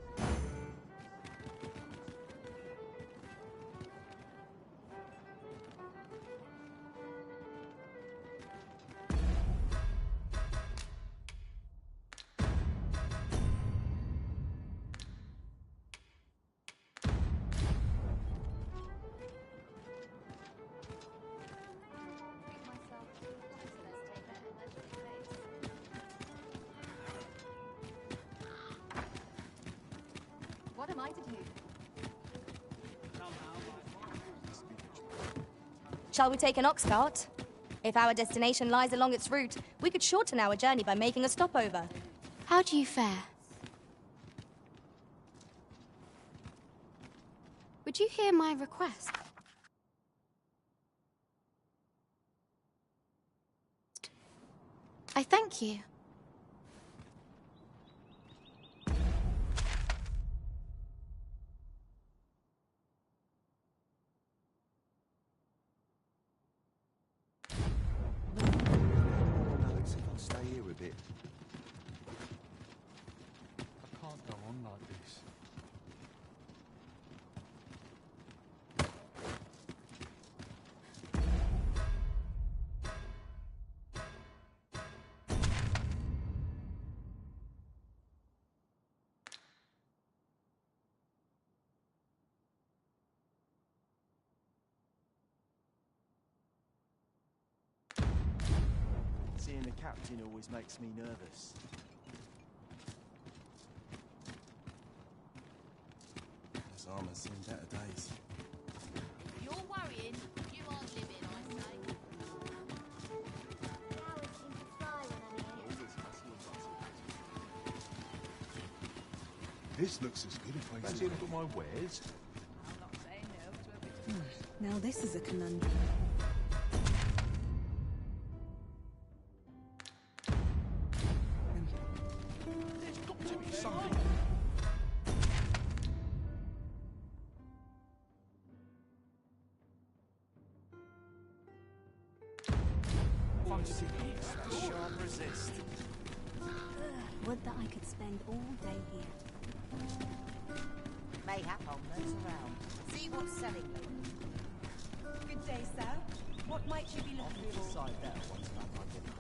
What am I to do? Shall we take an ox cart? If our destination lies along its route, we could shorten our journey by making a stopover. How do you fare? Would you hear my request? I thank you. Let's see if I'll stay here a bit. I can't go on like this. Seeing the captain always makes me nervous. His armor's seen better days. You're worrying. You aren't living, I say. Cowards seem to fly when I'm here. This looks as good a place as look at my wares. I'm not saying no to a bit of... Now this is a conundrum. There's got to be something. Fancy that sharp resist. Would that I could spend all day here. Mayhap I'll nose around. See what's selling. Good day, sir. What might you be looking for? Decide that once I'm on dinner.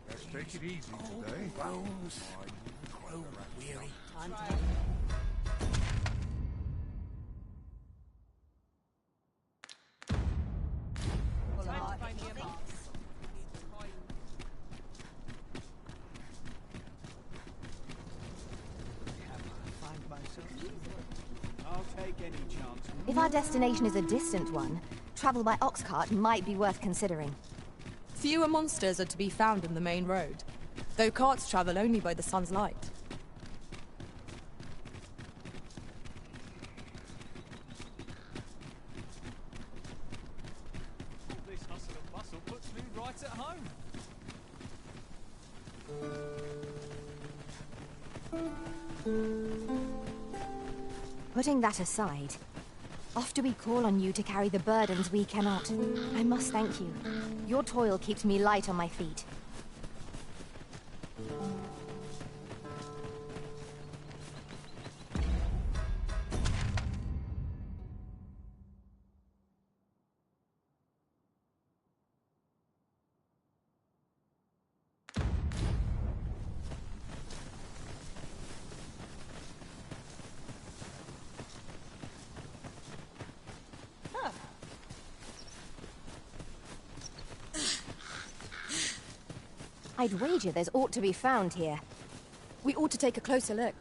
Let's take it easy today. Bones. Grow weary. Time to... Time to find me a box. Find myself. I'll take any chance. If our destination is a distant one, travel by ox cart might be worth considering. Fewer monsters are to be found in the main road, though carts travel only by the sun's light. This hustle and bustle puts me right at home. Putting that aside, often we call on you to carry the burdens we cannot. I must thank you. Your toil keeps me light on my feet. I'd wager there's aught to be found here. We ought to take a closer look.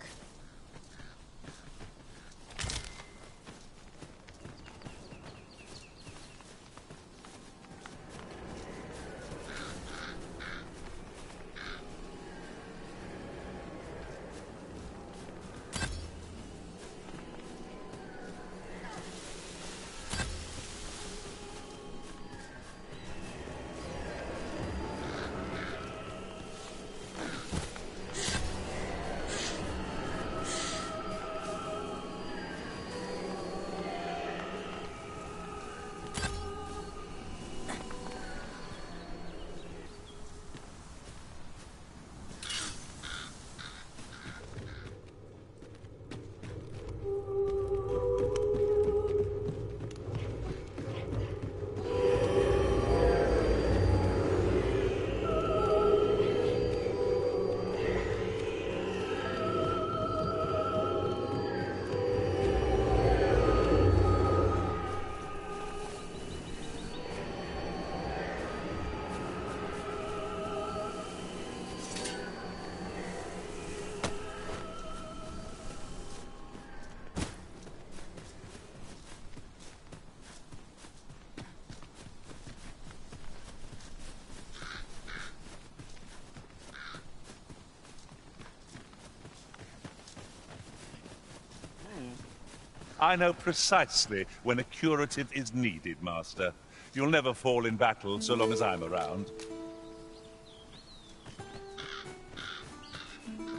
I know precisely when a curative is needed, Master. You'll never fall in battle so long as I'm around.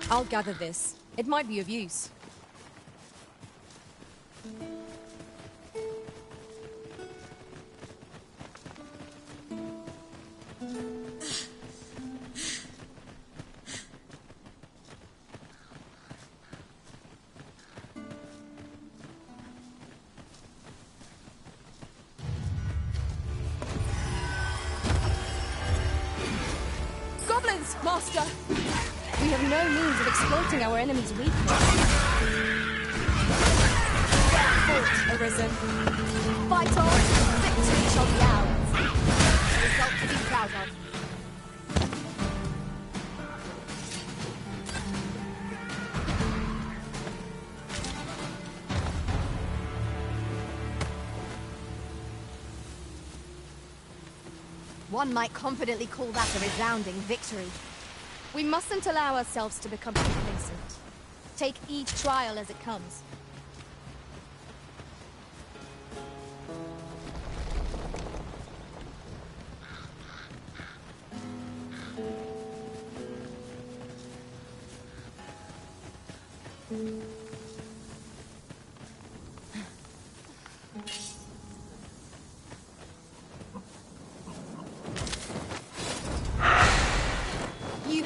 I'll gather this. It might be of use. Goblins, Master! We have no means of exploiting our enemy's weakness. Fort arisen. Fight on! Victory shall be ours. A result to be proud of. One might confidently call that a resounding victory. We mustn't allow ourselves to become complacent. Take each trial as it comes. You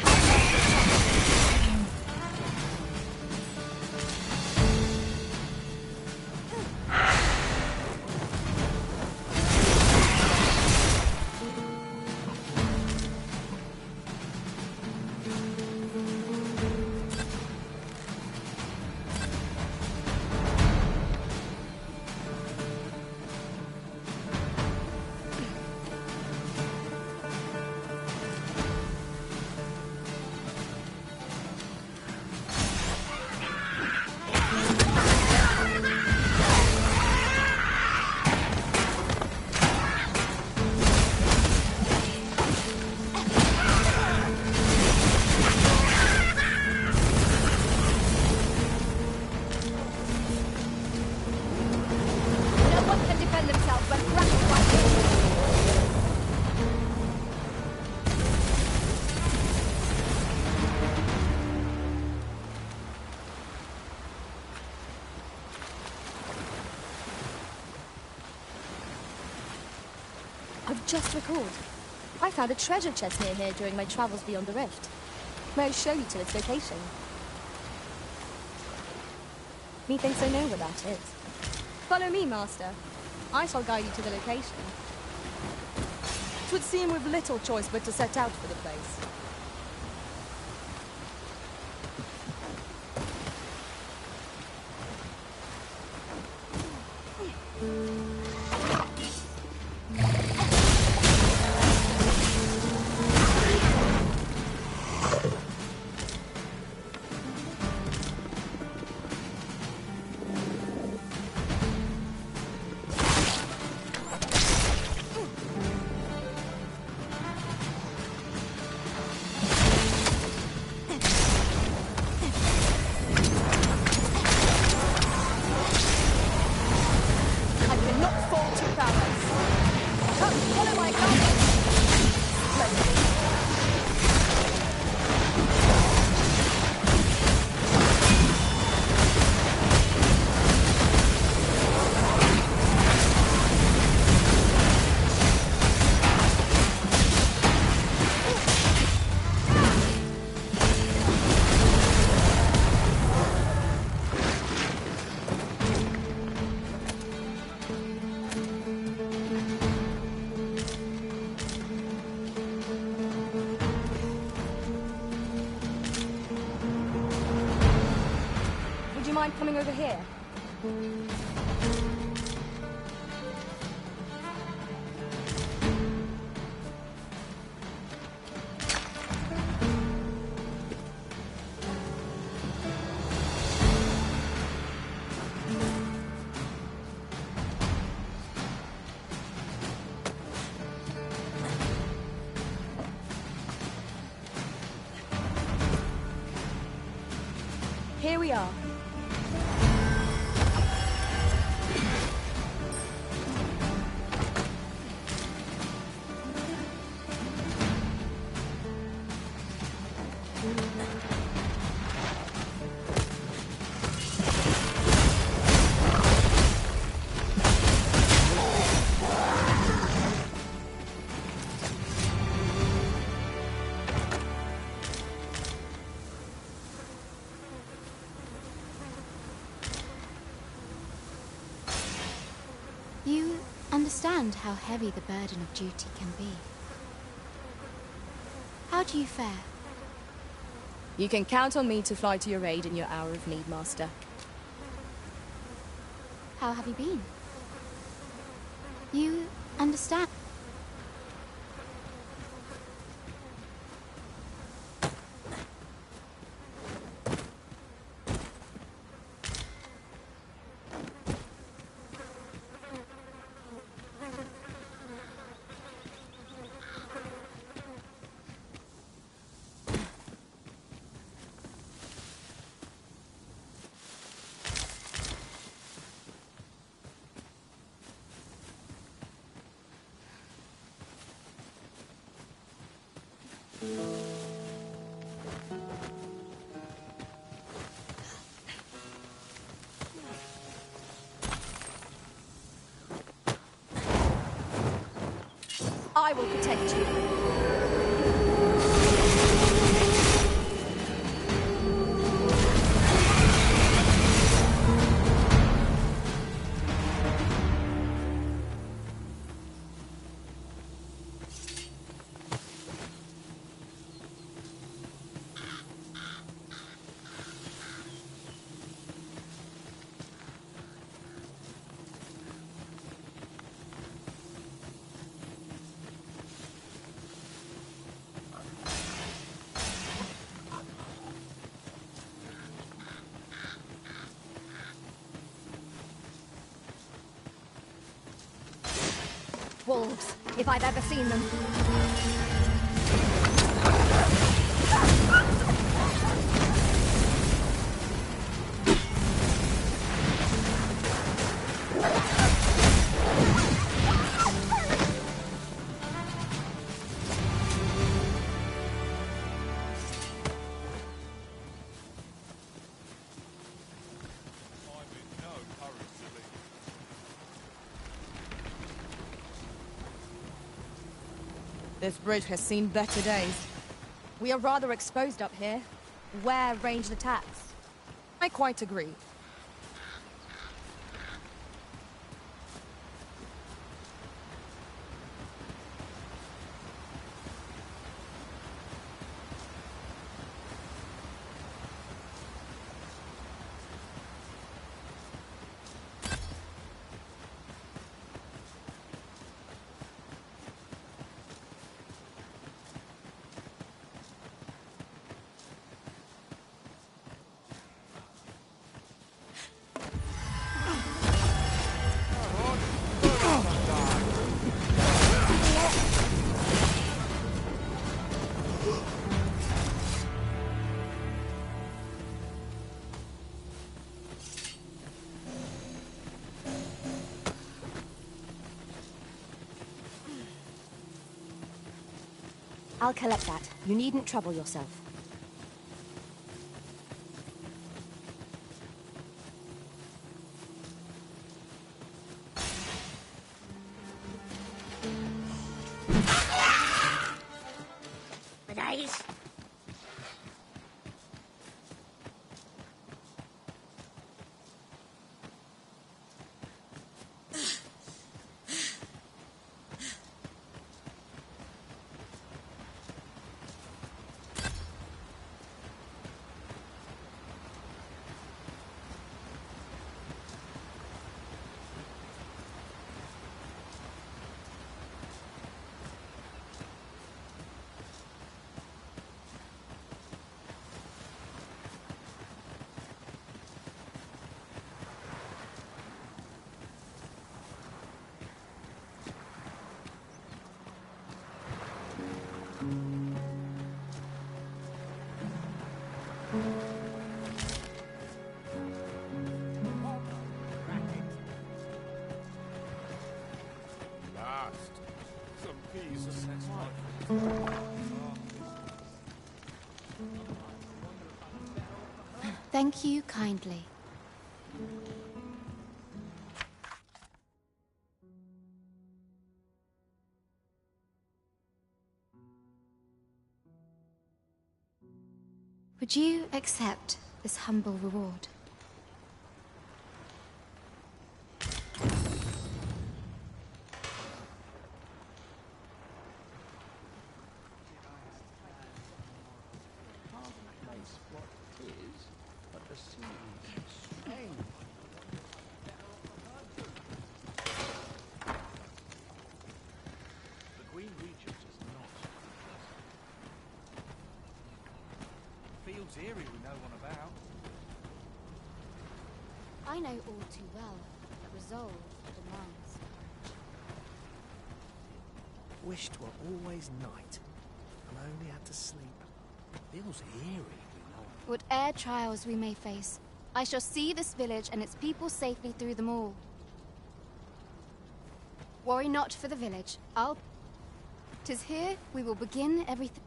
I've just recalled. I found a treasure chest near here during my travels beyond the rift. May I show you to its location? Methinks I know where that is. Follow me, Master. I shall guide you to the location. 'Twould seem we've little choice but to set out for the place. Coming over here. Here we are. You understand how heavy the burden of duty can be. How do you fare? You can count on me to fly to your aid in your hour of need, Master. How have you been? You understand? I will protect you. Wolves, if I've ever seen them. This bridge has seen better days. We are rather exposed up here. Where ranged attacks? I quite agree. I'll collect that. You needn't trouble yourself. Nice. Last. Some peas of sex Thank you kindly. Would you accept this humble reward? Eerie we know one about. I know all too well that resolve demands. Wished were always night, and I only had to sleep. Feels eerie, you know. Whate'er trials we may face, I shall see this village and its people safely through them all. Worry not for the village. 'Tis here we will begin everything.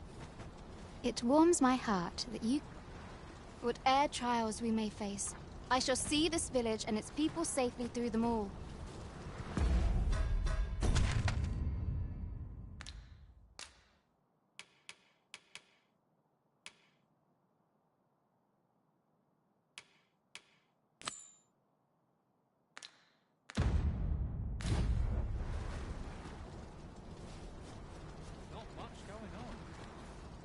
It warms my heart that you... Whate'er trials we may face, I shall see this village and its people safely through them all. Not much going on.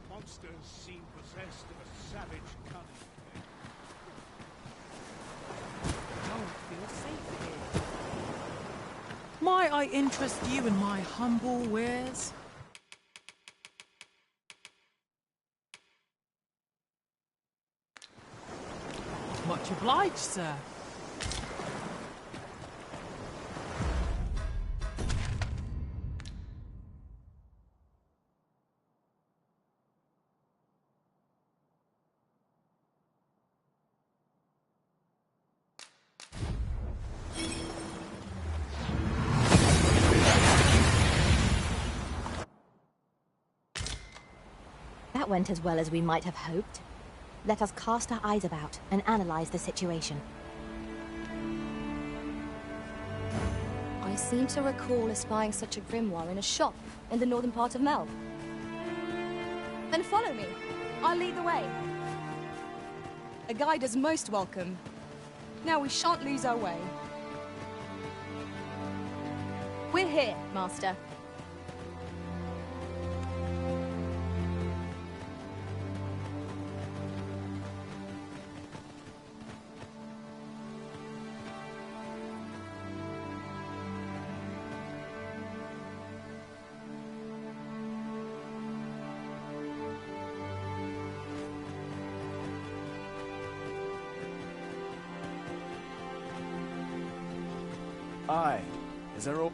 Monsters seem possessed of a savage cunning. Don't feel safe here. Might I interest you in my humble wares? Much obliged, sir. That went as well as we might have hoped. Let us cast our eyes about and analyze the situation. I seem to recall espying such a grimoire in a shop in the northern part of Mel. Then follow me. I'll lead the way. A guide is most welcome. Now we shan't lose our way. We're here, Master. Aye. Is there all...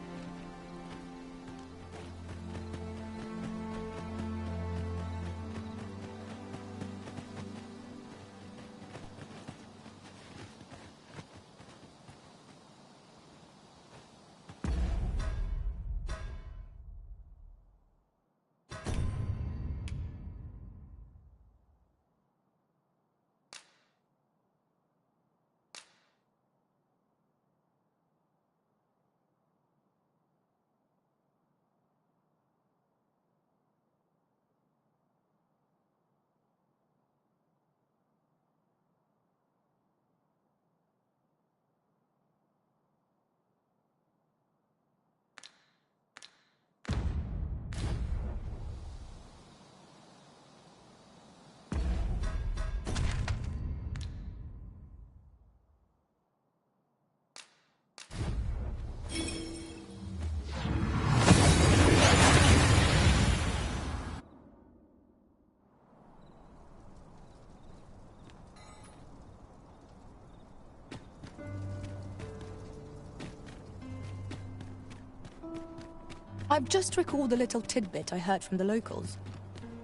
I've just recalled a little tidbit I heard from the locals.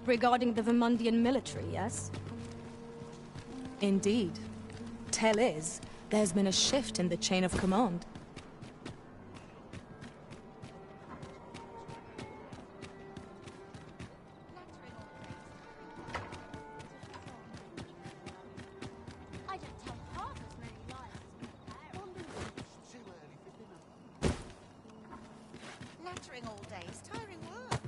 Regarding the Vermundian military, yes? Indeed. Tell is, there's been a shift in the chain of command. Lattering all day is tiring work.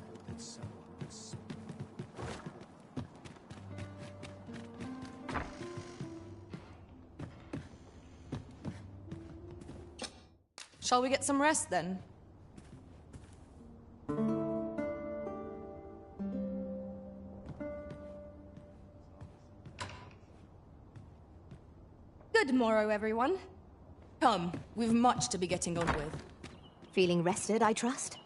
Shall we get some rest then? Good morrow, everyone. Come, we've much to be getting on with. Feeling rested, I trust?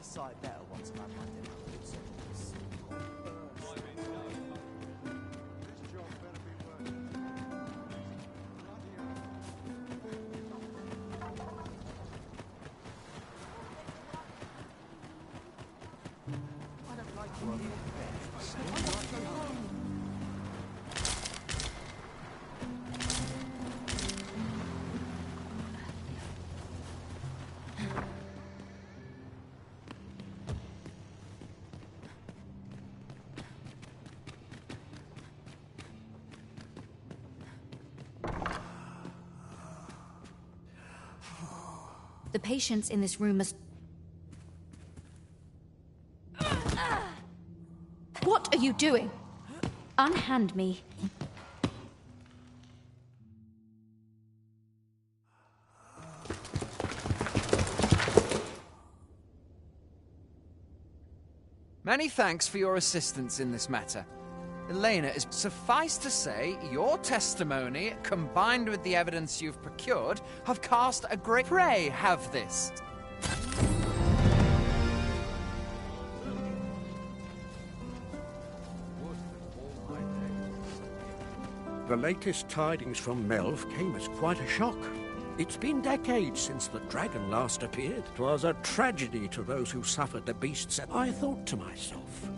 decide better once I've had my dinner. The patients in this room must... What are you doing? Unhand me. Many thanks for your assistance in this matter. Elena, is suffice to say, your testimony, combined with the evidence you've procured, have cast a great... Pray have this. The latest tidings from Melv came as quite a shock. It's been decades since the dragon last appeared. 'Twas a tragedy to those who suffered the beasts. I thought to myself,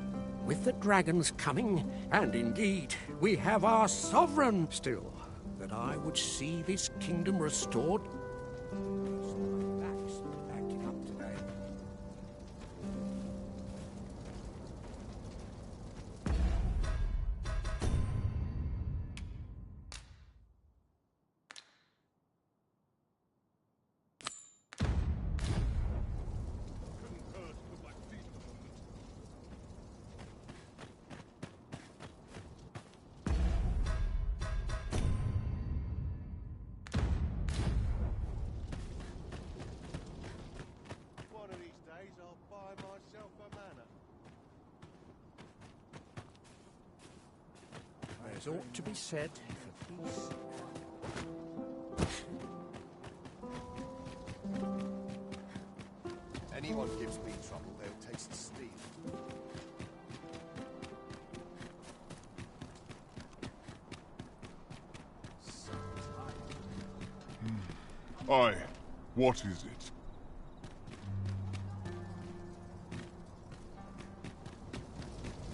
with the dragons coming, and indeed, we have our sovereign still, that I would see this kingdom restored. Acting up today. There's ought to be said for peace. Anyone gives me trouble, they'll taste the steel. Aye, what is it?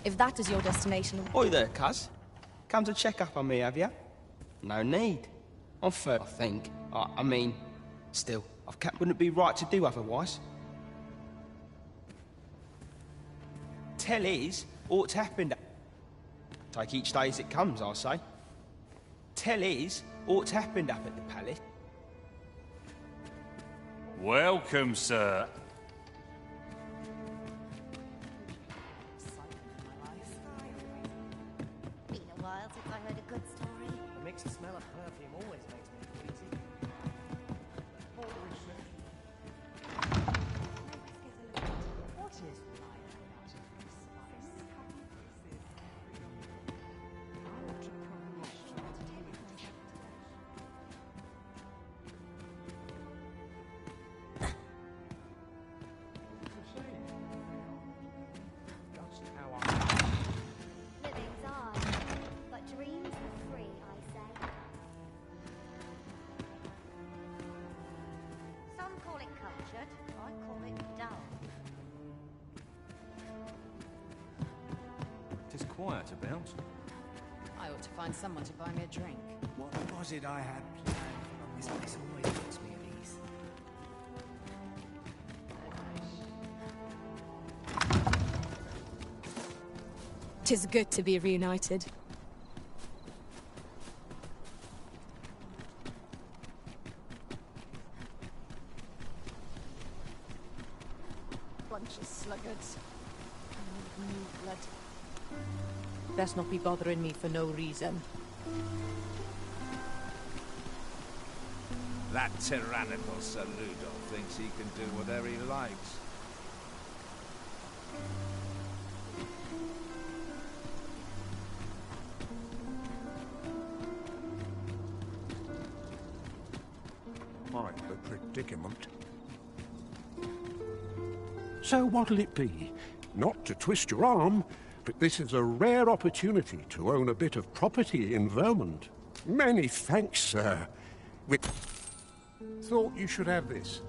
If that is your destination... Oi there, cuz. Come to check up on me, have ya? No need. I'm fair, I think. I mean, still, wouldn't it be right to do otherwise? Tell is, ought to happen. Take each day as it comes, I say. Tell is, ought to happen up at the palace. Welcome, sir. Been a while since I heard a good story. The mixed smell of perfume always makes me queasy. What is Living's hard, but dreams are free, I say. Some call it cultured, I call it dull. Tis quiet about. I ought to find someone to buy me a drink. What was it I had planned? This place always puts me at ease. Tis good to be reunited. Bunch of sluggards. I need new blood. Best not be bothering me for no reason. That tyrannical Sir Ludolf thinks he can do whatever he likes. Quite the predicament. So what'll it be? Not to twist your arm, but this is a rare opportunity to own a bit of property in Vermont. Many thanks, sir. We thought you should have this.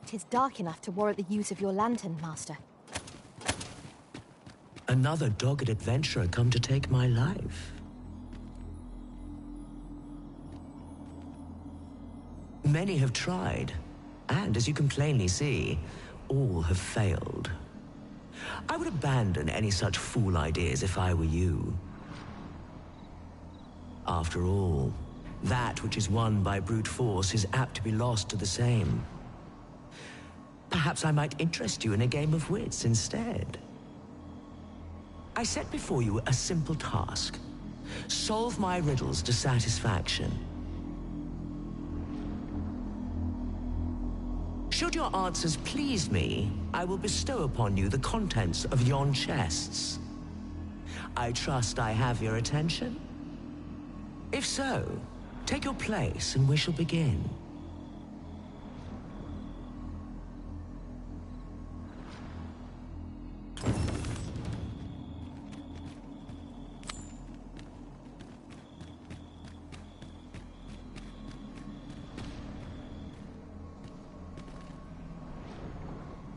Tis dark enough to warrant the use of your lantern, Master. Another dogged adventurer come to take my life. Many have tried, and as you can plainly see, all have failed. I would abandon any such fool ideas if I were you. After all, that which is won by brute force is apt to be lost to the same. Perhaps I might interest you in a game of wits instead. I set before you a simple task. Solve my riddles to satisfaction. Should your answers please me, I will bestow upon you the contents of yon chests. I trust I have your attention? If so, take your place and we shall begin.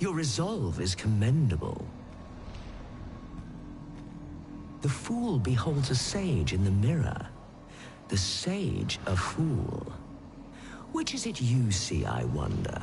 Your resolve is commendable. The fool beholds a sage in the mirror. The sage a fool. Which is it you see, I wonder?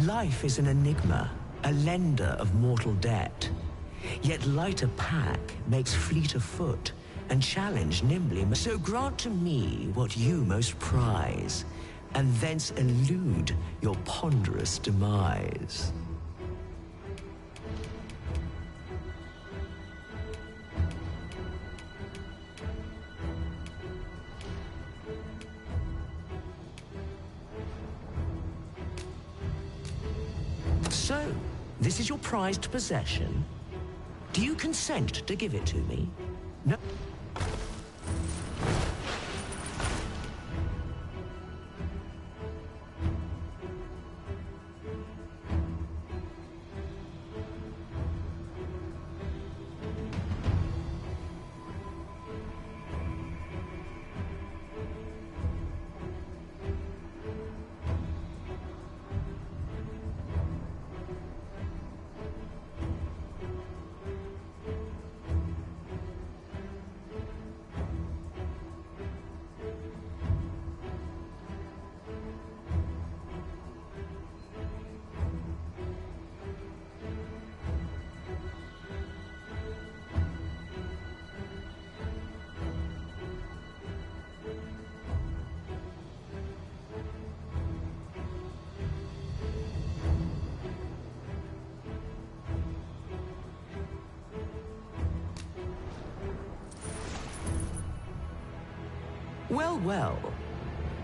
Life is an enigma, a lender of mortal debt. Yet lighter pack makes fleeter foot, and challenge nimbly. So grant to me what you most prize, and thence elude your ponderous demise. So, this is your prized possession? Do you consent to give it to me? No. Well, well.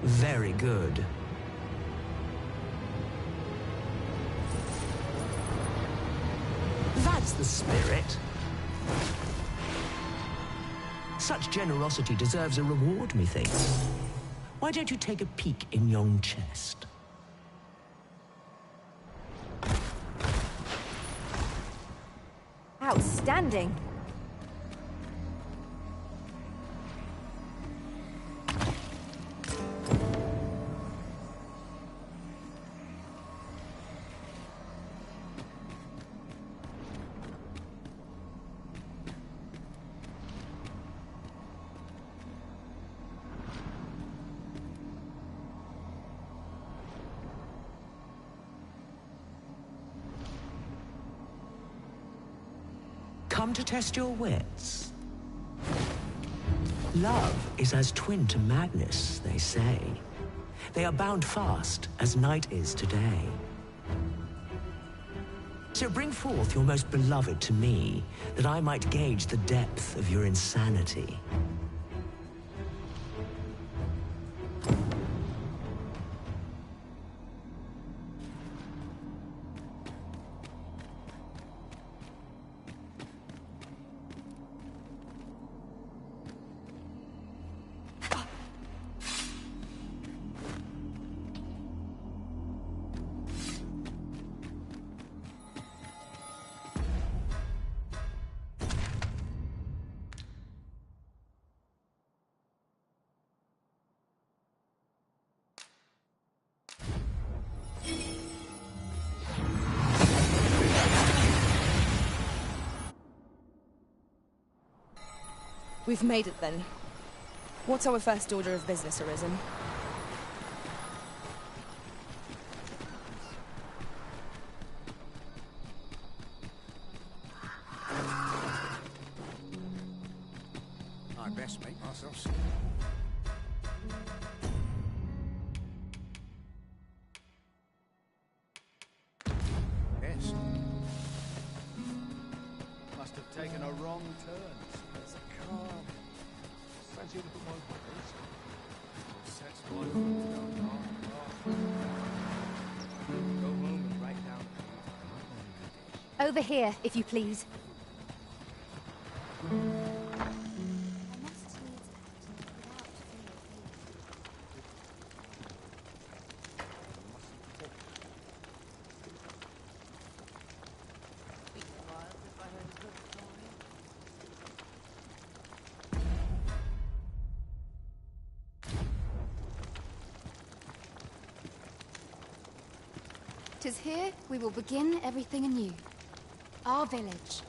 Very good. That's the spirit. Such generosity deserves a reward, methinks. Why don't you take a peek in yon chest? Outstanding. Come to test your wits. Love is as twin to madness, they say. They are bound fast, as night is today. So bring forth your most beloved to me, that I might gauge the depth of your insanity. We've made it then. What's our first order of business, Arisen? I best make myself. Yes. Must have taken a wrong turn. There's a car. Fancy a look at my pockets? That's what go home and write down. Over here, if you please. Tis here we will begin everything anew. Our village.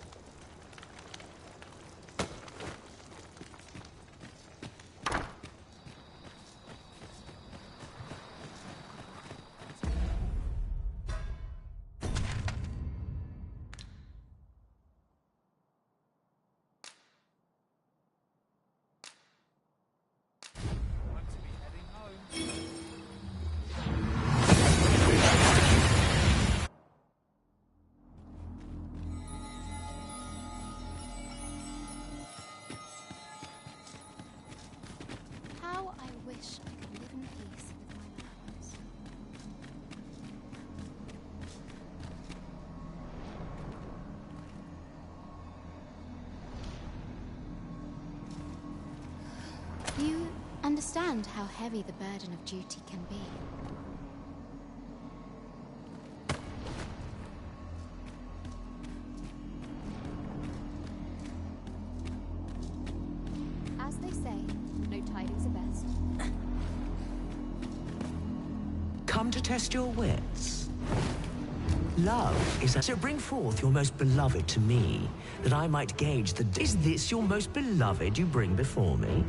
understand how heavy the burden of duty can be. As they say, no tidings are best. Come to test your wits. Love is so bring forth your most beloved to me, that I might gauge the... Is this your most beloved you bring before me?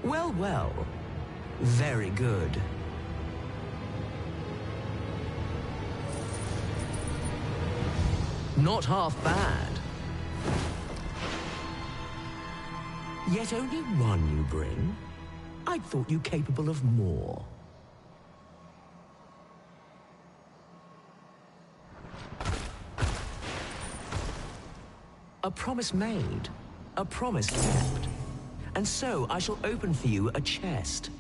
Well, well. Very good. Not half bad. Yet only one you bring? I'd thought you capable of more. A promise made, a promise kept. And so I shall open for you a chest.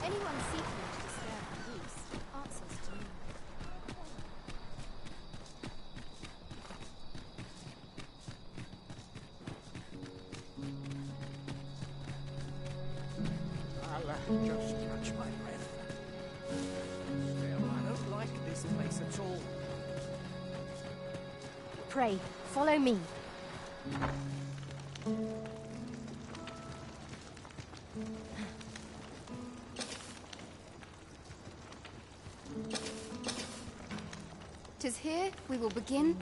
Anyone seeking to disturb the peace answers to me. I'll just catch my breath. Still, I don't like this place at all. Pray, follow me. Tis here we will begin.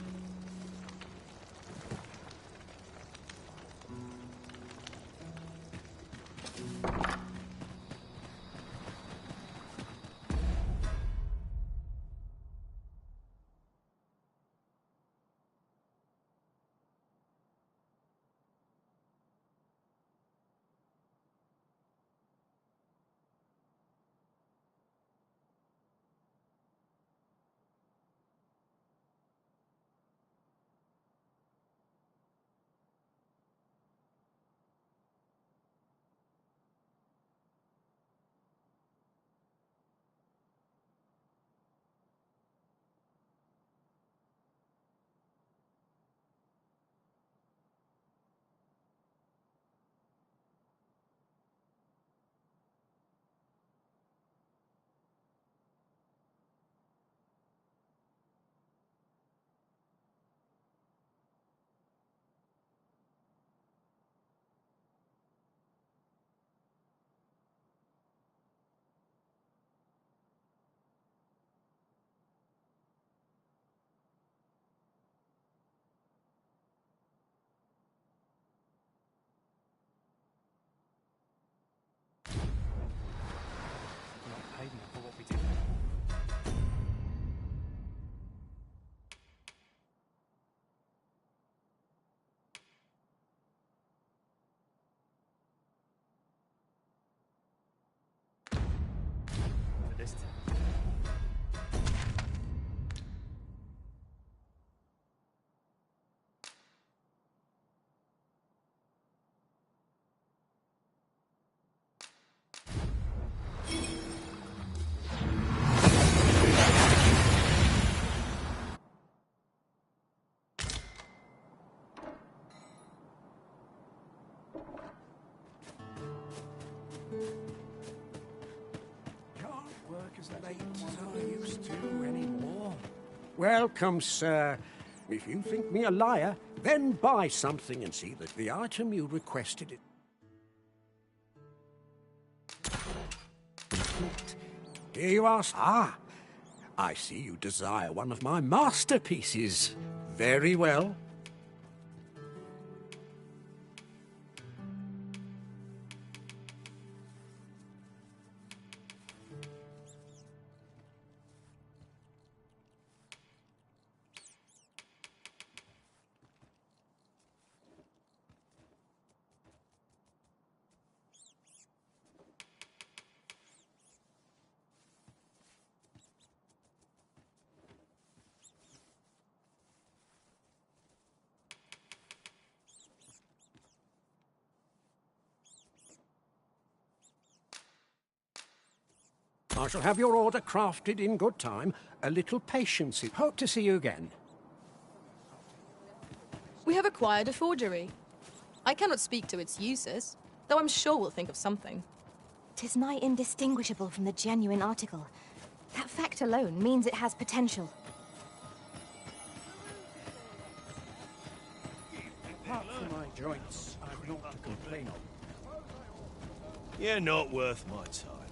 as late as I used to anymore. Welcome, sir. If you think me a liar, then buy something and see that the item you requested it. Here you are. Ah, I see you desire one of my masterpieces. Very well. I shall have your order crafted in good time. A little patience. Hope to see you again. We have acquired a forgery. I cannot speak to its uses, though I'm sure we'll think of something. 'Tis nigh indistinguishable from the genuine article. That fact alone means it has potential. Apart from my joints, I've naught to complain of. You're not worth my time.